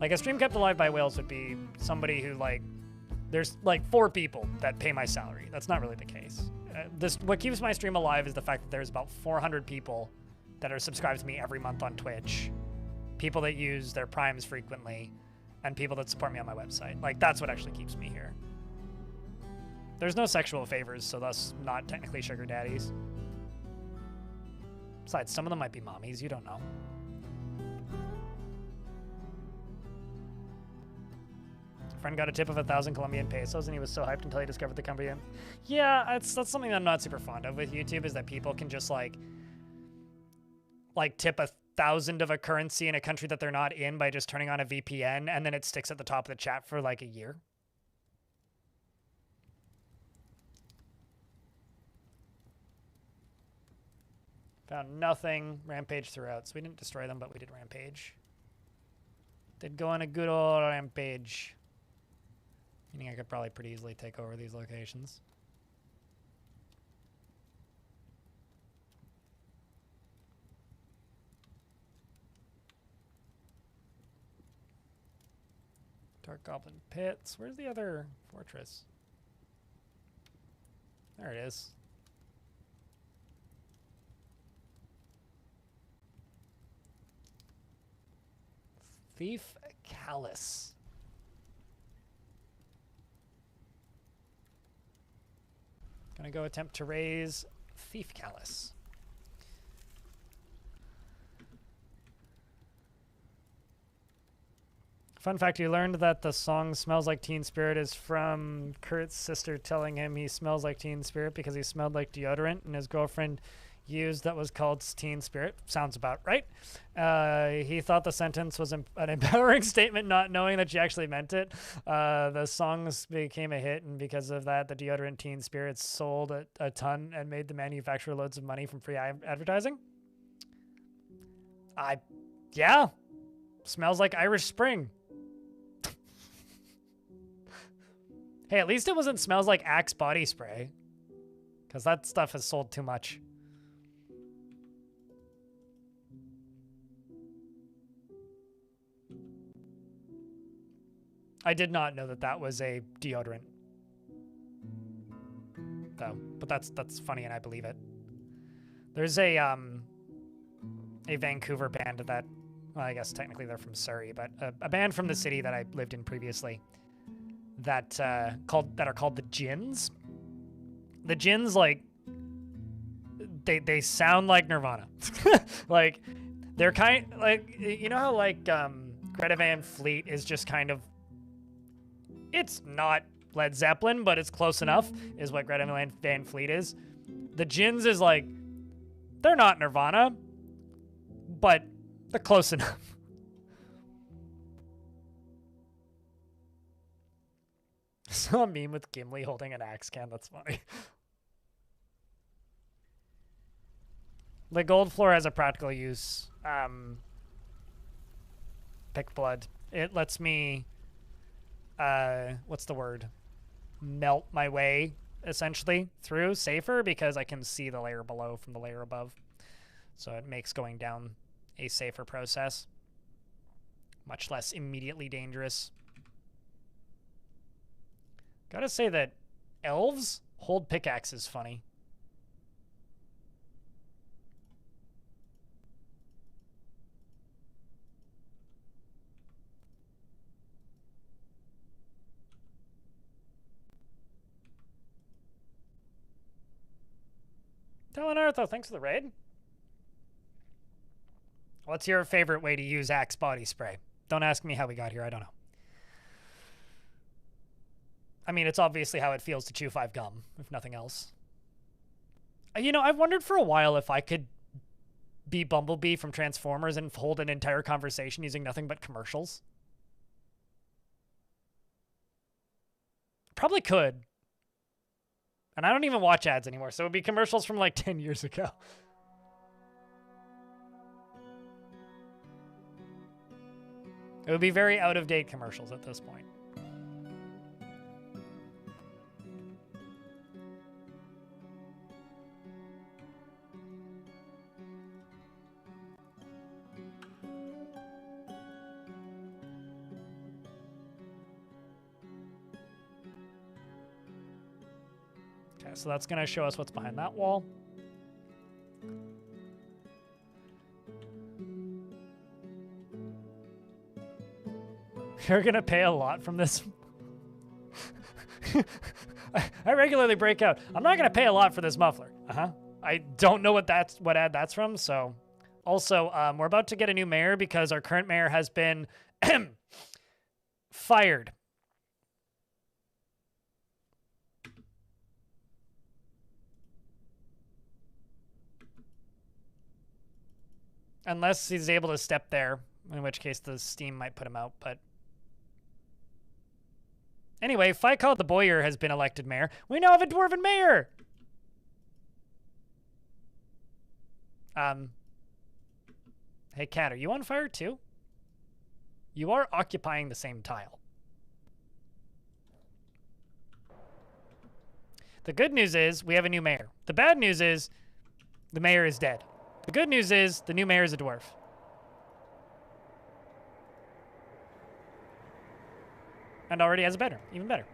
a stream kept alive by whales would be somebody who, like, there's, like, 4 people that pay my salary. That's not really the case. What keeps my stream alive is the fact that there's about 400 people that are subscribed to me every month on Twitch, people that use their primes frequently, and people that support me on my website. Like, that's what actually keeps me here. There's no sexual favors, so thus not technically sugar daddies. Besides, some of them might be mommies, you don't know. Friend got a tip of 1,000 Colombian pesos, and he was so hyped until he discovered the company. Yeah, that's something that I'm not super fond of with YouTube, is that people can just like tip 1,000 of a currency in a country that they're not in by just turning on a VPN, and then it sticks at the top of the chat for like a year. Found nothing. Rampage throughout, so we didn't destroy them, but we did rampage. Did go on a good old rampage. Meaning I could probably pretty easily take over these locations. Dark Goblin Pits. Where's the other fortress? There it is. Thief Callus. Gonna go attempt to raise Thief Callus. Fun fact, he learned that the song Smells Like Teen Spirit is from Kurt's sister telling him he smells like Teen Spirit because he smelled like deodorant and his girlfriend used that was called Teen Spirit. Sounds about right. He thought the sentence was an empowering statement, not knowing that she actually meant it. The songs became a hit, and because of that, the deodorant Teen Spirit sold a ton and made the manufacturer loads of money from free advertising. Yeah. Smells like Irish Spring. Hey, at least it wasn't smells like Axe body spray. Because that stuff has sold too much. I did not know that that was a deodorant. Though, but that's funny and I believe it. There's a Vancouver band that, well, I guess technically they're from Surrey, but a band from the city that I lived in previously that are called the Gins. The Gins, like, they sound like Nirvana. Like, they're kind, like, you know how, like, Greta Van Fleet is just kind of, it's not Led Zeppelin, but it's close enough, is what Greta Van Fleet is. The Gins is like, they're not Nirvana, but they're close enough. I saw a meme with Gimli holding an axe can. That's funny. The gold floor has a practical use. Pick blood. It lets me, what's the word? Melt my way, essentially, through safer because I can see the layer below from the layer above. So it makes going down a safer process. Much less immediately dangerous. Gotta say that elves hold pickaxes funny. Talon Artho, thanks for the raid. What's your favorite way to use Axe body spray? Don't ask me how we got here, I don't know. I mean, it's obviously how it feels to chew 5 gum, if nothing else. You know, I've wondered for a while if I could be Bumblebee from Transformers and hold an entire conversation using nothing but commercials. Probably could. And I don't even watch ads anymore, so it would be commercials from like 10 years ago. It would be very out-of-date commercials at this point. Okay, so that's going to show us what's behind that wall. You're going to pay a lot from this. I regularly break out. I'm not going to pay a lot for this muffler. I don't know what ad that's from, so. Also, we're about to get a new mayor because our current mayor has been fired. Unless he's able to step there, in which case the steam might put him out, but... Anyway, Fikal the Boyer has been elected mayor. We now have a dwarven mayor! Hey, Cat, are you on fire too? You are occupying the same tile. The good news is we have a new mayor. The bad news is the mayor is dead. The good news is the new mayor is a dwarf. And already has a better, even better.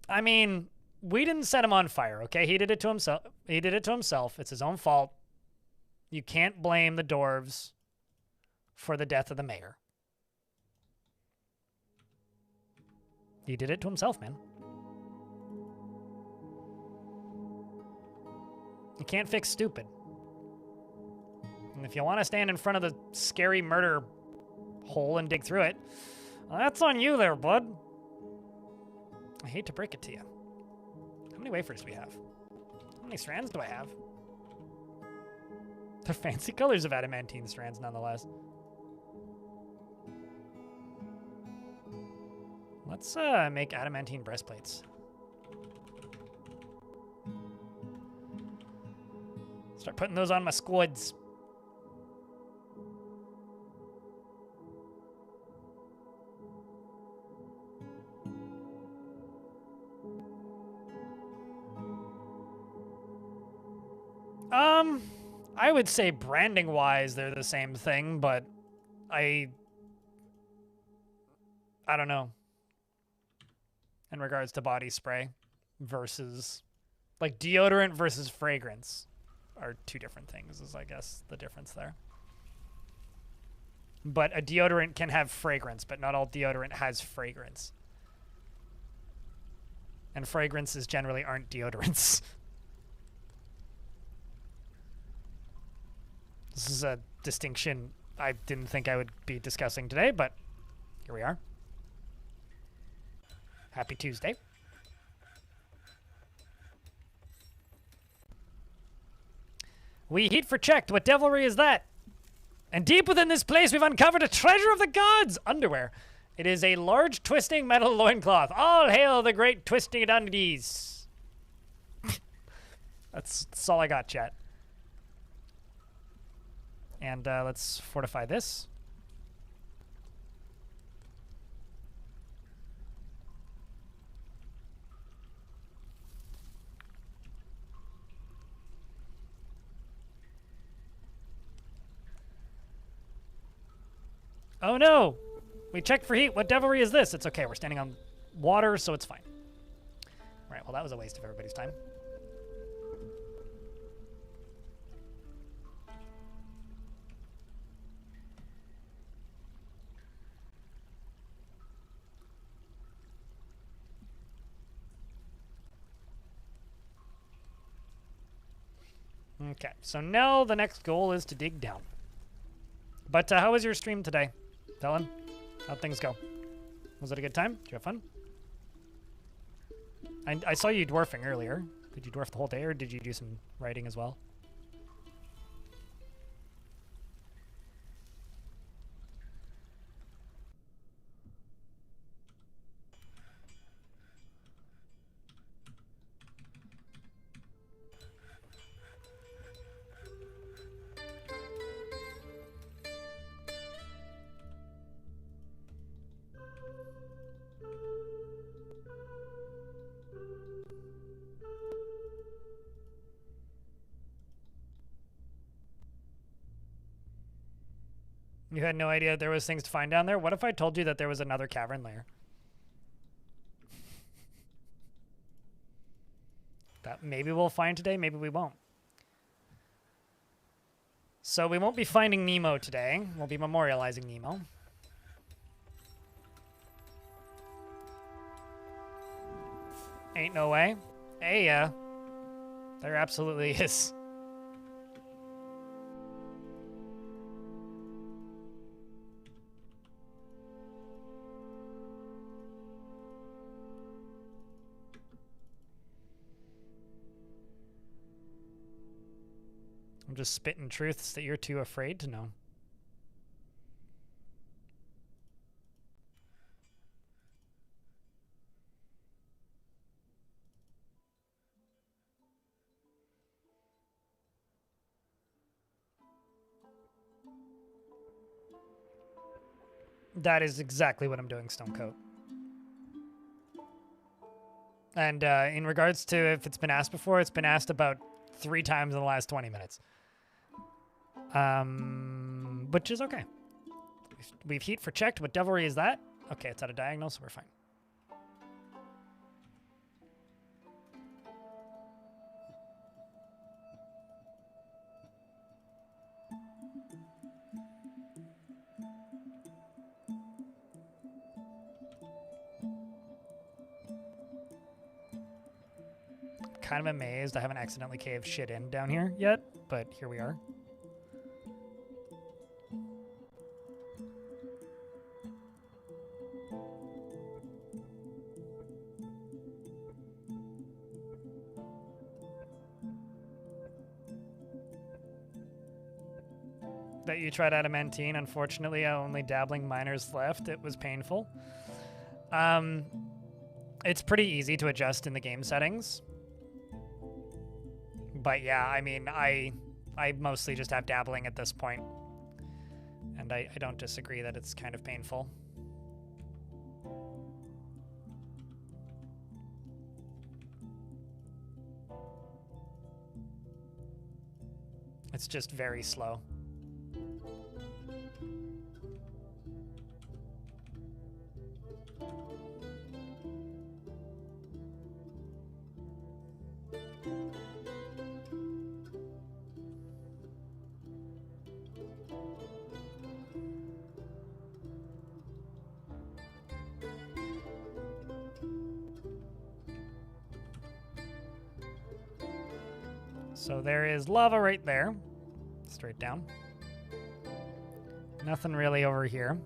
I mean, we didn't set him on fire, okay? He did it to himself. He did it to himself. It's his own fault. You can't blame the dwarves for the death of the mayor. He did it to himself, man. You can't fix stupid. And if you want to stand in front of the scary murder hole and dig through it, well, that's on you there, bud. I hate to break it to you. How many wafers do we have? How many strands do I have? They're fancy colors of adamantine strands, nonetheless. Let's make adamantine breastplates. Start putting those on my squads. I would say branding-wise, they're the same thing, but I don't know. In regards to body spray versus, like, deodorant versus fragrance are two different things, is I guess the difference there. But a deodorant can have fragrance, but not all deodorant has fragrance. And fragrances generally aren't deodorants. This is a distinction I didn't think I would be discussing today, but here we are. Happy Tuesday. We heat for checked. What devilry is that? And deep within this place, we've uncovered a treasure of the gods! Underwear. It is a large twisting metal loincloth. All hail the great twisting identities. That's all I got, chat. And let's fortify this. Oh no! We checked for heat. What devilry is this? It's okay. We're standing on water, so it's fine. All right, well, that was a waste of everybody's time. Okay, so now the next goal is to dig down. But how was your stream today, Dylan? How'd things go? Was it a good time? Did you have fun? I saw you dwarfing earlier. Did you dwarf the whole day, or did you do some writing as well? You had no idea there was things to find down there? What if I told you that there was another cavern layer? That maybe we'll find today, maybe we won't. So we won't be finding Nemo today. We'll be memorializing Nemo. Ain't no way. Hey, there absolutely is. I'm just spitting truths that you're too afraid to know. That is exactly what I'm doing, Stonecoat. And in regards to if it's been asked before, it's been asked about 3 times in the last 20 minutes. Which is okay. We've heat for checked. What devilry is that? Okay, it's at a diagonal, so we're fine. Kind of amazed I haven't accidentally caved shit in down here yet, but here we are. That you tried adamantine. Unfortunately, only dabbling miners left. It was painful. It's pretty easy to adjust in the game settings. But yeah, I mean, I mostly just have dabbling at this point. And I don't disagree that it's kind of painful. It's just very slow. So there is lava right there. Straight down. Nothing really over here.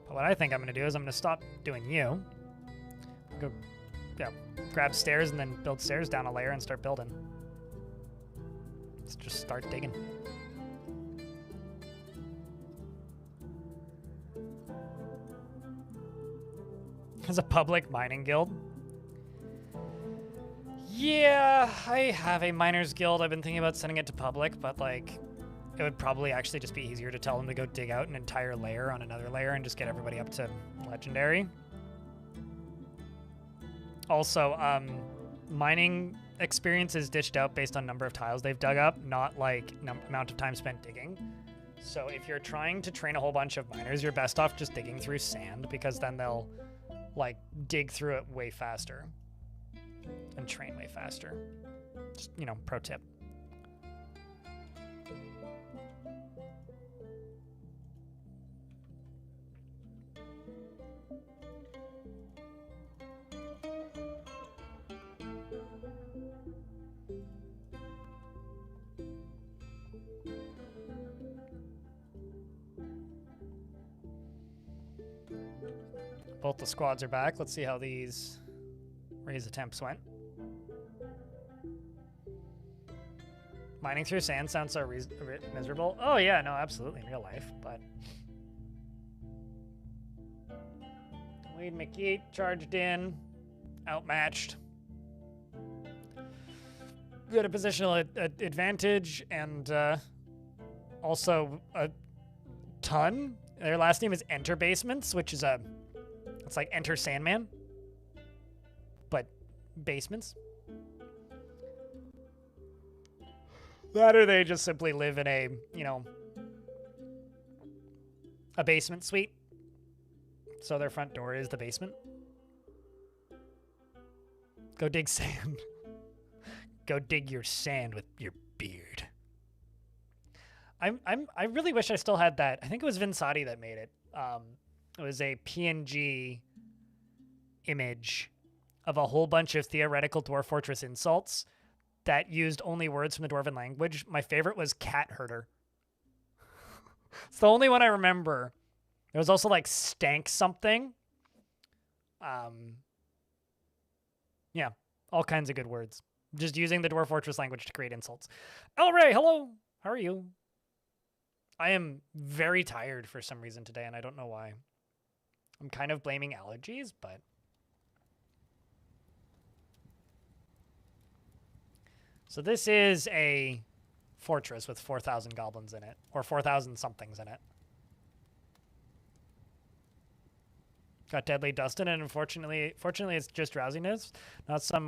But what I think I'm going to do is I'm going to stop doing you. Go, yeah, grab stairs and then build stairs down a layer and start building. Let's just start digging. There's a public mining guild. Yeah, I have a miners guild. I've been thinking about sending it to public, but like, it would probably actually just be easier to tell them to go dig out an entire layer on another layer and just get everybody up to legendary. Also, mining experience is dished out based on number of tiles they've dug up, not like amount of time spent digging. So if you're trying to train a whole bunch of miners, you're best off just digging through sand, because then they'll like dig through it way faster and train way faster. Just, you know, pro tip. Both the squads are back. Let's see how these raise attempts went. Mining through sand sounds so miserable. Oh yeah, no, absolutely in real life, but... Wade McGee charged in, outmatched. Good a positional advantage, and also a ton. Their last name is Enter Basements, which is it's like Enter Sandman, but basements. That or they just simply live in a, you know, a basement suite. So their front door is the basement. Go dig sand. Go dig your sand with your beard. I really wish I still had that. I think it was Vinsati that made it. It was a PNG image of a whole bunch of theoretical Dwarf Fortress insults that used only words from the Dwarven language. My favorite was cat herder. It's the only one I remember. There was also like stank something. Yeah, all kinds of good words. Just using the Dwarf Fortress language to create insults. El Rey, hello. How are you? I am very tired for some reason today, and I don't know why. I'm kind of blaming allergies, but... So this is a fortress with 4,000 goblins in it, or 4,000 somethings in it. Got deadly dust in it, and fortunately it's just drowsiness, not some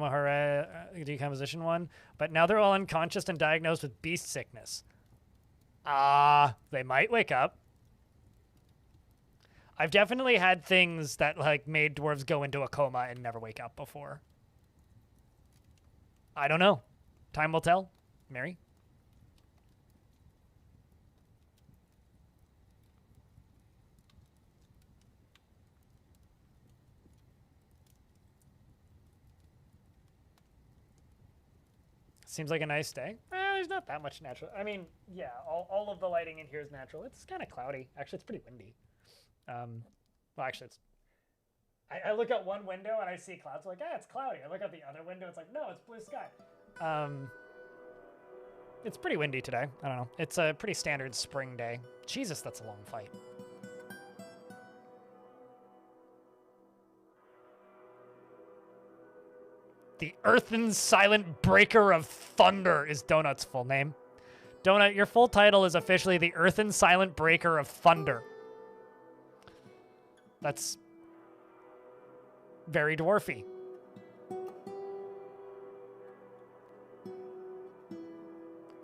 decomposition one. But now they're all unconscious and diagnosed with beast sickness. They might wake up. I've definitely had things that like made dwarves go into a coma and never wake up before. I don't know. Time will tell. Mary? Seems like a nice day. There's not that much natural. I mean, yeah, all of the lighting in here is natural. It's kind of cloudy. Actually, it's pretty windy. Well, actually, it's... I look out one window and I see clouds. I'm like, it's cloudy. I look out the other window. It's like, no, it's blue sky. It's pretty windy today. I don't know. It's a pretty standard spring day. Jesus, that's a long fight. The Earthen Silent Breaker of Thunder is Donut's full name. Donut, your full title is officially the Earthen Silent Breaker of Thunder. That's very dwarfy.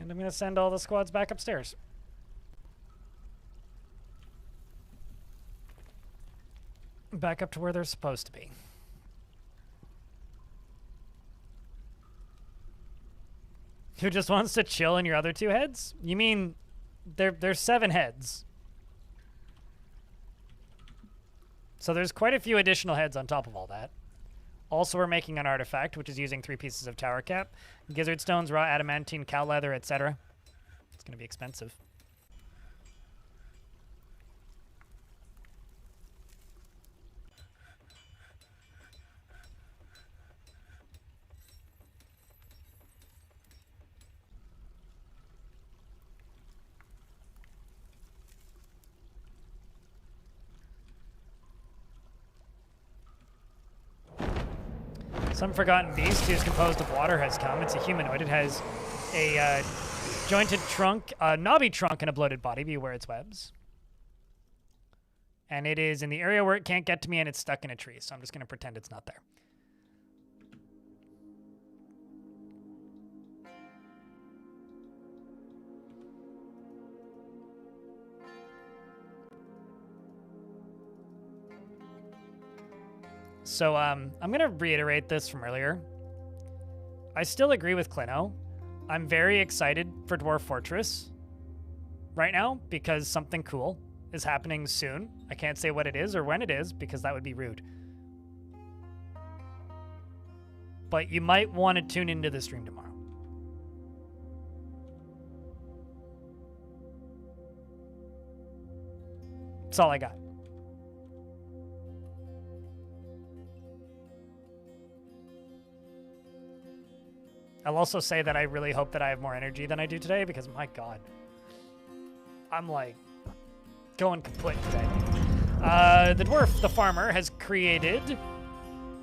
And I'm going to send all the squads back upstairs. Back up to where they're supposed to be. Who just wants to chill in your other 2 heads? You mean there's 7 heads. So there's quite a few additional heads on top of all that. Also, we're making an artifact, which is using 3 pieces of tower cap, gizzard stones, raw adamantine, cow leather, etc. It's going to be expensive. Some forgotten beast who's composed of water has come. It's a humanoid. It has a jointed trunk, a knobby trunk, and a bloated body. Beware its webs. And it is in the area where it can't get to me, and it's stuck in a tree. So I'm just going to pretend it's not there. So I'm going to reiterate this from earlier. I still agree with Clino. I'm very excited for Dwarf Fortress right now because something cool is happening soon. I can't say what it is or when it is because that would be rude. But you might want to tune into the stream tomorrow. That's all I got. I'll also say that I really hope that I have more energy than I do today because, my God, I'm like going kaput today. The dwarf, the farmer, has created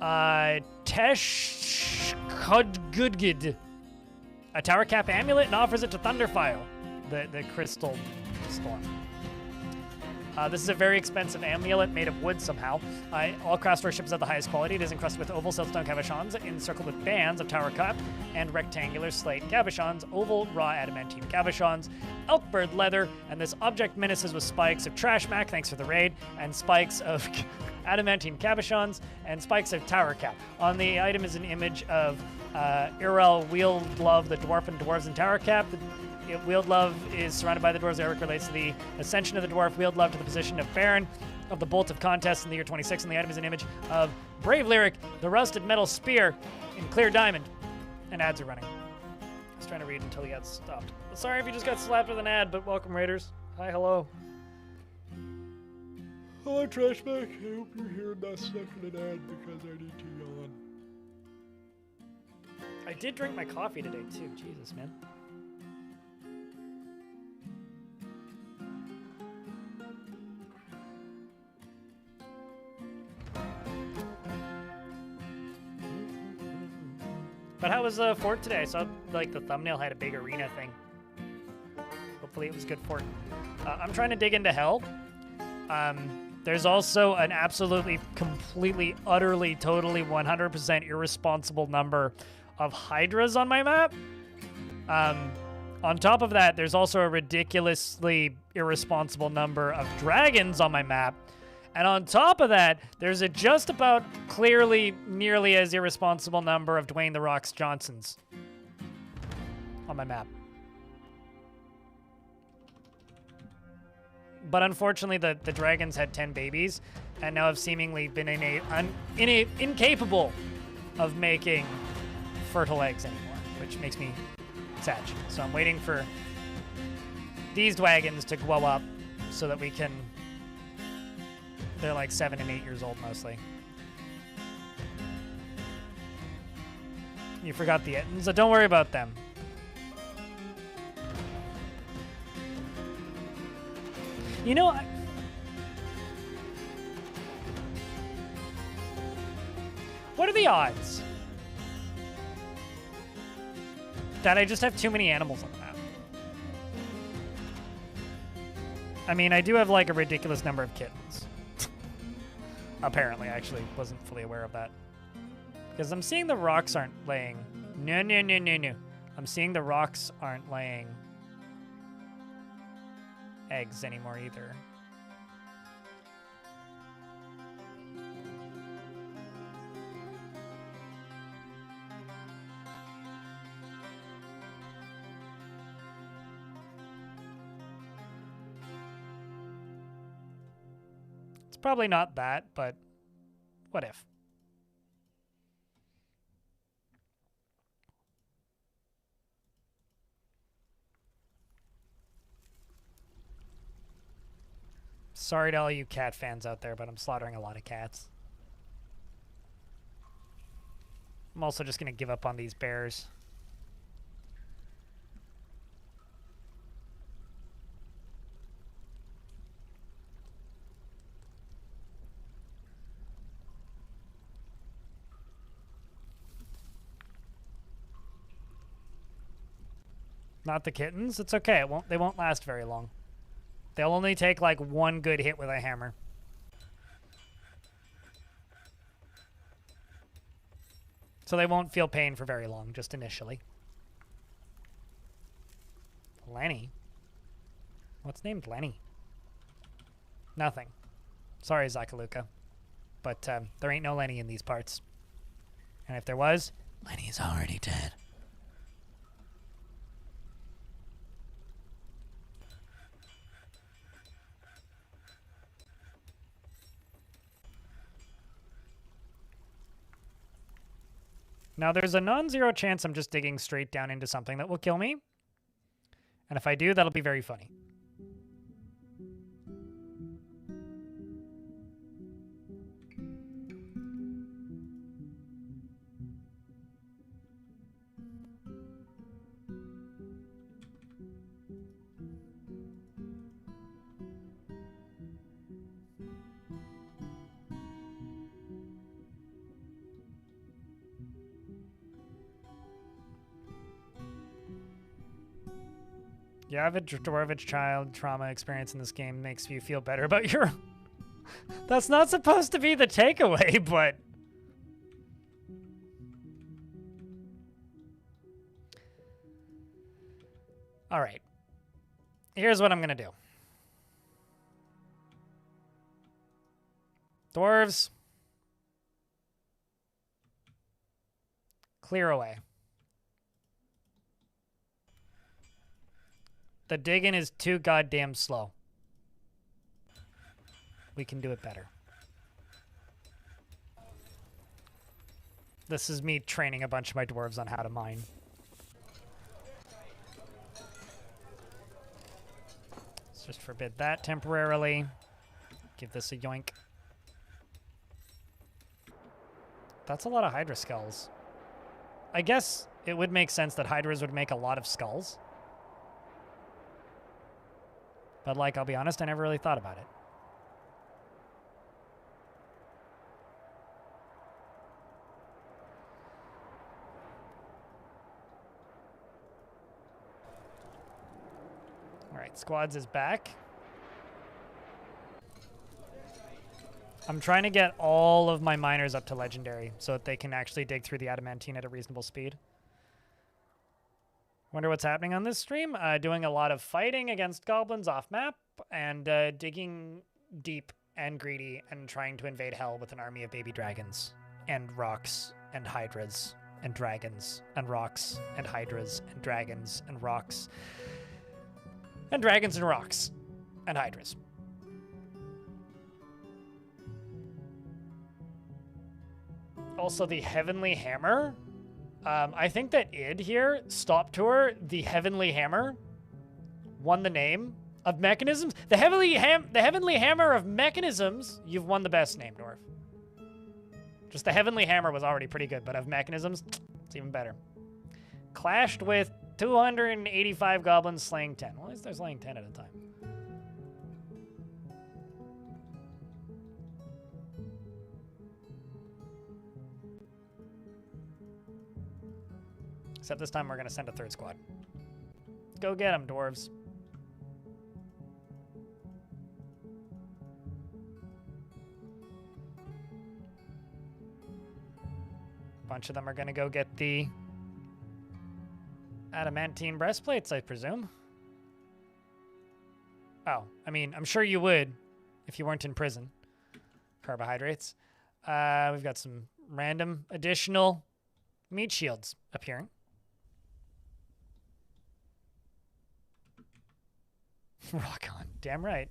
Tesh Kudgudgid, a tower cap amulet, and offers it to Thunderfile, the crystal storm. This is a very expensive amulet made of wood somehow. All craft ships of the highest quality. It is encrusted with oval siltstone cabochons encircled with bands of tower cap and rectangular slate cabochons, oval raw adamantine cabochons, elkbird leather, and this object menaces with spikes of trashmac, thanks for the raid, and spikes of adamantine cabochons, and spikes of tower cap. On the item is an image of Irel Wieldlove, the dwarf and dwarves in tower cap. Wieldlove is surrounded by the dwarves. Eric relates to the ascension of the dwarf Wieldlove to the position of Baron of the Bolt of Contest in the year 26, and the item is an image of Brave Lyric, the rusted metal spear in clear diamond. And ads are running. I was trying to read until the ads stopped. Sorry if you just got slapped with an ad, but welcome, Raiders. Hi, hello. Hello, Trashback. I hope you're hearing that second ad because I need to yawn. I did drink my coffee today, too. Jesus, man. But how was Fort today? I saw like the thumbnail had a big arena thing. Hopefully it was good Fort. I'm trying to dig into hell. There's also an absolutely, completely, utterly, totally, 100% irresponsible number of hydras on my map. On top of that, there's also a ridiculously irresponsible number of dragons on my map. And on top of that, there's a just about clearly nearly as irresponsible number of Dwayne "The Rocks" Johnsons on my map. But unfortunately, the dragons had 10 babies and now have seemingly been incapable of making fertile eggs anymore, which makes me sad. So I'm waiting for these dragons to grow up so that we can... They're like 7 and 8 years old mostly. You forgot the Ettins, so don't worry about them. You know, what are the odds that I just have too many animals on the map? I mean, I do have like a ridiculous number of kittens. Apparently, I actually wasn't fully aware of that. Because I'm seeing the rocks aren't laying. No. I'm seeing the rocks aren't laying eggs anymore either. It's probably not that, but what if? Sorry to all you cat fans out there, but I'm slaughtering a lot of cats. I'm also just going to give up on these bears. Not the kittens. It's okay. They won't last very long. They'll only take like one good hit with a hammer. So they won't feel pain for very long, just initially. Lenny? What's named Lenny? Nothing. Sorry, Zakaluka. But there ain't no Lenny in these parts. And if there was, Lenny's already dead. Now, there's a non-zero chance I'm just digging straight down into something that will kill me. And if I do, that'll be very funny. The average dwarvish child trauma experience in this game makes you feel better about your... That's not supposed to be the takeaway, but... All right. Here's what I'm going to do. Dwarves. Clear away. The digging is too goddamn slow. We can do it better. This is me training a bunch of my dwarves on how to mine. Let's just forbid that temporarily. Give this a yoink. That's a lot of Hydra skulls. I guess it would make sense that Hydras would make a lot of skulls. But, like, I'll be honest, I never really thought about it. All right, Squads is back. I'm trying to get all of my miners up to Legendary so that they can actually dig through the Adamantine at a reasonable speed. Wonder what's happening on this stream. Doing a lot of fighting against goblins off map and digging deep and greedy and trying to invade hell with an army of baby dragons and rocks and hydras and dragons and rocks and hydras and dragons and rocks and dragons and rocks and hydras. Also, the Heavenly Hammer. I think that id here, Stop Tour, the Heavenly Hammer, won the name of mechanisms. The Heavenly Hammer of mechanisms, you've won the best name, Dwarf. Just the Heavenly Hammer was already pretty good, but of mechanisms, it's even better. Clashed with 285 goblins, slaying 10. Well, at least they're slaying 10 at a time. Except this time we're going to send a third squad. Go get them, dwarves. A bunch of them are going to go get the Adamantine breastplates, I presume. Oh, I mean, I'm sure you would if you weren't in prison. Carbohydrates. We've got some random additional meat shields appearing. Rock on. Damn right.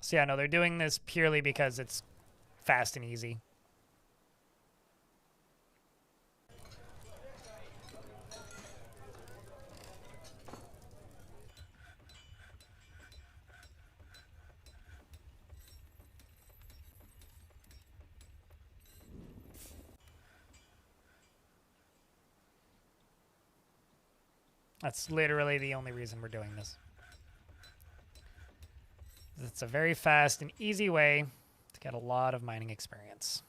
So yeah, no, they're doing this purely because it's fast and easy. That's literally the only reason we're doing this. It's a very fast and easy way to get a lot of mining experience.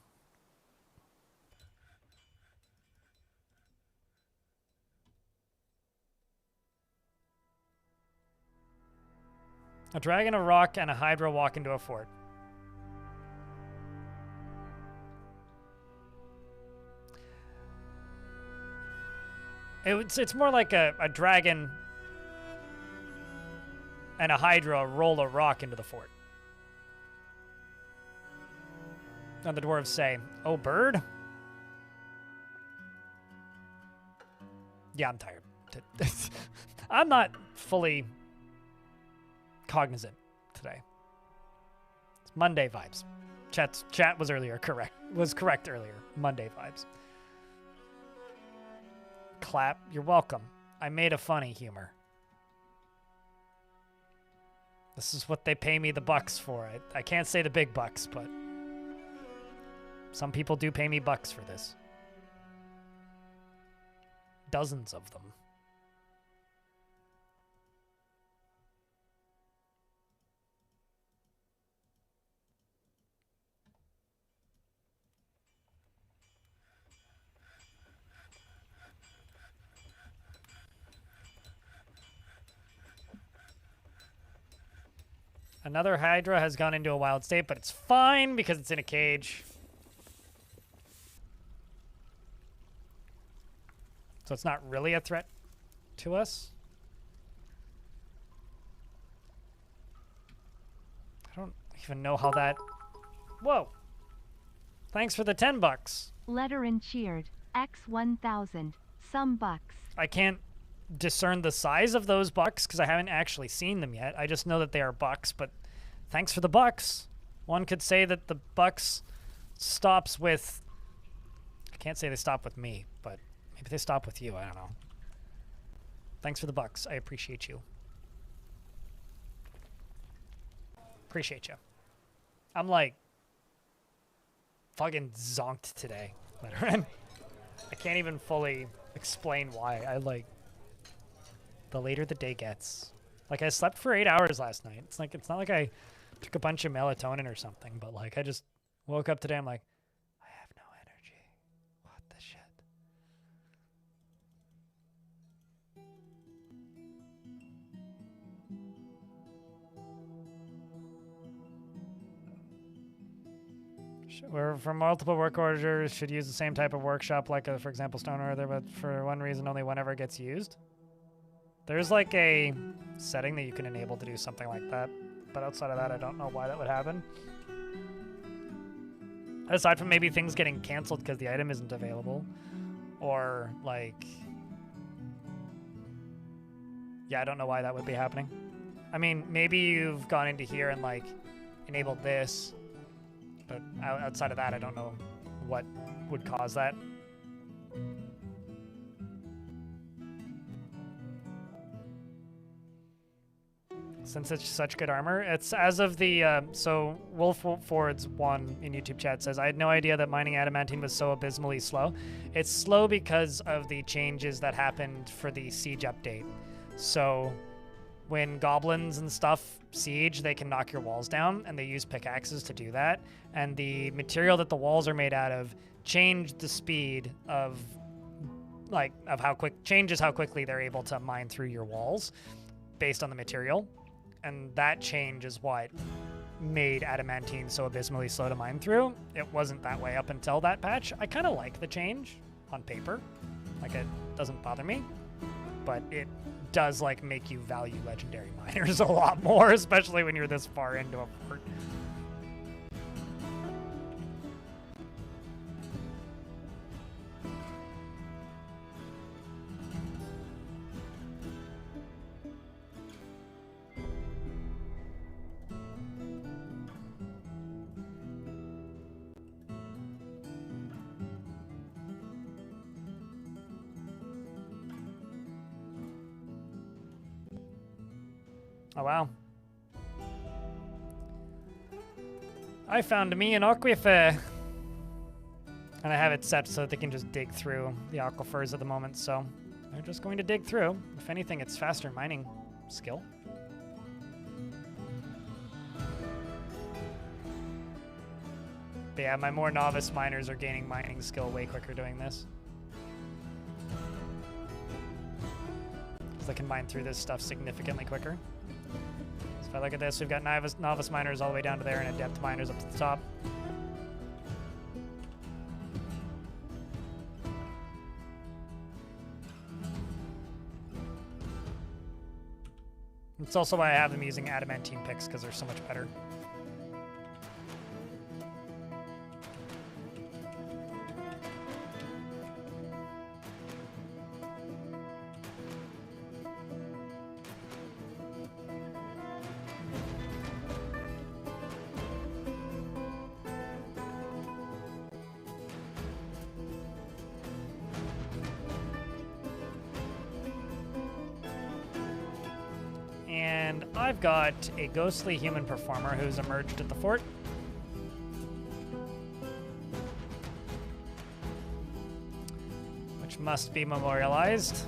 A dragon, a rock, and a hydra walk into a fort. It's more like a dragon and a hydra roll a rock into the fort. And the dwarves say, "Oh, bird?" Yeah, I'm tired. I'm not fully cognizant today. It's Monday vibes. Chat was correct earlier. Monday vibes. Clap. You're welcome. I made a funny humor. This is what they pay me the bucks for. I can't say the big bucks, but some people do pay me bucks for this. Dozens of them. Another hydra has gone into a wild state, but it's fine because it's in a cage. So it's not really a threat to us. I don't even know how that... Whoa! Thanks for the 10 bucks. Letter and cheered. X 1000. Some bucks. I can't discern the size of those bucks because I haven't actually seen them yet. I just know that they are bucks, but thanks for the bucks. One could say that the bucks stops with... I can't say they stop with me, but maybe they stop with you. I don't know. Thanks for the bucks. I appreciate you. Appreciate you. I'm like fucking zonked today, Letterin. I can't even fully explain why. I like... The later the day gets. Like, I slept for 8 hours last night. It's not like I took a bunch of melatonin or something, but like I just woke up today, I'm like, I have no energy. What the shit? Where for multiple work orders should use the same type of workshop, like for example stone order, but for one reason only whenever it gets used. There's like a setting that you can enable to do something like that, but outside of that I don't know why that would happen. Aside from maybe things getting canceled because the item isn't available, or like, yeah, I don't know why that would be happening. I mean, maybe you've gone into here and like enabled this, but outside of that, I don't know what would cause that. Since it's such good armor, it's as of the, so Wolf Fords 1 in YouTube chat says, I had no idea that mining adamantine was so abysmally slow. It's slow because of the changes that happened for the Siege update. So when goblins and stuff siege, they can knock your walls down, and they use pickaxes to do that. And the material that the walls are made out of change the speed of changes how quickly they're able to mine through your walls based on the material. And that change is what made adamantine so abysmally slow to mine through. It wasn't that way up until that patch. I kind of like the change on paper. Like, it doesn't bother me, but it does like make you value legendary miners a lot more, especially when you're this far into a fort. Oh, wow. I found me an aquifer. And I have it set so that they can just dig through the aquifers at the moment, so they're just going to dig through. If anything, it's faster mining skill. But yeah, my more novice miners are gaining mining skill way quicker doing this. Because they can mine through this stuff significantly quicker. If I look at this, we've got novice miners all the way down to there and adept miners up to the top. It's also why I have them using adamantine picks, because they're so much better. And I've got a ghostly human performer who's emerged at the fort. Which must be memorialized.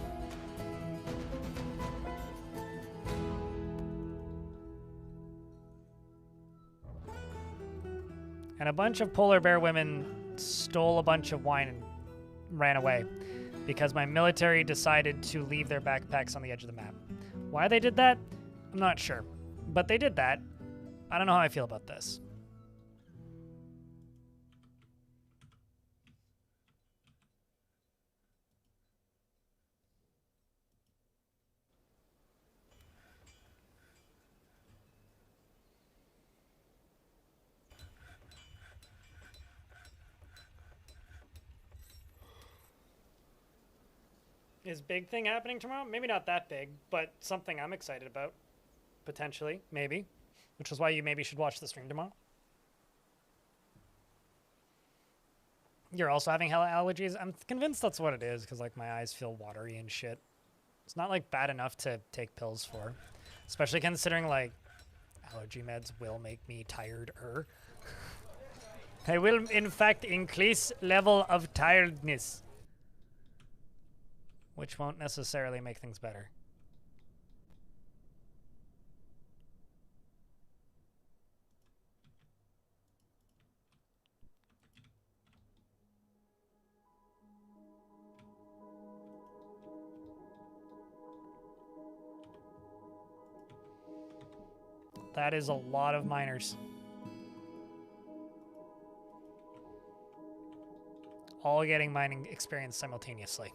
And a bunch of polar bear women stole a bunch of wine and ran away because my military decided to leave their backpacks on the edge of the map. Why they did that, I'm not sure, but they did that. I don't know how I feel about this. Is big thing happening tomorrow? Maybe not that big, but something I'm excited about. Potentially, maybe. Which is why you maybe should watch the stream tomorrow. You're also having hella allergies? I'm convinced that's what it is, because like my eyes feel watery and shit. It's not like bad enough to take pills for. Especially considering like allergy meds will make me tired-er. They will in fact increase level of tiredness. Which won't necessarily make things better. That is a lot of miners. All getting mining experience simultaneously.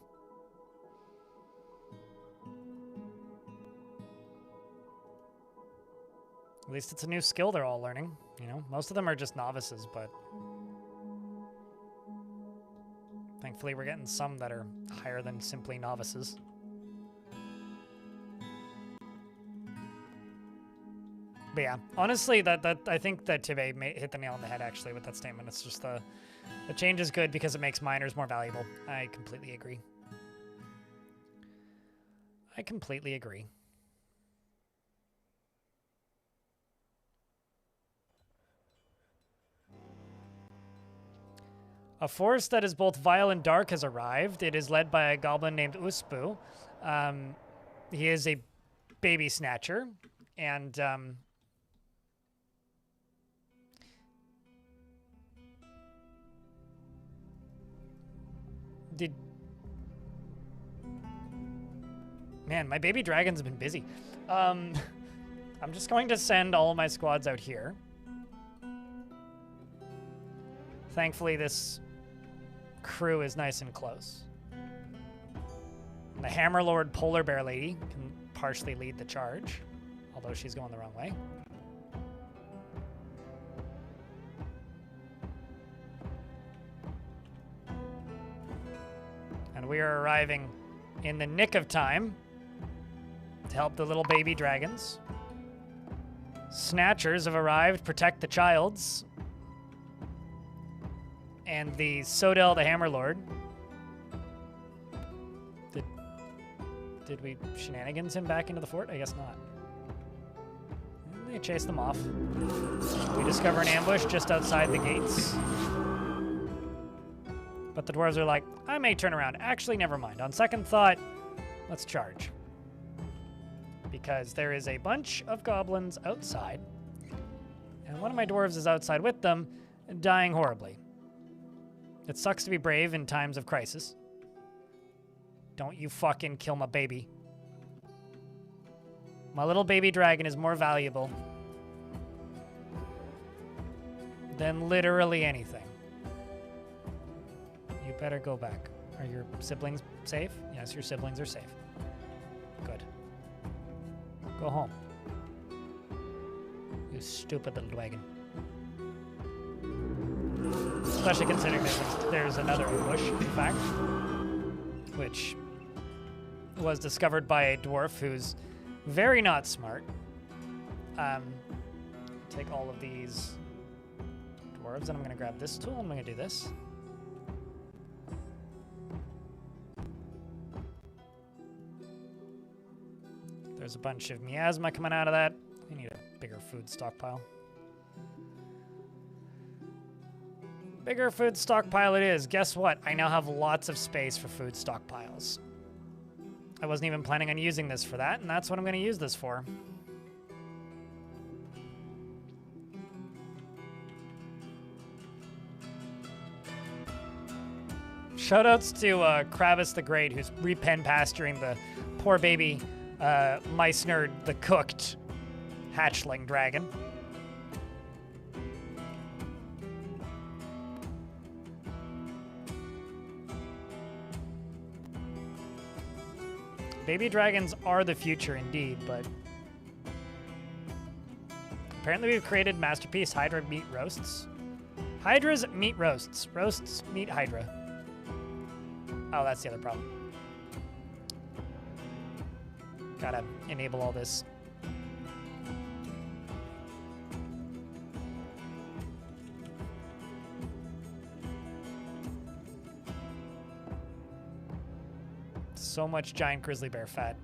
At least it's a new skill they're all learning, you know? Most of them are just novices, but thankfully we're getting some that are higher than simply novices. But yeah, honestly, I think that Tibe hit the nail on the head actually with that statement. It's just the change is good because it makes miners more valuable. I completely agree. I completely agree. A force that is both vile and dark has arrived. It is led by a goblin named Uspu. He is a baby snatcher, and man, my baby dragon's been busy. I'm just going to send all of my squads out here. Thankfully, this crew is nice and close. The Hammerlord Polar Bear Lady can partially lead the charge, although she's going the wrong way. And we are arriving in the nick of time to help the little baby dragons. Snatchers have arrived, protect the childs. And the Sodell the Hammerlord. Did we shenanigans him back into the fort? I guess not. They chase them off. We discover an ambush just outside the gates. But the dwarves are like, I may turn around. Actually, never mind. On second thought, let's charge. Because there is a bunch of goblins outside. And one of my dwarves is outside with them, dying horribly. It sucks to be brave in times of crisis. Don't you fucking kill my baby. My little baby dragon is more valuable than literally anything. You better go back. Are your siblings safe? Yes, your siblings are safe. Good. Go home. You stupid little dragon. Especially considering there's another ambush, in fact, which was discovered by a dwarf who's very not smart. Take all of these dwarves, and I'm going to grab this tool, and I'm going to do this. There's a bunch of miasma coming out of that. I need a bigger food stockpile. Bigger food stockpile it is. Guess what? I now have lots of space for food stockpiles. I wasn't even planning on using this for that, and that's what I'm going to use this for. Shoutouts to Kravis the Great, who's repen pasturing the poor baby Meissner the cooked hatchling dragon. Baby dragons are the future indeed, but apparently we've created masterpiece Hydra meat roasts. Hydra's meat roasts. Roasts meat Hydra. Oh, that's the other problem. Gotta enable all this. So much giant grizzly bear fat.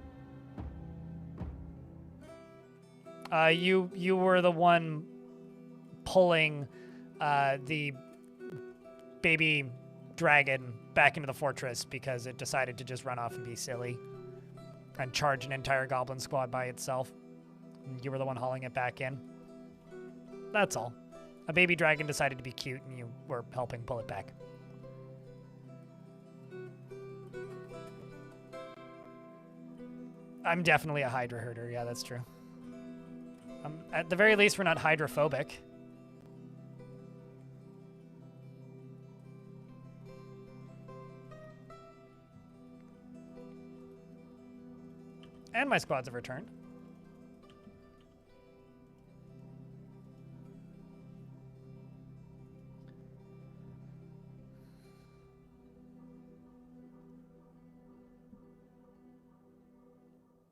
You were the one pulling the baby dragon back into the fortress because it decided to just run off and be silly and charge an entire goblin squad by itself. You were the one hauling it back in. That's all. A baby dragon decided to be cute and you were helping pull it back. I'm definitely a Hydra herder. Yeah, that's true. At the very least, we're not hydrophobic. And my squads have returned.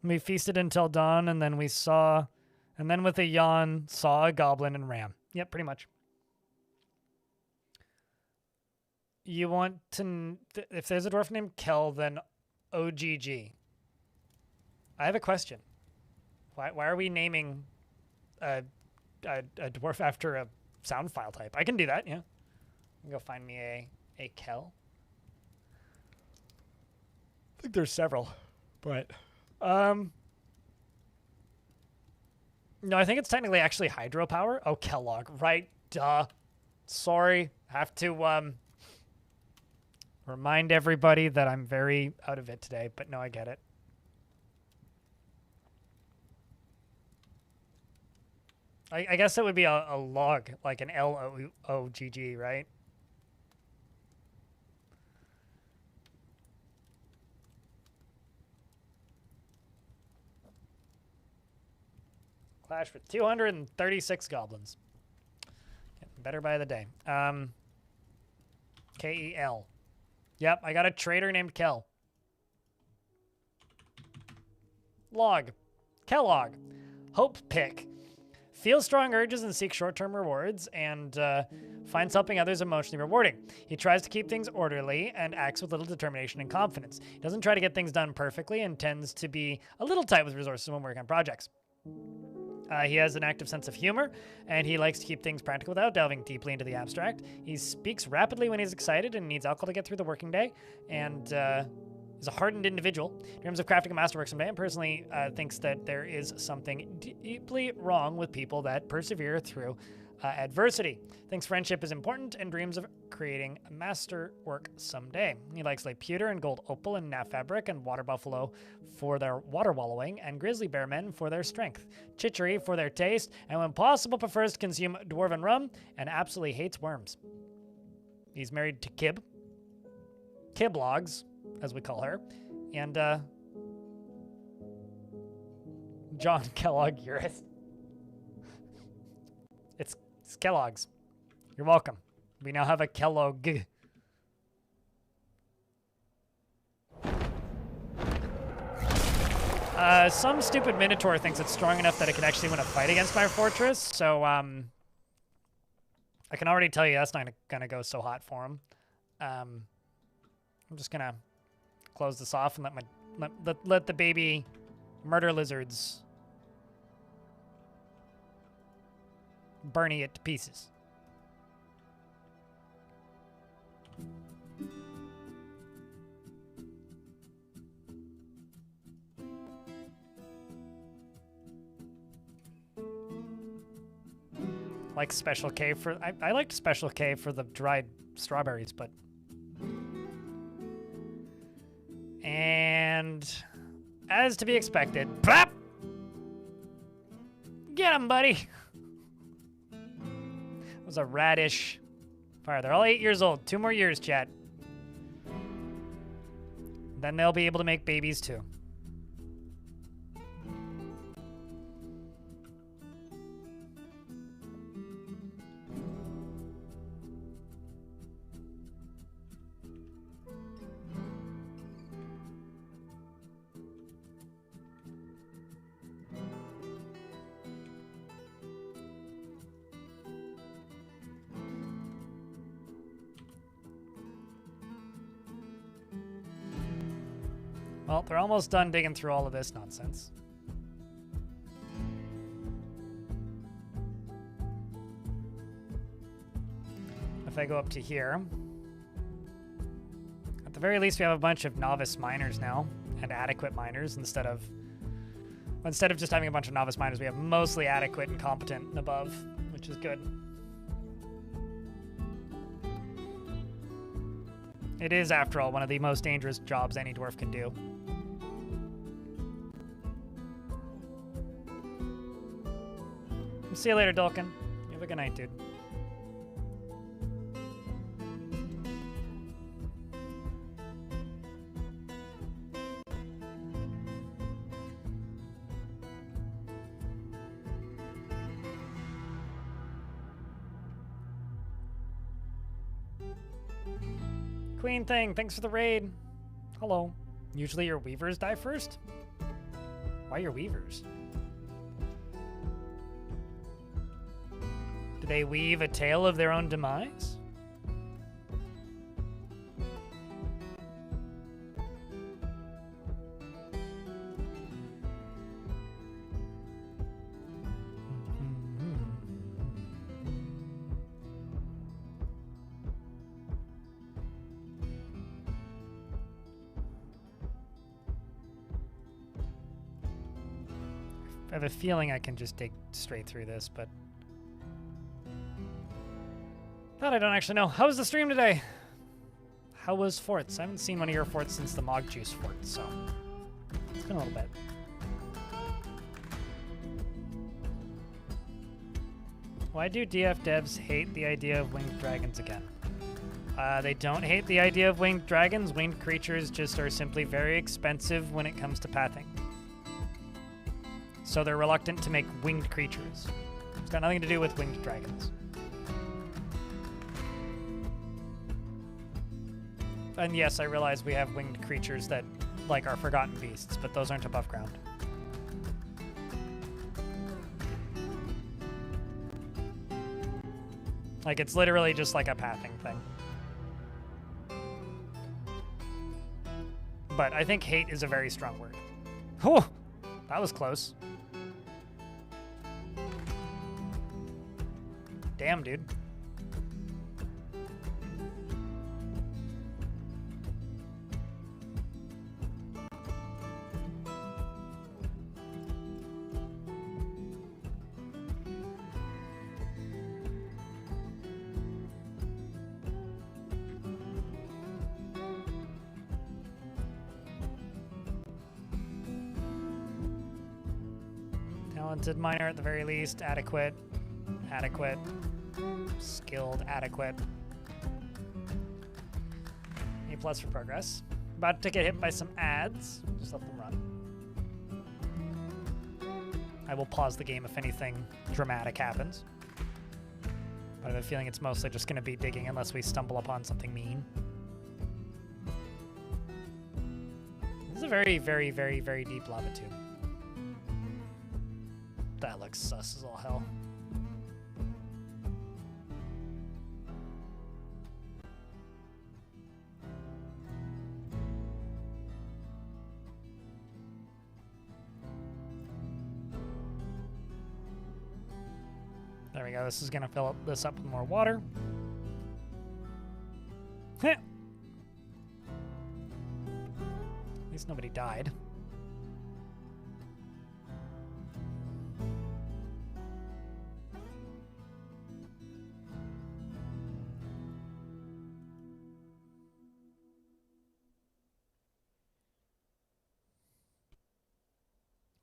We feasted until dawn, and then we saw, and then with a yawn, saw a goblin and ram. Yep, pretty much. You want to, if there's a dwarf named Kel, then OGG. I have a question. Why are we naming a dwarf after a sound file type? I can do that, yeah. Go find me a Kel. I think there's several, but No, I think it's technically actually hydropower. Oh, Kellogg, right? Duh. Sorry. Have to remind everybody that I'm very out of it today, but no, I get it. I guess it would be a log, like an L-O-O-G-G, right? Clash with 236 goblins. Getting better by the day. K-E-L. Yep, I got a trader named Kel. Log. Kellogg. Hope pick. Feel strong urges and seek short-term rewards, and finds helping others emotionally rewarding. He tries to keep things orderly and acts with little determination and confidence. He doesn't try to get things done perfectly and tends to be a little tight with resources when working on projects. He has an active sense of humor, and he likes to keep things practical without delving deeply into the abstract. He speaks rapidly when he's excited and needs alcohol to get through the working day, and is a hardened individual. In terms of crafting a masterwork someday, and personally thinks that there is something deeply wrong with people that persevere through adversity. Thinks friendship is important and dreams of creating a masterwork someday. He likes like pewter and gold opal and nap fabric and water buffalo for their water wallowing and grizzly bear men for their strength, chichery for their taste, and when possible prefers to consume dwarven rum and absolutely hates worms. He's married to Kiblogs, as we call her, and John Kellogg Urith. It's Kellogg's. You're welcome. We now have a Kellogg. Some stupid Minotaur thinks it's strong enough that it can actually win a fight against my fortress, so I can already tell you that's not gonna go so hot for him. I'm just gonna close this off and let the baby murder lizards burning it to pieces. Like Special K for I liked Special K for the dried strawberries, but and as to be expected, BAP! Get him, buddy. It was a radish fire. They're all 8 years old. 2 more years, chat. Then they'll be able to make babies too. Well, they're almost done digging through all of this nonsense. If I go up to here, at the very least we have a bunch of novice miners now, and adequate miners instead of just having a bunch of novice miners, we have mostly adequate and competent and above, which is good. It is, after all, one of the most dangerous jobs any dwarf can do. See you later, Dulkin. You have a good night, dude. Queen Thing, thanks for the raid. Hello. Usually your weavers die first? Why your weavers? Do they weave a tale of their own demise? I have a feeling I can just dig straight through this, but that I don't actually know. How was the stream today? How was forts? I haven't seen one of your forts since the Mog Juice fort, so it's been a little bit. Why do DF devs hate the idea of winged dragons again? They don't hate the idea of winged dragons. Winged creatures just are simply very expensive when it comes to pathing. So they're reluctant to make winged creatures. It's got nothing to do with winged dragons. And yes, I realize we have winged creatures that, like, are forgotten beasts, but those aren't above ground. Like, it's literally just like a pathing thing. But I think hate is a very strong word. Oh, that was close. Damn, dude. Talented miner at the very least. Adequate. Adequate. Skilled. Adequate. A+ for progress. About to get hit by some ads. Just let them run. I will pause the game if anything dramatic happens. But I have a feeling it's mostly just going to be digging unless we stumble upon something mean. This is a very, very, very, very deep lava tube. That looks sus as all hell. There we go. This is going to fill this up with more water. Heh. At least nobody died.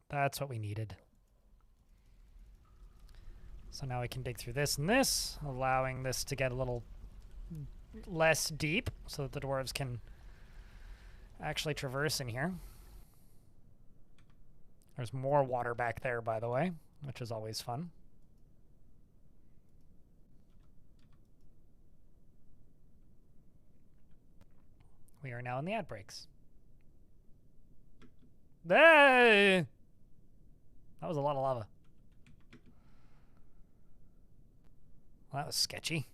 That's what we needed. So now we can dig through this and this, allowing this to get a little less deep so that the dwarves can actually traverse in here. There's more water back there, by the way, which is always fun. We are now in the ad breaks. Hey! That was a lot of lava. Well, that was sketchy.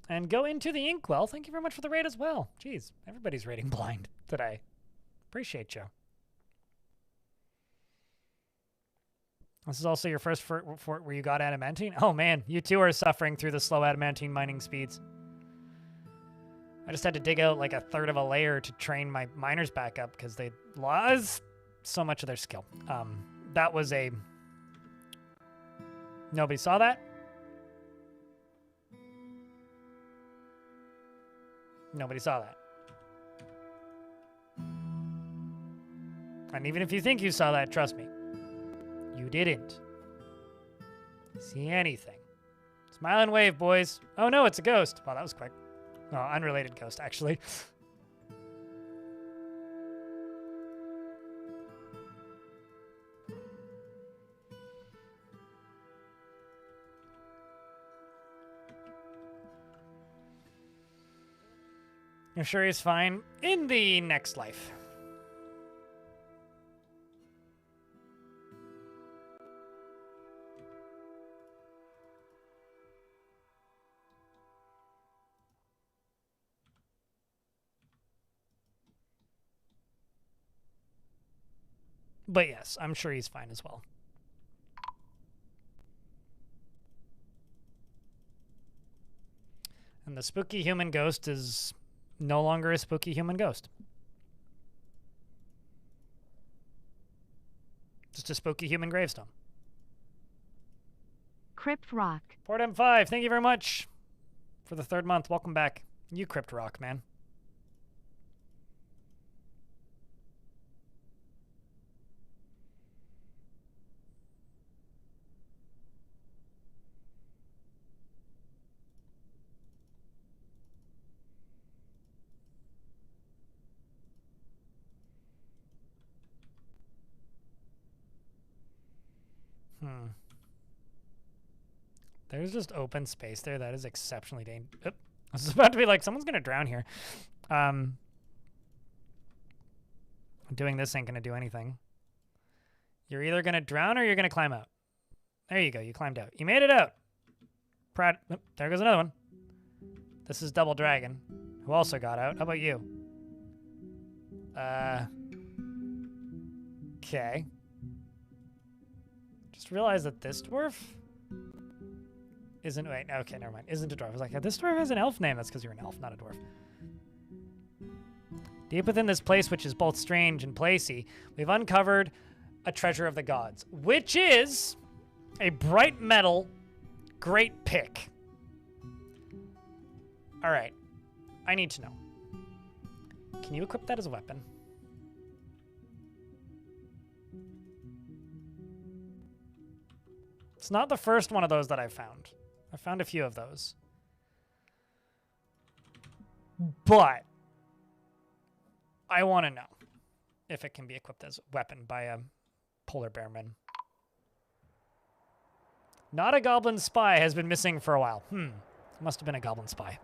And go into the inkwell. Thank you very much for the raid as well. Jeez, everybody's raiding blind today. Appreciate you. This is also your first fort where you got adamantine? Oh man, you too are suffering through the slow adamantine mining speeds. I just had to dig out like a third of a layer to train my miners back up because they lost so much of their skill. That was a... Nobody saw that? Nobody saw that. And even if you think you saw that, trust me, you didn't see anything. Smile and wave, boys. Oh no, it's a ghost. Wow, that was quick. Oh, unrelated ghost, actually. I'm sure he's fine in the next life. But yes, I'm sure he's fine as well. And the spooky human ghost is no longer a spooky human ghost. Just a spooky human gravestone. Crypt Rock. Port M5, thank you very much for the 3rd month. Welcome back. You Crypt Rock, man. There's just open space there. That is exceptionally dangerous. I was about to be like, someone's going to drown here. Doing this ain't going to do anything. You're either going to drown or you're going to climb out. There you go. You climbed out. You made it out. Proud. Oh, there goes another one. This is Double Dragon, who also got out. How about you? Okay. Just realized that this dwarf isn't, wait, okay, never mind. Isn't a dwarf. I was like, this dwarf has an elf name. That's because you're an elf, not a dwarf. Deep within this place, which is both strange and placey, we've uncovered a treasure of the gods, which is a bright metal great pick. All right, I need to know. Can you equip that as a weapon? It's not the first one of those that I've found. I found a few of those. But I want to know if it can be equipped as a weapon by a polar bearman. Not a goblin spy has been missing for a while. Must have been a goblin spy.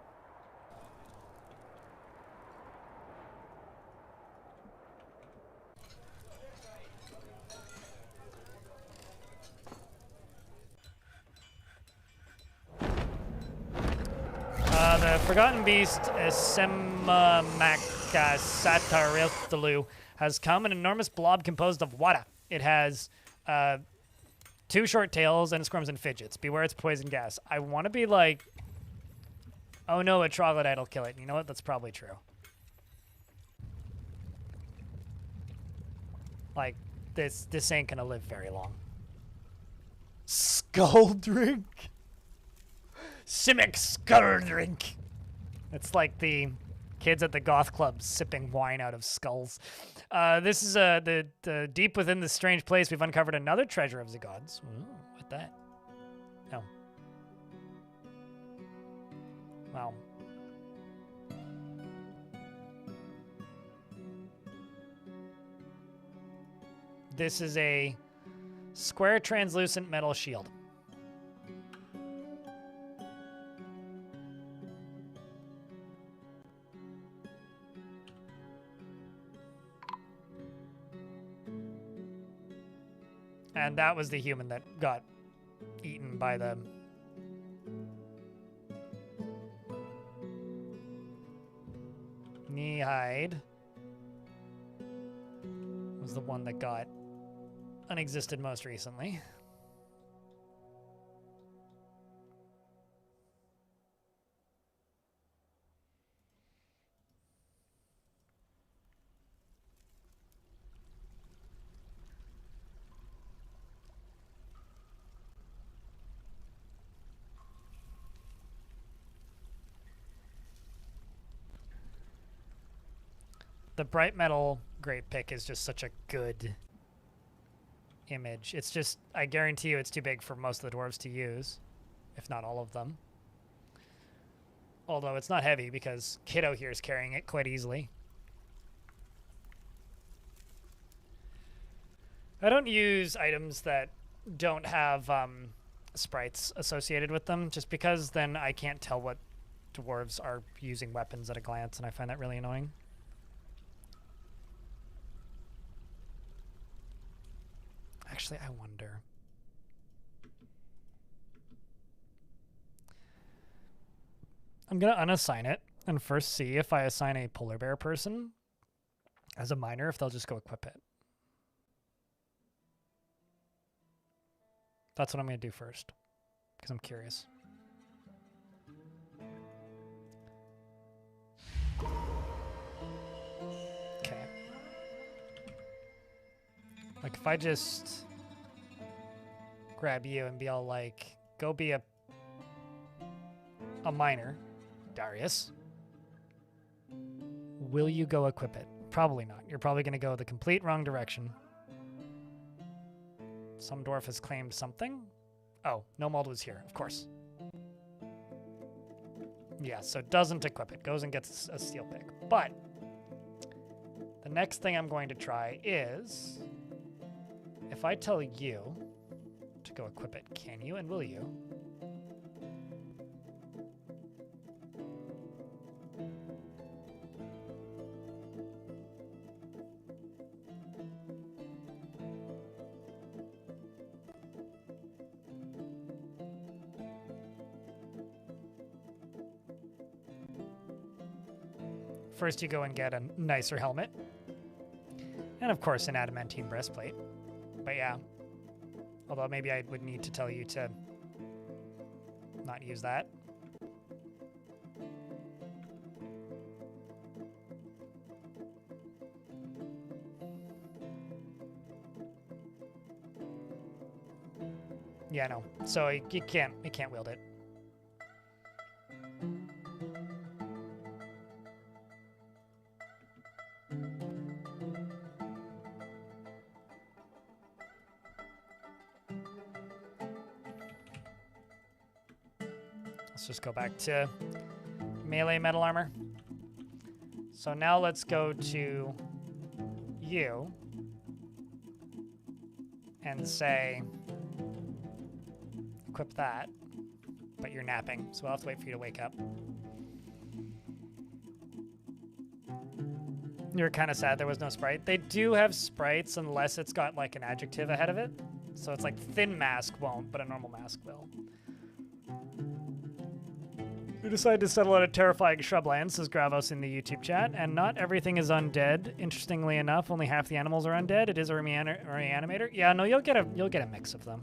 The Forgotten Beast, Semamakasatarilthalu, has come, an enormous blob composed of water. It has 2 short tails and squirms and fidgets. Beware its poison gas. I want to be like, oh no, a troglodyte will kill it. You know what? That's probably true. Like, this ain't gonna live very long. Skull drink? Simic skull drink. It's like the kids at the goth club sipping wine out of skulls. This is the deep within this strange place. We've uncovered another treasure of the gods. Ooh, what that? No. Wow. This is a square translucent metal shield. And that was the human that got eaten by the Knee-hide. Was the one that got unexisted most recently. The bright metal great pick is just such a good image. It's just, I guarantee you it's too big for most of the dwarves to use, if not all of them. Although it's not heavy because Kiddo here is carrying it quite easily. I don't use items that don't have sprites associated with them, just because then I can't tell what dwarves are using weapons at a glance, and I find that really annoying. Actually, I wonder. I'm going to unassign it and first see if I assign a polar bear person as a minor, if they'll just go equip it. That's what I'm going to do first, because I'm curious. Okay. Like, if I just grab you and be all like, go be a miner, Darius, will you go equip it? Probably not. You're probably going to go the complete wrong direction. Some dwarf has claimed something. Oh, Nomald was here, of course. Yeah, so it doesn't equip it. Goes and gets a steel pick. But the next thing I'm going to try is, if I tell you to go equip it, can you and will you? First, you go and get a nicer helmet. And of course, an adamantine breastplate. But yeah. Although maybe I would need to tell you to not use that. Yeah, no. So you can't wield it. Let's just go back to melee metal armor. So now let's go to you and say, equip that, but you're napping, so I'll have to wait for you to wake up. You're kind of sad there was no sprite. They do have sprites unless it's got like an adjective ahead of it. So it's like thin mask won't, but a normal mask will. We decided to settle on a terrifying shrubland, says Gravos in the YouTube chat, and not everything is undead. Interestingly enough, only half the animals are undead. It is a reanimator. Yeah, no, you'll get a mix of them.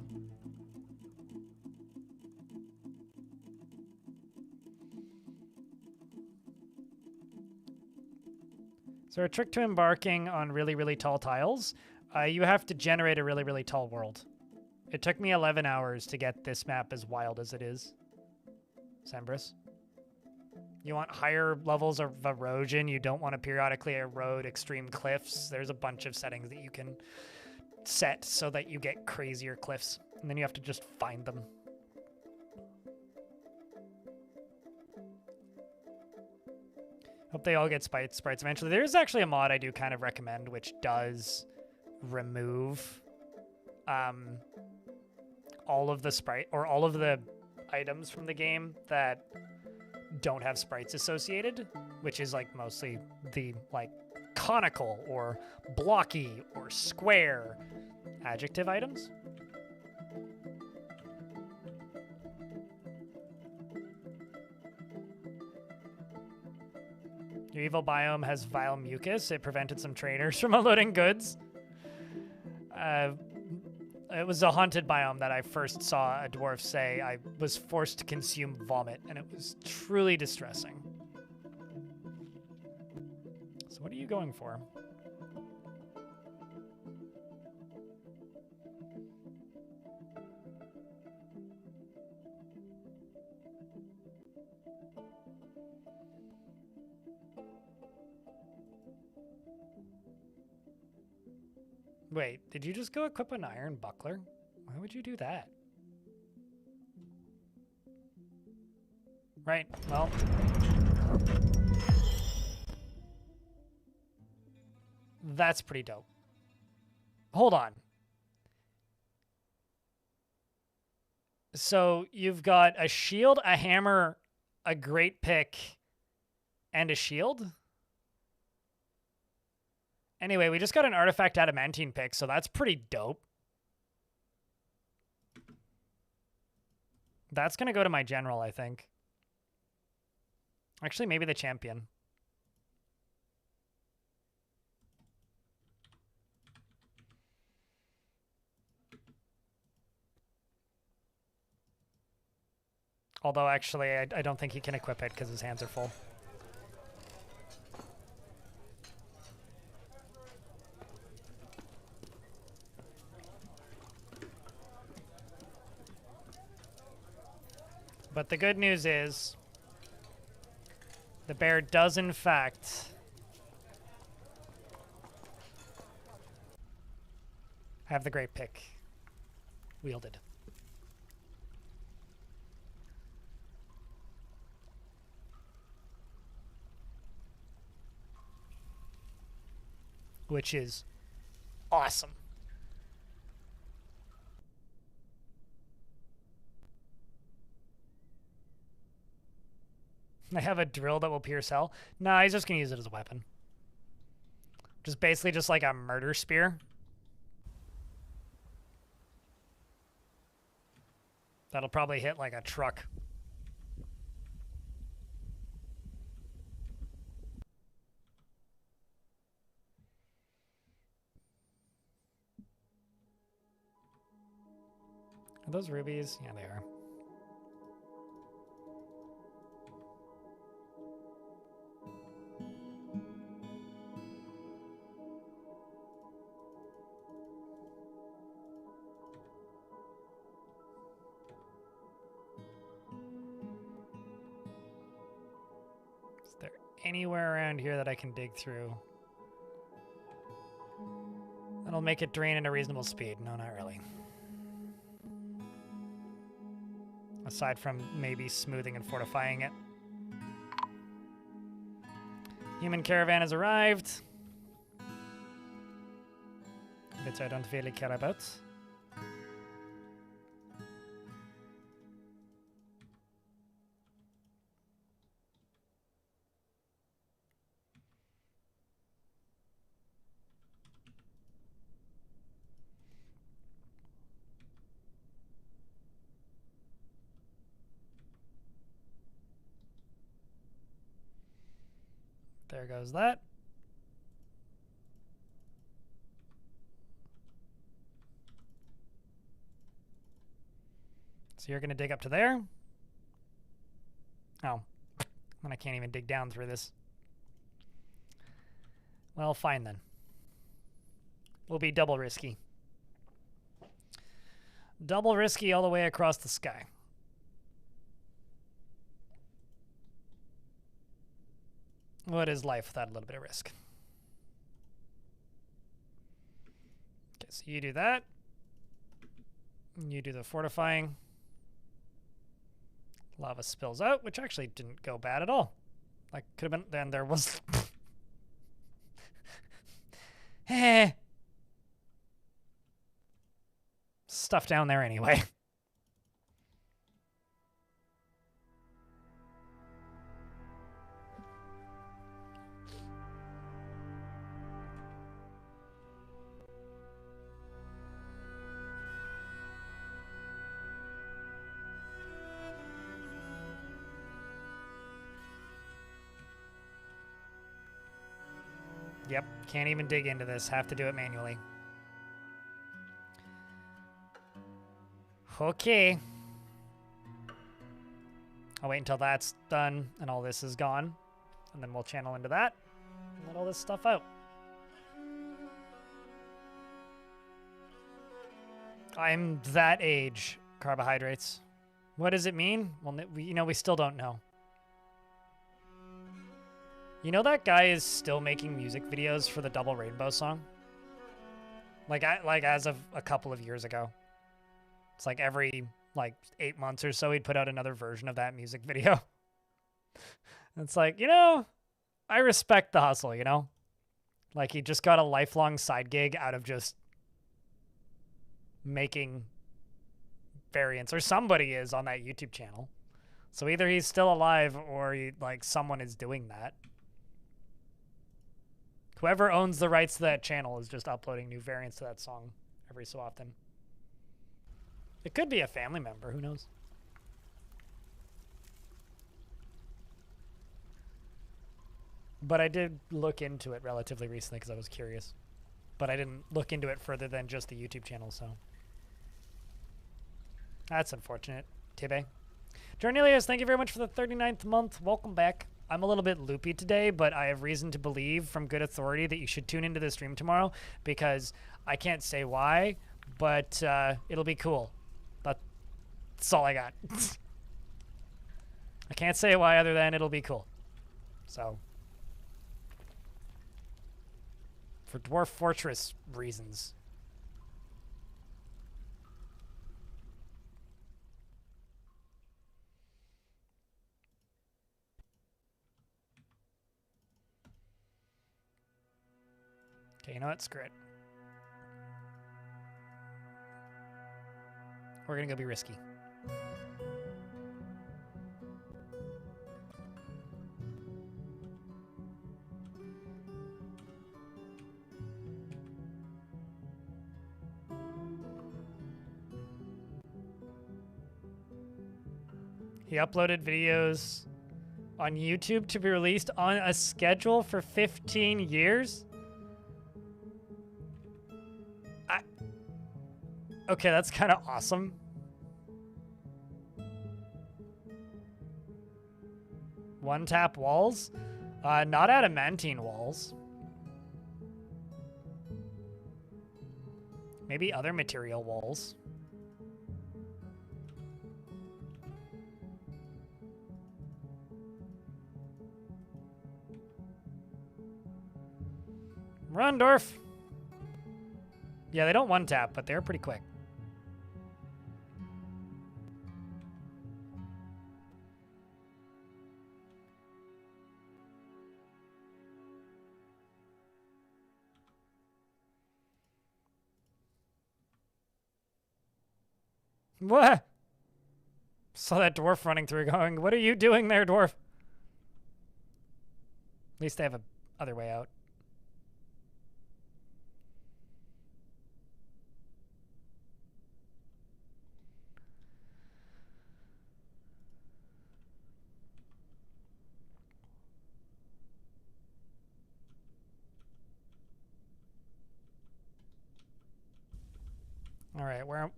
So a trick to embarking on really, really tall tiles, you have to generate a really, really tall world. It took me 11 hours to get this map as wild as it is. Sembris. You want higher levels of erosion. You don't want to periodically erode extreme cliffs. There's a bunch of settings that you can set so that you get crazier cliffs. And then you have to just find them. Hope they all get sprites eventually. There's actually a mod I do kind of recommend which does remove all of the sprite or all of the items from the game that don't have sprites associated, which is like mostly the like conical or blocky or square adjective items. Your evil biome has vile mucus. It prevented some traders from unloading goods. It was a haunted biome that I first saw a dwarf say I was forced to consume vomit, and it was truly distressing. So what are you going for? Wait, did you just go equip an iron buckler? Why would you do that? Right, well. That's pretty dope. Hold on. So you've got a shield, a hammer, a great pick, and a shield? Anyway, we just got an artifact adamantine pick, so that's pretty dope. That's going to go to my general, I think. Actually, maybe the champion. Although, actually, I don't think he can equip it because his hands are full. But the good news is the bear does, in fact, have the great pick wielded. Which is awesome. I have a drill that will pierce hell. Nah, he's just gonna use it as a weapon. Just basically just like a murder spear. That'll probably hit like a truck. Are those rubies? Yeah, they are. Is there anywhere around here that I can dig through? That'll make it drain at a reasonable speed. No, not really. Aside from maybe smoothing and fortifying it. Human caravan has arrived. Bits I don't really care about. There goes that. So you're going to dig up to there? Oh. And I can't even dig down through this. Well, fine then. We'll be double risky. Double risky all the way across the sky. What is life without a little bit of risk? Okay, so you do that. You do the fortifying. Lava spills out, which actually didn't go bad at all. Like, could have been, then there was... stuff down there anyway. Yep, can't even dig into this. Have to do it manually. Okay. I'll wait until that's done and all this is gone. And then we'll channel into that and let all this stuff out. I'm that age, carbohydrates. What does it mean? Well, we still don't know. You know that guy is still making music videos for the Double Rainbow song? Like as of a couple of years ago. It's like every 8 months or so he'd put out another version of that music video. It's like, I respect the hustle, Like he just got a lifelong side gig out of just making variants, or somebody is on that YouTube channel. So either he's still alive or someone is doing that. Whoever owns the rights to that channel is just uploading new variants to that song every so often. It could be a family member, who knows? But I did look into it relatively recently because I was curious. But I didn't look into it further than just the YouTube channel, so. That's unfortunate, Tibe. Jornelius, thank you very much for the 39th month. Welcome back. I'm a little bit loopy today, but I have reason to believe from good authority that you should tune into the stream tomorrow because I can't say why, but it'll be cool. That's all I got. I can't say why other than it'll be cool. So, for Dwarf Fortress reasons. Okay, you know what? Screw it. We're gonna go be risky. He uploaded videos on YouTube to be released on a schedule for 15 years? Okay, that's kind of awesome. One-tap walls? Not adamantine walls. Maybe other material walls. Run, Dorf! Yeah, they don't one-tap, but they're pretty quick. What? Saw that dwarf running through going, what are you doing there, dwarf? At least they have a other way out. All right, where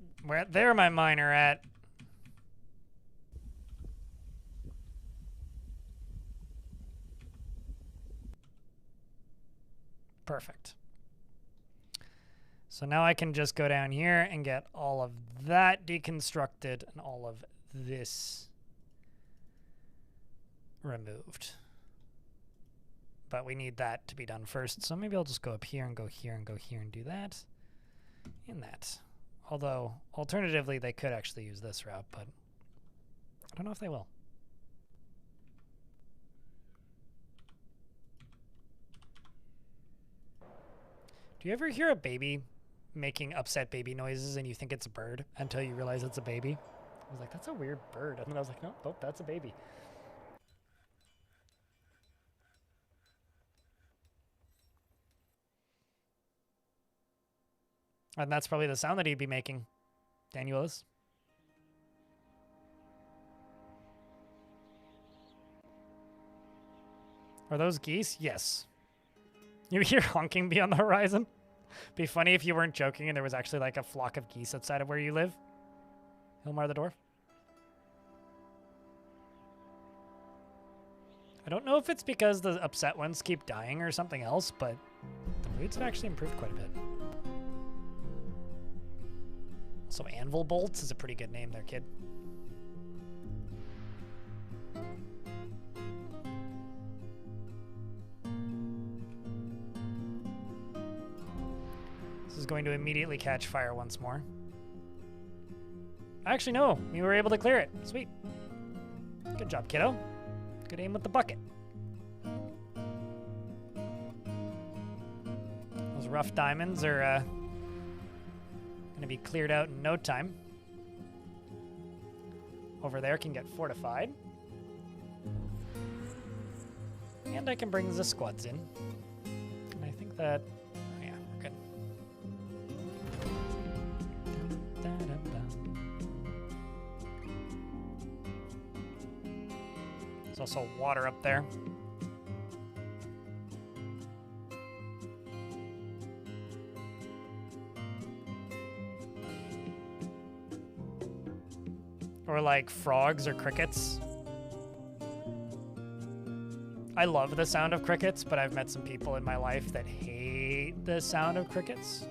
there my miner at? Perfect. So now I can just go down here and get all of that deconstructed and all of this removed. But we need that to be done first, so maybe I'll just go up here and go here and go here and do that and that. Although, alternatively, they could actually use this route, but I don't know if they will. Do you ever hear a baby making upset baby noises and you think it's a bird until you realize it's a baby? I was like, that's a weird bird. And then I was like, nope, that's a baby. And that's probably the sound that he'd be making. Danielus. Are those geese? Yes. You hear honking beyond the horizon? Be funny if you weren't joking and there was actually like a flock of geese outside of where you live. Hilmar the dwarf. I don't know if it's because the upset ones keep dying or something else, but the moods have actually improved quite a bit. So Anvil Bolts is a pretty good name there, kid. This is going to immediately catch fire once more. Actually, no. We were able to clear it. Sweet. Good job, kiddo. Good aim with the bucket. Those rough diamonds are going to be cleared out in no time. Over there can get fortified. And I can bring the squads in. And I think that, oh yeah, we're good. There's also water up there. Or like frogs or crickets. I love the sound of crickets, but I've met some people in my life that hate the sound of crickets.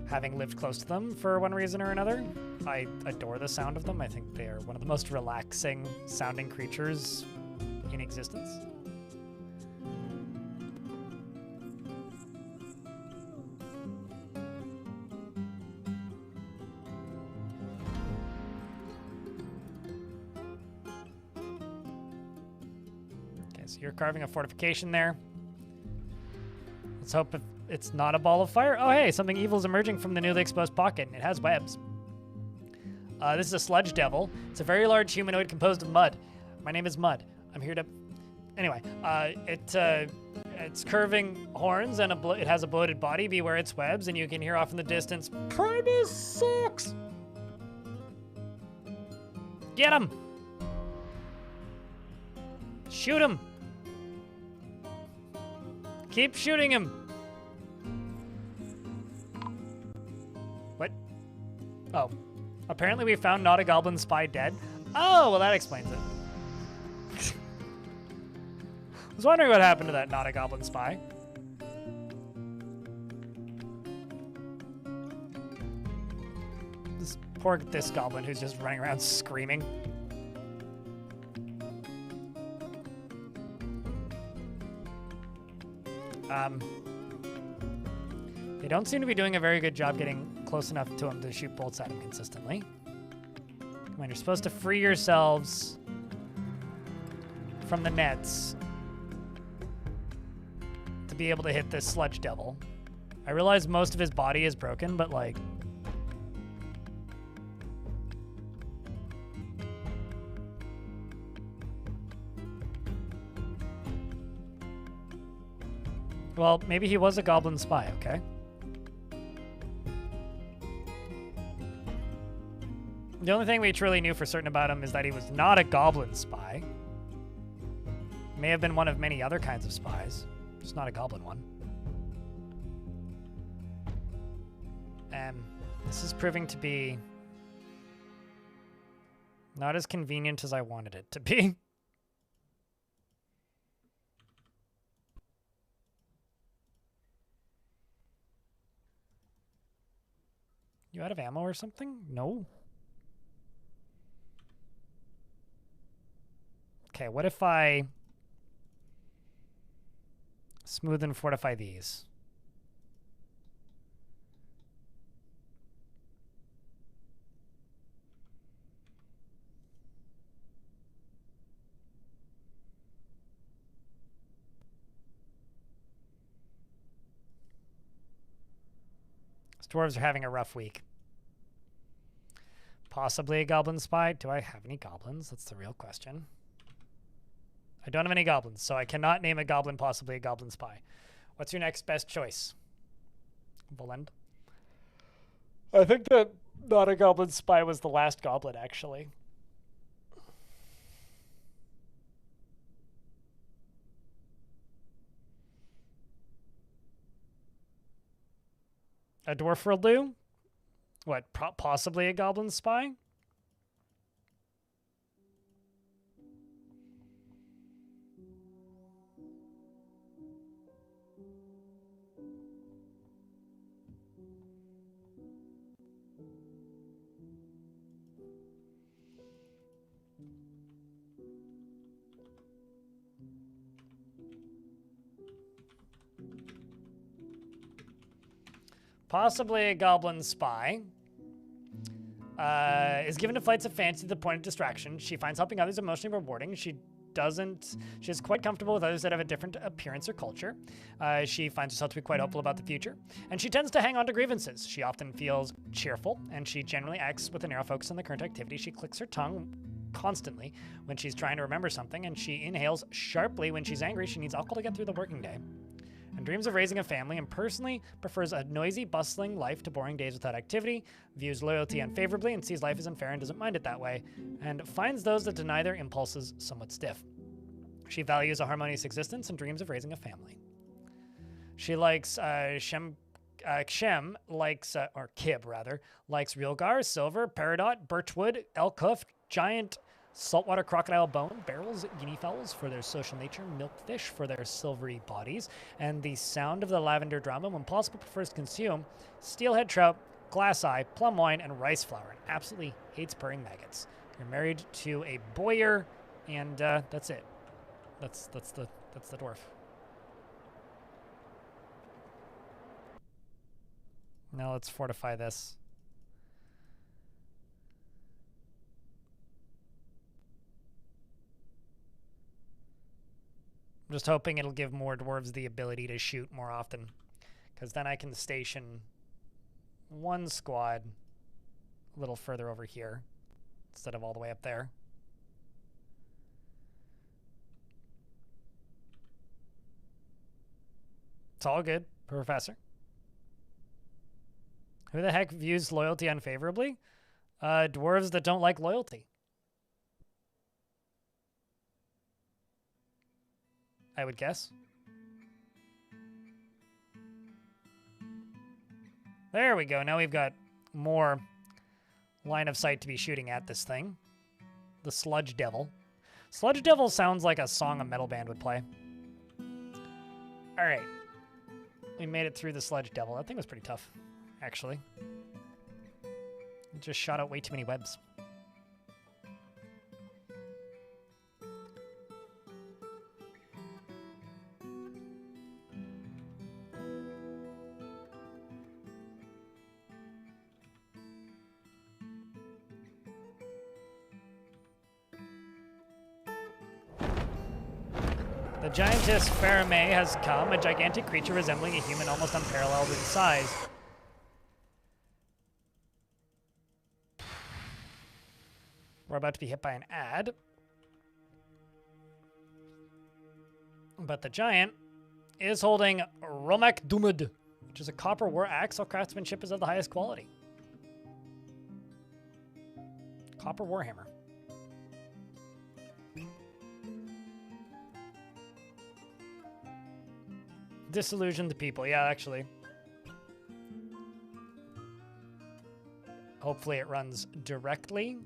Having lived close to them for one reason or another, I adore the sound of them. I think they are one of the most relaxing sounding creatures in existence. So you're carving a fortification there. Let's hope it's not a ball of fire. Oh, hey, something evil is emerging from the newly exposed pocket, and it has webs. This is a sludge devil. It's a very large humanoid composed of mud. My name is Mud. I'm here to... Anyway, it's curving horns, and it has a bloated body. Beware its webs, and you can hear off in the distance, Primus sucks! Get him! Shoot him! Keep shooting him. What? Oh. Apparently we found Not a Goblin Spy dead. Oh, well that explains it. I was wondering what happened to that Not a Goblin Spy. This goblin who's just running around screaming. They don't seem to be doing a very good job getting close enough to him to shoot bolts at him consistently. Come on, you're supposed to free yourselves from the nets to be able to hit this sludge devil. I realize most of his body is broken, but like... Well, maybe he was a goblin spy, okay? The only thing we truly knew for certain about him is that he was not a goblin spy. May have been one of many other kinds of spies, just not a goblin one. This is proving to be not as convenient as I wanted it to be. You out of ammo or something? No. Okay, what if I smooth and fortify these? Dwarves are having a rough week. Possibly a goblin spy. Do I have any goblins? That's the real question. I don't have any goblins, so I cannot name a goblin possibly a goblin spy. What's your next best choice? Volend? I think that not a goblin spy was the last goblin, actually. A dwarf will do? What, possibly a goblin spy? Possibly a goblin spy. Is given to flights of fancy to the point of distraction. She finds helping others emotionally rewarding. She is quite comfortable with others that have a different appearance or culture. She finds herself to be quite hopeful about the future. And she tends to hang on to grievances. She often feels cheerful, and she generally acts with a narrow focus on the current activity. She clicks her tongue constantly when she's trying to remember something, and she inhales sharply when she's angry. She needs alcohol to get through the working day. And dreams of raising a family, and personally prefers a noisy, bustling life to boring days without activity, views loyalty unfavorably and sees life as unfair and doesn't mind it that way, and finds those that deny their impulses somewhat stiff. She values a harmonious existence and dreams of raising a family. She likes Kshem likes, or Kib rather, likes Realgar, Silver, Peridot, Birchwood, Elk Hoof, Giant, Saltwater Crocodile Bone, Barrels, Guinea Fowls for their social nature, Milkfish for their silvery bodies, and the sound of the lavender drama when possible prefers to consume Steelhead Trout, Glass Eye, Plum Wine, and Rice Flour, and absolutely hates purring maggots. You're married to a Boyer, and that's it. That's the dwarf. Now let's fortify this. I'm just hoping it'll give more dwarves the ability to shoot more often, because then I can station one squad a little further over here instead of all the way up there. It's all good, Professor. Who the heck views loyalty unfavorably? Dwarves that don't like loyalty. I would guess. There we go. Now we've got more line of sight to be shooting at this thing. The Sludge Devil. Sludge Devil sounds like a song a metal band would play. All right. We made it through the Sludge Devil. That thing was pretty tough, actually. It just shot out way too many webs. The giantess Faramay has come, a gigantic creature resembling a human almost unparalleled in size. We're about to be hit by an ad. But the giant is holding Romak Dumud, which is a copper war axe. All craftsmanship is of the highest quality. Copper warhammer. Disillusioned people. Yeah, actually. Hopefully it runs directly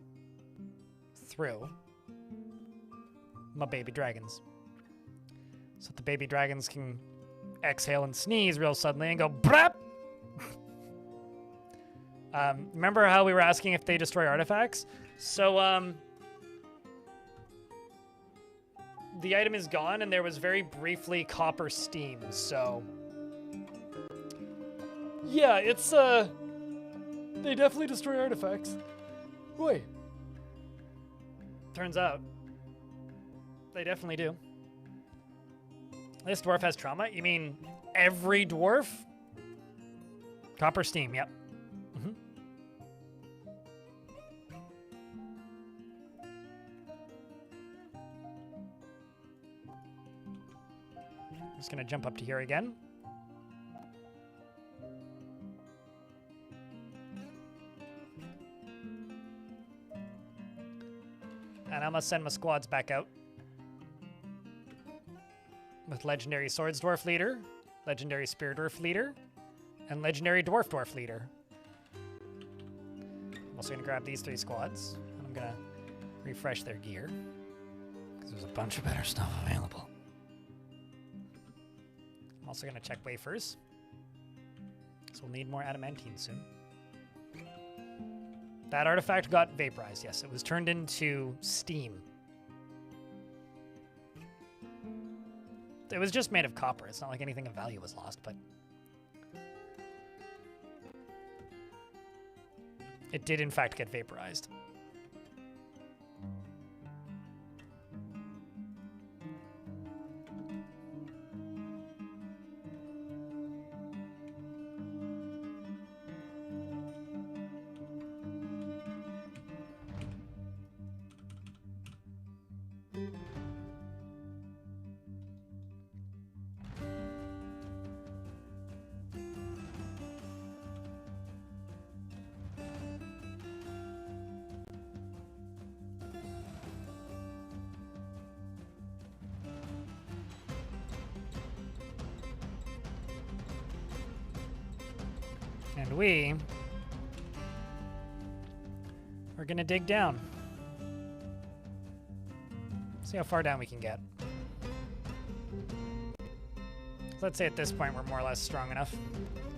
through my baby dragons. So the baby dragons can exhale and sneeze real suddenly and go brap! Remember how we were asking if they destroy artifacts? So, the item is gone, and there was very briefly copper steam, so... Yeah, it's, they definitely destroy artifacts. Wait. Turns out, they definitely do. This dwarf has trauma? You mean every dwarf? Copper steam, yep. Just gonna jump up to here again. And I must send my squads back out. With legendary swords dwarf leader, legendary spear dwarf leader, and legendary dwarf leader. I'm also gonna grab these 3 squads, and I'm gonna refresh their gear, because there's a bunch of better stuff available. I'm also going to check wafers, so we'll need more adamantine soon. That artifact got vaporized, yes. It was turned into steam. It was just made of copper. It's not like anything of value was lost, but... it did, in fact, get vaporized. And we are gonna dig down. See how far down we can get. So let's say at this point we're more or less strong enough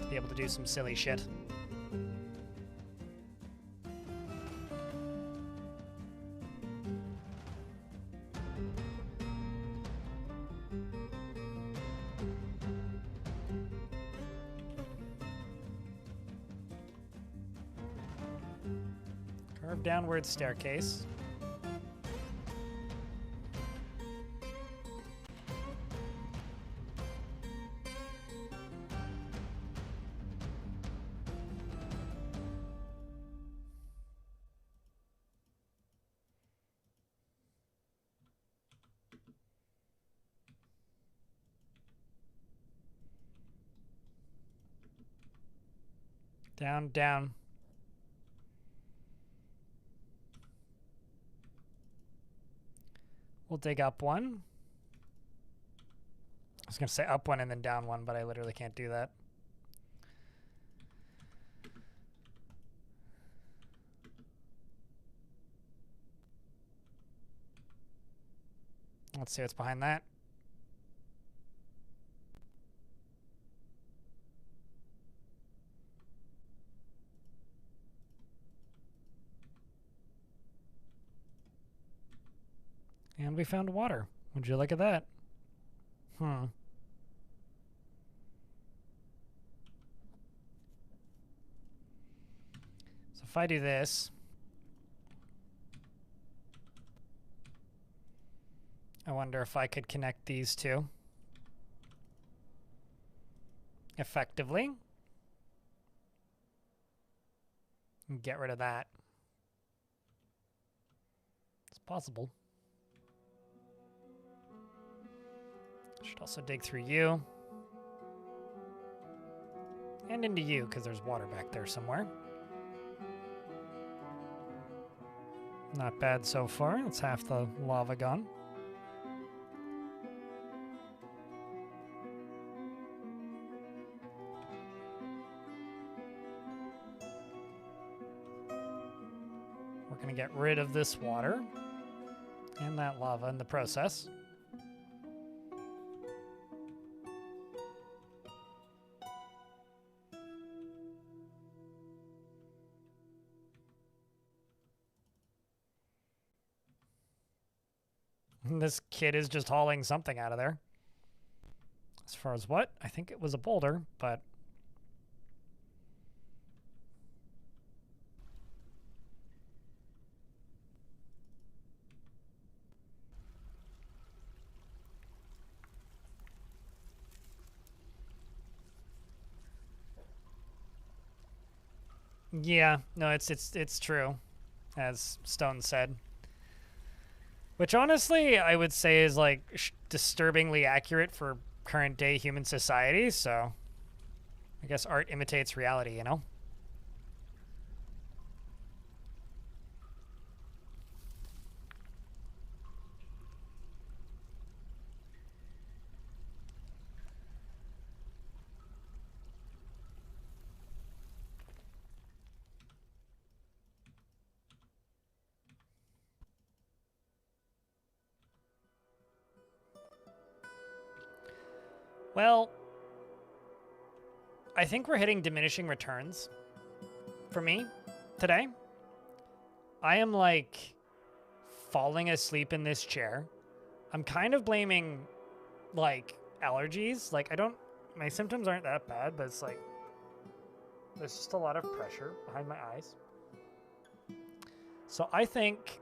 to be able to do some silly shit. Curved downward staircase. Down, down. We'll dig up one. I was going to say up one and then down one, but I literally can't do that. Let's see what's behind that. And we found water. Would you look at that? So if I do this, I wonder if I could connect these two effectively and get rid of that. It's possible. Should also dig through you. And into you, because there's water back there somewhere. Not bad so far. That's half the lava gone. We're going to get rid of this water and that lava in the process. This kid is just hauling something out of there. As far as what? I think it was a boulder, but... Yeah, no, it's true, as Stone said. Which honestly, I would say is like disturbingly accurate for current day human society, so I guess art imitates reality, you know? Well, I think we're hitting diminishing returns for me today. I am like falling asleep in this chair. I'm kind of blaming like allergies. Like my symptoms aren't that bad, but it's like there's just a lot of pressure behind my eyes. So I think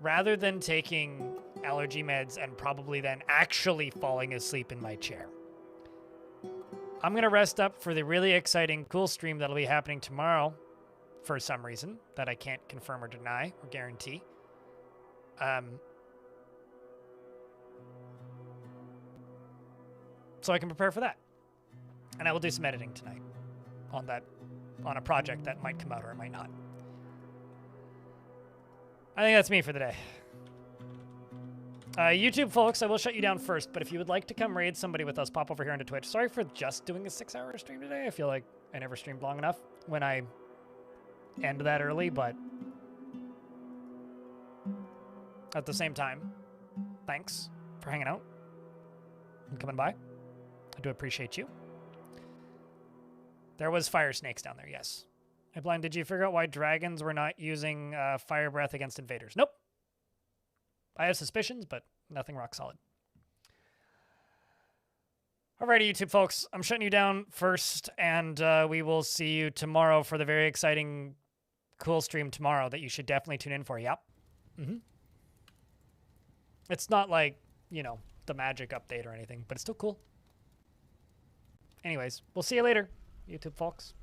rather than taking allergy meds and probably then actually falling asleep in my chair, I'm going to rest up for the really exciting, cool stream that'll be happening tomorrow for some reason that I can't confirm or deny or guarantee. So I can prepare for that. And I will do some editing tonight on a project that might come out or it might not. I think that's me for the day. YouTube folks, I will shut you down first, but if you would like to come raid somebody with us, pop over here onto Twitch. Sorry for just doing a 6-hour stream today. I feel like I never streamed long enough when I end that early, but at the same time, thanks for hanging out and coming by. I do appreciate you. There was fire snakes down there, yes. Hey, Blind, did you figure out why dragons were not using fire breath against invaders? Nope. I have suspicions, but nothing rock solid. Alrighty, YouTube folks, I'm shutting you down first, and we will see you tomorrow for the very exciting, cool stream tomorrow that you should definitely tune in for. Yep. It's not like, you know, the magic update or anything, but it's still cool. Anyways, we'll see you later, YouTube folks.